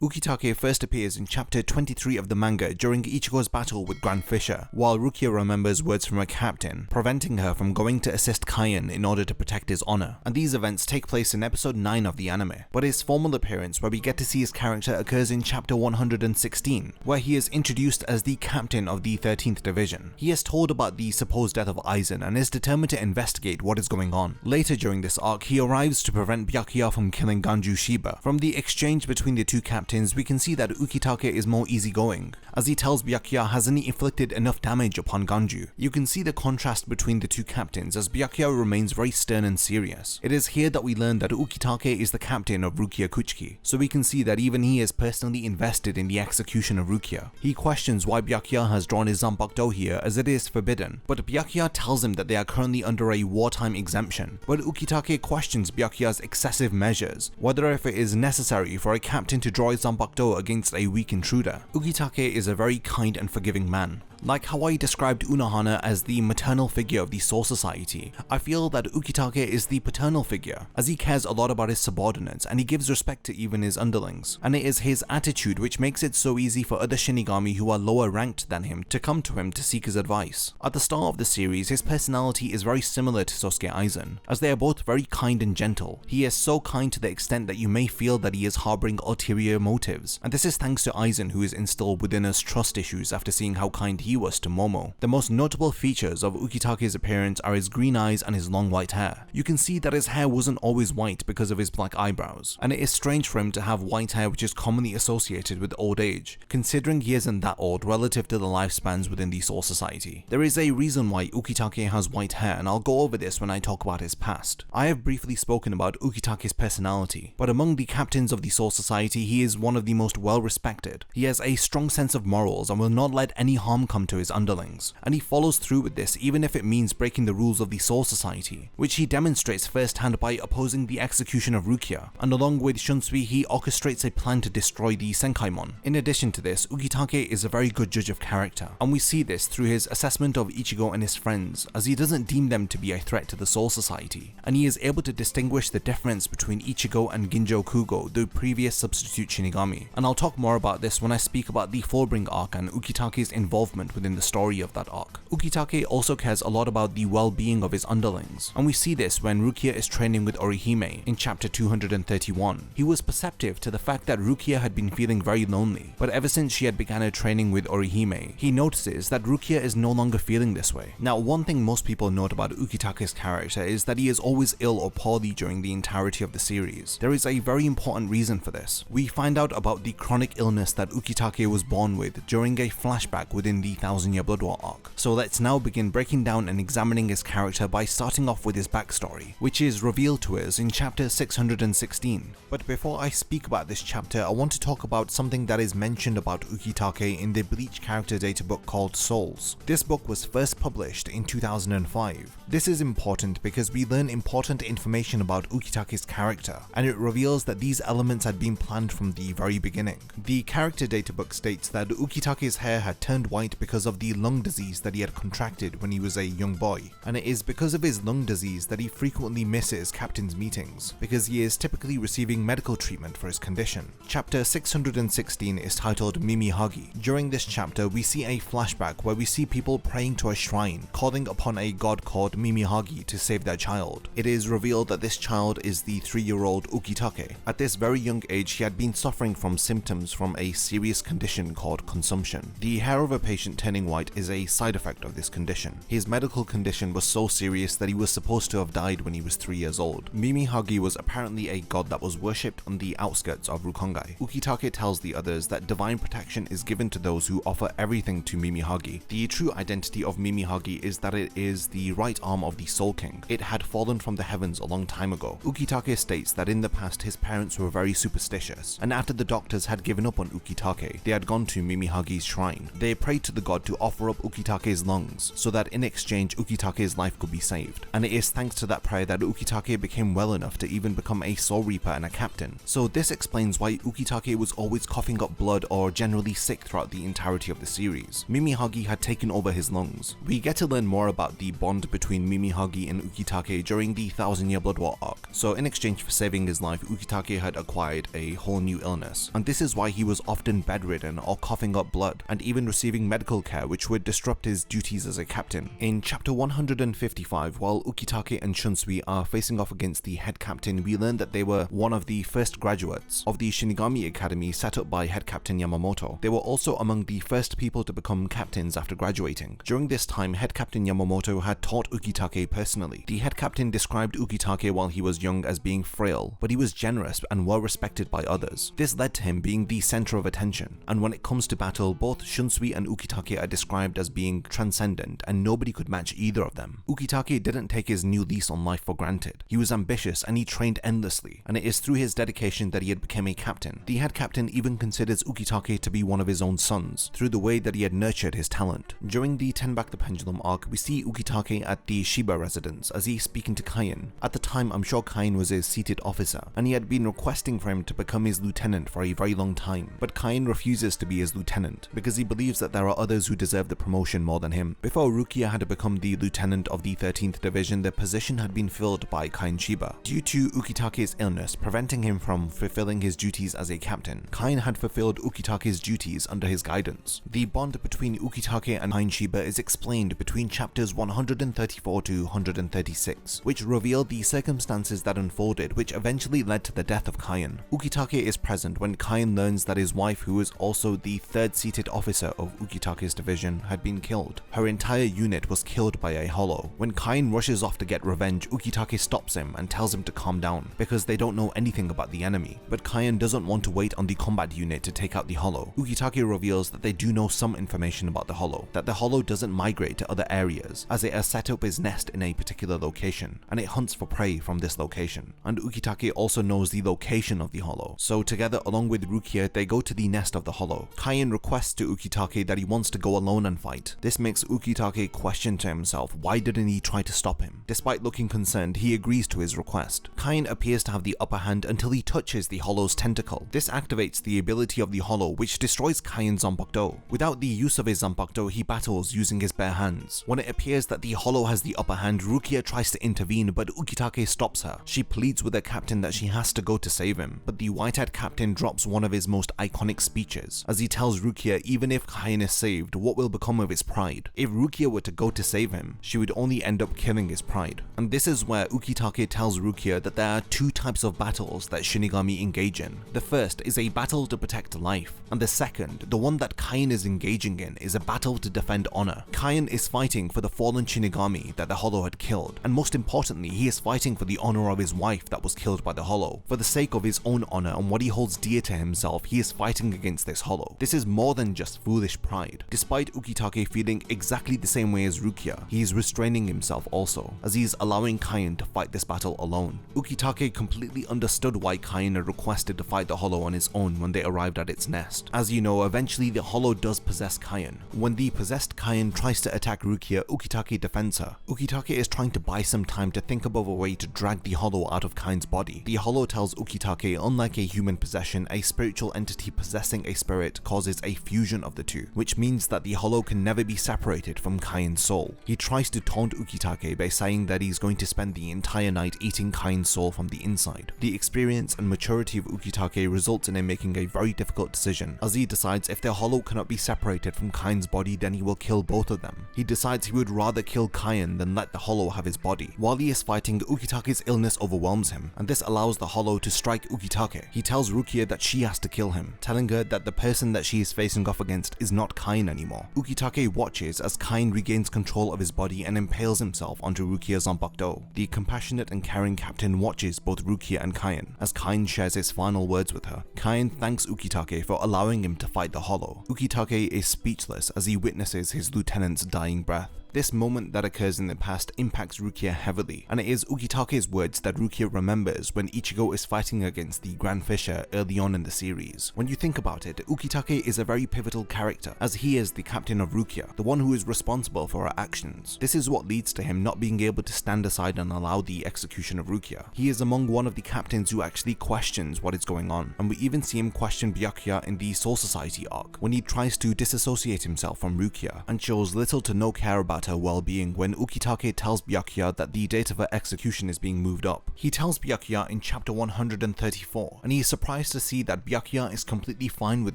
Ukitake first appears in chapter 23 of the manga during Ichigo's battle with Grand Fisher, while Rukia remembers words from her captain, preventing her from going to assist Kaien in order to protect his honor. And these events take place in episode 9 of the anime. But his formal appearance, where we get to see his character, occurs in chapter 116, where he is introduced as the captain of the 13th Division. He is told about the supposed death of Aizen and is determined to investigate what is going on. Later during this arc, he arrives to prevent Byakuya from killing Ganju Shiba. From the exchange between the two captains, we can see that Ukitake is more easygoing, as he tells Byakuya hasn't he inflicted enough damage upon Ganju. You can see the contrast between the two captains as Byakuya remains very stern and serious. It is here that we learn that Ukitake is the captain of Byakuya Kuchiki, so we can see that even he is personally invested in the execution of Rukia. He questions why Byakuya has drawn his Zanpakuto here as it is forbidden, but Byakuya tells him that they are currently under a wartime exemption. But Ukitake questions Byakuya's excessive measures, whether if it is necessary for a captain to draw his Zanpakuto facto against a weak intruder. Ukitake is a very kind and forgiving man. Like how I described Unohana as the maternal figure of the Soul Society, I feel that Ukitake is the paternal figure, as he cares a lot about his subordinates and he gives respect to even his underlings. And it is his attitude which makes it so easy for other Shinigami who are lower ranked than him to come to him to seek his advice. At the start of the series, his personality is very similar to Sosuke Aizen, as they are both very kind and gentle. He is so kind to the extent that you may feel that he is harboring ulterior motives, and this is thanks to Aizen, who is instilled within us trust issues after seeing how kind he was to Momo. The most notable features of Ukitake's appearance are his green eyes and his long white hair. You can see that his hair wasn't always white because of his black eyebrows, and it is strange for him to have white hair which is commonly associated with old age, considering he isn't that old relative to the lifespans within the Soul Society. There is a reason why Ukitake has white hair, and I'll go over this when I talk about his past. I have briefly spoken about Ukitake's personality, but among the captains of the Soul Society, he is one of the most well respected. He has a strong sense of morals and will not let any harm come to his underlings, and he follows through with this even if it means breaking the rules of the Soul Society, which he demonstrates firsthand by opposing the execution of Rukia, and along with Shunsui he orchestrates a plan to destroy the Senkaimon. In addition to this, Ukitake is a very good judge of character, and we see this through his assessment of Ichigo and his friends, as he doesn't deem them to be a threat to the Soul Society, and he is able to distinguish the difference between Ichigo and Ginjo Kugo, the previous substitute Shinigami, and I'll talk more about this when I speak about the Fullbring arc and Ukitake's involvement within the story of that arc. Ukitake also cares a lot about the well-being of his underlings, and we see this when Rukia is training with Orihime in chapter 231. He was perceptive to the fact that Rukia had been feeling very lonely, but ever since she had begun her training with Orihime, he notices that Rukia is no longer feeling this way. Now, one thing most people note about Ukitake's character is that he is always ill or poorly during the entirety of the series. There is a very important reason for this. We find out about the chronic illness that Ukitake was born with during a flashback within the Thousand Year Blood War arc. So let's now begin breaking down and examining his character by starting off with his backstory, which is revealed to us in chapter 616. But before I speak about this chapter, I want to talk about something that is mentioned about Ukitake in the Bleach character data book called Souls. This book was first published in 2005. This is important because we learn important information about Ukitake's character, and it reveals that these elements had been planned from the very beginning. The character data book states that Ukitake's hair had turned white because of the lung disease that he had contracted when he was a young boy, and it is because of his lung disease that he frequently misses captain's meetings, because he is typically receiving medical treatment for his condition. Chapter 616 is titled Mimihagi. During this chapter, we see a flashback where we see people praying to a shrine, calling upon a god called Mimihagi to save their child. It is revealed that this child is the 3-year-old Ukitake. At this very young age, he had been suffering from symptoms from a serious condition called consumption. The hair of a patient turning white is a side effect of this condition. His medical condition was so serious that he was supposed to have died when he was 3 years old. Mimihagi was apparently a god that was worshipped on the outskirts of Rukongai. Ukitake tells the others that divine protection is given to those who offer everything to Mimihagi. The true identity of Mimihagi is that it is the right arm of the Soul King. It had fallen from the heavens a long time ago. Ukitake states that in the past his parents were very superstitious, and after the doctors had given up on Ukitake, they had gone to Mimihagi's shrine. They prayed to the god to offer up Ukitake's lungs, so that in exchange Ukitake's life could be saved. And it is thanks to that prayer that Ukitake became well enough to even become a Soul Reaper and a captain. So this explains why Ukitake was always coughing up blood or generally sick throughout the entirety of the series. Mimihagi had taken over his lungs. We get to learn more about the bond between Mimihagi and Ukitake during the 1000 Year Blood War arc. So in exchange for saving his life, Ukitake had acquired a whole new illness, and this is why he was often bedridden or coughing up blood, and even receiving medical care which would disrupt his duties as a captain. In chapter 155, while Ukitake and Shunsui are facing off against the head captain, we learn that they were one of the first graduates of the Shinigami Academy set up by head captain Yamamoto. They were also among the first people to become captains after graduating. During this time, head captain Yamamoto had taught Ukitake personally. The head captain described Ukitake while he was young as being frail, but he was generous and well respected by others. This led to him being the center of attention, and when it comes to battle, both Shunsui and Ukitake Ukitake are described as being transcendent and nobody could match either of them. Ukitake didn't take his new lease on life for granted. He was ambitious and he trained endlessly, and it is through his dedication that he had become a captain. The head captain even considers Ukitake to be one of his own sons, through the way that he had nurtured his talent. During the Ten Back the Pendulum arc, we see Ukitake at the Shiba residence as he is speaking to Kain. At the time, I'm sure Kain was his seated officer, and he had been requesting for him to become his lieutenant for a very long time, but Kain refuses to be his lieutenant because he believes that there are others who deserve the promotion more than him. Before Rukia had become the lieutenant of the 13th Division, the position had been filled by Kain Shiba. Due to Ukitake's illness preventing him from fulfilling his duties as a captain, Kain had fulfilled Ukitake's duties under his guidance. The bond between Ukitake and Kain Shiba is explained between chapters 134 to 136, which reveal the circumstances that unfolded which eventually led to the death of Kain. Ukitake is present when Kain learns that his wife, who is also the third-seated officer of Ukitake's division, had been killed. Her entire unit was killed by a hollow. When Kain rushes off to get revenge, Ukitake stops him and tells him to calm down because they don't know anything about the enemy. But Kain doesn't want to wait on the combat unit to take out the hollow. Ukitake reveals that they do know some information about the hollow, that the hollow doesn't migrate to other areas as it has set up its nest in a particular location, and it hunts for prey from this location. And Ukitake also knows the location of the hollow, so together along with Rukia they go to the nest of the hollow. Kain requests to Ukitake that he wants to go alone and fight. This makes Ukitake question to himself why didn't he try to stop him. Despite looking concerned, he agrees to his request. Kain appears to have the upper hand until he touches the hollow's tentacle. This activates the ability of the hollow, which destroys Kain's Zanpakuto. Without the use of his Zanpakuto, he battles using his bare hands. When it appears that the hollow has the upper hand, Rukia tries to intervene, but Ukitake stops her. She pleads with her captain that she has to go to save him, but the white-haired captain drops one of his most iconic speeches, as he tells Rukia even if Kain is saved, what will become of his pride? If Rukia were to go to save him, she would only end up killing his pride. And this is where Ukitake tells Rukia that there are two types of battles that Shinigami engage in. The first is a battle to protect life, and the second, the one that Kain is engaging in, is a battle to defend honor. Kain is fighting for the fallen Shinigami that the hollow had killed, and most importantly, he is fighting for the honor of his wife that was killed by the hollow. For the sake of his own honor and what he holds dear to himself, he is fighting against this hollow. This is more than just foolish pride. Despite Ukitake feeling exactly the same way as Rukia, he is restraining himself also, as he is allowing Kain to fight this battle alone. Ukitake completely understood why Kain had requested to fight the hollow on his own when they arrived at its nest. As you know, eventually the hollow does possess Kain. When the possessed Kain tries to attack Rukia, Ukitake defends her. Ukitake is trying to buy some time to think about a way to drag the hollow out of Kain's body. The hollow tells Ukitake, unlike a human possession, a spiritual entity possessing a spirit causes a fusion of the two, which means that the hollow can never be separated from Kain's soul. He tries to taunt Ukitake by saying that he's going to spend the entire night eating Kain's soul from the inside. The experience and maturity of Ukitake results in him making a very difficult decision, as he decides if the hollow cannot be separated from Kain's body, then he will kill both of them. He decides he would rather kill Kain than let the hollow have his body. While he is fighting, Ukitake's illness overwhelms him, and this allows the hollow to strike Ukitake. He tells Rukia that she has to kill him, telling her that the person that she is facing off against is not Kain anymore. Ukitake watches as Kain regains control of his body and impales himself onto Rukia's Zanpakuto. The compassionate and caring captain watches both Rukia and Kain as Kain shares his final words with her. Kain thanks Ukitake for allowing him to fight the hollow. Ukitake is speechless as he witnesses his lieutenant's dying breath. This moment that occurs in the past impacts Rukia heavily, and it is Ukitake's words that Rukia remembers when Ichigo is fighting against the Grand Fisher early on in the series. When you think about it, Ukitake is a very pivotal character, as he is the captain of Rukia, the one who is responsible for her actions. This is what leads to him not being able to stand aside and allow the execution of Rukia. He is among one of the captains who actually questions what is going on, and we even see him question Byakuya in the Soul Society arc, when he tries to disassociate himself from Rukia, and shows little to no care about her well-being when Ukitake tells Byakuya that the date of her execution is being moved up. He tells Byakuya in chapter 134, and he is surprised to see that Byakuya is completely fine with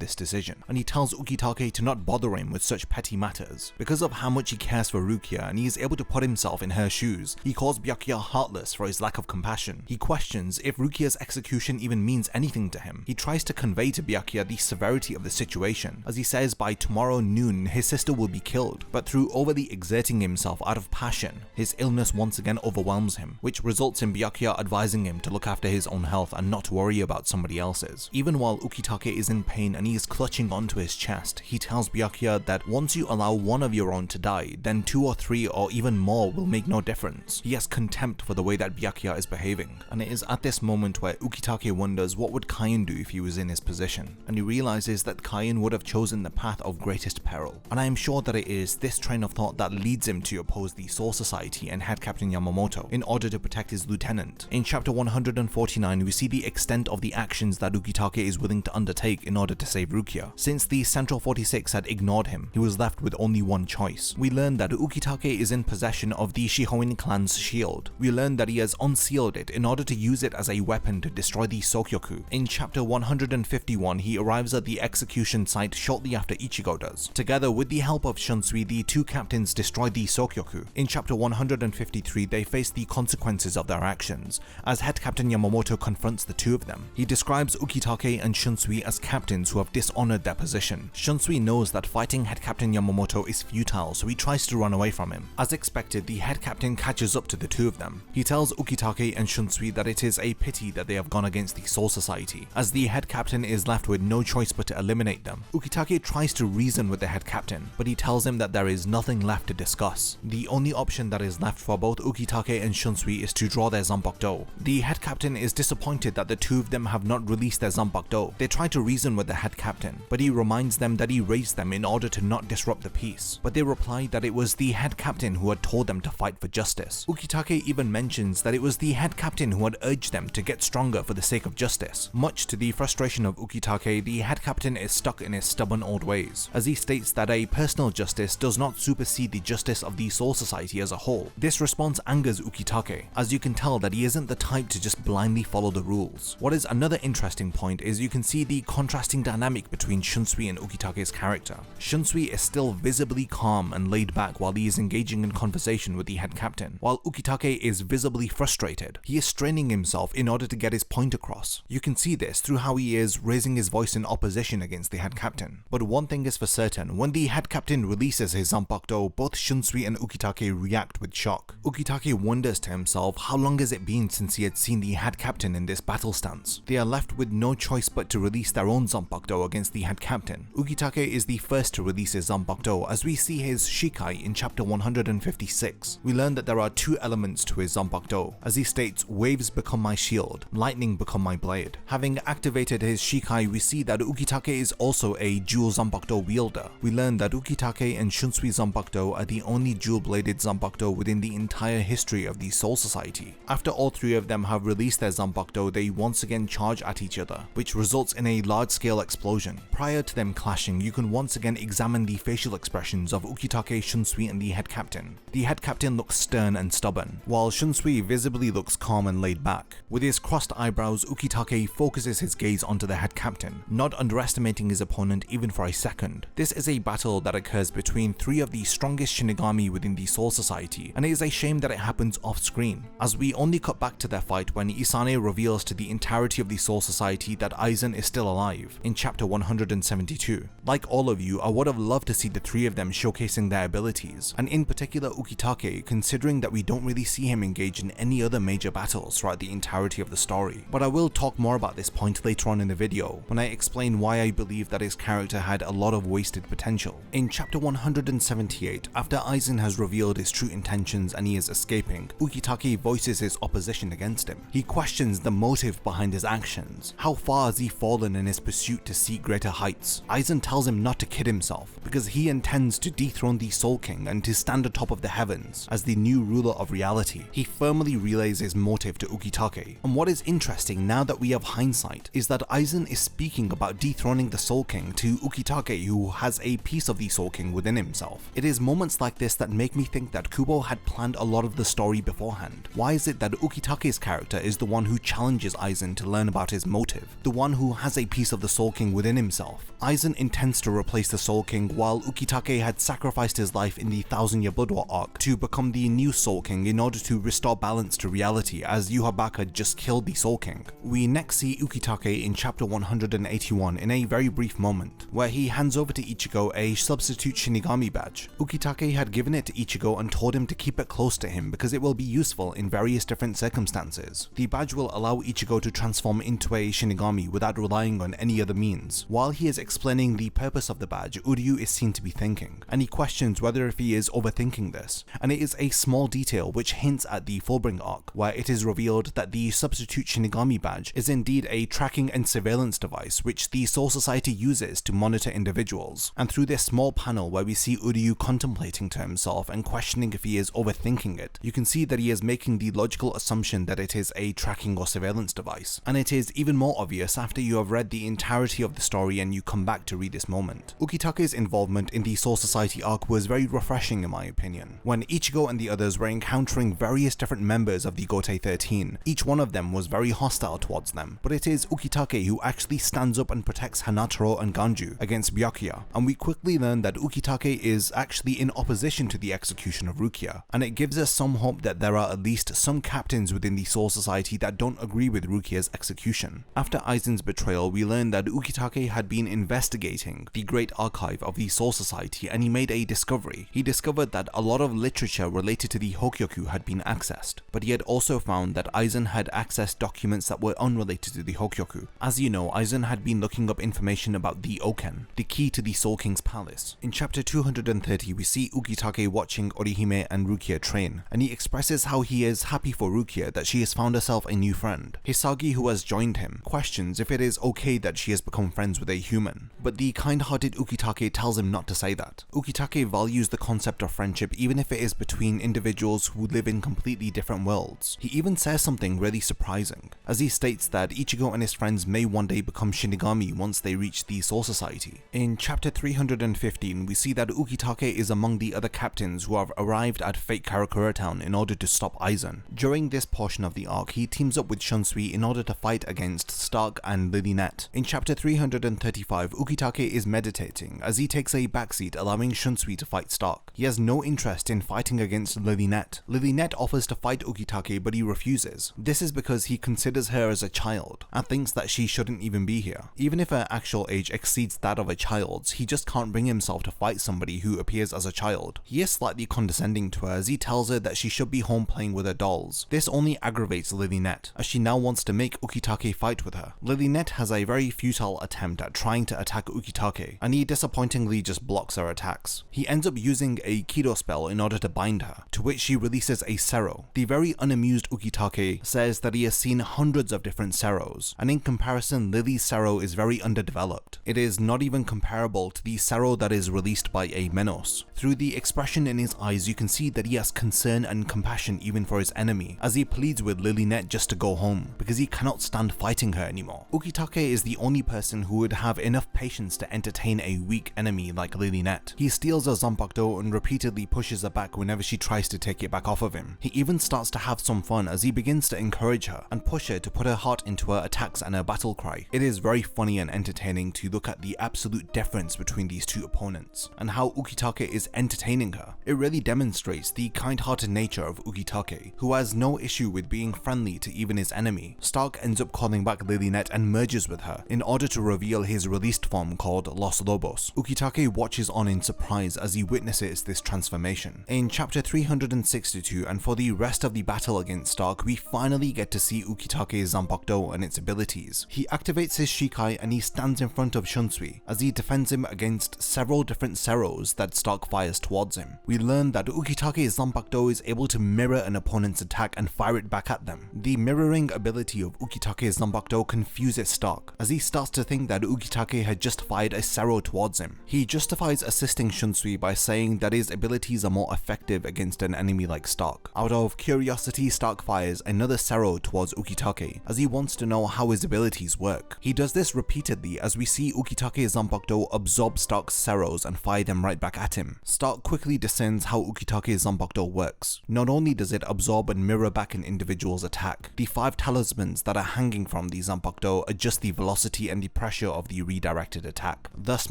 this decision, and he tells Ukitake to not bother him with such petty matters. Because of how much he cares for Rukia and he is able to put himself in her shoes, he calls Byakuya heartless for his lack of compassion. He questions if Rukia's execution even means anything to him. He tries to convey to Byakuya the severity of the situation, as he says by tomorrow noon his sister will be killed, but through overly exerting exerting himself out of passion, his illness once again overwhelms him, which results in Byakuya advising him to look after his own health and not worry about somebody else's. Even while Ukitake is in pain and he is clutching onto his chest, he tells Byakuya that once you allow one of your own to die, then 2 or 3 or even more will make no difference. He has contempt for the way that Byakuya is behaving, and it is at this moment where Ukitake wonders what would Kaien do if he was in his position, and he realizes that Kaien would have chosen the path of greatest peril. And I am sure that it is this train of thought that leads him to oppose the Soul Society and Head Captain Yamamoto in order to protect his lieutenant. In chapter 149, we see the extent of the actions that Ukitake is willing to undertake in order to save Rukia. Since the Central 46 had ignored him, he was left with only one choice. We learn that Ukitake is in possession of the Shihoin clan's shield. We learn that he has unsealed it in order to use it as a weapon to destroy the Sokyoku. In chapter 151, he arrives at the execution site shortly after Ichigo does. Together with the help of Shunsui, the 2 captains destroy the Sokyoku. In chapter 153, they face the consequences of their actions, as Head Captain Yamamoto confronts the 2 of them. He describes Ukitake and Shunsui as captains who have dishonored their position. Shunsui knows that fighting Head Captain Yamamoto is futile, so he tries to run away from him. As expected, the Head Captain catches up to the 2 of them. He tells Ukitake and Shunsui that it is a pity that they have gone against the Soul Society, as the Head Captain is left with no choice but to eliminate them. Ukitake tries to reason with the Head Captain, but he tells him that there is nothing left to discuss. The only option that is left for both Ukitake and Shunsui is to draw their Zanpakuto. The Head Captain is disappointed that the 2 of them have not released their Zanpakuto. They try to reason with the Head Captain, but he reminds them that he raised them in order to not disrupt the peace. But they reply that it was the Head Captain who had told them to fight for justice. Ukitake even mentions that it was the Head Captain who had urged them to get stronger for the sake of justice. Much to the frustration of Ukitake, the Head Captain is stuck in his stubborn old ways, as he states that a personal justice does not supersede the justice of the Soul Society as a whole. This response angers Ukitake, as you can tell that he isn't the type to just blindly follow the rules. What is another interesting point is you can see the contrasting dynamic between Shunsui and Ukitake's character. Shunsui is still visibly calm and laid back while he is engaging in conversation with the Head Captain, while Ukitake is visibly frustrated. He is straining himself in order to get his point across. You can see this through how he is raising his voice in opposition against the Head Captain. But one thing is for certain, when the Head Captain releases his Zanpakuto, both Shunsui and Ukitake react with shock. Ukitake wonders to himself how long has it been since he had seen the Head Captain in this battle stance. They are left with no choice but to release their own Zanpakuto against the Head Captain. Ukitake is the first to release his Zanpakuto, as we see his Shikai in chapter 156. We learn that there are 2 elements to his Zanpakuto, as he states, "Waves become my shield, lightning become my blade." Having activated his Shikai, we see that Ukitake is also a dual Zanpakuto wielder. We learn that Ukitake and Shunsui Zanpakuto are the only dual-bladed Zanpakuto within the entire history of the Soul Society. After all 3 of them have released their Zanpakuto, they once again charge at each other, which results in a large-scale explosion. Prior to them clashing, you can once again examine the facial expressions of Ukitake, Shunsui, and the Head Captain. The Head Captain looks stern and stubborn, while Shunsui visibly looks calm and laid back. With his crossed eyebrows, Ukitake focuses his gaze onto the Head Captain, not underestimating his opponent even for a second. This is a battle that occurs between 3 of the strongest Shinigami within the Soul Society, and it is a shame that it happens off-screen, as we only cut back to their fight when Isane reveals to the entirety of the Soul Society that Aizen is still alive, in chapter 172. Like all of you, I would have loved to see the 3 of them showcasing their abilities, and in particular Ukitake, considering that we don't really see him engage in any other major battles throughout the entirety of the story. But I will talk more about this point later on in the video, when I explain why I believe that his character had a lot of wasted potential. In chapter 178, after Aizen has revealed his true intentions and he is escaping, Ukitake voices his opposition against him. He questions the motive behind his actions. How far has he fallen in his pursuit to seek greater heights? Aizen tells him not to kid himself, because he intends to dethrone the Soul King and to stand atop of the heavens as the new ruler of reality. He firmly relays his motive to Ukitake, and what is interesting now that we have hindsight is that Aizen is speaking about dethroning the Soul King to Ukitake, who has a piece of the Soul King within himself. It is moments like this that make me think that Kubo had planned a lot of the story beforehand. Why is it that Ukitake's character is the one who challenges Aizen to learn about his motive, the one who has a piece of the Soul King within himself? Aizen intends to replace the Soul King, while Ukitake had sacrificed his life in the 1000-year Blood War arc to become the new Soul King in order to restore balance to reality, as Yhwach had just killed the Soul King. We next see Ukitake in chapter 181 in a very brief moment, where he hands over to Ichigo a substitute Shinigami badge. Ukitake Ukitake had given it to Ichigo and told him to keep it close to him because it will be useful in various different circumstances. The badge will allow Ichigo to transform into a Shinigami without relying on any other means. While he is explaining the purpose of the badge, Uryu is seen to be thinking, and he questions whether if he is overthinking this, and it is a small detail which hints at the Fullbring arc, where it is revealed that the substitute Shinigami badge is indeed a tracking and surveillance device which the Soul Society uses to monitor individuals. And through this small panel where we see Uryu contemplating to himself and questioning if he is overthinking it, you can see that he is making the logical assumption that it is a tracking or surveillance device. And it is even more obvious after you have read the entirety of the story and you come back to read this moment. Ukitake's involvement in the Soul Society arc was very refreshing in my opinion. When Ichigo and the others were encountering various different members of the Gotei 13, each one of them was very hostile towards them, but it is Ukitake who actually stands up and protects Hanataro and Ganju against Byakuya, and we quickly learn that Ukitake is actually in opposition to the execution of Rukia, and it gives us some hope that there are at least some captains within the Soul Society that don't agree with Rukia's execution. After Aizen's betrayal, we learn that Ukitake had been investigating the Great Archive of the Soul Society and he made a discovery. He discovered that a lot of literature related to the Hokyoku had been accessed, but he had also found that Aizen had accessed documents that were unrelated to the Hokyoku. As you know, Aizen had been looking up information about the Oken, the key to the Soul King's palace. In chapter 230, we see Ukitake watching Orihime and Rukia train, and he expresses how he is happy for Rukia that she has found herself a new friend. Hisagi, who has joined him, questions if it is okay that she has become friends with a human, but the kind-hearted Ukitake tells him not to say that. Ukitake values the concept of friendship even if it is between individuals who live in completely different worlds. He even says something really surprising, as he states that Ichigo and his friends may one day become Shinigami once they reach the Soul Society. In chapter 315, we see that Ukitake is among the other captains who have arrived at Fate Karakura Town in order to stop Aizen. During this portion of the arc, he teams up with Shunsui in order to fight against Stark and Lilinette. In chapter 335, Ukitake is meditating as he takes a backseat, allowing Shunsui to fight Stark. He has no interest in fighting against Lilinette. Lilinette offers to fight Ukitake, but he refuses. This is because he considers her as a child and thinks that she shouldn't even be here. Even if her actual age exceeds that of a child's, he just can't bring himself to fight somebody who appears as a child. He is slightly condescending to her as he tells her that she should be home playing with her dolls. This only aggravates Lilinette, as she now wants to make Ukitake fight with her. Lilinette has a very futile attempt at trying to attack Ukitake, and he disappointingly just blocks her attacks. He ends up using a Kido spell in order to bind her, to which she releases a Sero. The very unamused Ukitake says that he has seen hundreds of different Seros, and in comparison, Lily's Sero is very underdeveloped. It is not even comparable to the Sero that is released by a Menos. Through the expression in his eyes, you can see that he has concern and compassion even for his enemy, as he pleads with Lilinette just to go home, because he cannot stand fighting her anymore. Ukitake is the only person who would have enough patience to entertain a weak enemy like Lilinette. He steals her Zanpakuto and repeatedly pushes her back whenever she tries to take it back off of him. He even starts to have some fun as he begins to encourage her and push her to put her heart into her attacks and her battle cry. It is very funny and entertaining to look at the absolute difference between these two opponents and how Ukitake is entertaining her. It really demonstrates the kind-hearted nature of Ukitake, who has no issue with being friendly to even his enemy. Stark ends up calling back Lilinette and merges with her in order to reveal his released form called Los Lobos. Ukitake watches on in surprise as he witnesses this transformation. In chapter 362 and for the rest of the battle against Stark, we finally get to see Ukitake's Zanpakuto and its abilities. He activates his Shikai and he stands in front of Shunsui as he defends him against several different Seros that Stark fires towards him. We learn that Ukitake's Zanpakuto is able to mirror an opponent's attack and fire it back at them. The mirroring ability of Ukitake's Zanpakuto confuses Stark as he starts to think that Ukitake had just fired a Sero towards him. He justifies assisting Shunsui by saying that his abilities are more effective against an enemy like Stark. Out of curiosity, Stark fires another Sero towards Ukitake as he wants to know how his abilities work. He does this repeatedly as we see Ukitake's Zanpakuto absorb Stark's Seros and fire them right back at him. Stark quickly discerns how Ukitake's Zanpakuto works. Not only does it absorb and mirror back an individual's attack, the 5 talismans that are hanging from the Zanpakuto adjust the velocity and the pressure of the redirected attack, thus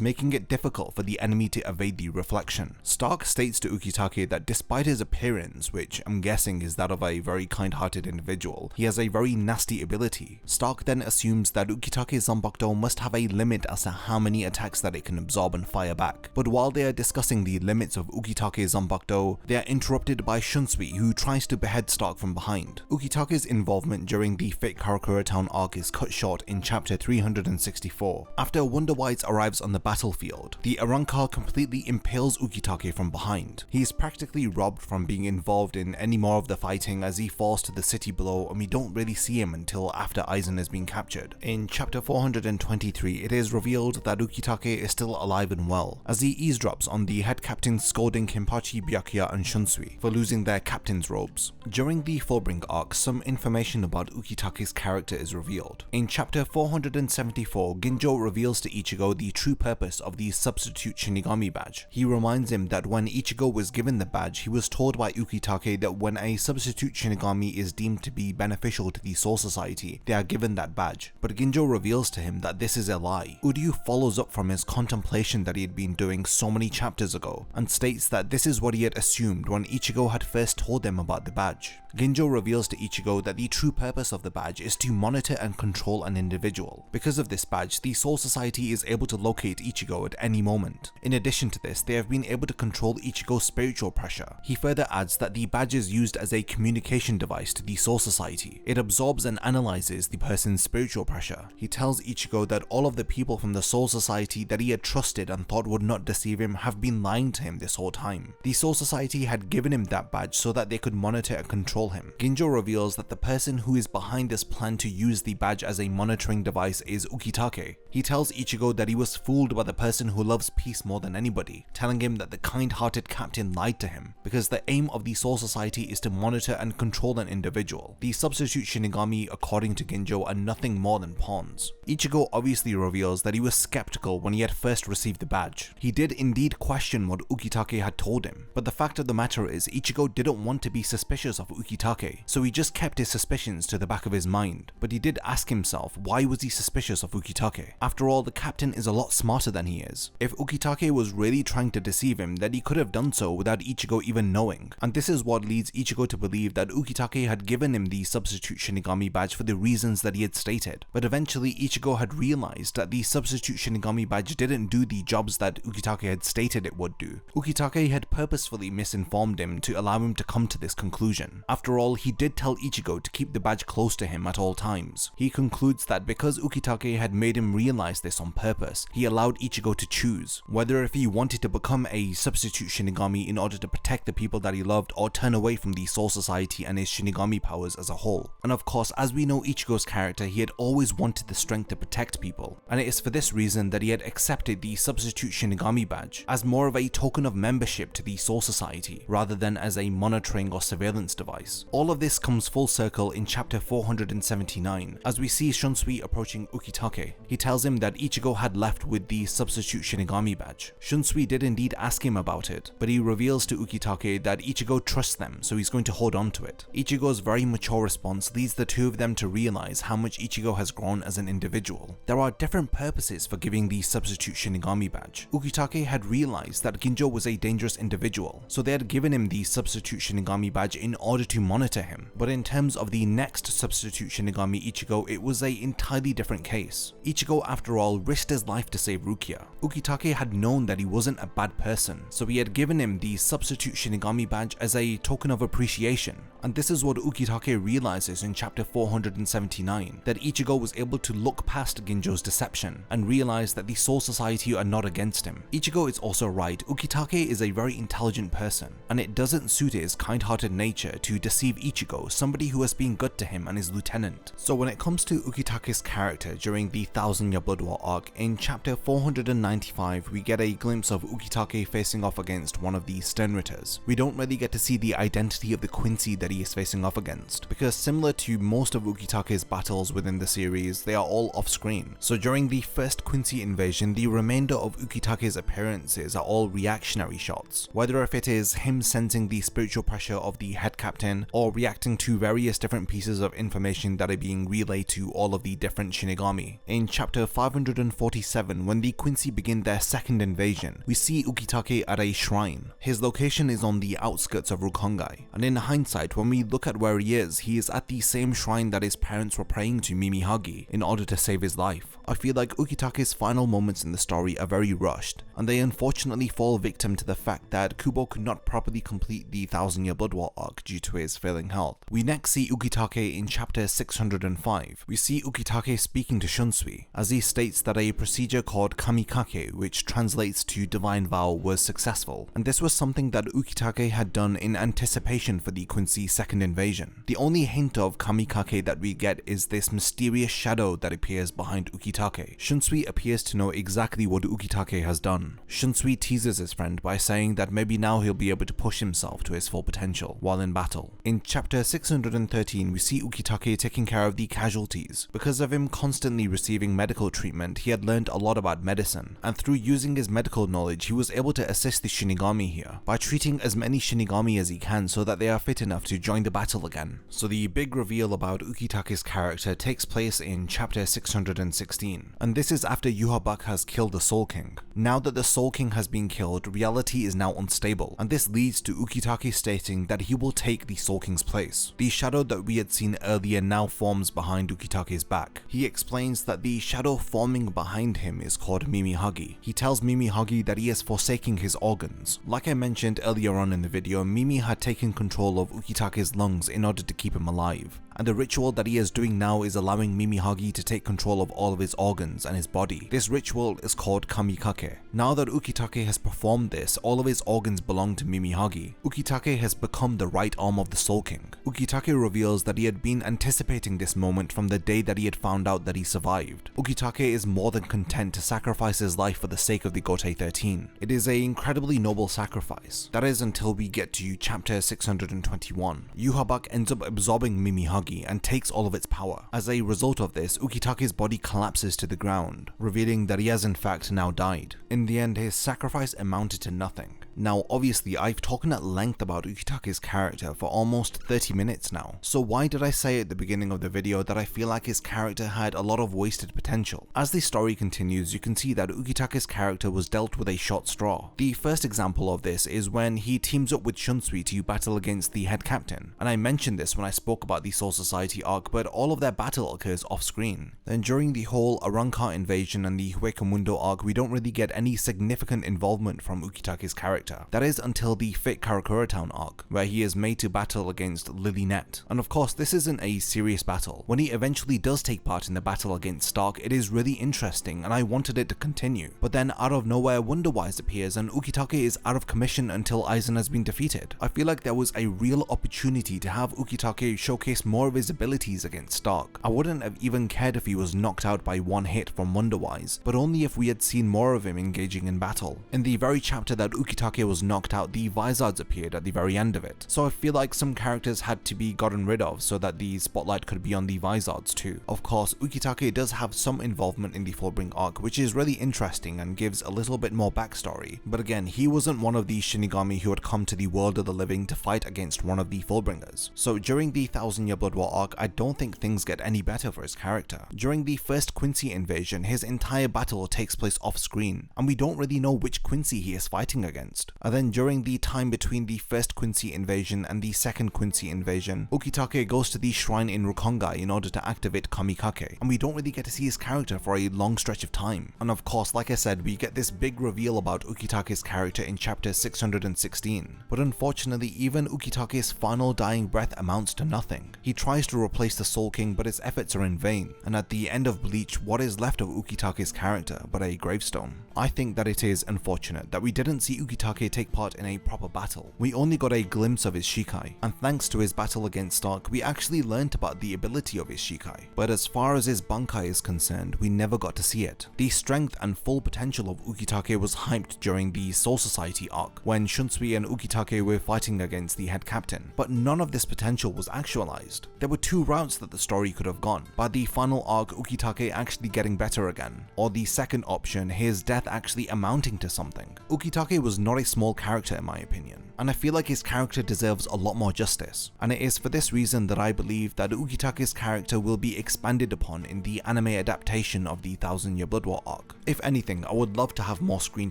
making it difficult for the enemy to evade the reflection. Stark states to Ukitake that despite his appearance, which I'm guessing is that of a very kind-hearted individual, he has a very nasty ability. Stark then assumes that Ukitake's Zanpakuto must have a limit as to how many attacks that it can absorb and fire back. But while they are discussing the limit midst of Ukitake's zanbakudo, they are interrupted by Shunsui, who tries to behead Stark from behind. Ukitake's involvement during the fake Karakura Town arc is cut short in chapter 364. After Wonder White arrives on the battlefield, the Arrancar completely impales Ukitake from behind. He is practically robbed from being involved in any more of the fighting as he falls to the city below, and we don't really see him until after Aizen has been captured. In chapter 423, it is revealed that Ukitake is still alive and well, as he eavesdrops on the head captain scolding Kenpachi, Byakuya and Shunsui for losing their captain's robes. During the Fullbring arc, some information about Ukitake's character is revealed. In chapter 474, Ginjo reveals to Ichigo the true purpose of the substitute Shinigami badge. He reminds him that when Ichigo was given the badge, he was told by Ukitake that when a substitute Shinigami is deemed to be beneficial to the Soul Society, they are given that badge. But Ginjo reveals to him that this is a lie. Uryu follows up from his contemplation that he had been doing so many chapters ago and states that this is what he had assumed when Ichigo had first told them about the badge. Ginjo reveals to Ichigo that the true purpose of the badge is to monitor and control an individual. Because of this badge, the Soul Society is able to locate Ichigo at any moment. In addition to this, they have been able to control Ichigo's spiritual pressure. He further adds that the badge is used as a communication device to the Soul Society. It absorbs and analyzes the person's spiritual pressure. He tells Ichigo that all of the people from the Soul Society that he had trusted and thought would not deceive him have been lying to him this whole time. The Soul Society had given him that badge so that they could monitor and control him. Ginjo reveals that the person who is behind this plan to use the badge as a monitoring device is Ukitake. He tells Ichigo that he was fooled by the person who loves peace more than anybody, telling him that the kind-hearted captain lied to him, because the aim of the Soul Society is to monitor and control an individual. The substitute Shinigami, according to Ginjo, are nothing more than pawns. Ichigo obviously reveals that he was skeptical when he had first received the badge. He did indeed question what Ukitake had told him, but the fact of the matter is Ichigo didn't want to be suspicious of Ukitake, so he just kept his suspicions to the back of his mind. But he did ask himself, why was he suspicious of Ukitake? After all, the captain is a lot smarter than he is. If Ukitake was really trying to deceive him, then he could have done so without Ichigo even knowing. And this is what leads Ichigo to believe that Ukitake had given him the substitute Shinigami badge for the reasons that he had stated. But eventually Ichigo had realized that the substitute Shinigami badge didn't do the jobs that Ukitake had stated it would do. Ukitake had purposefully misinformed him to allow him to come to this conclusion. After all, he did tell Ichigo to keep the badge close to him at all times. He concludes that because Ukitake had made him realize this on purpose, he allowed Ichigo to choose whether if he wanted to become a substitute Shinigami in order to protect the people that he loved or turn away from the Soul Society and his Shinigami powers as a whole. And of course, as we know Ichigo's character, he had always wanted the strength to protect people, and it is for this reason that he had accepted the substitute Shinigami badge as more of a token of membership to the Soul Society rather than as a monitoring or surveillance device. All of this comes full circle in chapter 479 as we see Shunsui approaching Ukitake. He tells him that Ichigo had left with the substitute Shinigami badge. Shunsui did indeed ask him about it, but he reveals to Ukitake that Ichigo trusts them, so he's going to hold on to it. Ichigo's very mature response leads the two of them to realize how much Ichigo has grown as an individual. There are different purposes for giving the substitute Shinigami badge. Ukitake had realized that Ginjo was a dangerous individual, so they had given him the substitute Shinigami badge in order to monitor him. But in terms of the next substitute Shinigami Ichigo, it was an entirely different case. Ichigo, after all, risked his life to save Rukia. Ukitake had known that he wasn't a bad person, so he had given him the substitute Shinigami badge as a token of appreciation. And this is what Ukitake realizes in chapter 479, that Ichigo was able to look past Ginjo's deception and realize that the Soul Society are not against him. Ichigo is also right, Ukitake is a very intelligent person, and it doesn't suit his kind-hearted nature to deceive Ichigo, somebody who has been good to him and his lieutenant. So when it comes to Ukitake's character during the 1000 Year Blood War arc, in chapter 495 we get a glimpse of Ukitake facing off against one of the Sternritters. We don't really get to see the identity of the Quincy that he is facing off against, because similar to most of Ukitake's battles within the series, they are all off-screen. So during the first Quincy invasion, the remainder of Ukitake's appearances are all reactionary shots, whether if it is him sensing the spiritual pressure of the head captain or reacting to various different pieces of information that are being relayed to all of the different Shinigami. In chapter 547, when the Quincy begin their second invasion, we see Ukitake at a shrine. His location is on the outskirts of Rukongai, and in hindsight, when we look at where he is at the same shrine that his parents were praying to Mimihagi in order to save his life. I feel like Ukitake's final moments in the story are very rushed, and they unfortunately fall victim to the fact that Kubo could not properly complete the 1000-Year Blood War arc due to his failing health. We next see Ukitake in chapter 605. We see Ukitake speaking to Shunsui, as he states that a procedure called Kamikake, which translates to Divine Vow, was successful, and this was something that Ukitake had done in anticipation for the Quincy second invasion. The only hint of Kamikake that we get is this mysterious shadow that appears behind Ukitake. Shunsui appears to know exactly what Ukitake has done. Shunsui teases his friend by saying that maybe now he'll be able to push himself to his full potential while in battle. In chapter 613, we see Ukitake taking care of the casualties. Because of him constantly receiving medical treatment, he had learned a lot about medicine, and through using his medical knowledge, he was able to assist the Shinigami here by treating as many Shinigami as he can so that they are fit enough to join the battle again. So the big reveal about Ukitake's character takes place in chapter 616, and this is after Yhwach has killed the Soul King. Now that the Soul King has been killed, reality is now unstable, and this leads to Ukitake stating that he will take the Soul King's place. The shadow that we had seen earlier now forms behind Ukitake's back. He explains that the shadow forming behind him is called Mimihagi. He tells Mimihagi that he is forsaking his organs. Like I mentioned earlier on in the video, Mimi had taken control of Ukitake's lungs in order to keep him alive, and the ritual that he is doing now is allowing Mimihagi to take control of all of his organs and his body. This ritual is called Kamikake. Now that Ukitake has performed this, all of his organs belong to Mimihagi. Ukitake has become the right arm of the Soul King. Ukitake reveals that he had been anticipating this moment from the day that he had found out that he survived. Ukitake is more than content to sacrifice his life for the sake of the Gotei 13. It is an incredibly noble sacrifice. That is until we get to chapter 621. Yhwach ends up absorbing Mimihagi and takes all of its power. As a result of this, Ukitake's body collapses to the ground, revealing that he has in fact now died. In the end, his sacrifice amounted to nothing. Now obviously I've talked at length about Ukitake's character for almost 30 minutes now, so why did I say at the beginning of the video that I feel like his character had a lot of wasted potential? As the story continues, you can see that Ukitake's character was dealt with a short straw. The first example of this is when he teams up with Shunsui to battle against the head captain, and I mentioned this when I spoke about the Soul Society arc, but all of their battle occurs off screen. Then during the whole Arrancar invasion and the Huecamundo arc, we don't really get any significant involvement from Ukitake's character. That is until the Fate Karakura Town arc, where he is made to battle against Lily Net. And of course this isn't a serious battle. When he eventually does take part in the battle against Stark, it is really interesting and I wanted it to continue. But then out of nowhere Wonderwise appears and Ukitake is out of commission until Aizen has been defeated. I feel like there was a real opportunity to have Ukitake showcase more of his abilities against Stark. I wouldn't have even cared if he was knocked out by one hit from Wonderwise, but only if we had seen more of him engaging in battle. In the very chapter that Ukitake was knocked out, the Vizards appeared at the very end of it, so I feel like some characters had to be gotten rid of so that the spotlight could be on the Vizards too. Of course, Ukitake does have some involvement in the Fullbring arc, which is really interesting and gives a little bit more backstory, but again, he wasn't one of the Shinigami who had come to the world of the living to fight against one of the Fullbringers. So during the 1000-Year Blood War arc, I don't think things get any better for his character. During the first Quincy invasion, his entire battle takes place off screen, and we don't really know which Quincy he is fighting against. And then during the time between the first Quincy invasion and the second Quincy invasion, Ukitake goes to the shrine in Rukongai in order to activate Kamikake, and we don't really get to see his character for a long stretch of time. And of course, like I said, we get this big reveal about Ukitake's character in chapter 616, but unfortunately even Ukitake's final dying breath amounts to nothing. He tries to replace the Soul King, but his efforts are in vain, and at the end of Bleach, what is left of Ukitake's character but a gravestone? I think that it is unfortunate that we didn't see Ukitake take part in a proper battle. We only got a glimpse of his Shikai, and thanks to his battle against Stark, we actually learnt about the ability of his Shikai, but as far as his Bankai is concerned, we never got to see it. The strength and full potential of Ukitake was hyped during the Soul Society arc, when Shunsui and Ukitake were fighting against the head captain, but none of this potential was actualized. There were two routes that the story could have gone: by the final arc, Ukitake actually getting better again, or the second option, his death actually amounting to something. Ukitake was not a small character in my opinion, and I feel like his character deserves a lot more justice, and it is for this reason that I believe that Ukitake's character will be expanded upon in the anime adaptation of the 1000-Year Blood War arc. If anything, I would love to have more screen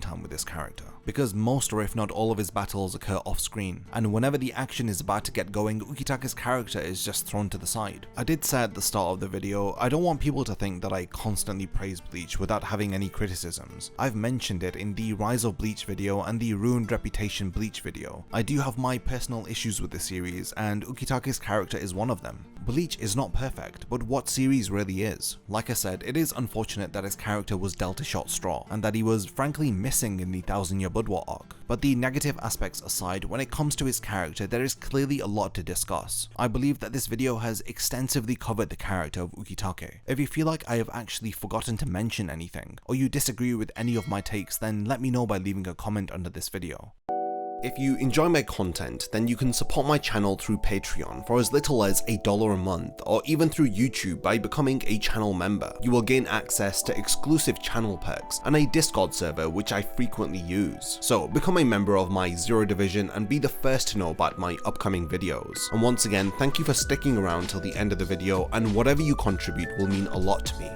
time with this character. because most or if not all of his battles occur off screen, and whenever the action is about to get going, Ukitake's character is just thrown to the side. I did say at the start of the video, I don't want people to think that I constantly praise Bleach without having any criticisms. I've mentioned it in the Rise of Bleach video and the Ruined Reputation Bleach video. I do have my personal issues with the series, and Ukitake's character is one of them. Bleach is not perfect, but what series really is? Like I said, it is unfortunate that his character was dealt a short straw, and that he was frankly missing in the 1000 Year Blood War arc. But the negative aspects aside, when it comes to his character, there is clearly a lot to discuss. I believe that this video has extensively covered the character of Ukitake. If you feel like I have actually forgotten to mention anything, or you disagree with any of my takes, then let me know by leaving a comment under this video. If you enjoy my content, then you can support my channel through Patreon for as little as $1 a month, or even through YouTube by becoming a channel member. You will gain access to exclusive channel perks and a Discord server which I frequently use. So become a member of my Zero Division and be the first to know about my upcoming videos. And once again, thank you for sticking around till the end of the video, and whatever you contribute will mean a lot to me.